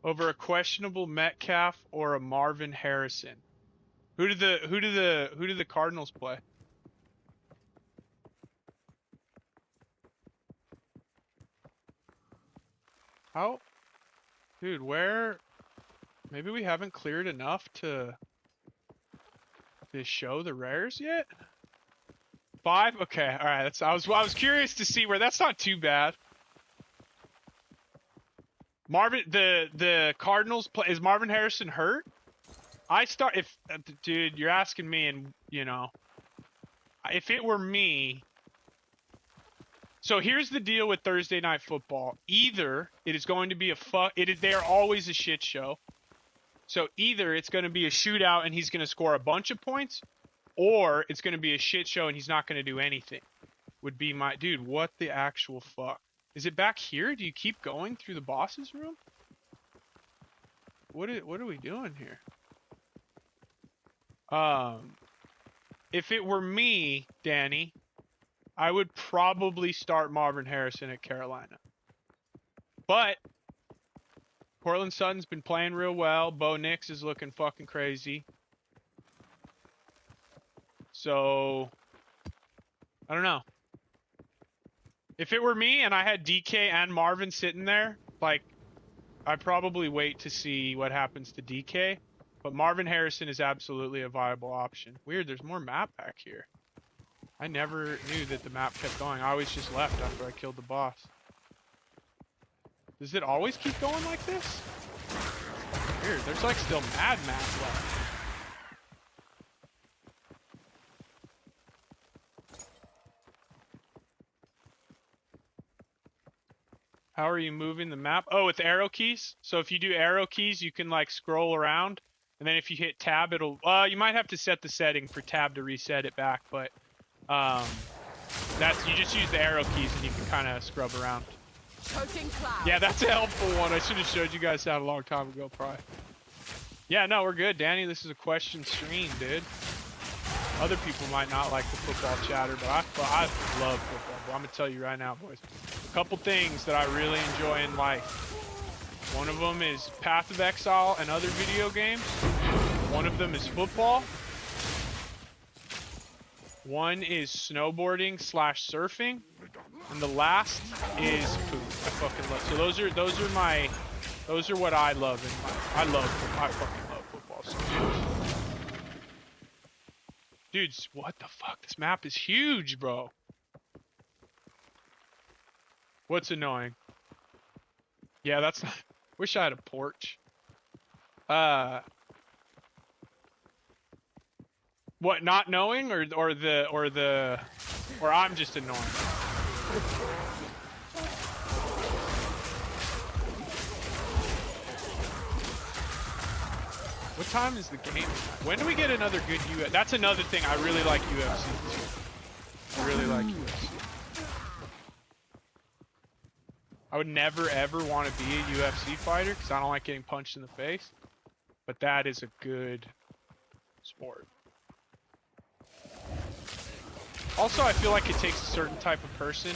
Speaker 3: Over a questionable Metcalf or a Marvin Harrison? Who did the Cardinals play? How? Dude, where? Maybe we haven't cleared enough to show the rares yet? 5? Okay, all right. That's I was curious to see where. That's not too bad. Marvin, the Cardinals play. Is Marvin Harrison hurt? Dude, you're asking me, and you know, if it were me. So here's the deal with Thursday Night Football. Either it is going to be they are always a shit show. So either it's going to be a shootout and he's going to score a bunch of points, or it's going to be a shit show and he's not going to do anything. Would be my dude. What the actual fuck? Is it back here? Do you keep going through the boss's room? What are we doing here? If it were me, Danny, I would probably start Marvin Harrison at Carolina. But Cortland Sutton's been playing real well. Bo Nix is looking fucking crazy. So I don't know. If it were me and I had DK and Marvin sitting there, like, I'd probably wait to see what happens to DK. But Marvin Harrison is absolutely a viable option. Weird, there's more map back here. I never knew that the map kept going. I always just left after I killed the boss. Does it always keep going like this? Weird, there's like still mad map left. How are you moving the map? Oh, with arrow keys. So if you do arrow keys, you can like scroll around, and then if you hit tab, it'll. You might have to set the setting for tab to reset it back, but you just use the arrow keys and you can kind of scrub around. Yeah, that's a helpful one. I should have showed you guys that a long time ago, probably. Yeah, no, we're good, Danny. This is a question stream, dude. Other people might not like the football chatter, but I love football. But I'm gonna tell you right now, boys. A couple things that I really enjoy in life. One of them is Path of Exile and other video games. One of them is football. One is snowboarding / surfing, and the last is food. I fucking love. So those are what I love in life. I fucking love football so much. Dudes, what the fuck? This map is huge, bro. What's annoying? Yeah, that's not. Wish I had a porch. What, not knowing or I'm just annoying? What time is the game? When do we get another good UFC? That's another thing. I really like UFC too. I really like UFC. I would never ever want to be a UFC fighter because I don't like getting punched in the face. But that is a good sport. Also, I feel like it takes a certain type of person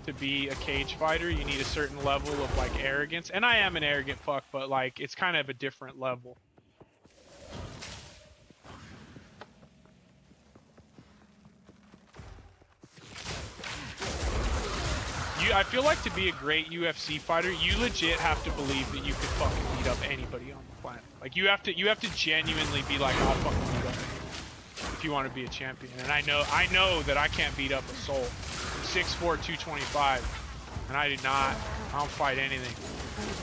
Speaker 3: to be a cage fighter. You need a certain level of like arrogance. And I am an arrogant fuck, but like it's kind of a different level. I feel like to be a great UFC fighter, you legit have to believe that you could fucking beat up anybody on the planet. Like you have to genuinely be like, I'll fucking beat up anyone if you want to be a champion. And I know that I can't beat up a soul. I'm 6'4", 225. And I do not. I don't fight anything.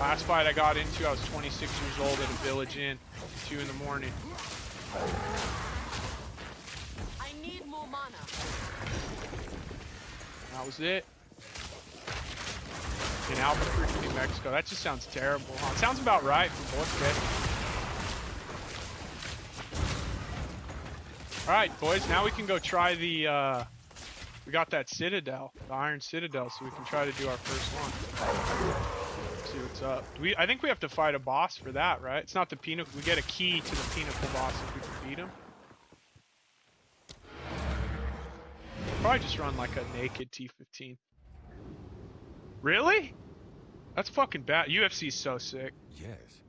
Speaker 3: Last fight I got into, I was 26 years old at a village inn, 2 in the morning.
Speaker 2: I need more mana.
Speaker 3: That was it. In Albuquerque, New Mexico. That just sounds terrible, huh? It sounds about right for both. Alright, boys, now we can go try the, we got that Citadel, the Iron Citadel, so we can try to do our first one. See what's up. I think we have to fight a boss for that, right? It's not the pinnacle. We get a key to the pinnacle boss if we can beat him. Probably just run like a naked T16. Really? That's fucking bad. UFC's so sick.
Speaker 6: Yes.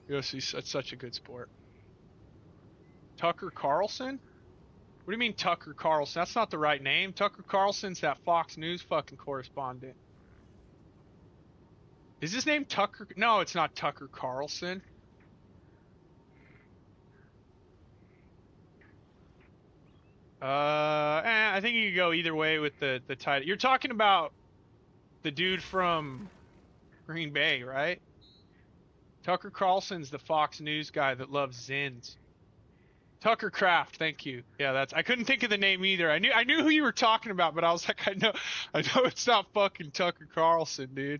Speaker 3: UFC's such a good sport. Tucker Carlson? What do you mean Tucker Carlson? That's not the right name. Tucker Carlson's that Fox News fucking correspondent. Is his name Tucker? No, it's not Tucker Carlson. I think you could go either way with the title. You're talking about the dude from Green Bay, right? Tucker Carlson's the Fox News guy that loves Zins. Tucker Craft, thank you. Yeah, that's. I couldn't think of the name either. I knew who you were talking about, but I was like, I know it's not fucking Tucker Carlson, dude.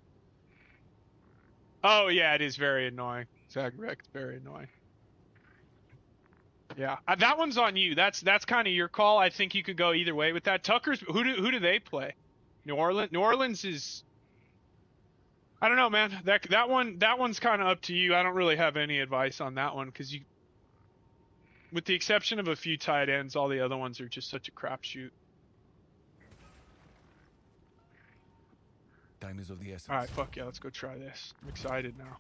Speaker 3: Oh yeah, it is very annoying. Zagreck, it's very annoying. Yeah, that one's on you. That's kind of your call. I think you could go either way with that. Tucker's. Who do they play? New Orleans. New Orleans is. I don't know, man. That one's kind of up to you. I don't really have any advice on that one because you. With the exception of a few tight ends, all the other ones are just such a crapshoot.
Speaker 6: Time is of the essence.
Speaker 3: All right, fuck yeah, let's go try this. I'm excited now.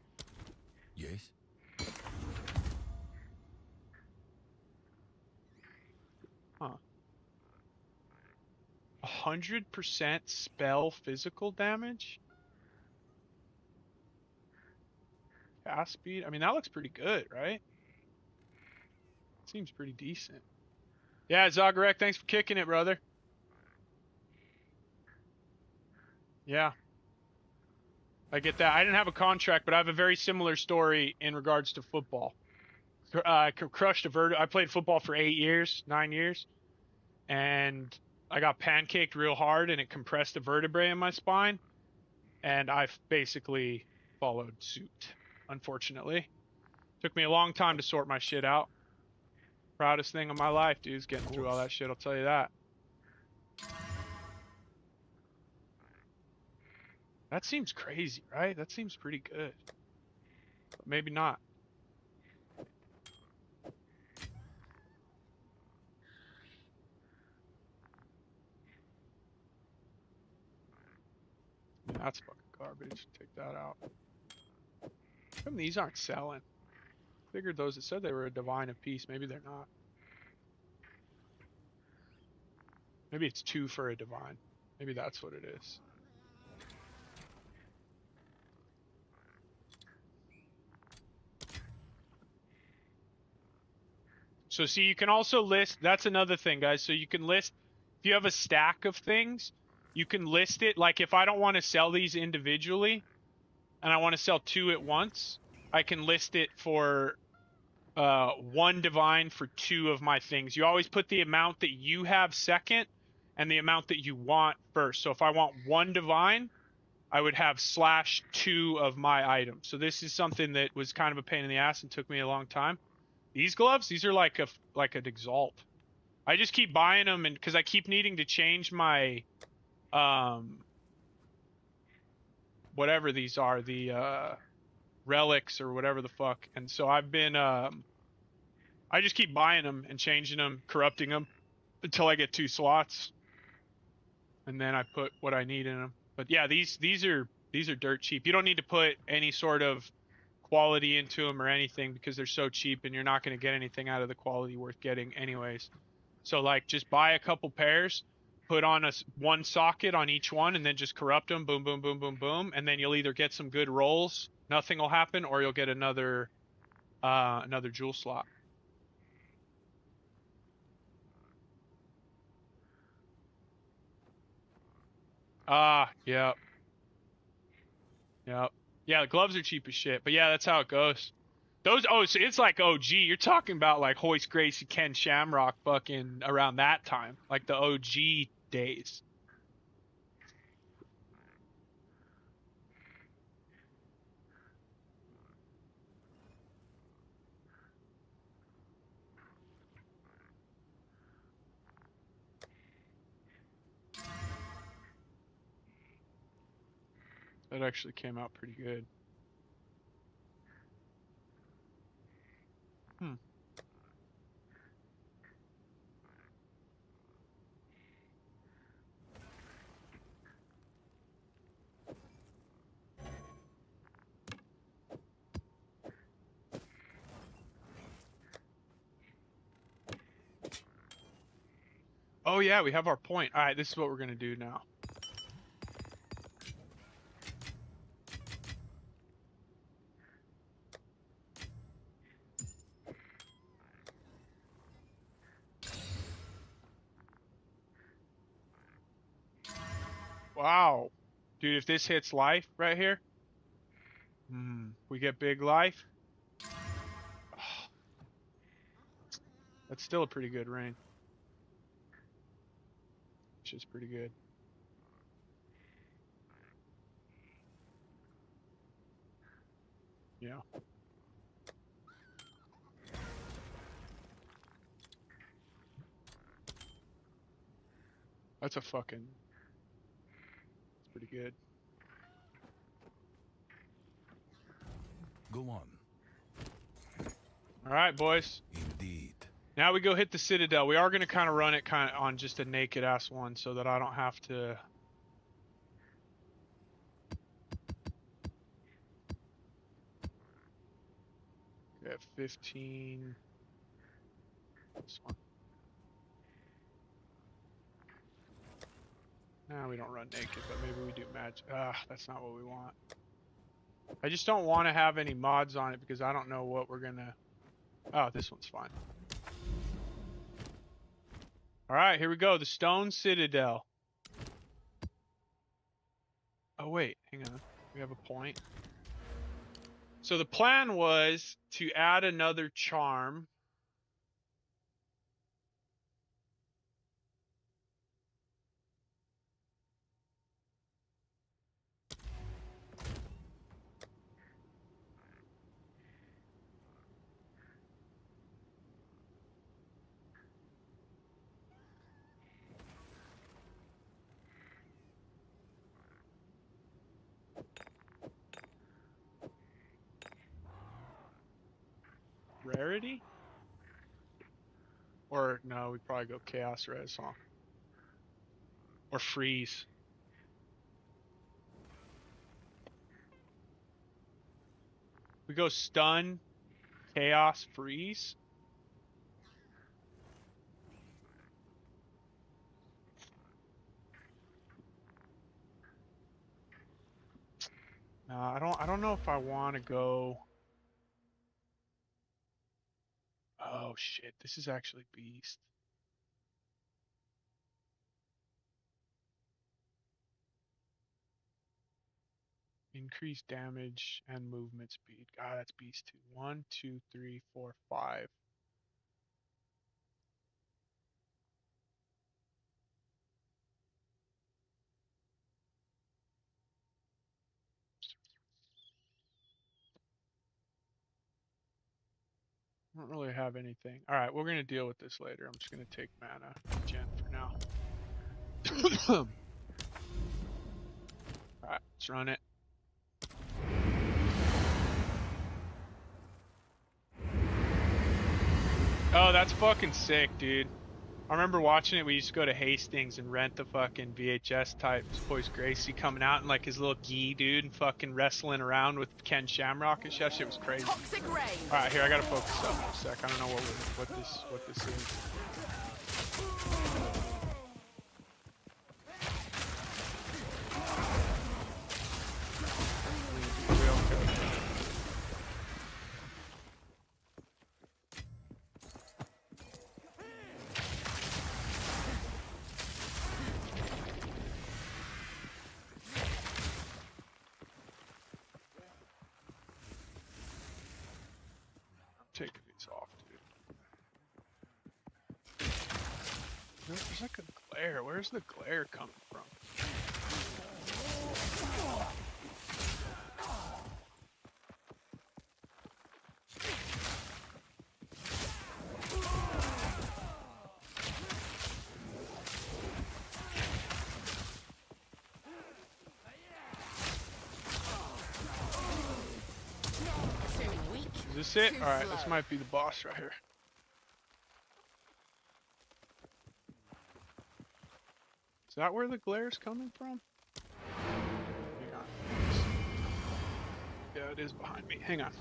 Speaker 6: Yes.
Speaker 3: Huh. 100% spell physical damage? Cast speed? I mean, that looks pretty good, right? Seems pretty decent. Yeah, Zagarek, thanks for kicking it, brother. Yeah. I get that. I didn't have a contract, but I have a very similar story in regards to football. I crushed a vertebrae. I played football for 9 years, and I got pancaked real hard, and it compressed a vertebrae in my spine, and I've basically followed suit, unfortunately. Took me a long time to sort my shit out. Proudest thing of my life, dude, is getting through all that shit, I'll tell you that. That seems crazy, right? That seems pretty good. But maybe not. That's fucking garbage. Take that out. How come these aren't selling? Figured those, it said they were a divine of peace. Maybe they're not. Maybe it's 2 for a divine. Maybe that's what it is. So see, you can also list, that's another thing, guys. So you can list, if you have a stack of things, you can list it. Like if I don't want to sell these individually, and I want to sell 2 at once, I can list it for 1 divine for 2 of my things. You always put the amount that you have second and the amount that you want first. So if I want 1 divine, I would have /2 of my items. So this is something that was kind of a pain in the ass and took me a long time. These gloves, these are like an exalt. I just keep buying them, and because I keep needing to change my whatever these are, the relics or whatever the fuck. And so I've been I just keep buying them and changing them, corrupting them until I get 2 slots, and then I put what I need in them. But yeah, these are dirt cheap. You don't need to put any sort of quality into them or anything because they're so cheap, and you're not going to get anything out of the quality worth getting anyways. So like, just buy a couple pairs, put on 1 socket on each one, and then just corrupt them, boom, boom, boom, boom, boom, and then you'll either get some good rolls, nothing will happen, or you'll get another jewel slot. Yeah. Yep. Yeah, the gloves are cheap as shit, but yeah, that's how it goes. Those, oh, so it's like OG. You're talking about like Hoist Gracie, Ken Shamrock fucking around that time. Like the OG days. That actually came out pretty good. Hmm. Oh yeah, we have our point. All right, this is what we're gonna do now. Wow. Dude, if this hits life right here, we get big life. That's still a pretty good rain. Which is pretty good. Yeah. That's a fucking... It's pretty good.
Speaker 6: Go on.
Speaker 3: All right, boys.
Speaker 6: Indeed.
Speaker 3: Now we go hit the Citadel. We are going to kind of run it kind of on just a naked ass one so that I don't have to... We have 15... This one. Nah, we don't run naked, but maybe we do magic. That's not what we want. I just don't want to have any mods on it because I don't know what we're gonna... Oh, this one's fine. Alright, here we go. The Stone Citadel. Oh, wait. Hang on. We have a point. So the plan was to add another charm. Rarity? Or, no, we'd probably go Chaos Res, huh? Or Freeze. We go Stun, Chaos, Freeze. I don't know if I want to go... Oh, shit. This is actually Beast. Increase damage and movement speed. God, that's Beast 2. 1, 2, 3, 4, 5. I don't really have anything. Alright, we're going to deal with this later. I'm just going to take mana gen for now. Alright, let's run it. Oh, that's fucking sick, dude. I remember watching it. We used to go to Hastings and rent the fucking VHS type Hoist Gracie coming out in like his little gi, dude, and fucking wrestling around with Ken Shamrock and shit. Shit was crazy.
Speaker 2: Toxic rain.
Speaker 3: All right, here I gotta focus up for a sec. I don't know what this is. Real good. taking these off, dude. There's like a glare. Where's the glare coming from? Is this it? Alright, this might be the boss right here. Is that where the glare's coming from? Hang on. Yeah, it is behind me. Hang on.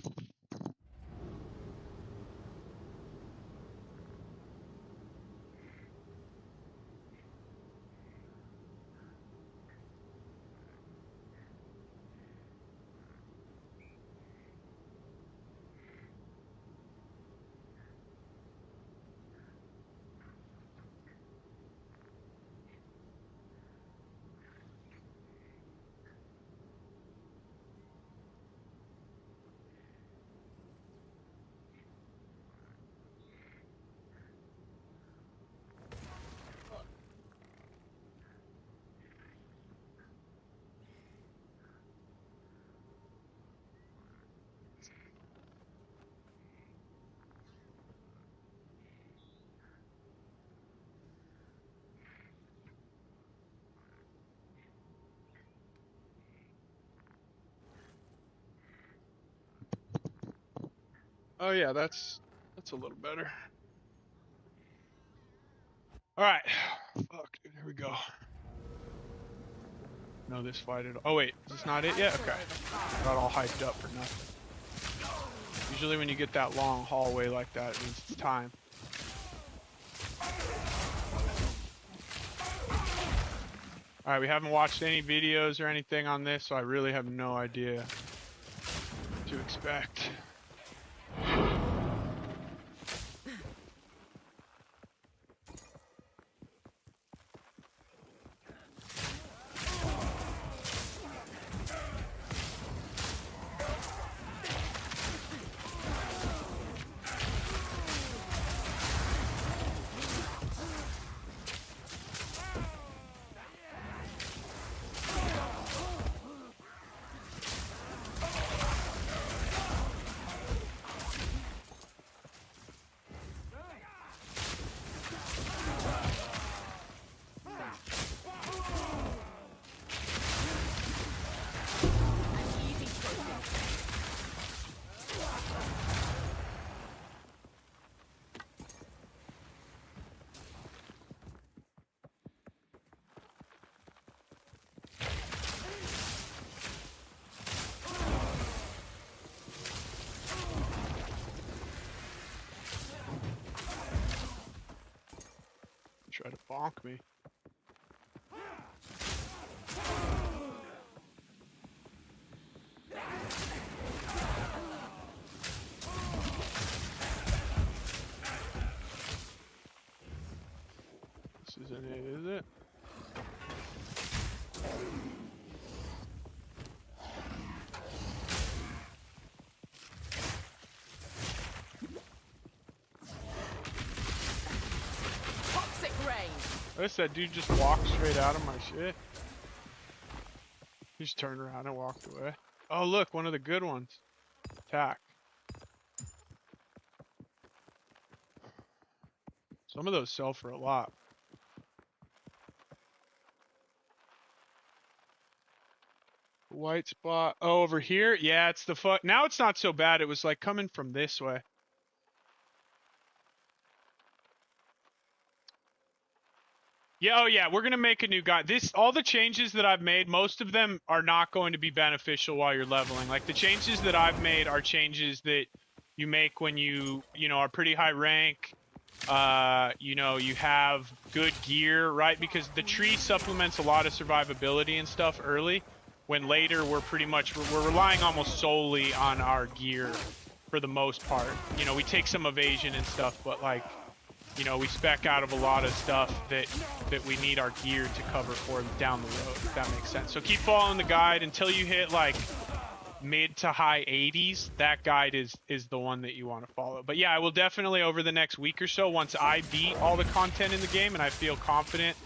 Speaker 3: Oh yeah, that's a little better. Alright. Fuck, dude, here we go. No, this fight at all. Oh wait, is this not it yet? Okay. Got all hyped up for nothing. Usually when you get that long hallway like that, it means it's time. Alright, we haven't watched any videos or anything on this, so I really have no idea what to expect. Try to bonk me. This isn't it, is it? I guess that dude just walked straight out of my shit. He just turned around and walked away. Oh look, one of the good ones. Attack. Some of those sell for a lot. White spot. Oh, over here? Yeah, it's the fuck. Now it's not so bad. It was like coming from this way. Yeah, oh yeah, we're gonna make a new guide. All the changes that I've made, most of them are not going to be beneficial while you're leveling. Like the changes that I've made are changes that you make when you are pretty high rank. You have good gear, right? Because the tree supplements a lot of survivability and stuff early. When later we're relying almost solely on our gear for the most part. You know, we take some evasion and stuff, but like, we spec out of a lot of stuff that we need our gear to cover for down the road, if that makes sense. So keep following the guide until you hit like mid to high 80s, that guide is the one that you want to follow. But yeah, I will definitely over the next week or so, once I beat all the content in the game and I feel confident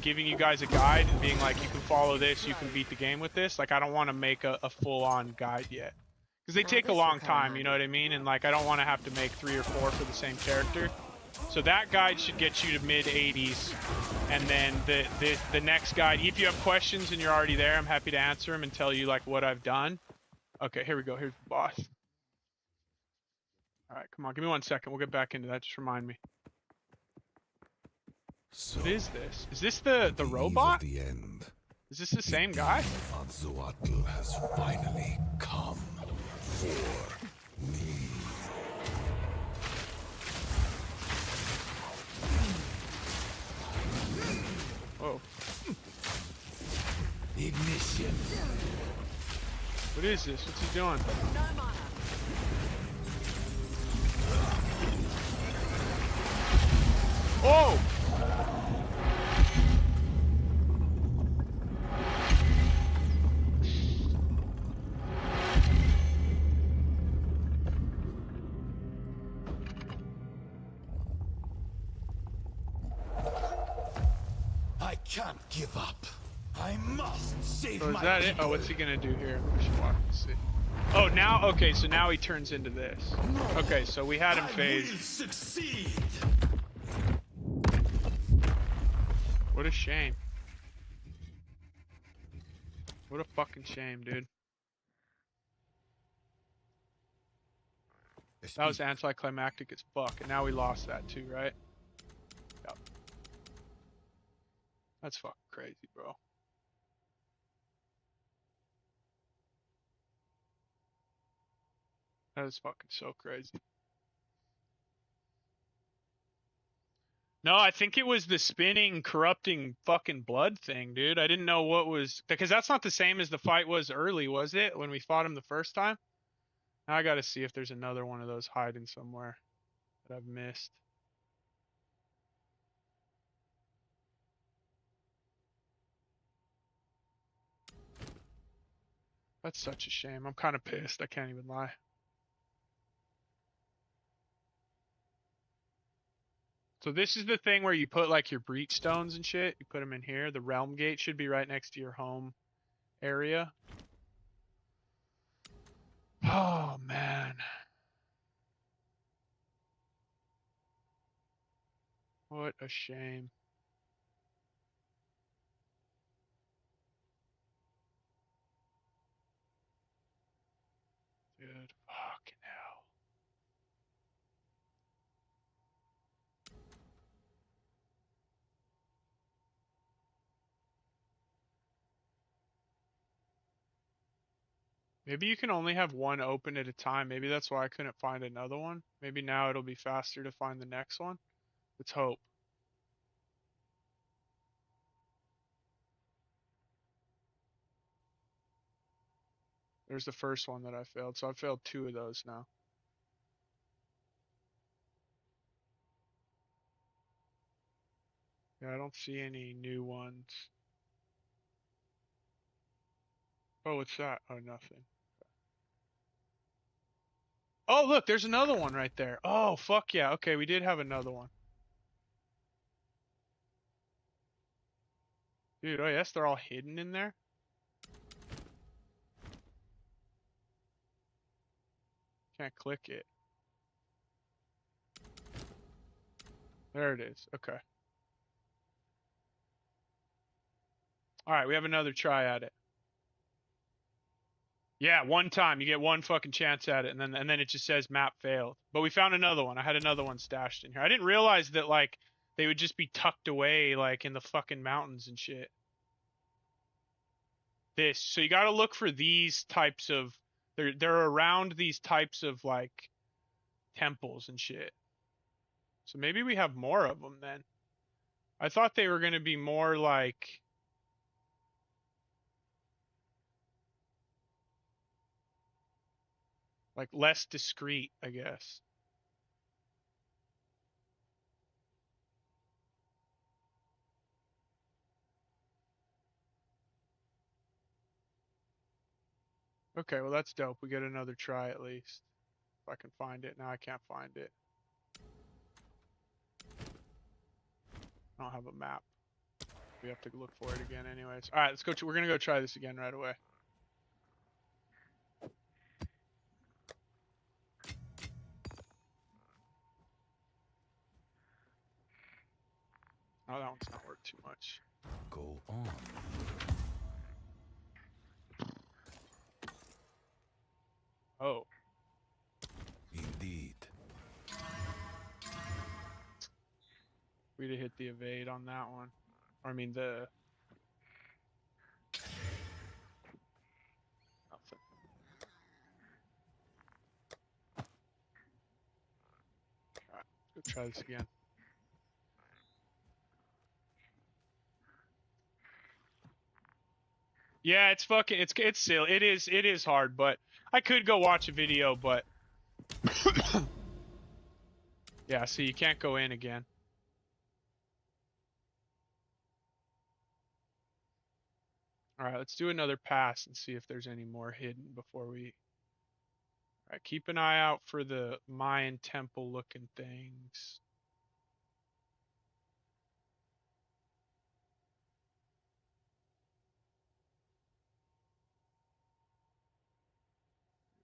Speaker 3: giving you guys a guide and being like, you can follow this, you can beat the game with this. Like, I don't want to make a full-on guide yet. Because they
Speaker 2: Now
Speaker 3: take a
Speaker 2: this will
Speaker 3: long
Speaker 2: come in
Speaker 3: time, you know what I mean? And like, I don't want to have to make 3 or 4 for the same character. So that guide should get you to mid 80s. And then the next guide, if you have questions and you're already there, I'm happy to answer them and tell you like what I've done. Okay, here we go. Here's the boss. All right, come on. Give me 1 second. We'll get back into that. Just remind me.
Speaker 7: So,
Speaker 3: What is this? Is this the
Speaker 7: eve of
Speaker 3: robot?
Speaker 7: the end,
Speaker 3: Is this the same guy?
Speaker 7: of Zoatl has finally come for me.
Speaker 3: Whoa.
Speaker 7: Ignition.
Speaker 3: What is this? What's he doing? Oh!
Speaker 7: I can't give up. I must save
Speaker 3: Oh, is
Speaker 7: my
Speaker 3: that it?
Speaker 7: people.
Speaker 3: Oh, what's he gonna do here? We should watch and see. Oh, now, okay, so now he turns into this. Okay, so we had him
Speaker 7: I will
Speaker 3: phased.
Speaker 7: succeed.
Speaker 3: What a shame. What a fucking shame, dude. That was anticlimactic as fuck, and now we lost that too, right? Yep. That's fucking crazy, bro. That is fucking so crazy. No, I think it was the spinning, corrupting fucking blood thing, dude. I didn't know what was... Because that's not the same as the fight was early, was it? When we fought him the first time? Now I gotta see if there's another one of those hiding somewhere that I've missed. That's such a shame. I'm kind of pissed. I can't even lie. So this is the thing where you put like your breach stones and shit. You put them in here. The realm gate should be right next to your home area. Oh, man. What a shame. Dude, fucking hell. Maybe you can only have one open at a time. Maybe that's why I couldn't find another one. Maybe now it'll be faster to find the next one. Let's hope. There's the first one that I failed. So I failed 2 of those now. Yeah, I don't see any new ones. Oh, what's that? Oh, nothing. Oh, look, there's another one right there. Oh, fuck yeah. Okay, we did have another one. Dude, oh yes, they're all hidden in there. Can't click it. There it is. Okay. Alright, we have another try at it. Yeah, one time. You get one fucking chance at it, and then it just says map failed. But we found another one. I had another one stashed in here. I didn't realize that, like, they would just be tucked away, like, in the fucking mountains and shit. So you gotta look for these types of... They're around these types of, like, temples and shit. So maybe we have more of them, then. I thought they were gonna be more, like... less discreet, I guess. Okay, well that's dope. We get another try at least. If I can find it. Now I can't find it. I don't have a map. We have to look for it again anyways. Alright, let's go. We're gonna go try this again right away. Oh, that one's not worth too much.
Speaker 7: Go on.
Speaker 3: Oh.
Speaker 7: Indeed.
Speaker 3: We'd have hit the evade on that one. Or, I mean, the... Nothing. Alright, let's go try this again. Yeah, it's fucking... It's silly. It is hard, but... I could go watch a video, but... Yeah, see, you can't go in again. Alright, let's do another pass and see if there's any more hidden before we... Alright, keep an eye out for the Mayan temple looking things.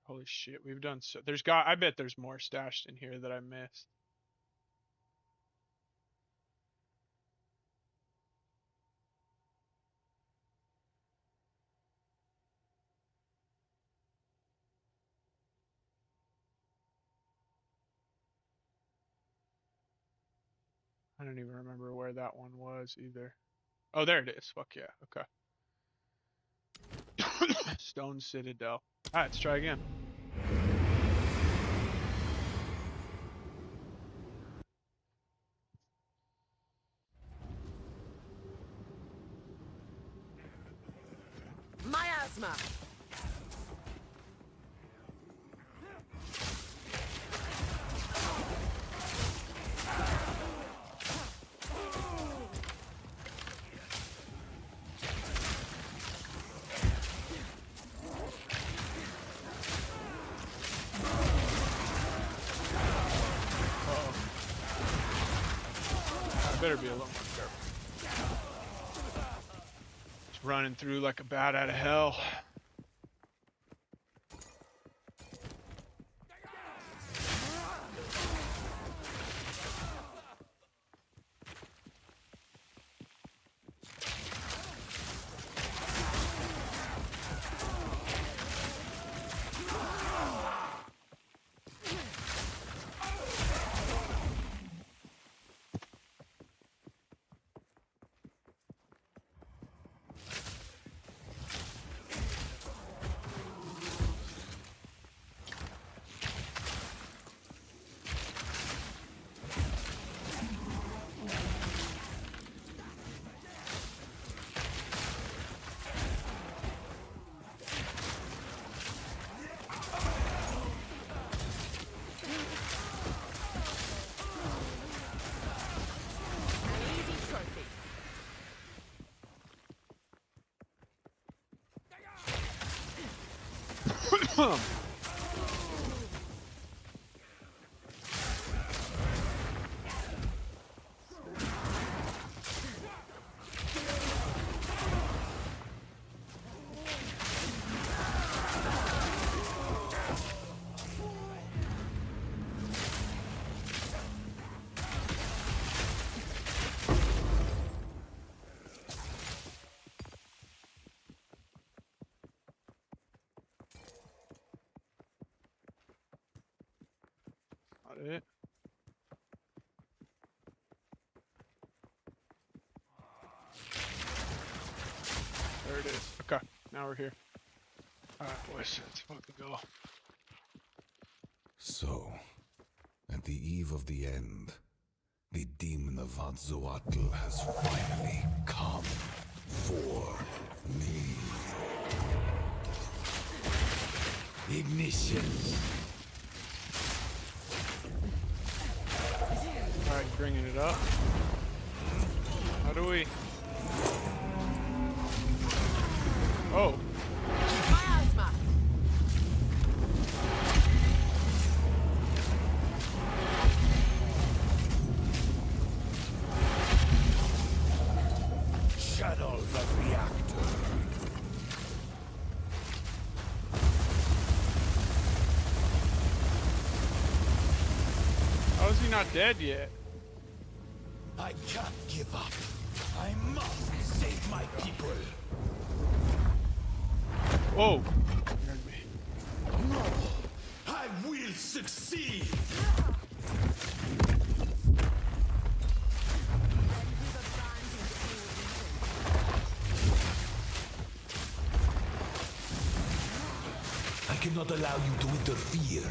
Speaker 3: Holy shit, we've done so... I bet there's more stashed in here that I missed. I don't even remember where that one was either. Oh, there it is. Fuck yeah. Okay. Stone Citadel. Alright, let's try again.
Speaker 2: Miasma!
Speaker 3: Better be a little more careful. Just running through like a bat out of hell. Not it. There it is. Okay, now we're here. Alright, boys, let's fucking go.
Speaker 7: So, at the eve of the end, the demon of Vatzoatl has finally come for me. Ignition!
Speaker 3: Alright, bringing it up. How do we... Oh.
Speaker 2: Miasma!
Speaker 7: channel the reactor.
Speaker 3: How is he not dead yet?
Speaker 7: I can't give up. I must save my people.
Speaker 3: Whoa.
Speaker 7: No, I will succeed. I cannot allow you to interfere.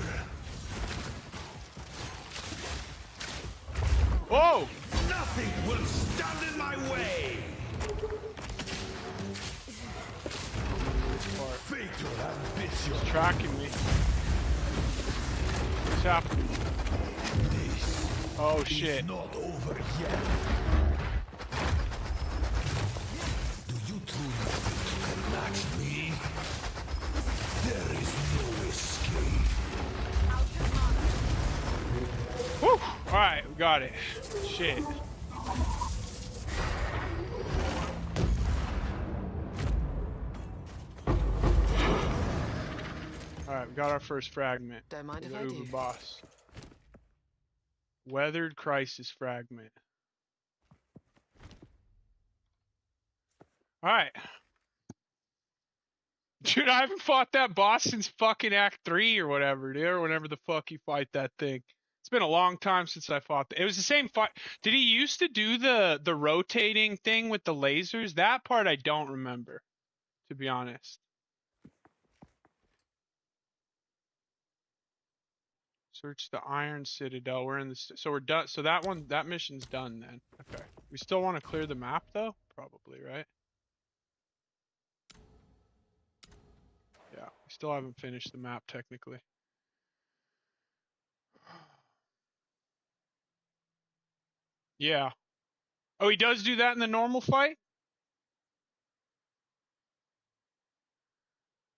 Speaker 3: Whoa!
Speaker 7: Nothing will stand in my way. Fatal ambition.
Speaker 3: He's tracking me. What's happening?
Speaker 7: This
Speaker 3: Oh
Speaker 7: is
Speaker 3: shit.
Speaker 7: not over yet. Do you truly think you can match me? There is no escape.
Speaker 3: Woo! Alright, we got it. Shit. Alright, we got our first fragment.
Speaker 2: Don't mind if
Speaker 3: The
Speaker 2: I do.
Speaker 3: Uber boss. Weathered crisis fragment. Alright. Dude, I haven't fought that boss since fucking Act 3 or whatever, dude, or whenever the fuck you fight that thing. It's been a long time since I fought it was the same fight. Did he used to do the rotating thing with the lasers? That part I don't remember, to be honest. Search the Iron Citadel. We're in the so we're done. So that mission's done then. Okay. We still want to clear the map though? Probably, right? Yeah, we still haven't finished the map technically. Yeah. Oh, he does do that in the normal fight?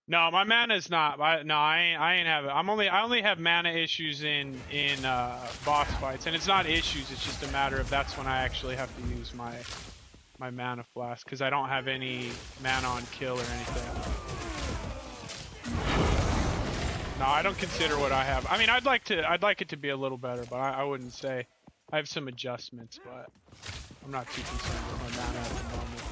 Speaker 3: No, my mana's not. I ain't have it. I only have mana issues in boss fights, and it's not issues. It's just a matter of that's when I actually have to use my mana flask because I don't have any mana on kill or anything. No, I don't consider what I have. I mean, I'd like it to be a little better, but I wouldn't say. I have some adjustments, but I'm not too concerned with my mana at the moment.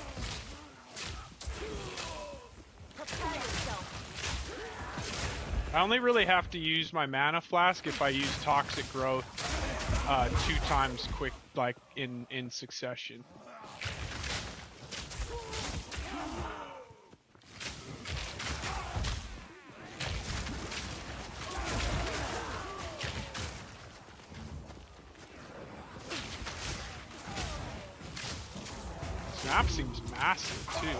Speaker 3: I only really have to use my mana flask if I use toxic growth 2 times quick, like in succession. This map seems massive too.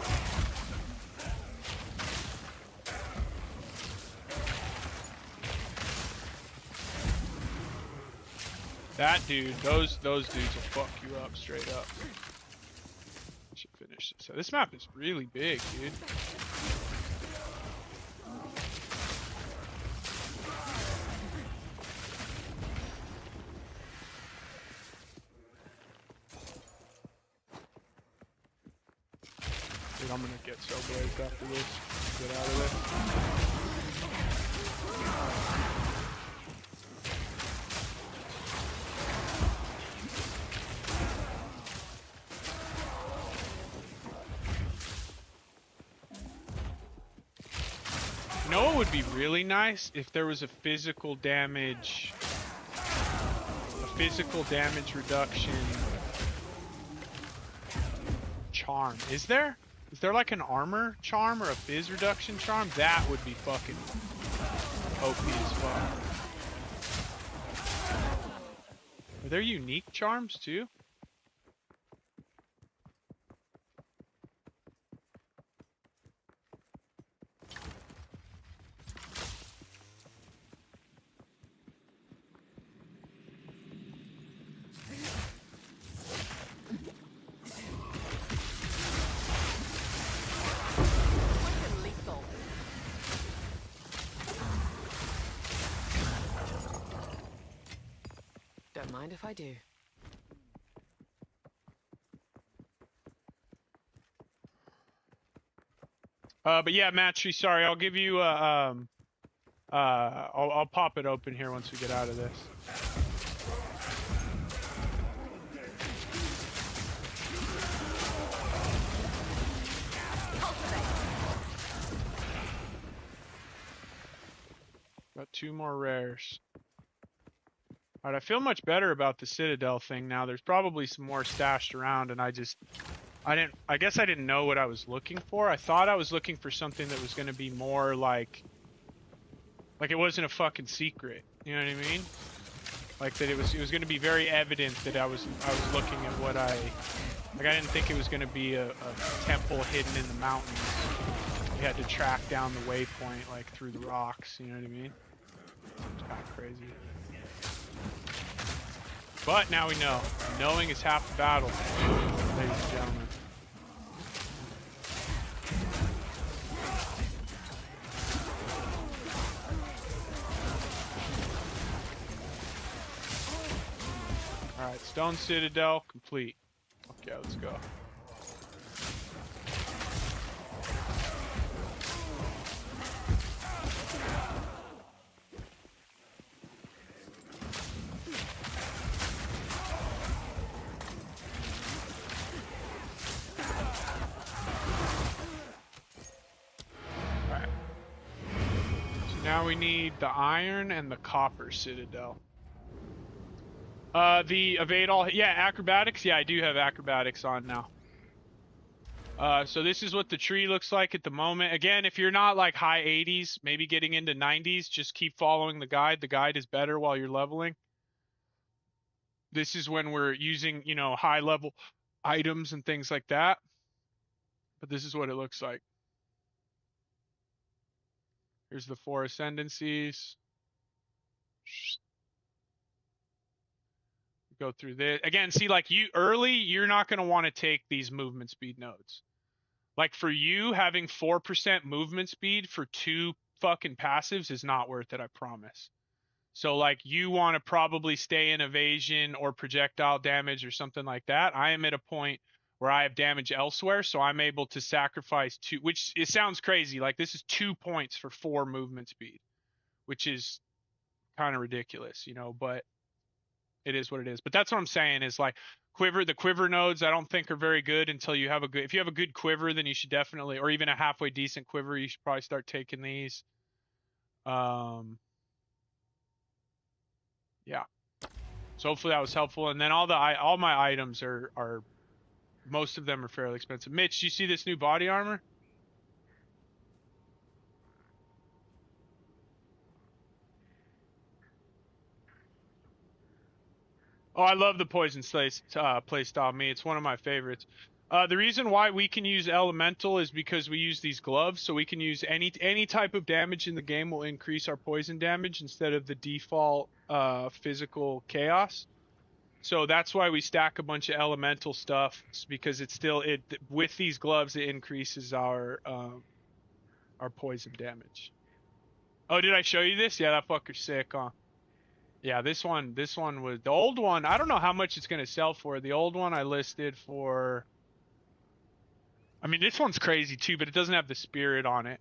Speaker 3: That dude, those dudes will fuck you up straight up. I should finish this. This map is really big, dude. Dude, I'm gonna get so blazed after this. Get out of there. You know what would be really nice if there was a physical damage reduction charm. Is there? Is there like an armor charm or a phys reduction charm? That would be fucking OP as fuck. Are there unique charms too?
Speaker 2: Don't mind if I do.
Speaker 3: But yeah, Matry, sorry, I'll give you I'll pop it open here once we get out of this. Got 2 more rares. Alright, I feel much better about the Citadel thing now. There's probably some more stashed around, and I guess I didn't know what I was looking for. I thought I was looking for something that was going to be more like it wasn't a fucking secret. You know what I mean? Like that it was going to be very evident that I was looking at what I didn't think it was going to be a temple hidden in the mountains. We had to track down the waypoint like through the rocks. You know what I mean? It's kind of crazy. But now we know. Knowing is half the battle, ladies and gentlemen. Alright, Stone Citadel complete. Okay, let's go. Now we need the iron and the copper Citadel. The evade all, yeah, acrobatics. Yeah, I do have acrobatics on now. So this is what the tree looks like at the moment. Again, if you're not like high 80s, maybe getting into 90s, just keep following the guide. The guide is better while you're leveling. This is when we're using, you know, high level items and things like that. But this is what it looks like. Here's the 4 ascendancies. Go through this. Again, see, like you're not going to want to take these movement speed nodes. Like for you, having 4% movement speed for 2 fucking passives is not worth it, I promise. So like you want to probably stay in evasion or projectile damage or something like that. I am at a point where I have damage elsewhere, so I'm able to sacrifice 2, which it sounds crazy. Like this is 2 points for 4 movement speed, which is kind of ridiculous, you know, but it is what it is. But that's what I'm saying is like the quiver nodes I don't think are very good until you have if you have a good quiver, then you should definitely, or even a halfway decent quiver, you should probably start taking these. Yeah. So hopefully that was helpful. And then all my items are most of them are fairly expensive. Mitch, you see this new body armor? Oh, I love the poison play style. It's one of my favorites. The reason why we can use elemental is because we use these gloves, so we can use any type of damage in the game will increase our poison damage instead of the default physical chaos. So that's why we stack a bunch of elemental stuff, because it's still with these gloves it increases our poison damage. Oh, did I show you this? Yeah, that fucker's sick, huh? Yeah, this one was the old one. I don't know how much it's gonna sell for. The old one I listed for. I mean, this one's crazy too, but it doesn't have the spirit on it,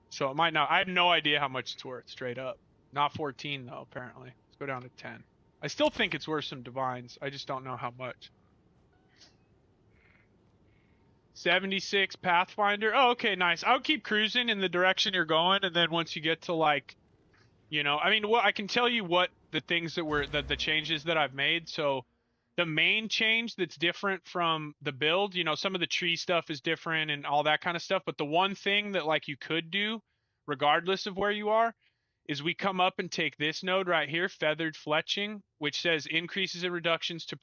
Speaker 3: so it might not. I have no idea how much it's worth, straight up. Not 14 though, apparently. Let's go down to 10. I still think it's worth some divines. I just don't know how much. 76 Pathfinder. Oh, okay, nice. I'll keep cruising in the direction you're going, and then once you get to like. You know, I mean, I can tell you what the things that were the changes that I've made. So the main change that's different from the build, you know, some of the tree stuff is different and all that kind of stuff. But the one thing that like you could do, regardless of where you are, is we come up and take this node right here, feathered fletching, which says increases and reductions to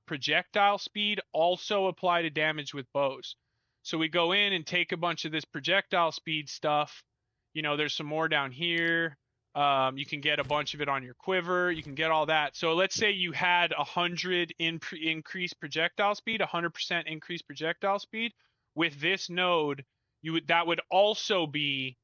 Speaker 3: projectile speed also apply to damage with bows. So we go in and take a bunch of this projectile speed stuff. You know, there's some more down here. You can get a bunch of it on your quiver. You can get all that. So let's say you had 100 increased projectile speed, 100% increased projectile speed. With this node, that would also be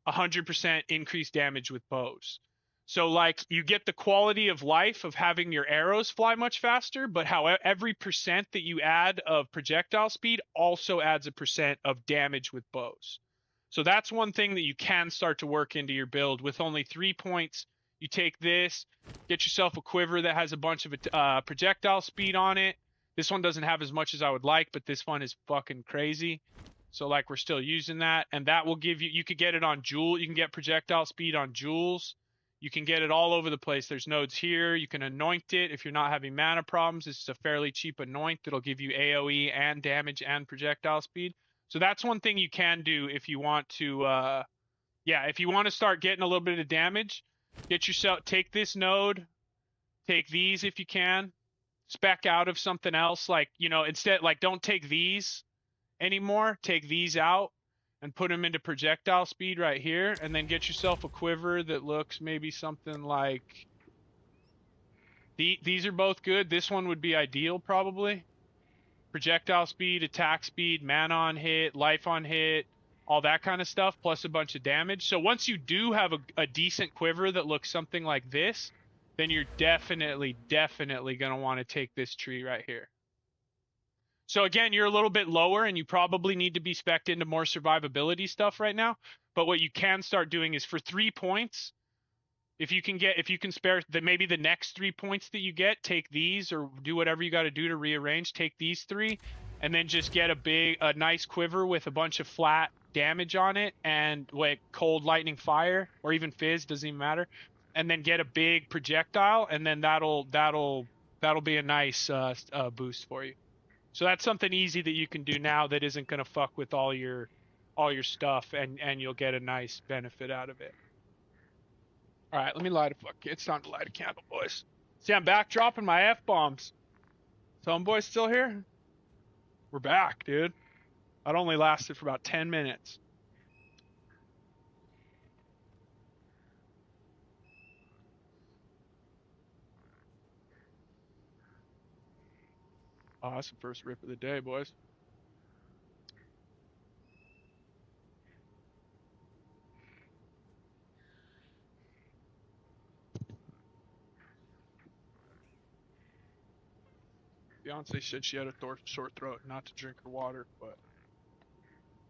Speaker 3: 100% increased damage with bows.
Speaker 4: So like you get the quality of life of having your arrows fly much faster, but how every percent that you add of projectile speed also adds a percent of damage with bows. So that's one thing that you can start to work into your build. With only 3 points, you take this, get yourself a quiver that has a bunch of projectile speed on it. This one doesn't have as much as I would like, but this one is fucking crazy. So like we're still using that, and that will give you, you could get it on jewel, you can get projectile speed on jewels. You can get it all over the place. There's nodes here. You can anoint it if you're not having mana problems. This is a fairly cheap anoint that'll give you AoE and damage and projectile speed. So that's one thing you can do if you want to, if you want to start getting a little bit of damage, get yourself, take this node, take these if you can, spec out of something else. Like, you know, instead, like don't take these anymore, take these out and put them into projectile speed right here, and then get yourself a quiver that looks maybe something like these are both good. This one would be ideal probably. Projectile speed, attack speed, mana on hit, life on hit, all that kind of stuff, plus a bunch of damage. So once you do have a decent quiver that looks something like this, then you're definitely gonna want to take this tree right here. So again, you're a little bit lower and you probably need to be spec'd into more survivability stuff right now. But what you can start doing is for 3 points, if you can spare maybe the next 3 points that you get, take these or do whatever you got to do to rearrange, take these 3 and then just get a nice quiver with a bunch of flat damage on it and like cold lightning fire or even fizz, doesn't even matter. And then get a big projectile and then that'll be a nice boost for you. So that's something easy that you can do now that isn't going to fuck with all your stuff, and you'll get a nice benefit out of it. All right, let me light it's time to light a candle, boys. See, I'm back dropping my F-bombs. Some boys still here? We're back, dude. That only lasted for about 10 minutes. Oh, that's the first rip of the day, boys. Beyonce said she had a sore throat, not to drink her water, but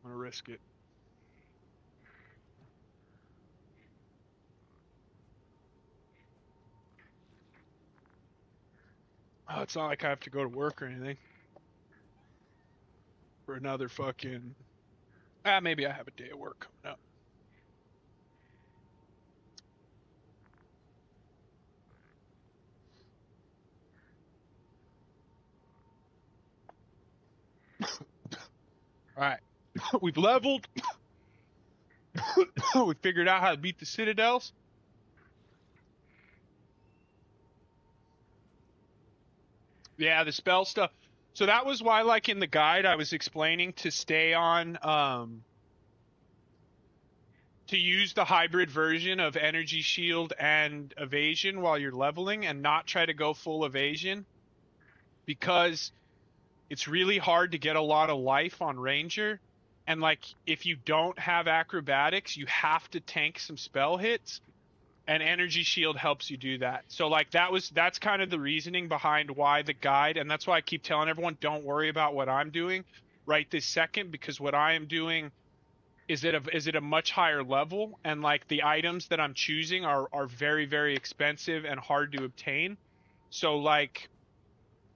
Speaker 4: I'm gonna risk it. Oh, it's not like I have to go to work or anything. For another fucking... maybe I have a day of work coming up. Alright. We've leveled. We figured out how to beat the Citadels. Yeah, the spell stuff. So that was why, like, in the guide, I was explaining to stay on, to use the hybrid version of energy shield and evasion while you're leveling and not try to go full evasion, because it's really hard to get a lot of life on Ranger. And like, if you don't have acrobatics, you have to tank some spell hits, and energy shield helps you do that. So like that's kind of the reasoning behind why the guide, and that's why I keep telling everyone, don't worry about what I'm doing right this second, because what I am doing is at a much higher level, and like the items that I'm choosing are very, very expensive and hard to obtain. So like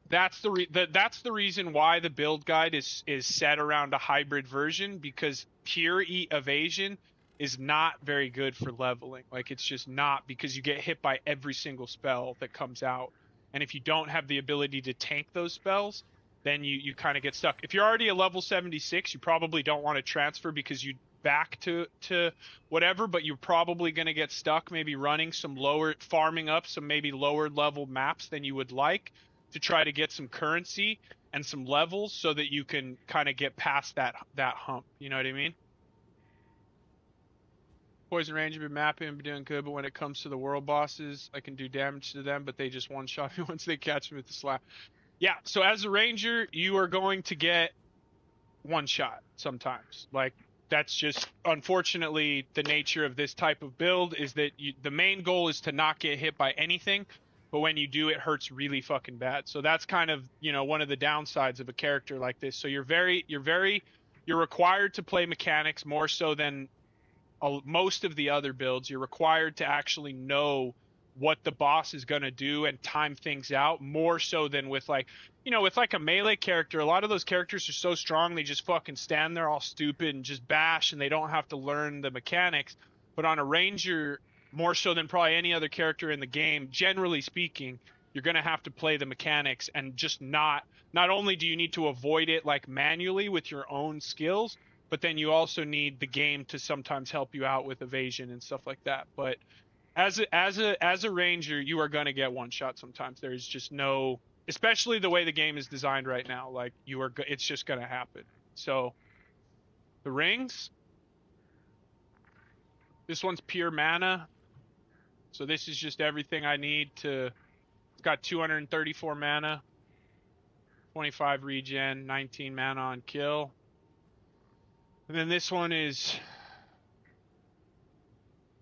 Speaker 4: that's the reason why the build guide is set around a hybrid version, because pure evasion is not very good for leveling. Like, it's just not, because you get hit by every single spell that comes out, and if you don't have the ability to tank those spells, then you kind of get stuck. If you're already a level 76, you probably don't want to transfer because you back to whatever, but you're probably going to get stuck maybe running some farming up some maybe lower level maps than you would like, to try to get some currency and some levels so that you can kind of get past that hump. You know what I mean? Poison Range have been mapping and been doing good, but when it comes to the world bosses, I can do damage to them, but they just one-shot me once they catch me with the slap. Yeah, so as a Ranger, you are going to get one shot sometimes. Like, that's just unfortunately the nature of this type of build, is that the main goal is to not get hit by anything, but when you do, it hurts really fucking bad. So that's kind of, you know, one of the downsides of a character like this. So you're required to play mechanics more so than most of the other builds. You're required to actually know what the boss is going to do and time things out more so than with, like, you know, with like a melee character. A lot of those characters are so strong, they just fucking stand there all stupid and just bash, and they don't have to learn the mechanics. But on a ranger, more so than probably any other character in the game, generally speaking, you're going to have to play the mechanics, and just not only do you need to avoid it like manually with your own skills, but then you also need the game to sometimes help you out with evasion and stuff like that. But as a ranger, you are going to get one shot sometimes. There's just no, especially the way the game is designed right now, like it's just going to happen. So the rings, this one's pure mana. So this is just everything I need to, it's got 234 mana, 25 regen, 19 mana on kill. And then this one is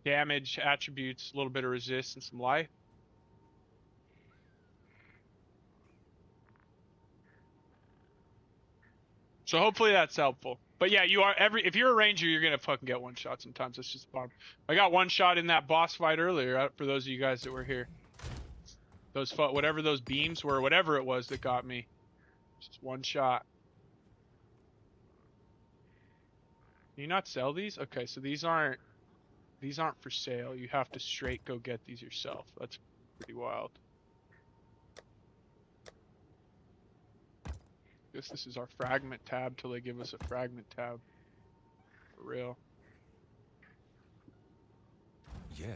Speaker 4: damage, attributes, a little bit of resist, and some life. So hopefully that's helpful. But yeah, if you're a ranger, you're gonna fucking get one shot sometimes. That's just the bottom. I got one shot in that boss fight earlier, for those of you guys that were here. Whatever those beams were, whatever it was that got me. Just one shot. Can you not sell these? Okay, so these aren't for sale. You have to straight go get these yourself. That's pretty wild. Guess this is our fragment tab till they give us a fragment tab. For real.
Speaker 7: Yes.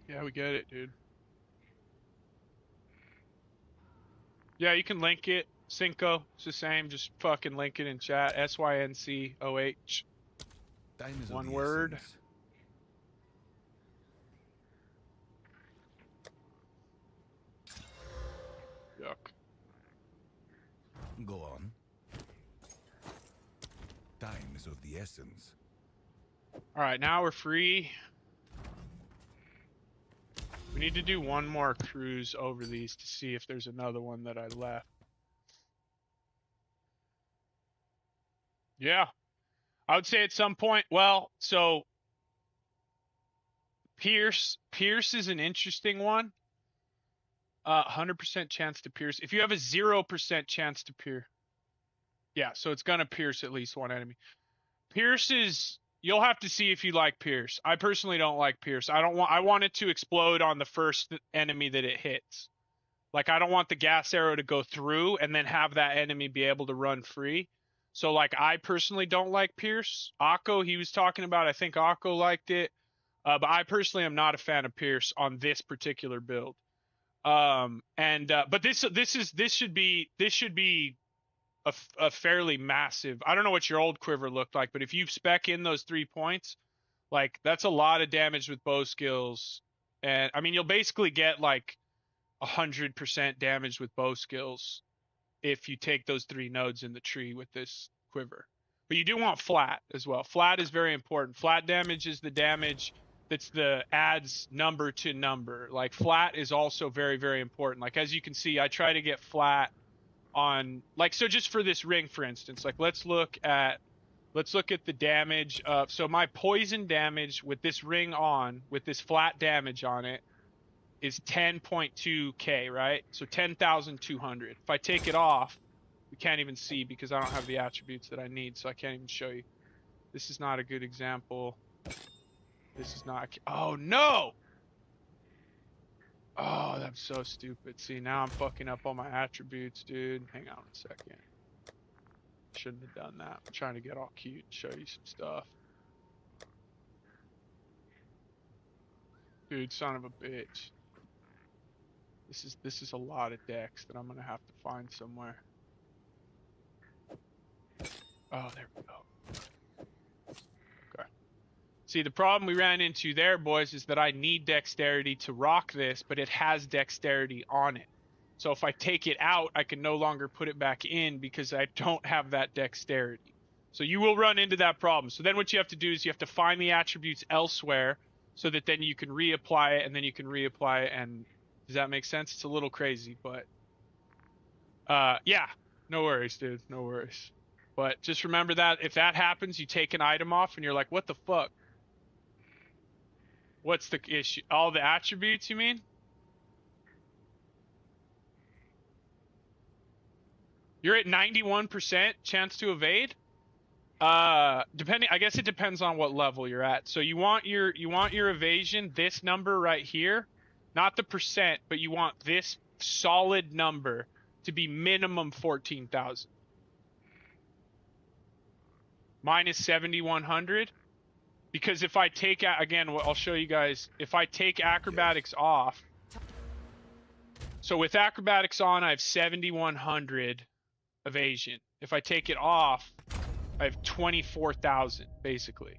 Speaker 4: Yeah, we get it, dude. Yeah, you can link it. Cinco, it's the same. Just fucking link it in chat. SYNCOH.
Speaker 7: Time is of
Speaker 4: One
Speaker 7: the
Speaker 4: word.
Speaker 7: essence.
Speaker 4: Yuck.
Speaker 7: Go on. Time is of the essence.
Speaker 4: Alright, now we're free. We need to do one more cruise over these to see if there's another one that I left. Yeah. I would say at some point, well, so Pierce is an interesting one. 100% chance to pierce. If you have a 0% chance to pierce. Yeah, so it's gonna pierce at least one enemy. Pierce is, you'll have to see if you like Pierce. I personally don't like Pierce. I want it to explode on the first enemy that it hits. Like, I don't want the gas arrow to go through and then have that enemy be able to run free. So, like, I personally don't like Pierce. Akko, he was talking about, I think Akko liked it. But I personally am not a fan of Pierce on this particular build. But this should be a fairly massive, I don't know what your old quiver looked like, but if you spec in those 3 points, like, that's a lot of damage with bow skills. And I mean, you'll basically get like 100% damage with bow skills if you take those 3 nodes in the tree with this quiver. But you do want flat as well. Flat is very important. Flat damage is the damage that's the adds number to number. Like, flat is also very, very important. Like, as you can see, I try to get flat on, like, so just for this ring, for instance, like, let's look at the damage of, so my poison damage with this ring on, with this flat damage on it, is 10.2k, right? So 10,200. If I take it off, we can't even see because I don't have the attributes that I need, so I can't even show you. This is not a good example. This is not, oh no! Oh, that's so stupid. See, now I'm fucking up all my attributes, dude. Hang on a second. Shouldn't have done that. I'm trying to get all cute and show you some stuff. Dude, son of a bitch. This is a lot of decks that I'm gonna have to find somewhere. Oh, there we go. Okay. See, the problem we ran into there, boys, is that I need dexterity to rock this, but it has dexterity on it. So if I take it out, I can no longer put it back in because I don't have that dexterity. So you will run into that problem. So then what you have to do is you have to find the attributes elsewhere so that then you can reapply it, and then you can reapply it. And does that make sense? It's a little crazy, but yeah, no worries, dude. No worries. But just remember that if that happens, you take an item off and you're like, what the fuck? What's the issue? All the attributes, you mean? You're at 91% chance to evade? Depending, I guess it depends on what level you're at. So you want your evasion, this number right here, not the percent, but you want this solid number to be minimum 14,000. Mine is 7,100. Because if I take, again, I'll show you guys, if I take acrobatics off, so with acrobatics on, I have 7,100 evasion. If I take it off, I have 24,000, basically.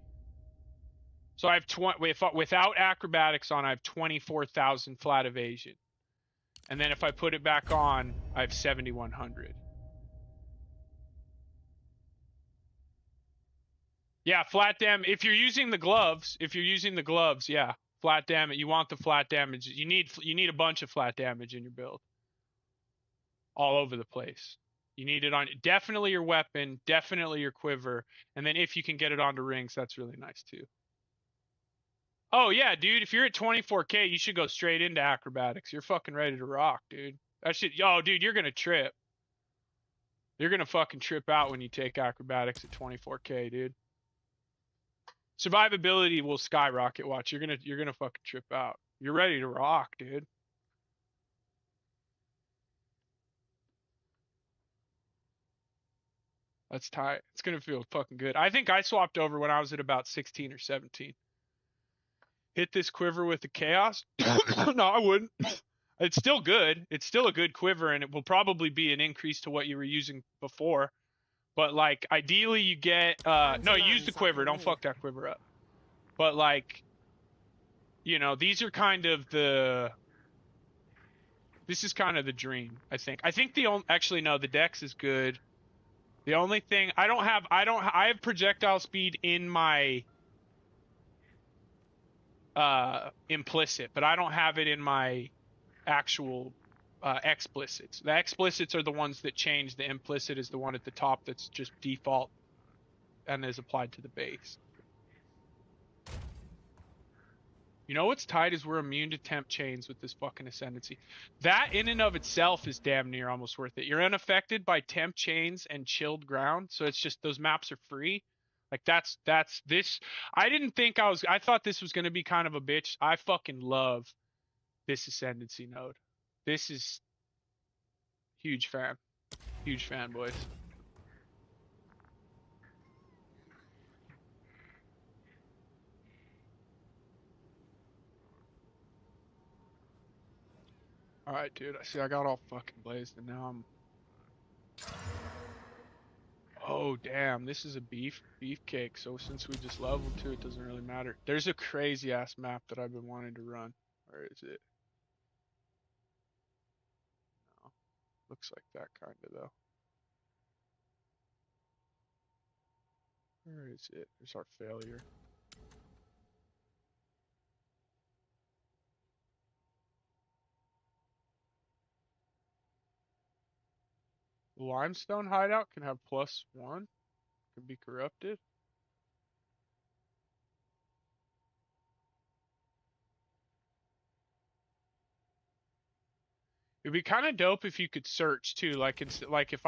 Speaker 4: So I have without acrobatics on, I have 24,000 flat evasion. And then if I put it back on, I have 7,100. Yeah, flat damage. If you're using the gloves, yeah, flat damage. You want the flat damage. You need a bunch of flat damage in your build. All over the place. You need it on definitely your weapon, definitely your quiver, and then if you can get it onto rings, that's really nice too. Oh yeah, dude, if you're at 24K, you should go straight into acrobatics. You're fucking ready to rock, dude. That shit, yo, dude, you're gonna trip. You're gonna fucking trip out when you take acrobatics at 24K, dude. Survivability will skyrocket. Watch, you're gonna fucking trip out. You're ready to rock, dude. That's tight. It's gonna feel fucking good. I think I swapped over when I was at about 16 or 17. Hit this quiver with the chaos? No, I wouldn't. It's still good. It's still a good quiver, and it will probably be an increase to what you were using before. But like, ideally, you get no, use the quiver. Don't fuck that quiver up. But like, you know, these are kind of the. This is kind of the dream. I think. I think the only actually no, the dex is good. The only thing I have projectile speed in my implicit, but I don't have it in my actual explicits. The explicits are the ones that change. The implicit is the one at the top that's just default and is applied to the base. You know what's tight is we're immune to temp chains with this fucking ascendancy. That in and of itself is damn near almost worth it. You're unaffected by temp chains and chilled ground, so it's just those maps are free. Like that's this. I thought this was gonna be kind of a bitch. I fucking love this ascendancy node. This is huge fan. Huge fan, boys. Alright, dude. I see I got all fucking blazed and now I'm... Oh, damn. This is a beefcake. So since we just leveled 2, it doesn't really matter. There's a crazy-ass map that I've been wanting to run. Where is it? No. Looks like that kind of, though. Where is it? There's our failure. The limestone hideout can have +1. Can be corrupted. It'd be kind of dope if you could search too. Like it's like if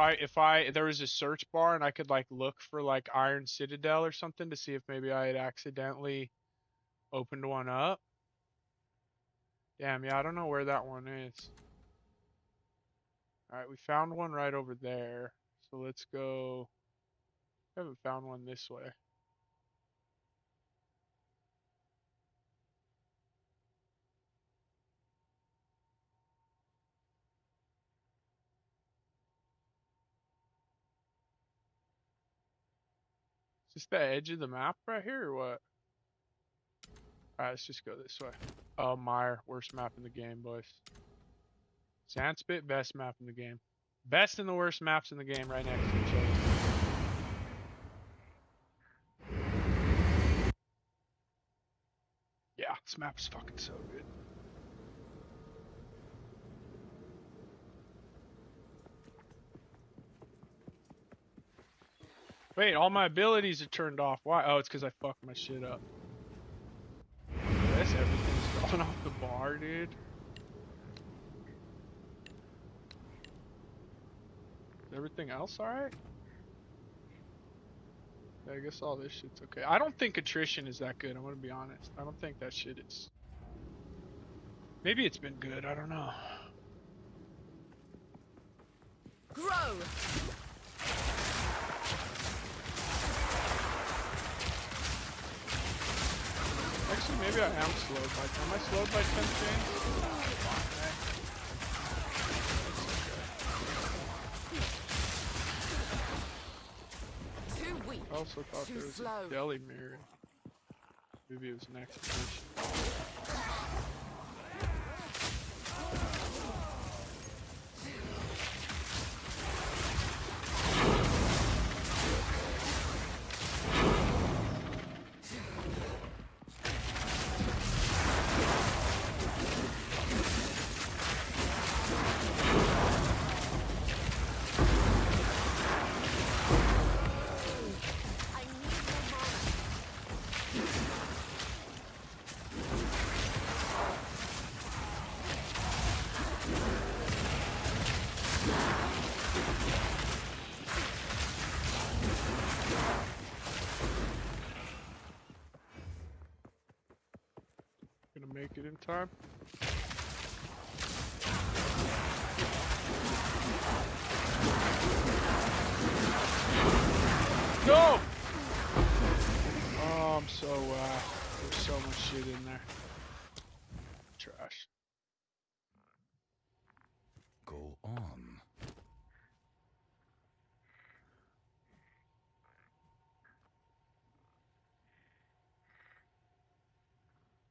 Speaker 4: there was a search bar and I could like look for like Iron Citadel or something to see if maybe I had accidentally opened one up. Damn, yeah, I don't know where that one is. Alright, we found one right over there. So let's go. I haven't found one this way. Is this the edge of the map right here or what? Alright, let's just go this way. Oh, Meyer, worst map in the game, boys. Sandspit, best map in the game. Best and the worst maps in the game right next to each other.
Speaker 3: This map's fucking so good. Wait, all my abilities are turned off. Why? Oh, it's because I fucked my shit up. I guess everything's falling off the bar, dude. Is everything else alright? I guess all this shit's okay. I don't think attrition is that good, I'm gonna be honest. I don't think that shit is... Maybe it's been good, I don't know.
Speaker 2: Grow!
Speaker 3: Actually, maybe I am slowed by... Am I slowed by 10 chains?
Speaker 2: Too weak.
Speaker 3: I also thought
Speaker 2: Too
Speaker 3: there was
Speaker 2: slow.
Speaker 3: a deli mirror. Maybe it was an execution. Gonna make it in time. No! Oh, I'm so there's so much shit in there. Trash.
Speaker 7: Go on.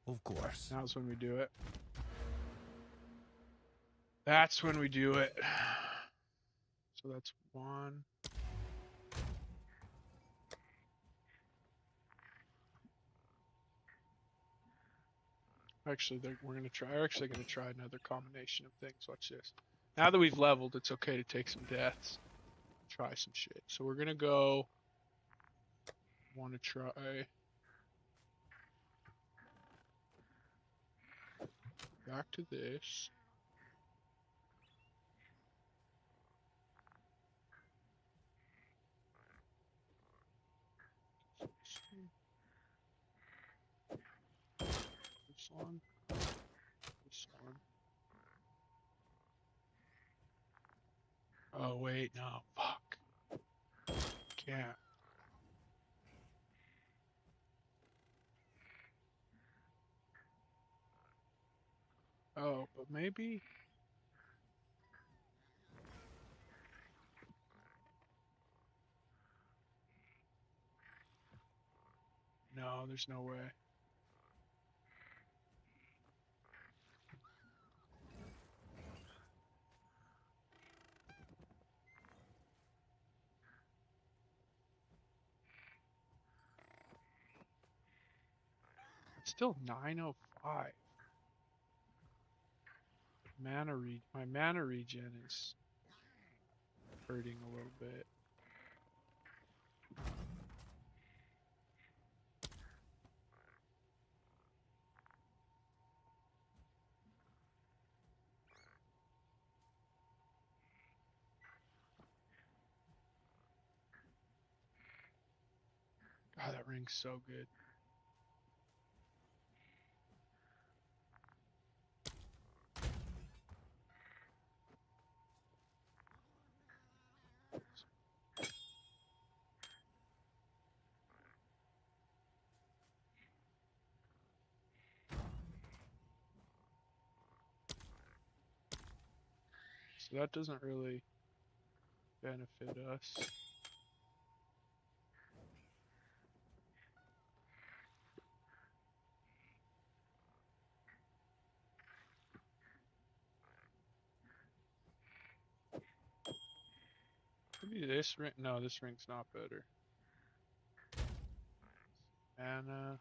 Speaker 7: Of course.
Speaker 3: Now's when we do it. That's when we do it. So that's one. Actually, we're gonna try. We're actually gonna try another combination of things. Watch this. Now that we've leveled, it's okay to take some deaths. Try some shit. So we're gonna go. Want to try. Back to this. This one. This one. Oh wait, no, fuck. Can't. Oh, but maybe. No, there's no way. It's still 905. My mana regen is hurting a little bit. God, that ring's so good. So that doesn't really benefit us. Maybe this ring. No, this ring's not better. Mana.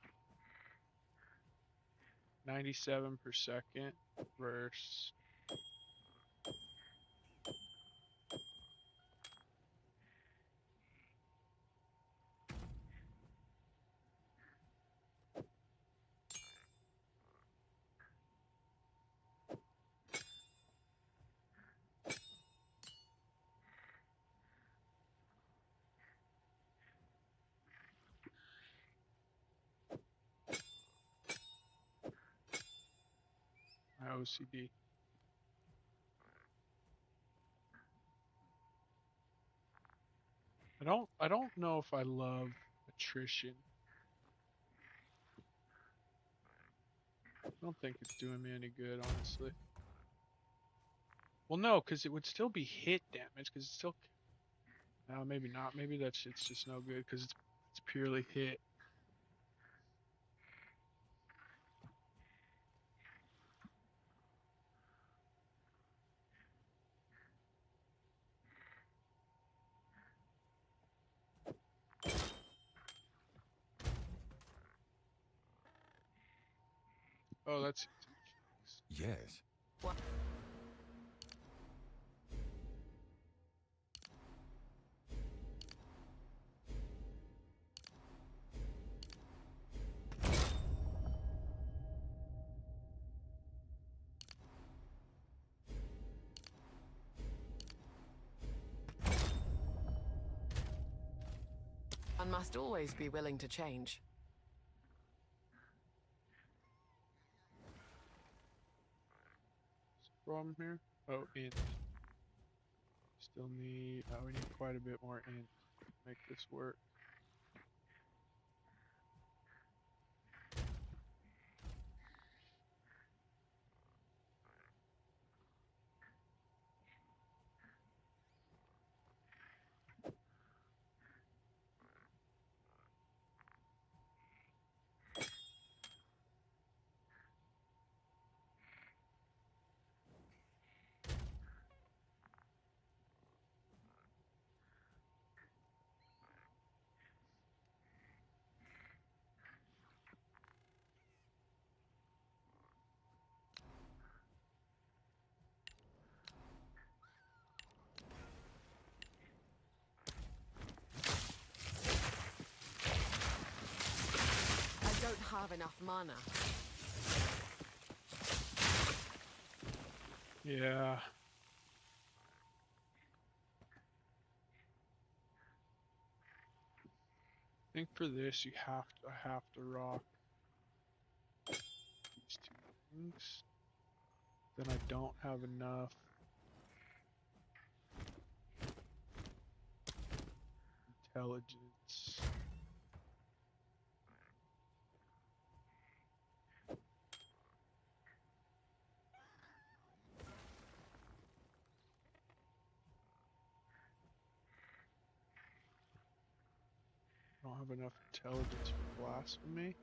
Speaker 3: 97 per second versus my OCD. I don't know if I love attrition. I don't think it's doing me any good, honestly. Well, no, because it would still be hit damage, because it's still... No, maybe not. Maybe that shit's just no good, because it's purely hit. Oh, that's...
Speaker 7: Yes.
Speaker 2: What? One must always be willing to change.
Speaker 3: Problem here? Oh, int. Still need... we need quite a bit more int to make this work.
Speaker 2: I don't have enough mana.
Speaker 3: Yeah. I think for this I have to rock these two things. Then I don't have enough intelligence. I don't have enough intelligence for blasphemy,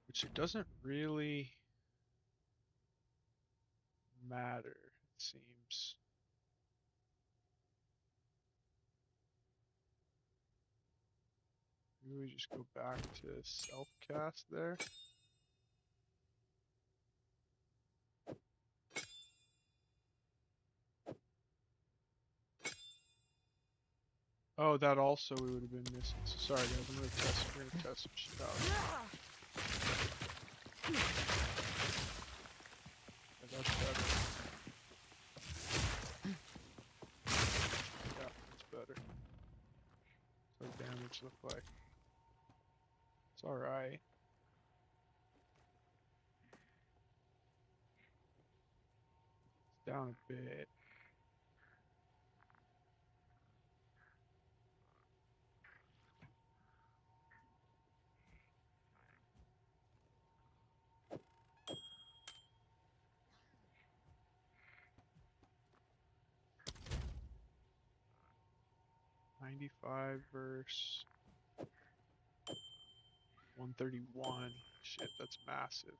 Speaker 3: which it doesn't really matter, it seems. Maybe we just go back to self-cast there. Oh, that also we would have been missing. So sorry guys, we're gonna test some shit out. Yeah, that's better. Yeah, that's better. What's our damage look like? It's alright. It's down a bit. $95 versus 131. Shit, that's massive.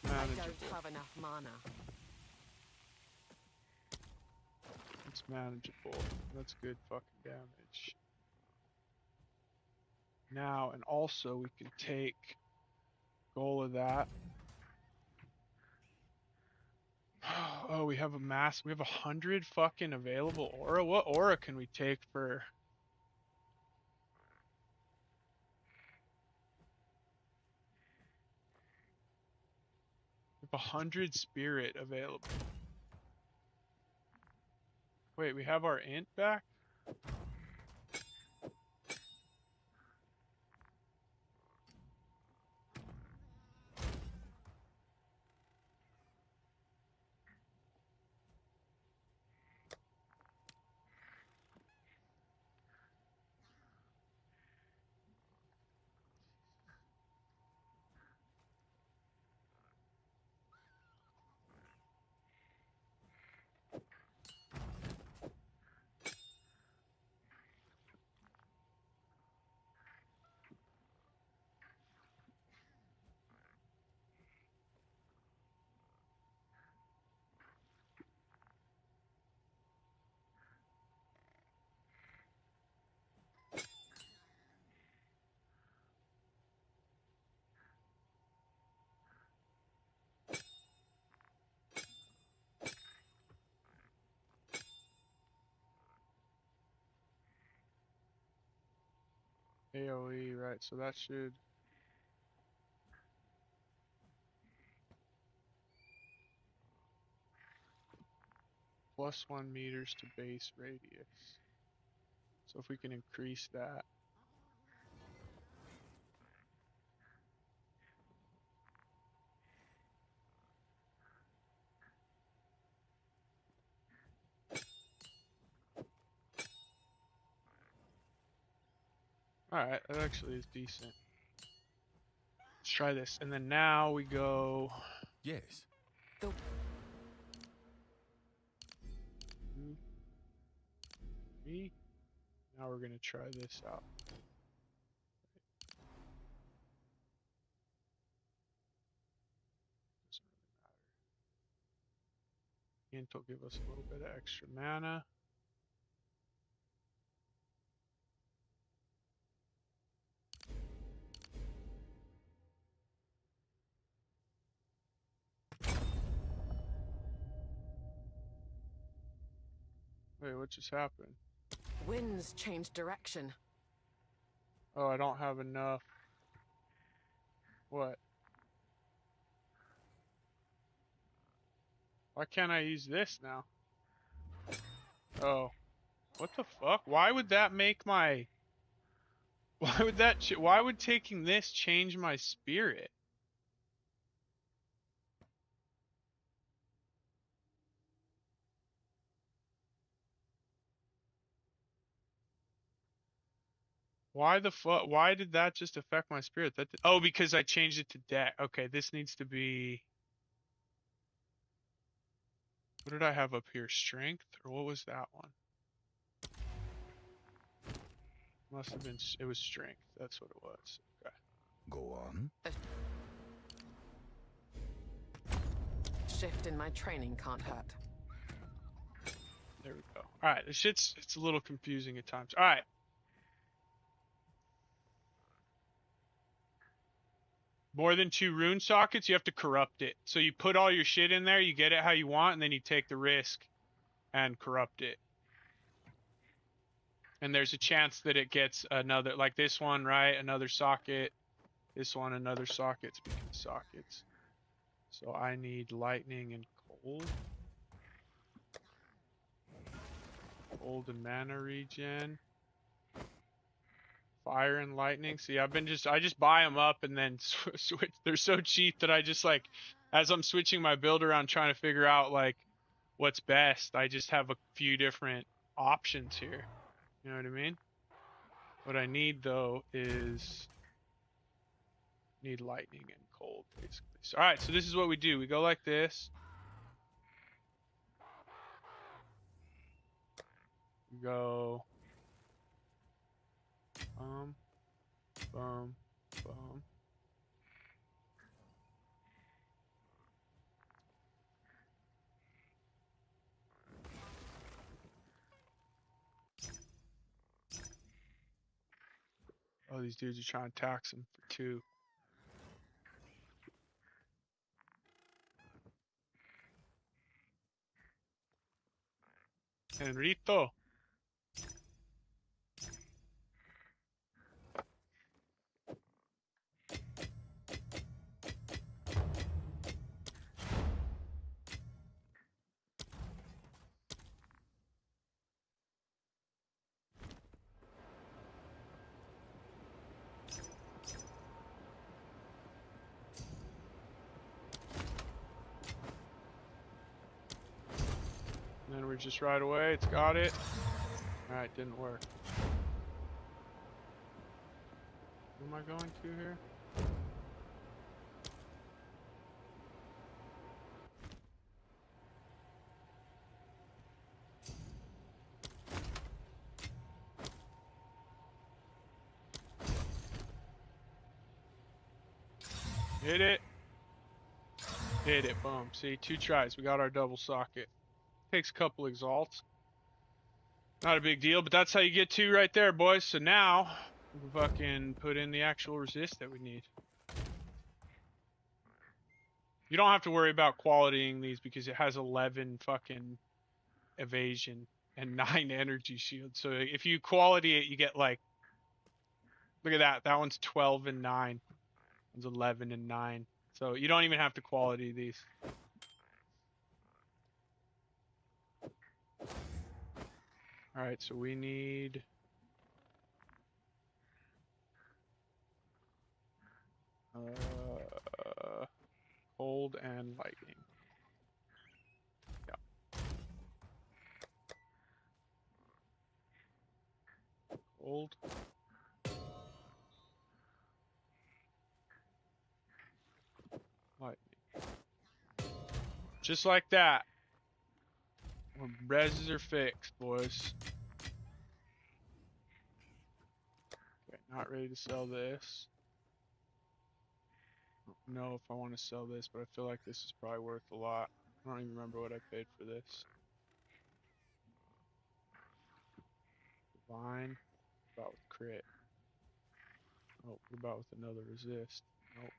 Speaker 3: It's
Speaker 2: I
Speaker 3: manageable.
Speaker 2: don't have enough mana.
Speaker 3: It's manageable. That's good fucking damage. Now, and also we can take goal of that. Oh, we have a mass. We have 100 fucking available aura. What aura can we take for? We have 100 spirit available. Wait, we have our int back? AoE, right? So that should. +1 meters to base radius. So if we can increase that. Alright, that actually is decent. Let's try this. And then now we go.
Speaker 7: Yes.
Speaker 3: Me. Now we're gonna try this out. Doesn't really matter. Int will give us a little bit of extra mana. Wait, what just happened?
Speaker 2: Winds change direction.
Speaker 3: Oh, I don't have enough. What? Why can't I use this now? Oh. What the fuck? Why would that make my... Why would that... Why would taking this change my spirit? Why the fuck? Why did that just affect my spirit? That oh, because I changed it to deck. Okay, this needs to be... What did I have up here? Strength? Or what was that one? Must have been... It was strength. That's what it was. Okay.
Speaker 7: Go on.
Speaker 2: Shift in my training can't hurt.
Speaker 3: There we go. Alright, this shit's... It's a little confusing at times. Alright. More than 2 rune sockets, you have to corrupt it. So you put all your shit in there, you get it how you want, and then you take the risk and corrupt it. And there's a chance that it gets another, like this one, right? Another socket. This one, another socket. Speaking of sockets. So I need lightning and cold. Cold and mana regen. Fire and lightning. See, I just buy them up and then switch. They're so cheap that I just like, as I'm switching my build around trying to figure out like what's best, I just have a few different options here. You know what I mean? What I need though is need lightning and cold basically. So, all right, so this is what we do. We go like this. We go boom, boom, boom. Oh, these dudes are trying to tax him for 2. Enrito. And then we're just right away. It's got it. Alright, didn't work. Who am I going to here? Hit it. Hit it. Boom. See, 2 tries. We got our double socket. Takes a couple exalts. Not a big deal, but that's how you get 2 right there, boys. So now, we fucking put in the actual resist that we need. You don't have to worry about qualitying these because it has 11 fucking evasion and 9 energy shields. So if you quality it, you get like, look at that. That one's 12 and 9. One's 11 and 9. So you don't even have to quality these. All right, so we need cold and lightning. Yeah. Cold. Lightning. Just like that. Our reses are fixed, boys. Okay, not ready to sell this. I don't know if I want to sell this, but I feel like this is probably worth a lot. I don't even remember what I paid for this. Divine. About with crit. Oh, what about with another resist? Nope.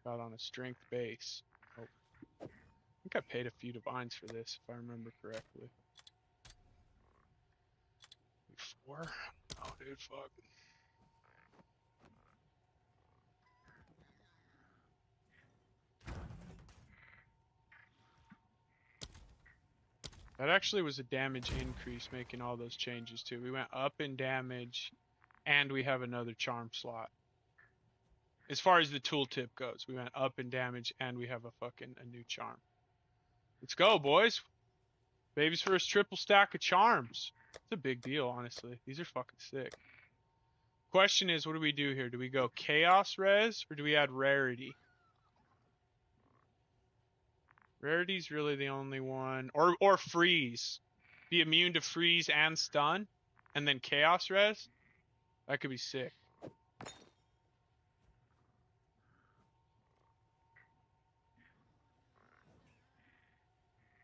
Speaker 3: About on a strength base. Nope. I think I paid a few divines for this, if I remember correctly. 4? Oh, dude, fuck. That actually was a damage increase making all those changes too. We went up in damage and we have another charm slot. As far as the tooltip goes, we went up in damage and we have a new charm. Let's go, boys. Baby's first triple stack of charms. It's a big deal, honestly. These are fucking sick. Question is, what do we do here? Do we go chaos res or do we add rarity? Rarity's really the only one. Or freeze. Be immune to freeze and stun. And then chaos res. That could be sick.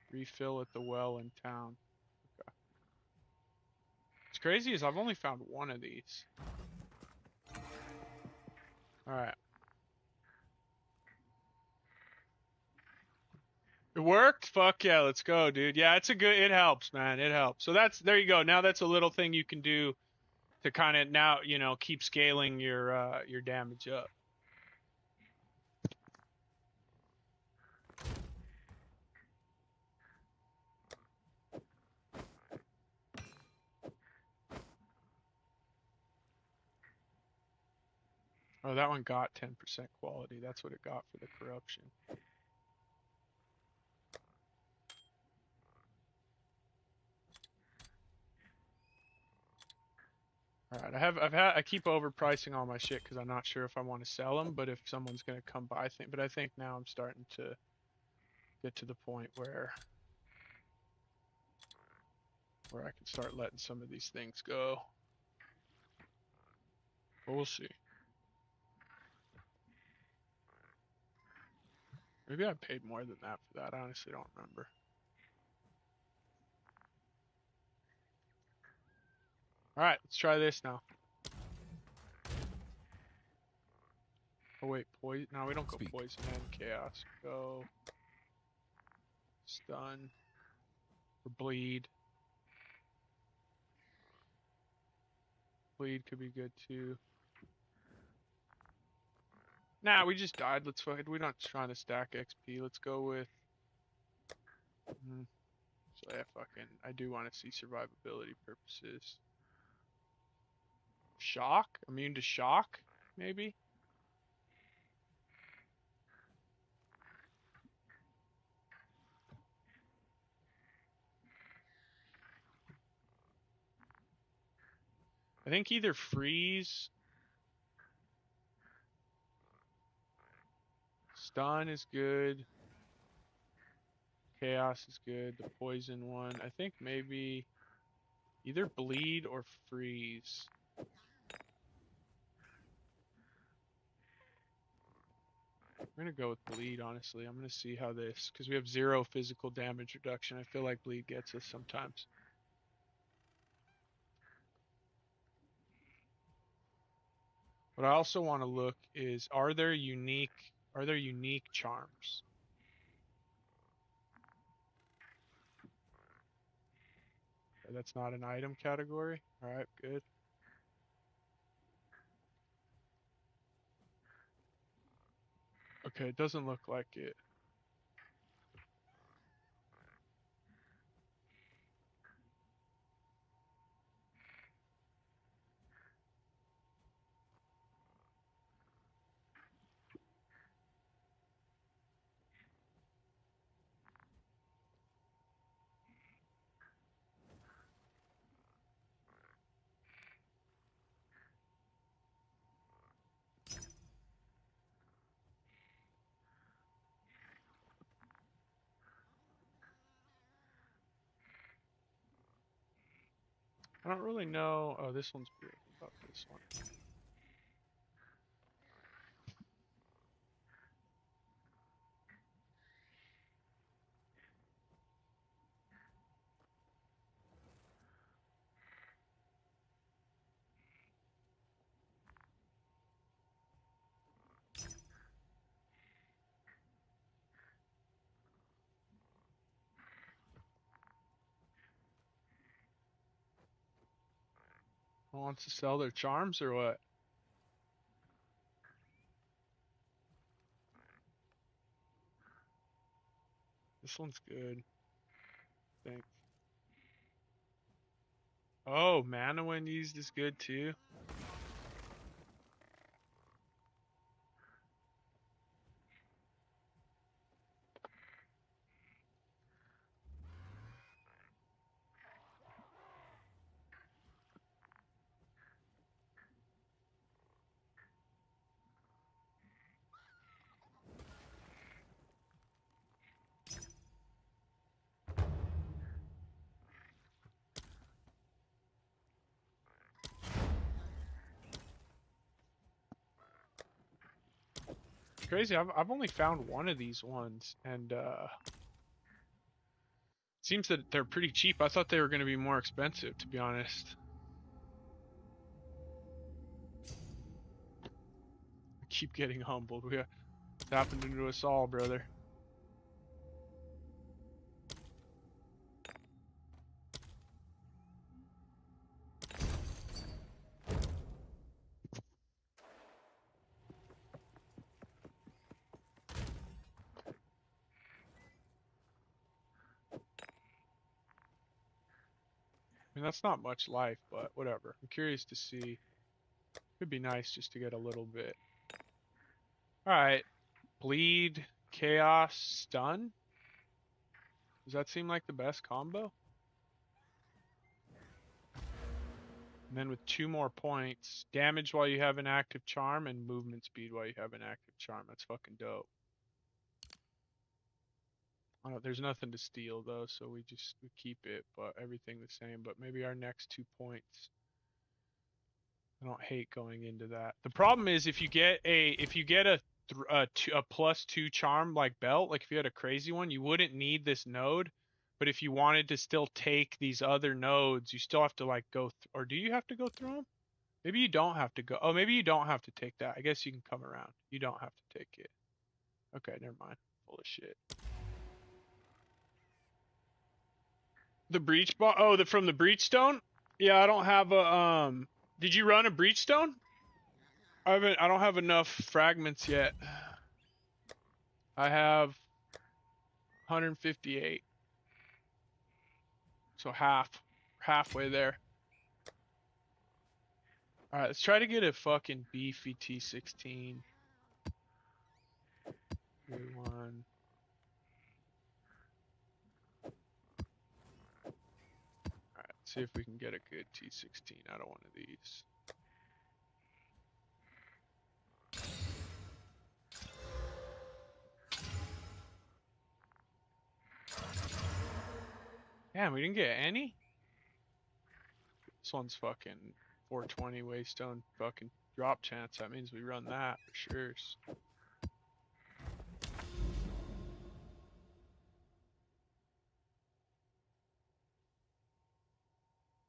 Speaker 3: Refill at the well in town. Okay. What's crazy is I've only found one of these. Alright. It worked? Fuck yeah, let's go, dude. Yeah, it helps, man. It helps. So there you go. Now that's a little thing you can do to kind of now, keep scaling your damage up. Oh, that one got 10% quality. That's what it got for the corruption. All right, I keep overpricing all my shit because I'm not sure if I want to sell them, but if someone's gonna come buy things, but I think now I'm starting to get to the point where I can start letting some of these things go. But we'll see. Maybe I paid more than that for that. I honestly don't remember. All right, let's try this now. Oh wait, poison. No, we don't go
Speaker 7: Speak.
Speaker 3: poison and chaos. Go stun or bleed. Bleed could be good too. Nah, we just died. Let's fucking. We're not trying to stack XP. Let's go with. So yeah, fucking. I do want to see survivability purposes. Shock? Immune to shock? Maybe? I think either freeze. Stun is good. Chaos is good. The poison one. I think maybe either bleed or freeze. I'm gonna go with bleed, honestly. I'm gonna see how this, because we have 0 physical damage reduction. I feel like bleed gets us sometimes. What I also want to look is, are there unique charms? Okay, that's not an item category. All right, good. Okay, it doesn't look like it. I don't really know. Oh, this one's beautiful about this one. Who wants to sell their charms or what? This one's good. I think. Oh, mana when used is good too. Crazy. I've only found one of these ones, and seems that they're pretty cheap. I thought they were going to be more expensive, to be honest. I keep getting humbled. It's happened to us all, brother. I mean, that's not much life, but whatever. I'm curious to see. Could be nice just to get a little bit. Alright. Bleed, Chaos, Stun? Does that seem like the best combo? And then with 2 more points, damage while you have an active charm and movement speed while you have an active charm. That's fucking dope. There's nothing to steal though, so we keep it, but everything the same. But maybe our next 2 points. I don't hate going into that. The problem is if you get a +2 charm like belt, like if you had a crazy one, you wouldn't need this node. But if you wanted to still take these other nodes, you still have to like or do you have to go through them? Maybe you don't have to go. Oh, maybe you don't have to take that. I guess you can come around. You don't have to take it. Okay, never mind. Full of shit. The breach ball. Oh, from the breachstone. Yeah, I don't have a. Did you run a breachstone? I don't have enough fragments yet. I have 158. So halfway there. All right, let's try to get a fucking beefy T16. Good one. All right, see if we can get a good T16 out of one of these. Damn, we didn't get any? This one's fucking 420 waystone fucking drop chance. That means we run that for sure.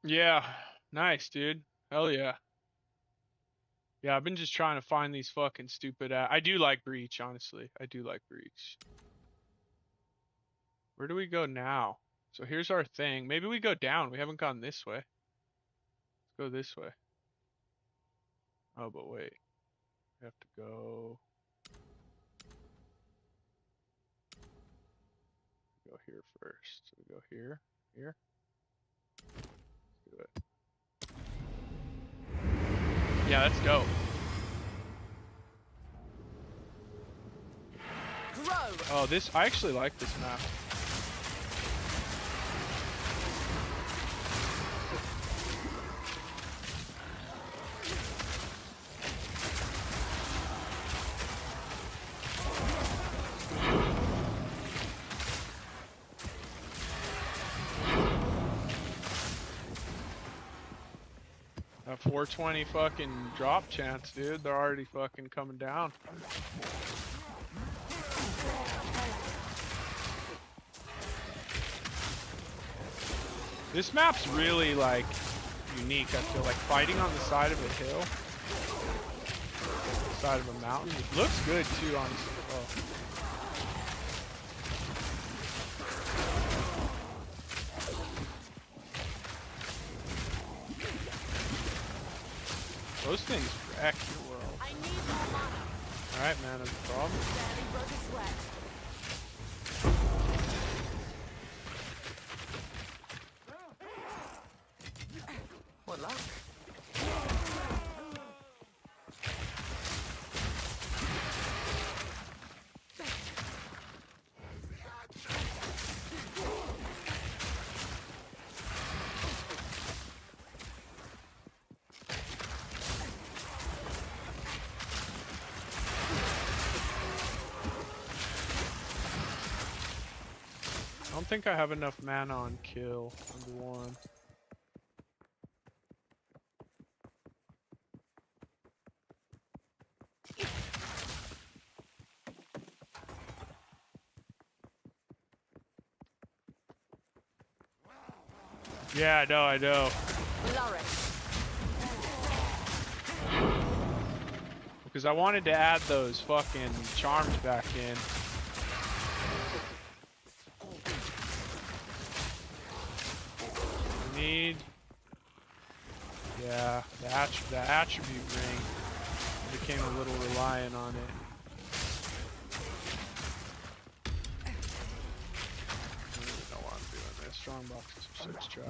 Speaker 3: Yeah, nice, dude. Hell yeah. Yeah, I've been just trying to find these fucking stupid I do like Breach, honestly. I do like Breach. Where do we go now? So here's our thing. Maybe we go down. We haven't gone this way. Let's go this way. Oh, but wait. We have to go... Go here first. So we go here. Here. Let's do it. Yeah, let's go. Oh, this... I actually like this map. That 420 fucking drop chance, dude. They're already fucking coming down. This map's really, like, unique, I feel like. Fighting on the side of a hill. Side of a mountain. It looks good, too, honestly. Oh. Those things wreck your world. Alright, man, that's a problem.
Speaker 2: What luck?
Speaker 3: I don't think I have enough mana on kill, number one. Yeah, I know. Because I wanted to add those fucking charms back in. We need... Yeah, the attribute ring. I became a little reliant on it. I don't even know why I'm doing this. Strong boxes are such trash.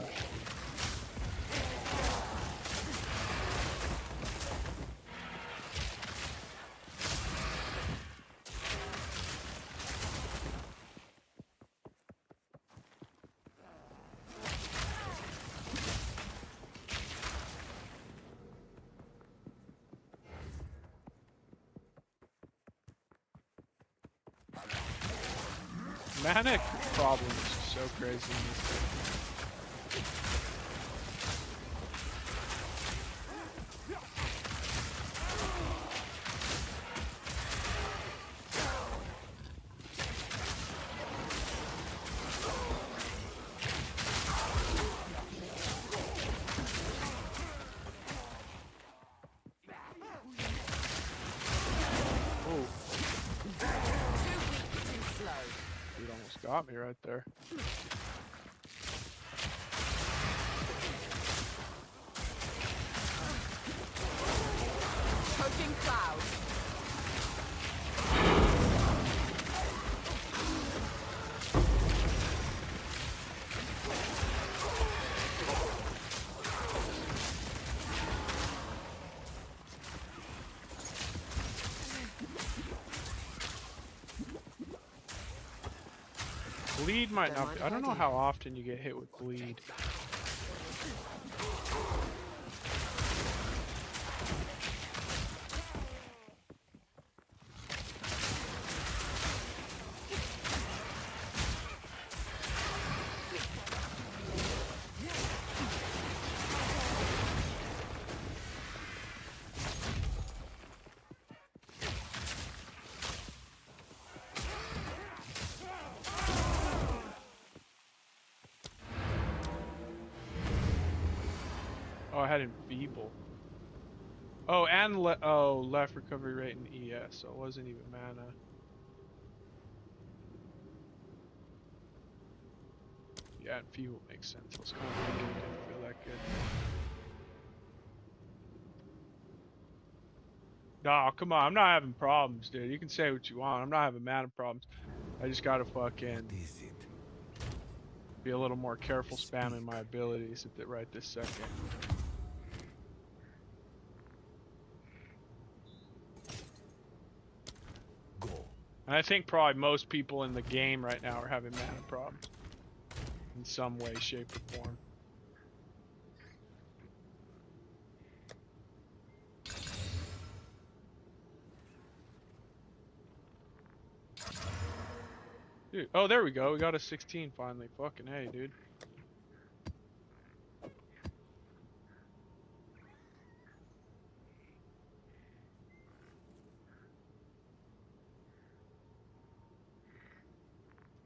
Speaker 3: Manic problems are so crazy in this game. got me right there.
Speaker 2: Poking cloud.
Speaker 3: Bleed might
Speaker 2: Don't
Speaker 3: not be.
Speaker 2: mind
Speaker 3: I don't
Speaker 2: if
Speaker 3: know
Speaker 2: I do.
Speaker 3: how often you get hit with bleed. Oh, I had enfeeble. Oh, and left recovery rate in ES, so it wasn't even mana. Yeah, enfeeble makes sense. I was kind of thinking it didn't feel that good. No, come on, I'm not having problems, dude. You can say what you want. I'm not having mana problems. I just gotta fucking
Speaker 7: What is it?
Speaker 3: be a little more careful spamming my abilities at the right this second.
Speaker 7: Go.
Speaker 3: And I think probably most people in the game right now are having mana problems in some way, shape, or form. Dude, oh, there we go. We got a 16 finally. Fucking hey, dude.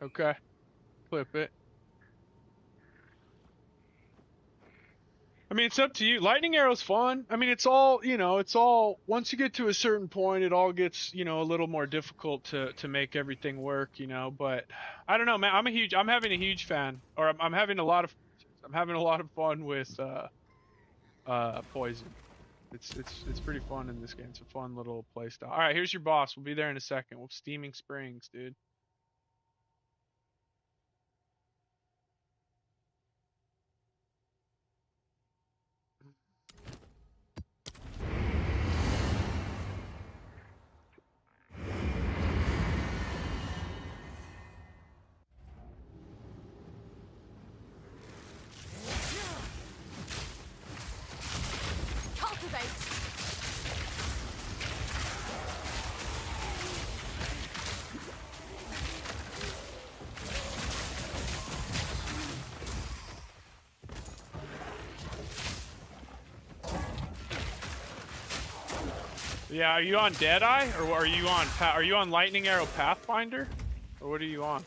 Speaker 3: Okay. Clip it. I mean, it's up to you. Lightning arrow's fun. I mean, it's all, you know, it's all, once you get to a certain point, it all gets, you know, a little more difficult to make everything work, you know, but I don't know, man. I'm having a huge fan, or I'm having a lot of fun with, poison. It's pretty fun in this game. It's a fun little play style. All right, here's your boss. We'll be there in a second. We'll Steaming Springs, dude.
Speaker 2: Cultivate.
Speaker 3: Yeah, are you on Deadeye, or are you on Lightning Arrow Pathfinder, or what are you on?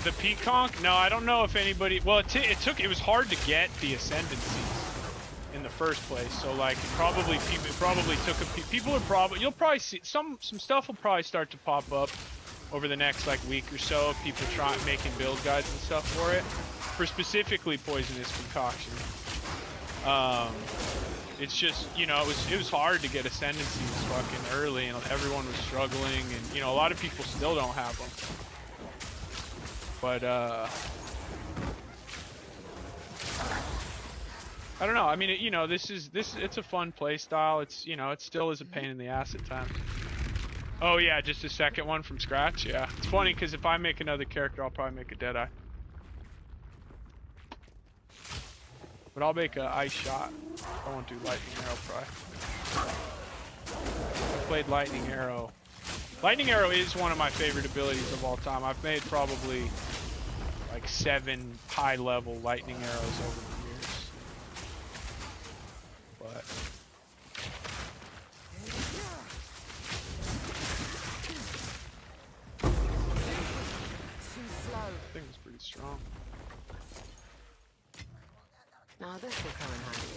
Speaker 3: The Peaconk? No, I don't know if anybody. Well, it was hard to get the ascendancies in the first place. So like, it probably took people are probably you'll probably see some stuff will probably start to pop up over the next like week or so. If people try making build guides and stuff for it, for specifically poisonous concoction. It's just, you know, it was hard to get ascendancies fucking early, and everyone was struggling, and you know, a lot of people still don't have them. But I don't know. I mean, you know, it's a fun play style. It's, you know, it still is a pain in the ass at times. Oh yeah, just a second one from scratch. Yeah, it's funny because if I make another character, I'll probably make a Deadeye. But I'll make a Ice Shot. I won't do Lightning Arrow probably. I played Lightning Arrow. Lightning Arrow is one of my favorite abilities of all time. I've made probably like 7 high-level Lightning Arrows over the years. But fucking strong.
Speaker 2: Now this will come in handy.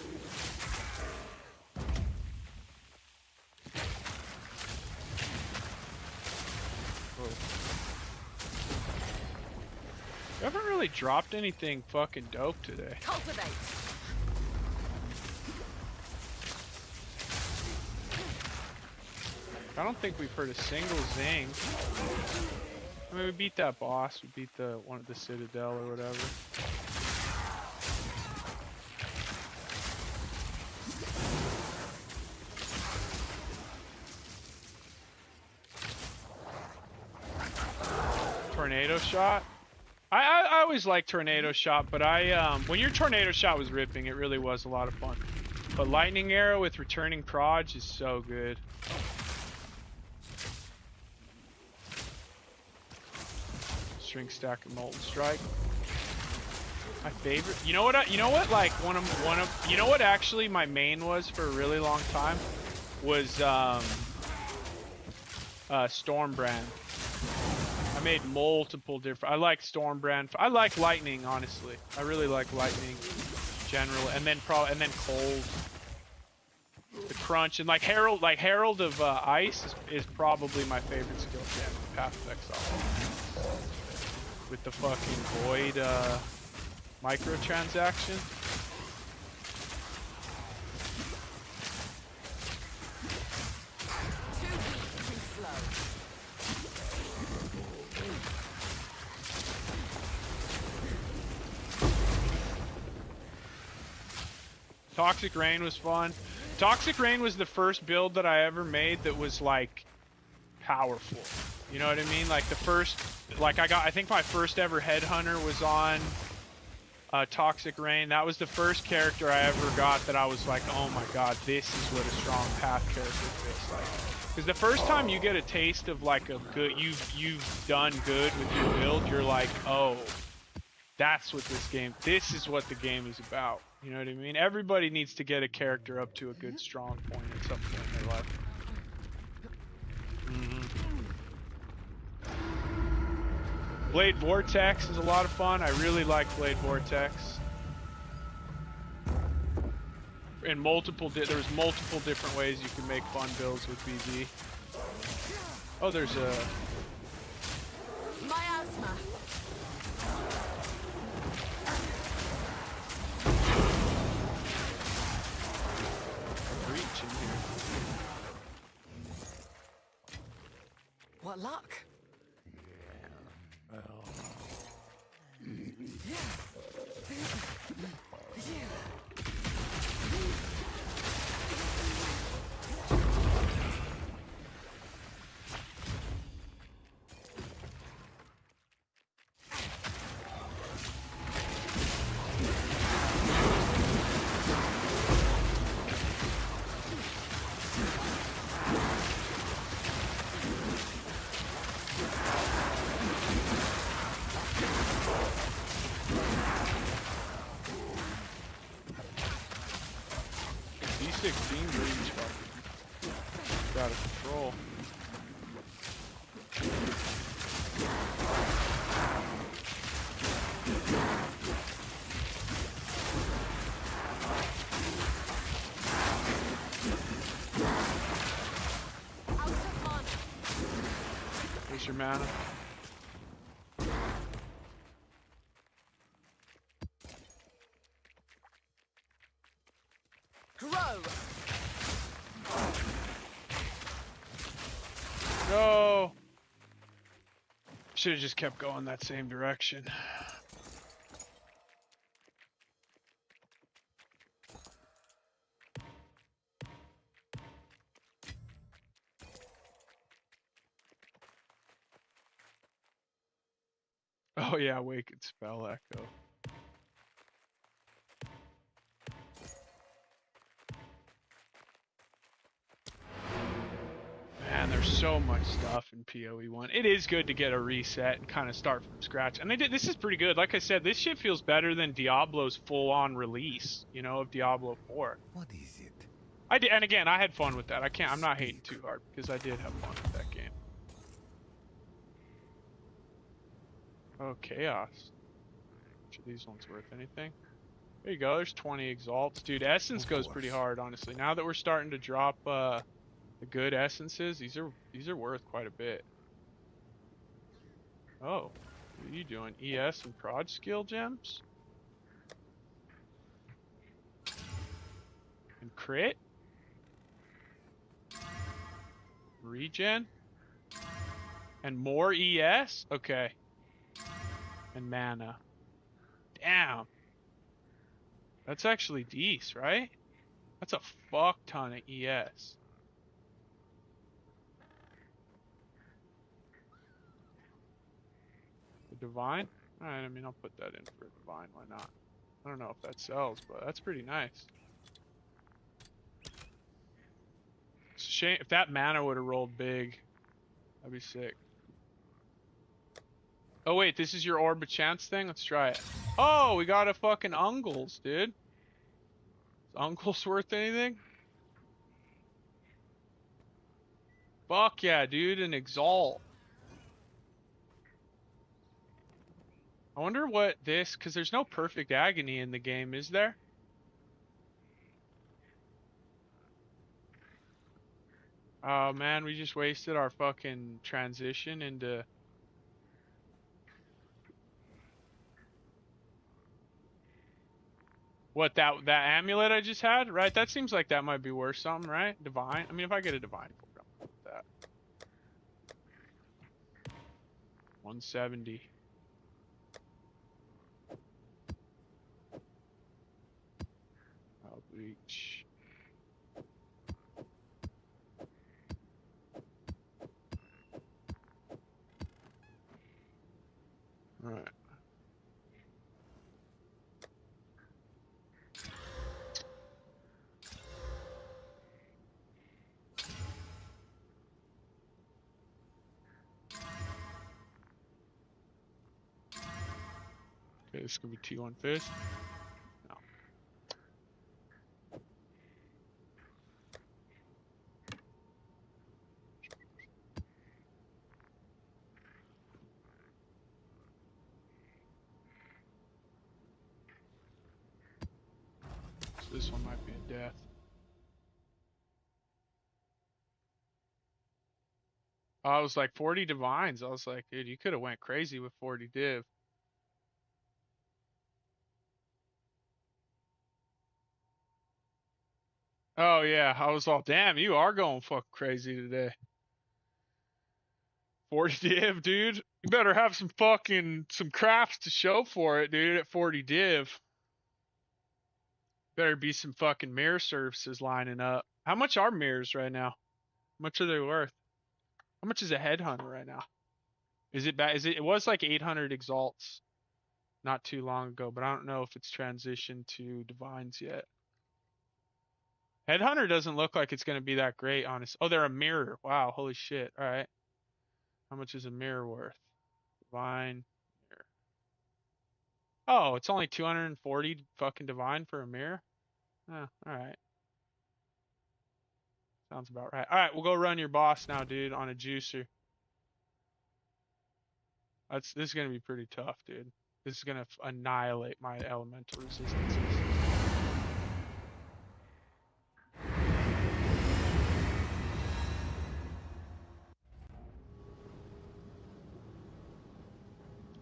Speaker 3: We haven't really dropped anything fucking dope today.
Speaker 2: Cultivate.
Speaker 3: I don't think we've heard a single zing. I mean, we beat that boss. We beat the one of the Citadel or whatever. Tornado shot. I always like tornado shot, but when your tornado shot was ripping, it really was a lot of fun. But lightning arrow with returning proj is so good. String stack and molten strike. My favorite. You know what? Like one of. You know what? Actually, my main was for a really long time was Stormbrand. I made multiple different. I like Stormbrand. I like lightning, honestly. I really like lightning, generally, and then cold. The crunch and like Herald of Ice is probably my favorite skill set in Path Effects off. With the fucking void microtransaction.
Speaker 2: Too weak, too slow.
Speaker 3: Toxic Rain was fun. Toxic Rain was the first build that I ever made that was like powerful. You know what I mean? Like the first, like I think my first ever Headhunter was on Toxic Rain. That was the first character I ever got that I was like, oh my god, this is what a strong path character feels like. Because the first time you get a taste of like a good, you've done good with your build, you're like, oh, that's what this is what the game is about. You know what I mean? Everybody needs to get a character up to a good strong point at some point in their life. Blade Vortex is a lot of fun. I really like Blade Vortex. And there was multiple different ways you can make fun builds with BV. Oh, there's a...
Speaker 2: Miasma.
Speaker 3: breach in here.
Speaker 2: What luck?
Speaker 3: T16's breach fucking out of control. Where's your mana? Go! Should have just kept going that same direction. Oh yeah, Awakened Spell Echo. Man, there's so much stuff in POE1. It is good to get a reset and kind of start from scratch. And this is pretty good. Like I said, this shit feels better than Diablo's full-on release, you know, of Diablo 4.
Speaker 7: What is it?
Speaker 3: I did, and again, I had fun with that. I'm not hating too hard because I did have fun with that game. Oh, Chaos. of these ones worth anything. There you go. There's 20 exalts, dude. Essence
Speaker 7: Of
Speaker 3: goes pretty
Speaker 7: course.
Speaker 3: hard, honestly. Now that we're starting to drop the good essences, these are worth quite a bit. Oh, what are you doing? ES and prod skill gems and crit, regen, and more ES. Okay, and mana. Damn, that's actually decent, right? That's a fuck ton of ES. The divine? Alright, I mean, I'll put that in for a divine. Why not? I don't know if that sells, but that's pretty nice. It's a shame if that mana would have rolled big. That'd be sick. Oh wait, this is your orb of chance thing? Let's try it. Oh, we got a fucking Ungles, dude. Is Ungles worth anything? Fuck yeah, dude, an Exalt. I wonder what this, because there's no perfect agony in the game, is there? Oh man, we just wasted our fucking transition into... What, that amulet I just had? Right, that seems like that might be worth something, right? Divine? I mean, if I get a divine for it, I'm cool with that. 170. Outreach. Alright. Okay, this is gonna be T1 fish. No. So this one might be a death. Oh, I was like 40 divines. I was like, dude, you could have went crazy with 40 div. Oh yeah, I was all, damn, you are going fucking crazy today. 40 div, dude. You better have some crafts to show for it, dude, at 40 div. Better be some fucking mirror services lining up. How much are mirrors right now? How much are they worth? How much is a headhunter right now? Is it bad? It was like 800 exalts not too long ago, but I don't know if it's transitioned to divines yet. Headhunter doesn't look like it's going to be that great, honest. Oh, they're a mirror. Wow, holy shit. All right. How much is a mirror worth? Divine mirror. Oh, it's only 240 fucking divine for a mirror? Oh, all right. Sounds about right. All right, we'll go run your boss now, dude, on a juicer. This is going to be pretty tough, dude. This is going to annihilate my elemental resistances.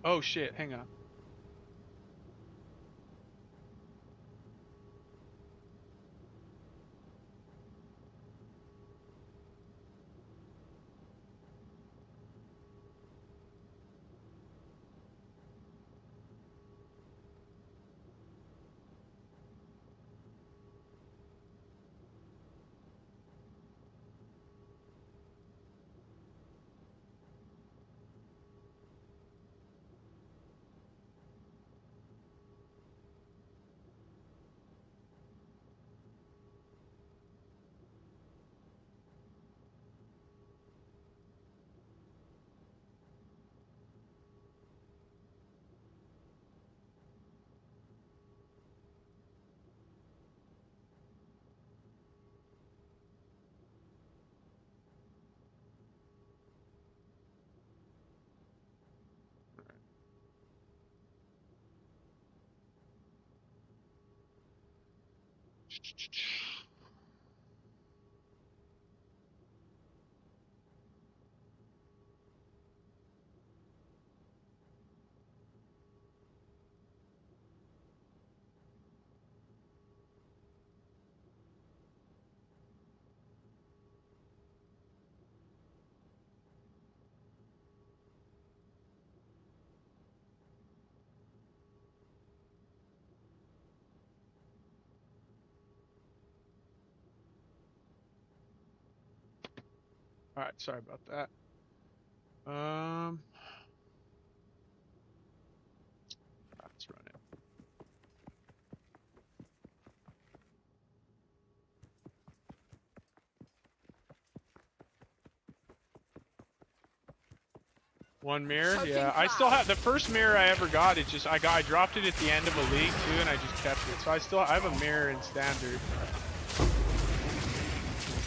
Speaker 3: Oh shit, hang on. All right, sorry about that. Let's run it. One mirror,
Speaker 2: Choking
Speaker 3: yeah. I still
Speaker 2: cloud.
Speaker 3: have the first mirror I ever got. It just I dropped it at the end of a league too, and I just kept it. So I have a mirror in standard.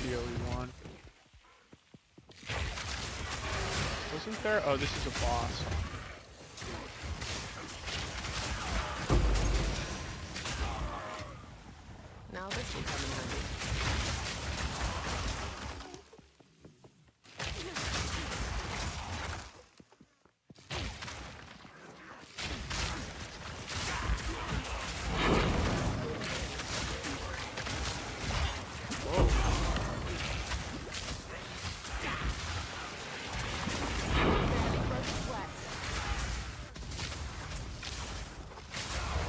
Speaker 3: POE1. Wasn't there? Oh, this is a boss.
Speaker 2: Now this will come in handy.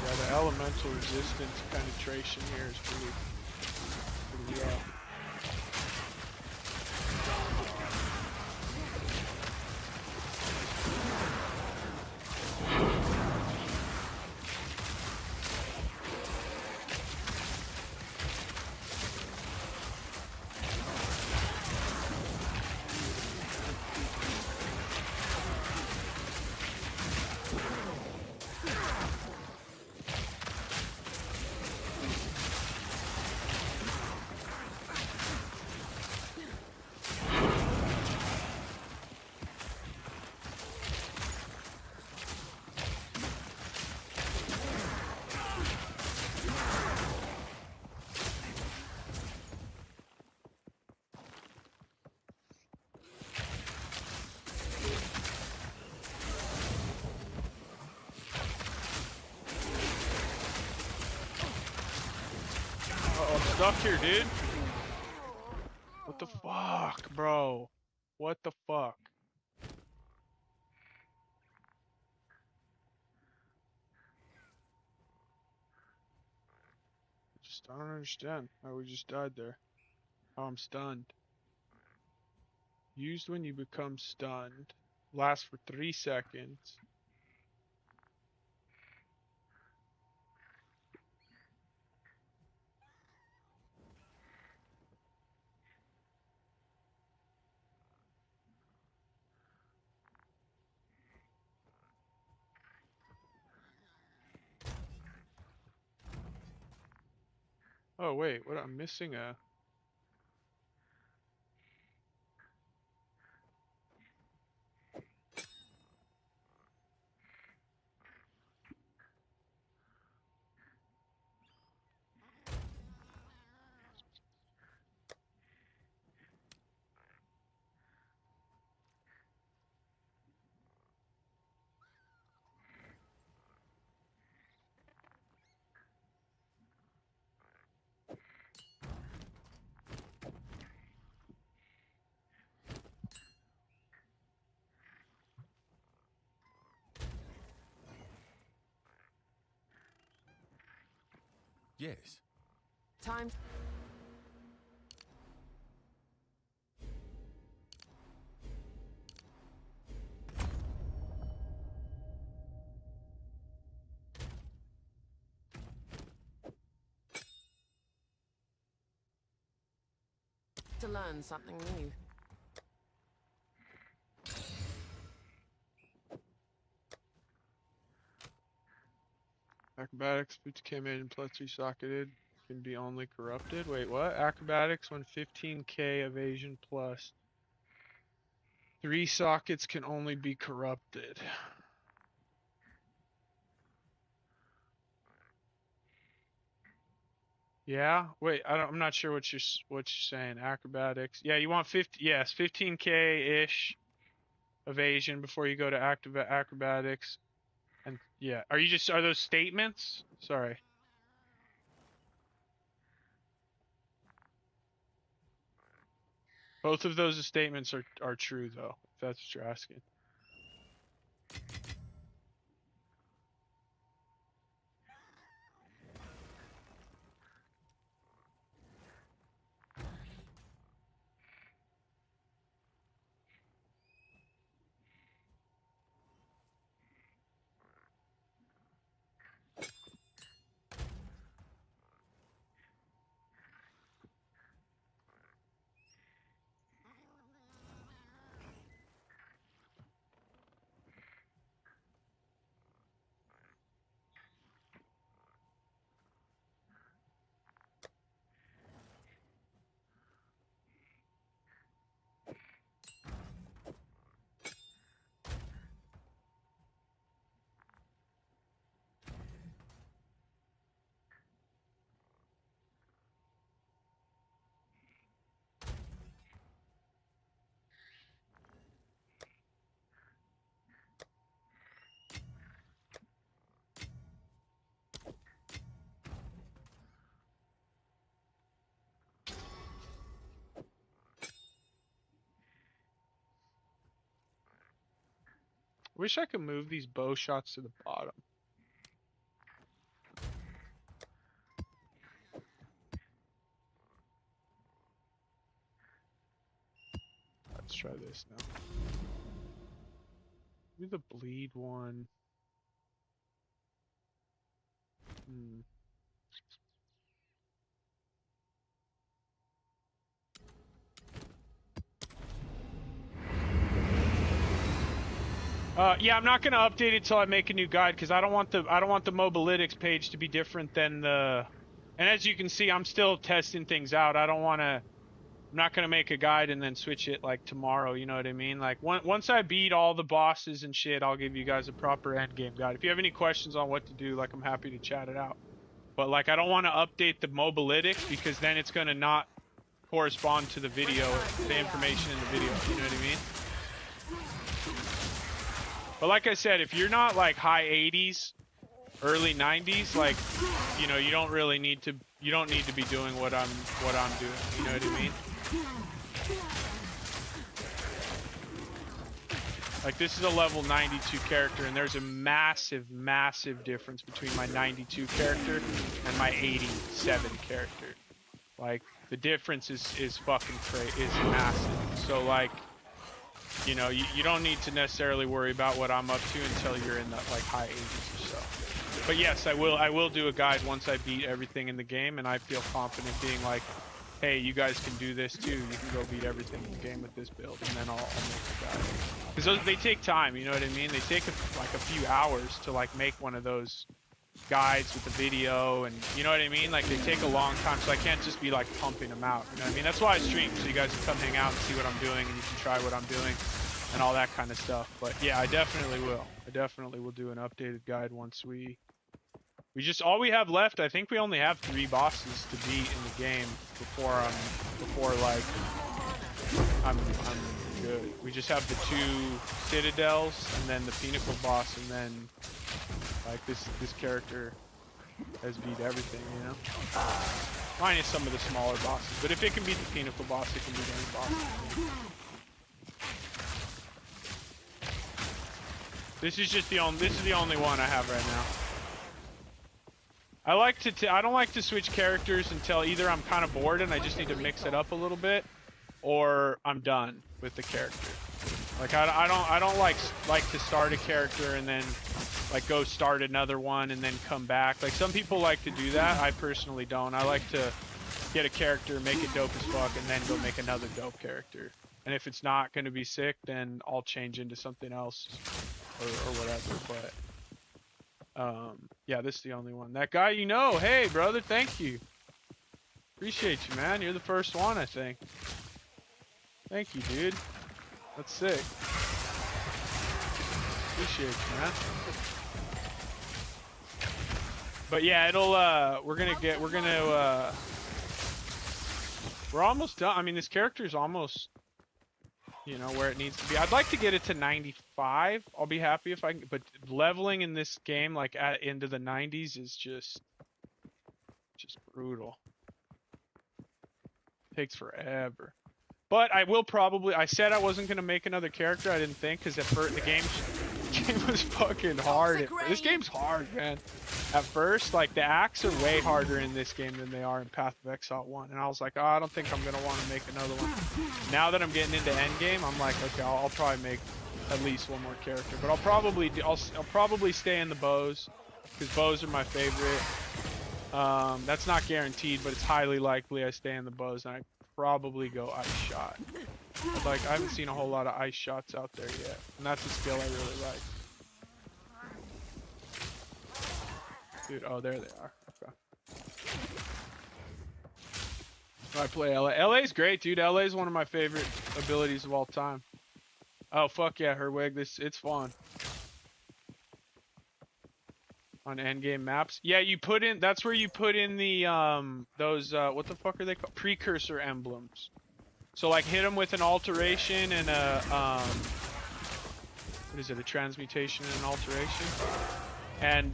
Speaker 3: Yeah, the elemental resistance penetration here is pretty rough. Uh-oh, I'm stuck here, dude. What the fuck, bro? What the fuck? I don't understand how we just died there. How I'm stunned. Used when you become stunned. Lasts for 3 seconds. Oh wait, what? I'm missing a...
Speaker 7: Yes.
Speaker 2: Time. To learn something new.
Speaker 3: Acrobatics, boots came in plus 3 socketed. Can be only corrupted. Wait, what? Acrobatics when 15k evasion plus 3 sockets can only be corrupted. Yeah. Wait, I'm not sure what you're saying. Acrobatics. Yeah, you want 50. Yes, 15K ish evasion before you go to acrobatics. And yeah, are those statements? Sorry. Both of those statements are true though, if that's what you're asking. Wish I could move these bow shots to the bottom. Let's try this now. Do the bleed one. Yeah, I'm not gonna update it till I make a new guide because I don't want the mobalytics page to be different than the. And as you can see, I'm still testing things out. I'm not gonna make a guide and then switch it like tomorrow. You know what I mean? Like once I beat all the bosses and shit, I'll give you guys a proper endgame guide. If you have any questions on what to do, like I'm happy to chat it out. But like I don't want to update the mobalytics because then it's gonna not correspond to the video, the information in the video. You know what I mean? But like I said, if you're not like high 80s, early 90s, like, you know, you don't need to be doing what I'm doing. You know what I mean? Like this is a level 92 character and there's a massive, massive difference between my 92 character and my 87 character. Like the difference is fucking crazy, is massive. So like, you know, you don't need to necessarily worry about what I'm up to until you're in the like high 80s or so. But yes, I will do a guide once I beat everything in the game and I feel confident being like, hey, you guys can do this too. You can go beat everything in the game with this build, and then I'll make a guide. Because they take time, you know what I mean? They take like a few hours to like make one of those guides with the video, and you know what I mean? Like they take a long time, so I can't just be like pumping them out. You know what I mean? That's why I stream, so you guys can come hang out and see what I'm doing, and you can try what I'm doing, and all that kind of stuff. But yeah, I definitely will. I definitely will do an updated guide once we just all we have left. I think we only have 3 bosses to beat in the game before like I'm good. We just have the 2 Citadels and then the Pinnacle boss, and then like this character has beat everything, you know. Minus some of the smaller bosses, but if it can beat the Pinnacle boss, it can beat any boss. This is the only one I have right now. I don't like to switch characters until either I'm kind of bored and I just need to mix it up a little bit, or I'm done with the character. Like I don't like to start a character and then like go start another one and then come back. Like some people like to do that. I personally don't. I like to get a character, make it dope as fuck, and then go make another dope character. And if it's not going to be sick, then I'll change into something else or whatever. But yeah, this is the only one. That guy, you know, hey brother, thank you. Appreciate you, man. You're the first one, I think. Thank you, dude. That's sick. Appreciate you, man. But yeah, it'll we're almost done. I mean, this character's almost, you know, where it needs to be. I'd like to get it to 95. I'll be happy if I can, but leveling in this game like into the 90s is just brutal. Takes forever. But I will probably, I said I wasn't going to make another character. I didn't think, because at first the game was fucking hard. This game's hard, man. At first, like, the acts are way harder in this game than they are in Path of Exile 1. And I was like, oh, I don't think I'm going to want to make another one. Now that I'm getting into Endgame, I'm like, okay, I'll probably make at least one more character. But I'll probably stay in the bows, because bows are my favorite. That's not guaranteed, but it's highly likely I stay in the bows, and I probably go ice shot. Like, I haven't seen a whole lot of ice shots out there yet, and that's a skill I really like. Dude, oh, there they are. Okay. I play LA. LA's great, dude. LA's one of my favorite abilities of all time. Oh, fuck yeah, Herwig. It's fun. On endgame maps. Yeah, you put in, that's where you put in the, those, what the fuck are they called? Precursor emblems. So, like, hit them with an alteration and a, what is it, a transmutation and an alteration? And,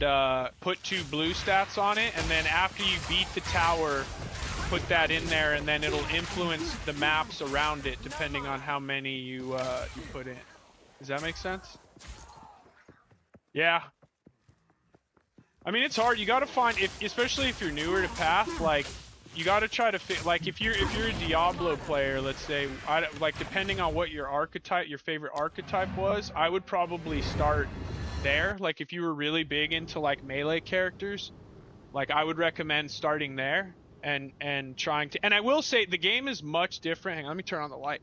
Speaker 3: put 2 blue stats on it, and then after you beat the tower, put that in there, and then it'll influence the maps around it, depending on how many you put in. Does that make sense? Yeah. I mean, it's hard. You gotta find, especially if you're newer to Path, like, you gotta try to fit, like, if you're a Diablo player, let's say, like, depending on what your archetype, your favorite archetype was, I would probably start there. Like, if you were really big into, like, melee characters, like, I would recommend starting there and trying to, and I will say, the game is much different. Hang on, let me turn on the light.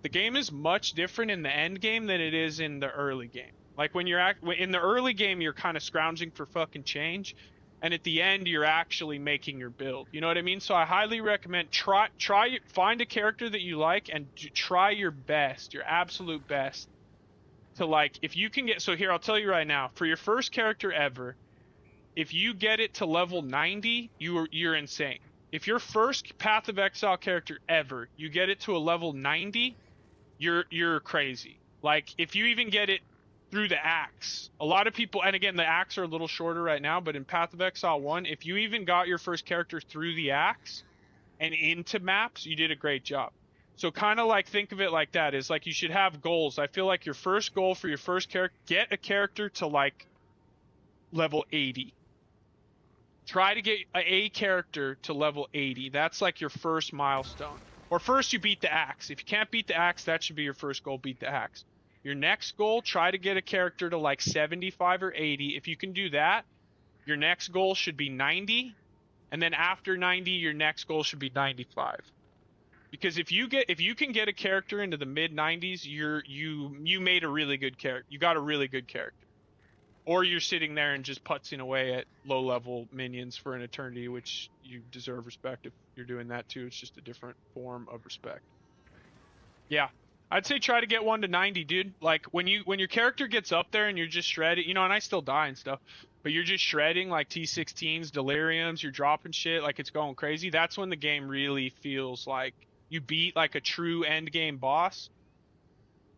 Speaker 3: The game is much different in the end game than it is in the early game. Like, when you're in the early game, you're kind of scrounging for fucking change, and at the end, you're actually making your build. You know what I mean? So I highly recommend find a character that you like and try your best, your absolute best, to, like, if you can get. So here, I'll tell you right now, for your first character ever, if you get it to level 90, you're insane. If your first Path of Exile character ever, you get it to a level 90, you're crazy. Like, if you even get it through the axe. A lot of people, and again, the axe are a little shorter right now, but in Path of Exile 1, if you even got your first character through the axe and into maps, you did a great job. So kind of like, think of it like that, is like you should have goals. I feel like your first goal for your first character, get a character to like level 80. Try to get a character to level 80. That's like your first milestone. Or first you beat the axe. If you can't beat the axe, that should be your first goal, beat the axe. Your next goal, try to get a character to like 75 or 80. If you can do that, your next goal should be 90. And then after 90, your next goal should be 95. Because if you can get a character into the mid 90s, you made a really good character. You got a really good character. Or you're sitting there and just putzing away at low level minions for an eternity, which you deserve respect if you're doing that too. It's just a different form of respect. Yeah. I'd say try to get one to 90, dude. Like, when your character gets up there and you're just shredding, you know, and I still die and stuff, but you're just shredding like T16's, deliriums, you're dropping shit, like it's going crazy. That's when the game really feels like you beat like a true end game boss.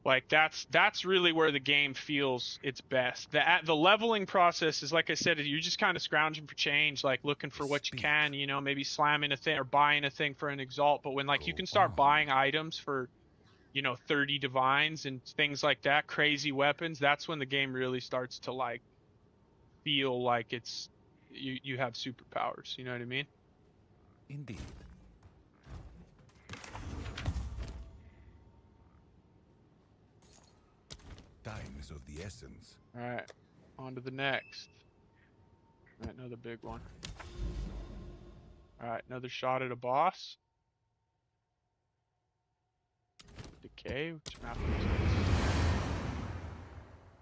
Speaker 3: Like, that's really where the game feels its best. The leveling process is, like I said, you're just kind of scrounging for change, like looking for what you can, you know, maybe slamming a thing or buying a thing for an exalt. But when, like, you can start buying items for, you know, 30 divines and things like that, crazy weapons, that's when the game really starts to, like, feel like it's you have superpowers. You know what I mean?
Speaker 7: Indeed. Time is of the essence.
Speaker 3: All right, on to the next. All right, another big one. All right, another shot at a boss. Decay, which map is this?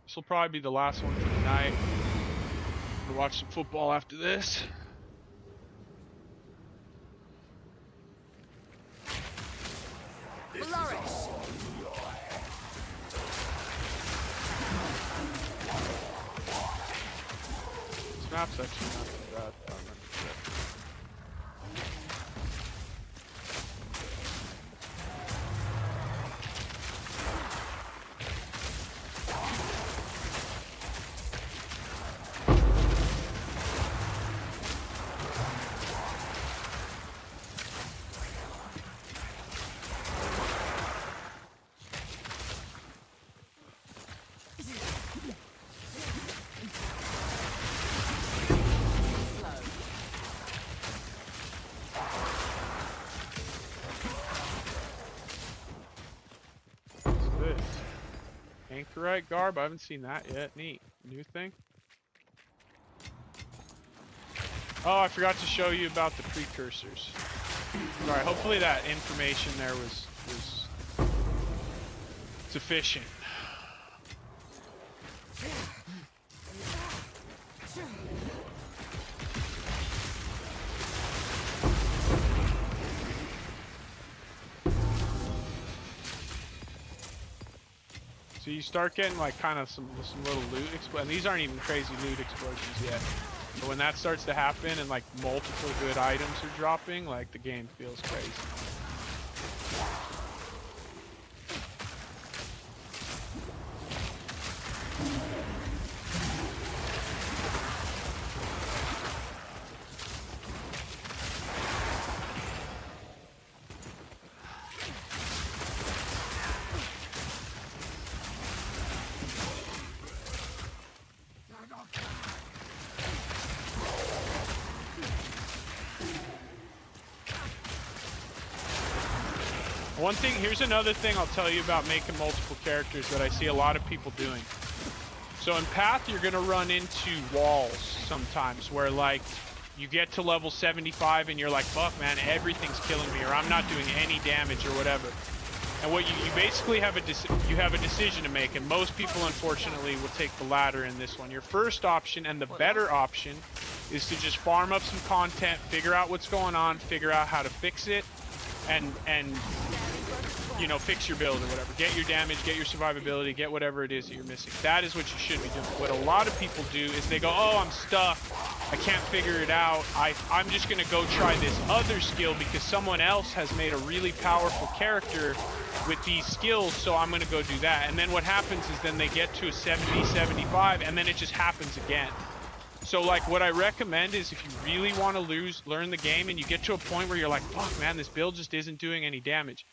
Speaker 3: This will probably be the last one for the night. We'll watch some football after this. This map's actually not too
Speaker 1: that. Oh, no,
Speaker 3: This anchorite garb, I haven't seen that yet. Neat. New thing. Oh, I forgot to show you about the precursors. Sorry, hopefully that information there was sufficient. So you start getting like kind of some little loot and these aren't even crazy loot explosions yet. But when that starts to happen and like multiple good items are dropping, like the game feels crazy. One thing, here's another thing I'll tell you about making multiple characters that I see a lot of people doing. So in Path, you're gonna run into walls sometimes where like you get to level 75 and you're like, fuck man, everything's killing me, or I'm not doing any damage or whatever. And what you basically have a decision to make, and most people unfortunately will take the latter in this one. Your first option and the better option is to just farm up some content, figure out what's going on, figure out how to fix it, and you know, fix your build or whatever. Get your damage, get your survivability, get whatever it is that you're missing. That is what you should be doing. What a lot of people do is they go, oh, I'm stuck, I can't figure it out, I'm just gonna go try this other skill because someone else has made a really powerful character with these skills, so I'm gonna go do that. And then what happens is then they get to a 70, 75, and then it just happens again. So like what I recommend is if you really want to learn the game and you get to a point where you're like, fuck man, this build just isn't doing any damage,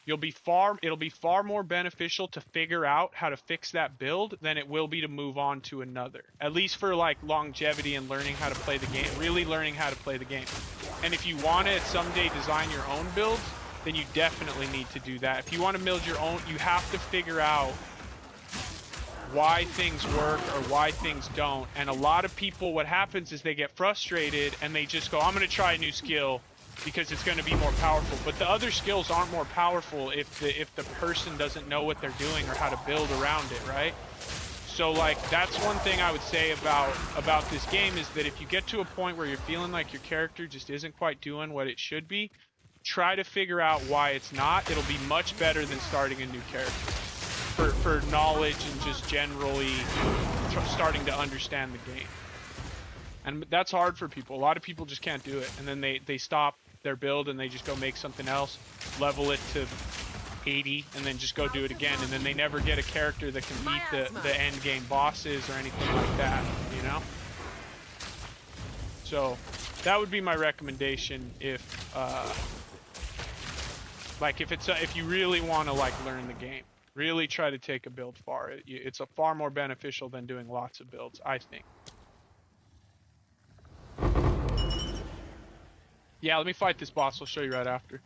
Speaker 3: it'll be far more beneficial to figure out how to fix that build than it will be to move on to another. At least for like longevity and learning how to play the game, really learning how to play the game. And if you want to someday design your own builds, then you definitely need to do that. If you want to build your own, you have to figure out why things work or why things don't. And a lot of people, what happens is they get frustrated and they just go, I'm going to try a new skill because it's going to be more powerful. But the other skills aren't more powerful if the person doesn't know what they're doing or how to build around it, right? So like that's one thing I would say about this game is that if you get to a point where you're feeling like your character just isn't quite doing what it should be, try to figure out why it's not. It'll be much better than starting a new character. For knowledge and just generally starting to understand the game. And that's hard for people. A lot of people just can't do it. And then they stop their build and they just go make something else, level it to 80, and then just go do it again. And then they never get a character that can beat the end game bosses or anything like that, you know? So that would be my recommendation if if you really want to like learn the game. Really try to take a build far. It's a far more beneficial than doing lots of builds, I think. Yeah, let me fight this boss. I'll show you right after.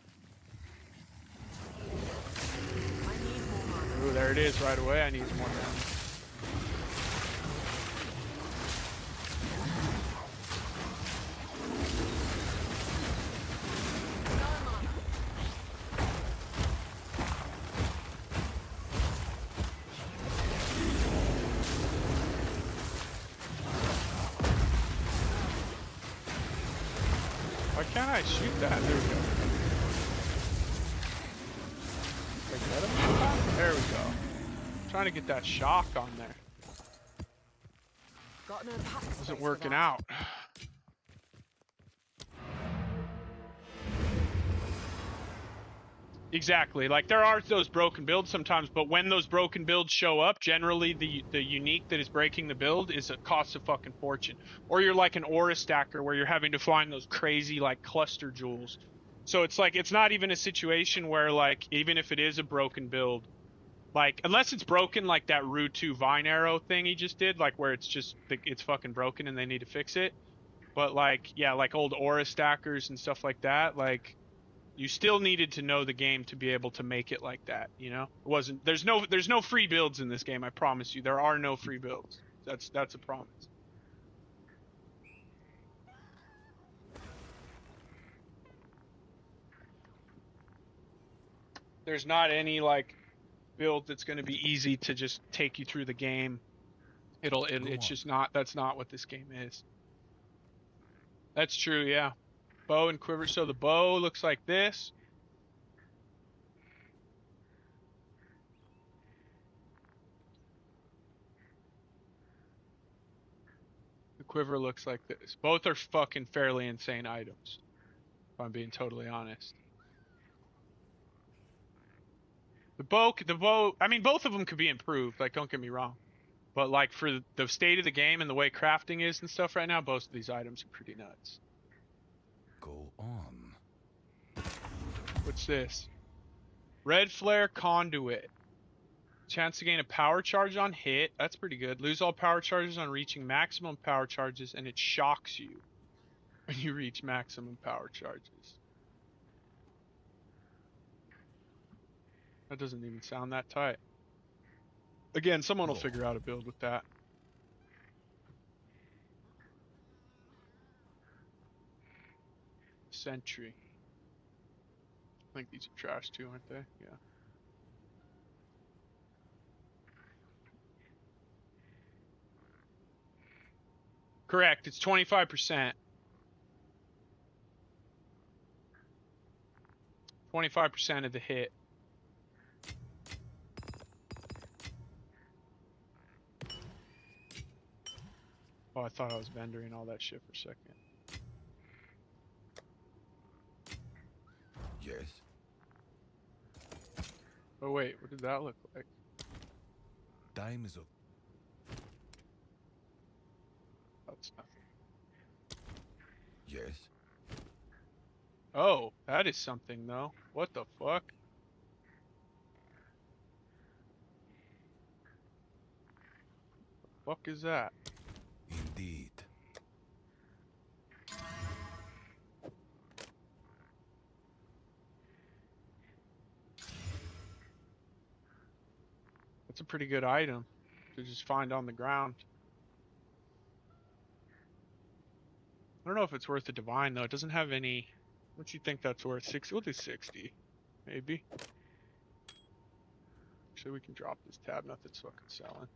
Speaker 3: Ooh, there it is right away. I need more damage. Why can't I shoot that? There we go. Did I get him? There we go. I'm trying to get that shock on there.
Speaker 2: Got no pack
Speaker 3: Wasn't
Speaker 2: space for
Speaker 3: working
Speaker 2: that.
Speaker 3: out. Exactly. Like there are those broken builds sometimes, but when those broken builds show up, generally the unique that is breaking the build is a cost of fucking fortune. Or you're like an aura stacker where you're having to find those crazy like cluster jewels. So it's like it's not even a situation where like even if it is a broken build, like unless it's broken like that Rue 2 Vine Arrow thing he just did, like where it's just it's fucking broken and they need to fix it. But like yeah, like old aura stackers and stuff like that, like you still needed to know the game to be able to make it like that, you know? It wasn't there's no free builds in this game, I promise you. There are no free builds. That's a promise. There's not any like build that's going to be easy to just take you through the game. It's just not that's not what this game is. That's true, yeah. Bow and quiver. So the bow looks like this. The quiver looks like this. Both are fucking fairly insane items, if I'm being totally honest. The bow, I mean, both of them could be improved, like, don't get me wrong. But, like, for the state of the game and the way crafting is and stuff right now, both of these items are pretty nuts.
Speaker 7: Go on.
Speaker 3: What's this? Red Flare Conduit. Chance to gain a power charge on hit. That's pretty good. Lose all power charges on reaching maximum power charges, and it shocks you when you reach maximum power charges. That doesn't even sound that tight. Again, someone will figure out a build with that. Sentry. I think these are trash too, aren't they? Yeah. Correct. It's 25%. 25% of the hit. Oh, I thought I was vendoring all that shit for a second.
Speaker 7: Yes.
Speaker 3: Oh wait, what did that look like?
Speaker 7: Time is up.
Speaker 3: That's nothing.
Speaker 7: Yes.
Speaker 3: Oh, that is something though. What the fuck? Fuck is that?
Speaker 7: Indeed.
Speaker 3: That's a pretty good item to just find on the ground. I don't know if it's worth a divine though. It doesn't have any. What do you think that's worth? 60? We'll do 60, maybe. Actually, we can drop this tab. Nothing's fucking selling.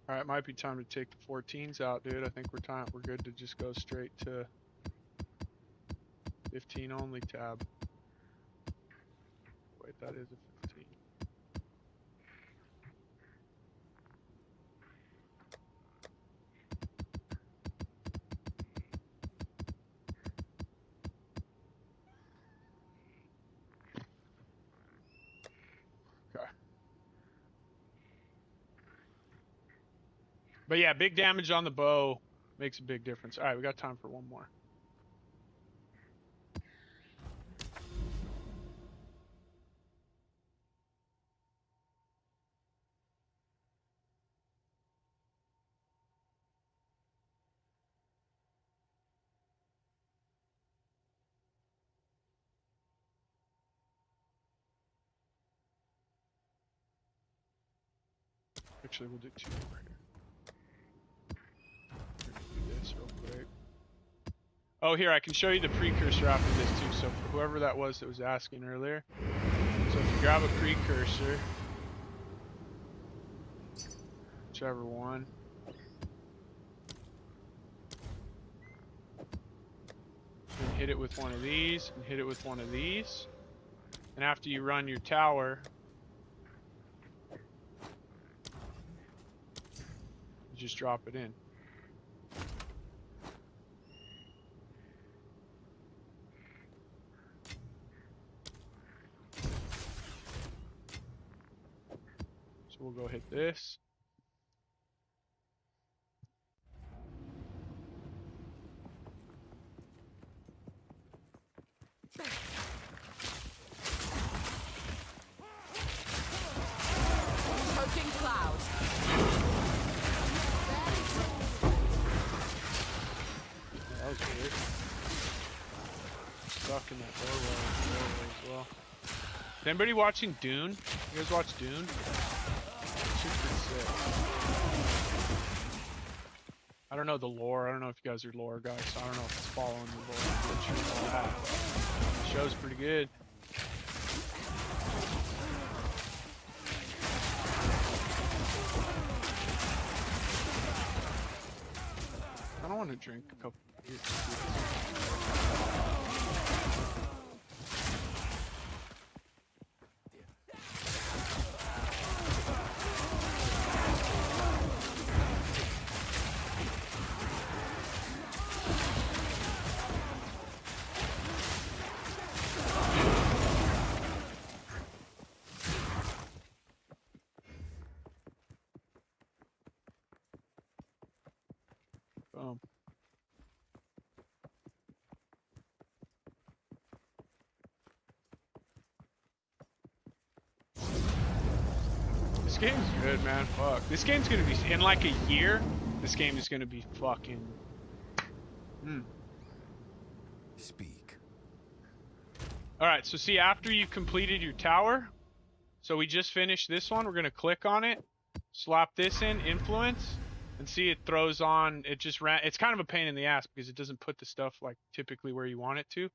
Speaker 3: All right, might be time to take the 14s out, dude. I think we're good to just go straight to 15 only tab. Wait, that is a 15. Okay. But yeah, big damage on the bow makes a big difference. All right, we got time for one more. Actually, we'll do two more here. We're gonna do this real quick. Oh, here, I can show you the precursor after this too. So for whoever that was asking earlier. So if you grab a precursor, whichever one. And hit it with one of these, and hit it with one of these. And after you run your tower, you just drop it in. So we'll go hit this.
Speaker 2: Poking cloud.
Speaker 3: That was weird. Stuck in that doorway as well. Is anybody watching Dune? You guys watch Dune? Shit's pretty sick. I don't know the lore. I don't know if you guys are lore guys. So I don't know if it's following the lore. But sure all that. The show's pretty good. I don't want to drink a couple beers. Boom. This game's good, man. Fuck. This game's gonna be, in like a year, this game is gonna be fucking...
Speaker 7: Speak.
Speaker 3: Alright, so see, after you've completed your tower, so we just finished this one, we're gonna click on it, slap this in, influence, and see it throws on, it just ran, it's kind of a pain in the ass because it doesn't put the stuff like typically where you want it to,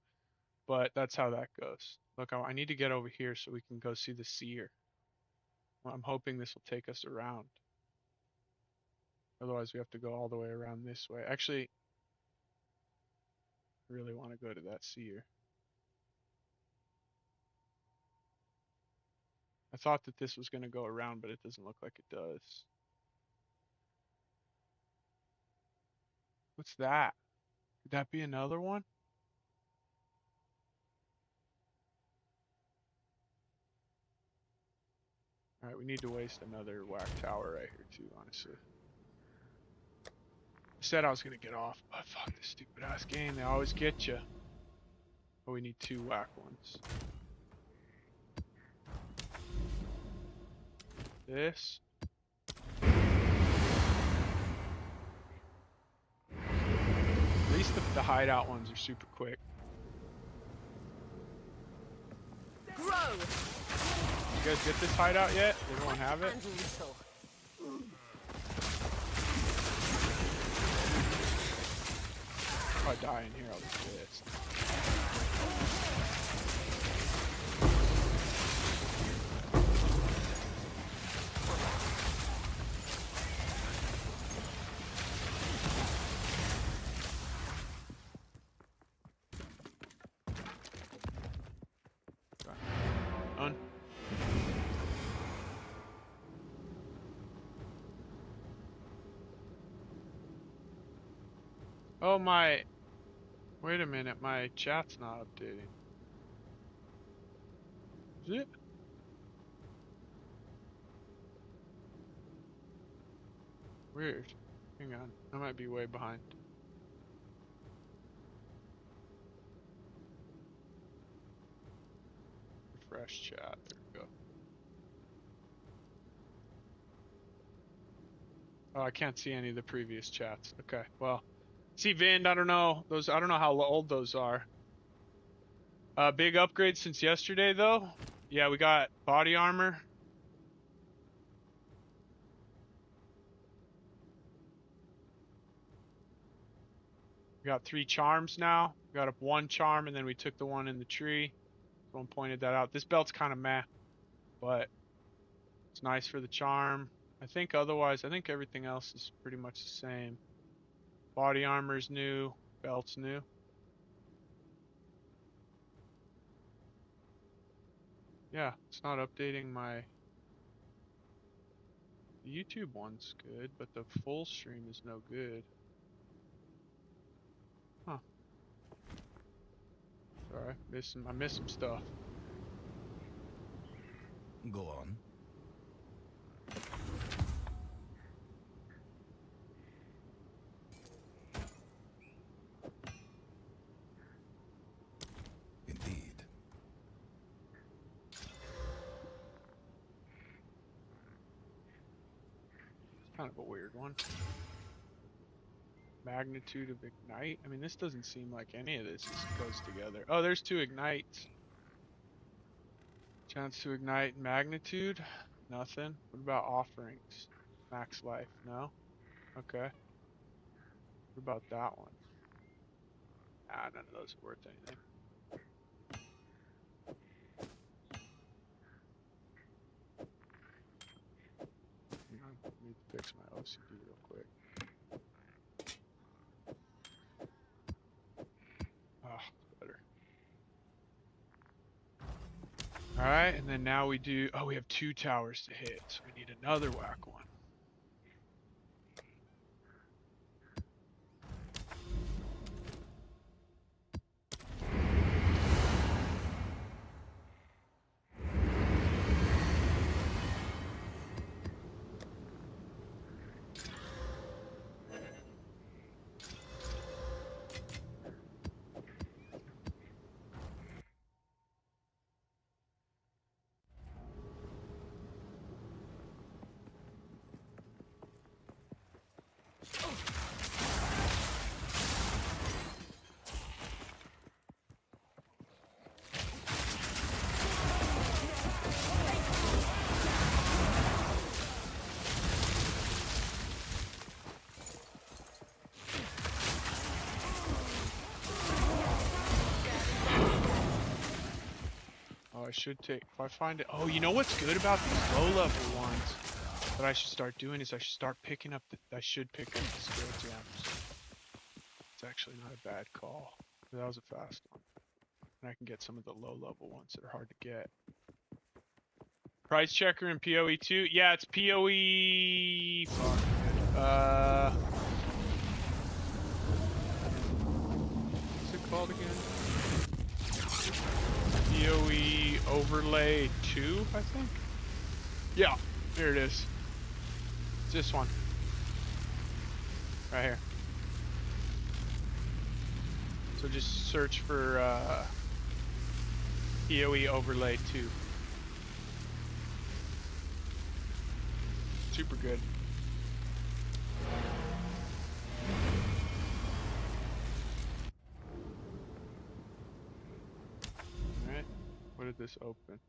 Speaker 3: but that's how that goes. Look, I need to get over here so we can go see the seer. Well, I'm hoping this will take us around. Otherwise we have to go all the way around this way. Actually, I really want to go to that seer. I thought that this was going to go around, but it doesn't look like it does. What's that? Could that be another one? Alright, we need to waste another whack tower right here too, honestly. I said I was going to get off, but fuck this stupid ass game. They always get you. But we need 2 whack ones. This. At least the hideout ones are super quick.
Speaker 2: Grow.
Speaker 3: You guys get this hideout yet? Everyone have it?
Speaker 2: And lethal.
Speaker 3: If I die in here, I'll be pissed. Done. Oh my, wait a minute, my chat's not updating. Is it? Weird. Hang on, I might be way behind. Refresh chat, there we go. Oh, I can't see any of the previous chats. Okay, well, see Vind, I don't know those. I don't know how old those are. Big upgrade since yesterday, though. Yeah, we got body armor. We got 3 charms now. We got up 1 charm, and then we took the one in the tree. Someone pointed that out. This belt's kind of meh, but it's nice for the charm. I think otherwise, I think everything else is pretty much the same. Body armor's new. Belt's new. Yeah, it's not updating my... The YouTube one's good, but the full stream is no good. Huh. Sorry, I missed some stuff.
Speaker 7: Go on.
Speaker 3: Kind of a weird one. Magnitude of ignite. I mean, this doesn't seem like any of this goes together. Oh, there's 2 ignites. Chance to ignite magnitude. Nothing. What about offerings? Max life. No. Okay. What about that one? Ah, none of those are worth anything. I need to fix my OCD real quick. Ah, better. Alright, and then now we do... Oh, we have 2 towers to hit, so we need another whack one. I should take, if I find it, oh, you know what's good about these low level ones that I should start doing is I should start picking up I should pick up the skill gems. It's actually not a bad call. That was a fast one. And I can get some of the low level ones that are hard to get. Price checker in POE2? Yeah, it's POE... Fuck. What's it called again? POE overlay 2, I think? Yeah, here it is. It's this one. Right here. So just search for POE overlay 2. Super good. Alright, what did this open?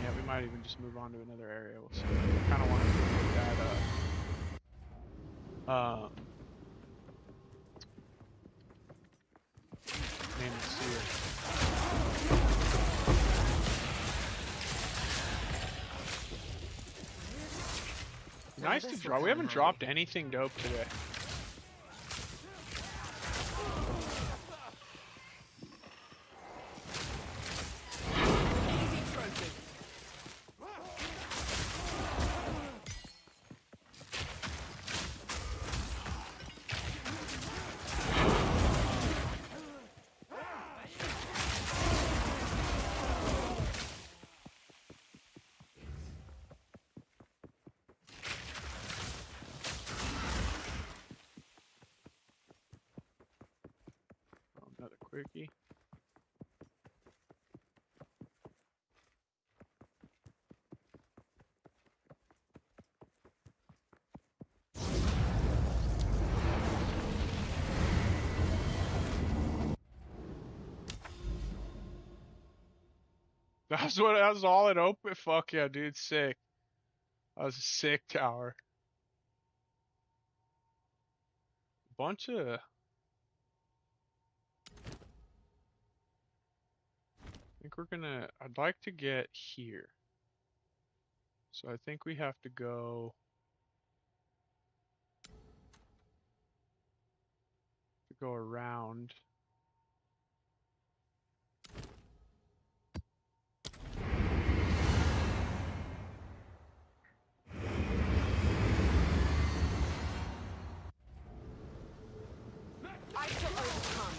Speaker 3: Yeah, we might even just move on to another area. We'll see. I kind of want to look at name and seer. Nice to draw. We haven't dropped anything dope today. Another quickie. That was all it opened. Fuck yeah, dude, sick. That was a sick tower. Bunch of I think we're gonna, I'd like to get here. So I think we have to go around.
Speaker 2: I shall overcome.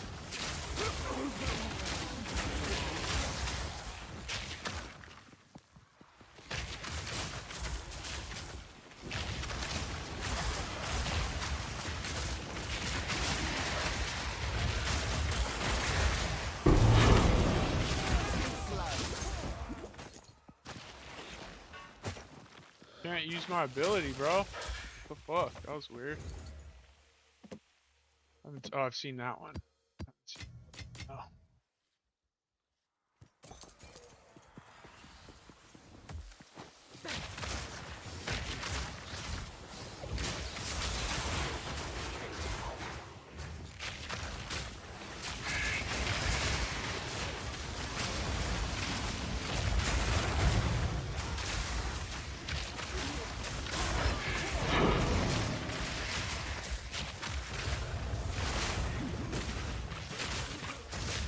Speaker 3: can't use my ability, bro. What the fuck? That was weird. Oh, I've seen that one. Oh.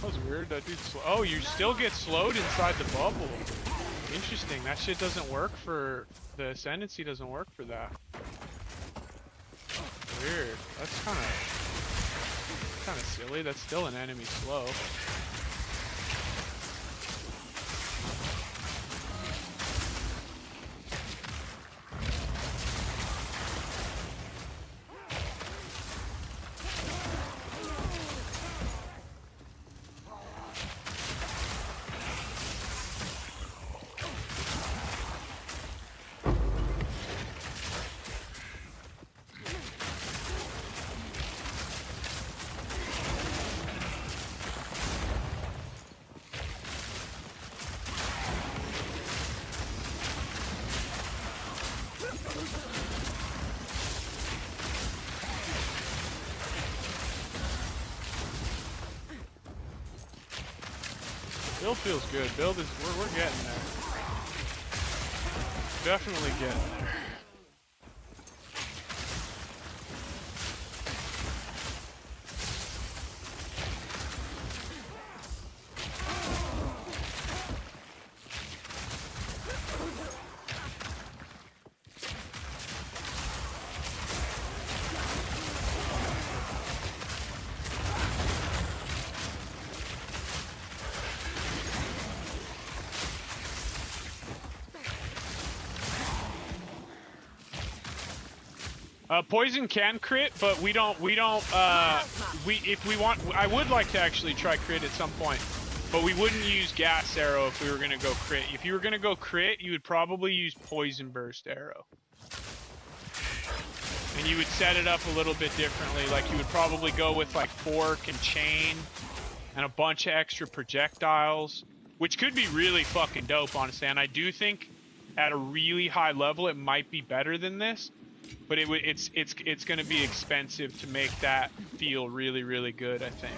Speaker 3: That was weird. That dude. Oh, you still get slowed inside the bubble. Interesting. That shit doesn't work for the ascendancy. Doesn't work for that. Weird. That's kind of silly. That's still an enemy slow. Build feels good. Build is we're getting there. Definitely getting there. Poison can crit, but we if we want, I would like to actually try crit at some point, but we wouldn't use gas arrow if we were gonna go crit. If you were gonna go crit, you would probably use poison burst arrow. And you would set it up a little bit differently, like you would probably go with like fork and chain and a bunch of extra projectiles, which could be really fucking dope, honestly. And I do think at a really high level it might be better than this. But it's going to be expensive to make that feel really, really good, I think.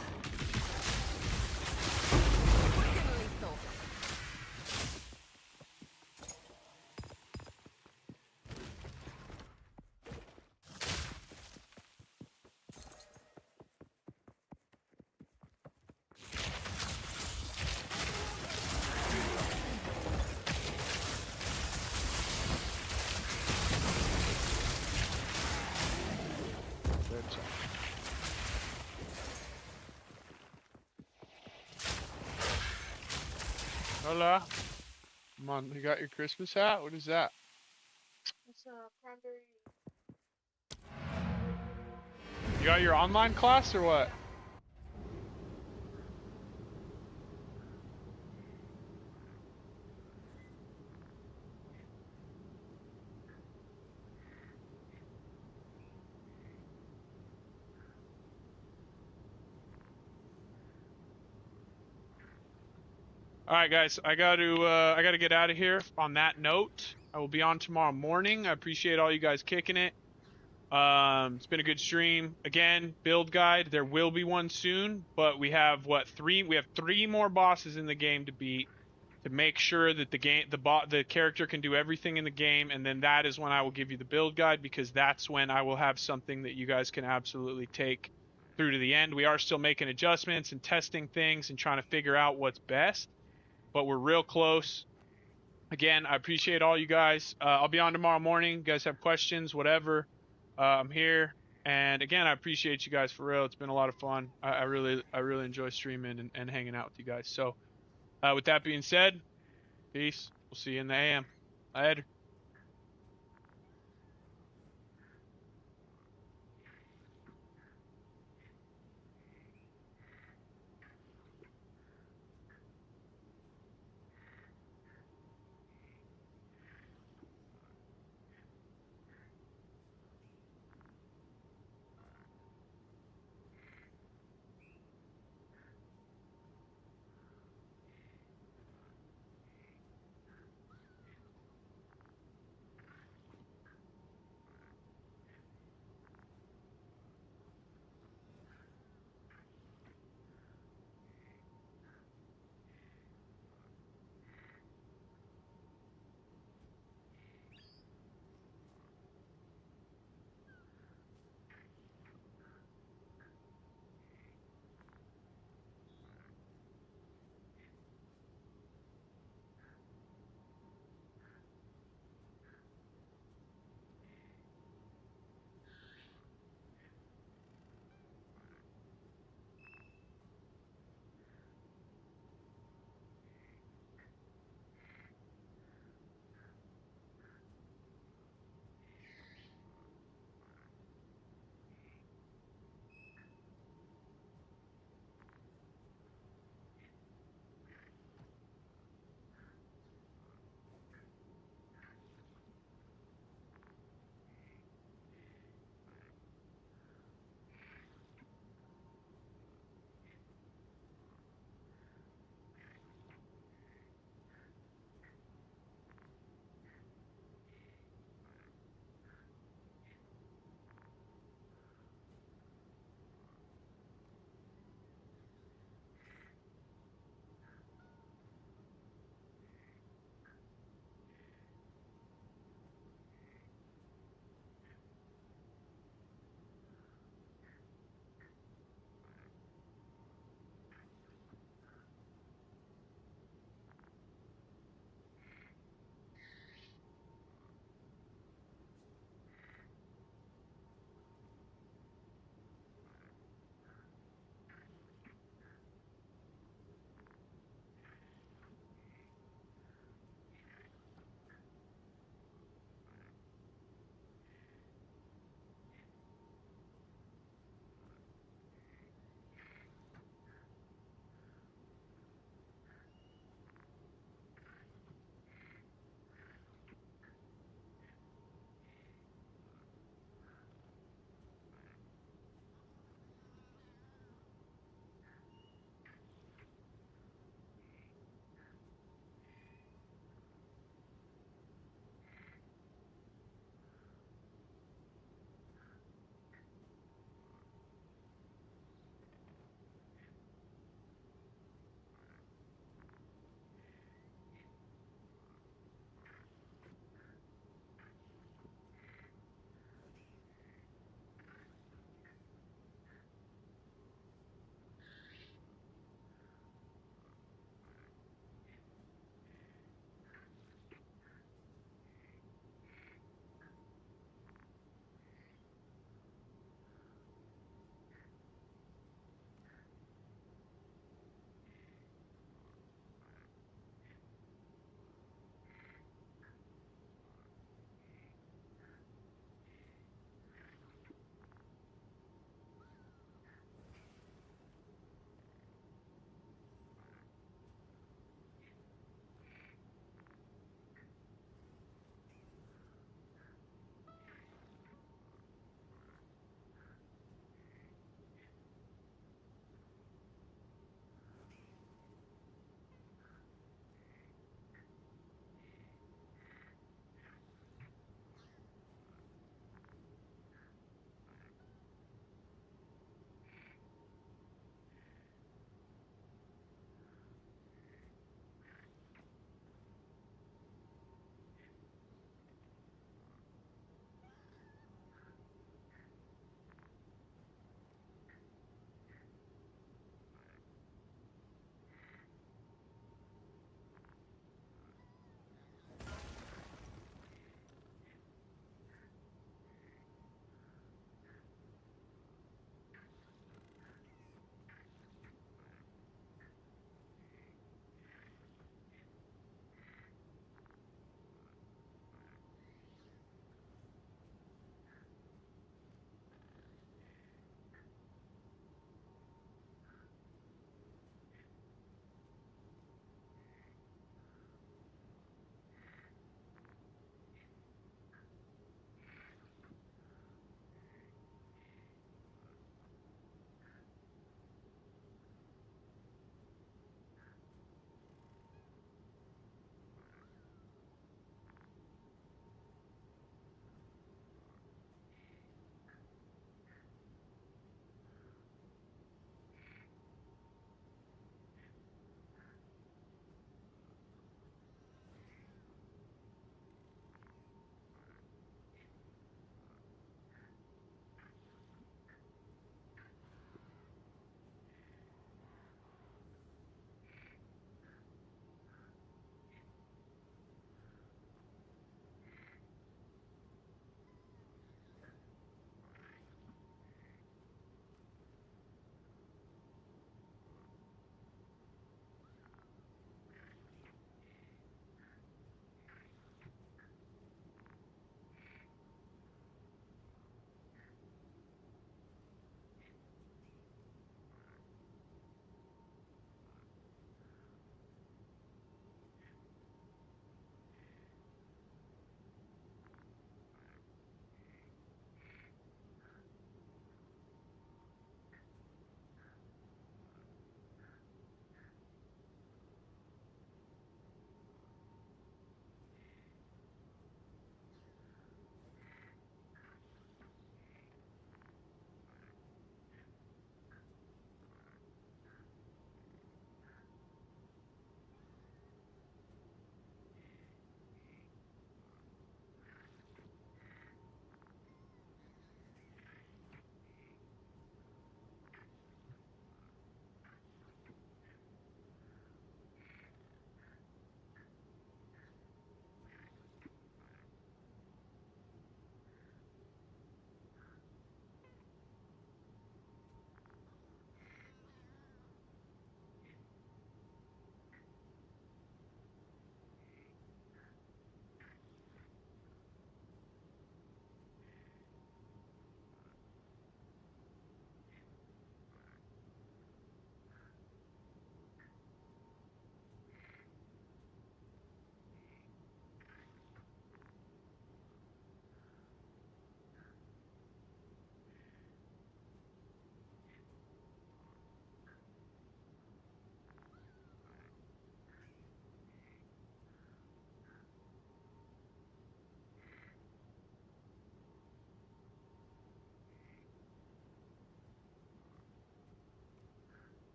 Speaker 3: Hola. Come on, you got your Christmas hat? What is that?
Speaker 6: It's a cranberry.
Speaker 3: You got your online class or what? All right, guys, I got to get out of here. On that note, I will be on tomorrow morning. I appreciate all you guys kicking it. It's been a good stream. Again, build guide. There will be one soon, but we have three? We have 3 more bosses in the game to beat to make sure that the character can do everything in the game, and then that is when I will give you the build guide, because that's when I will have something that you guys can absolutely take through to the end. We are still making adjustments and testing things and trying to figure out what's best, but we're real close. Again, I appreciate all you guys. I'll be on tomorrow morning. You guys have questions, whatever, I'm here. And again, I appreciate you guys for real. It's been a lot of fun. I really enjoy streaming and hanging out with you guys. So with that being said, peace. We'll see you in the AM. Later.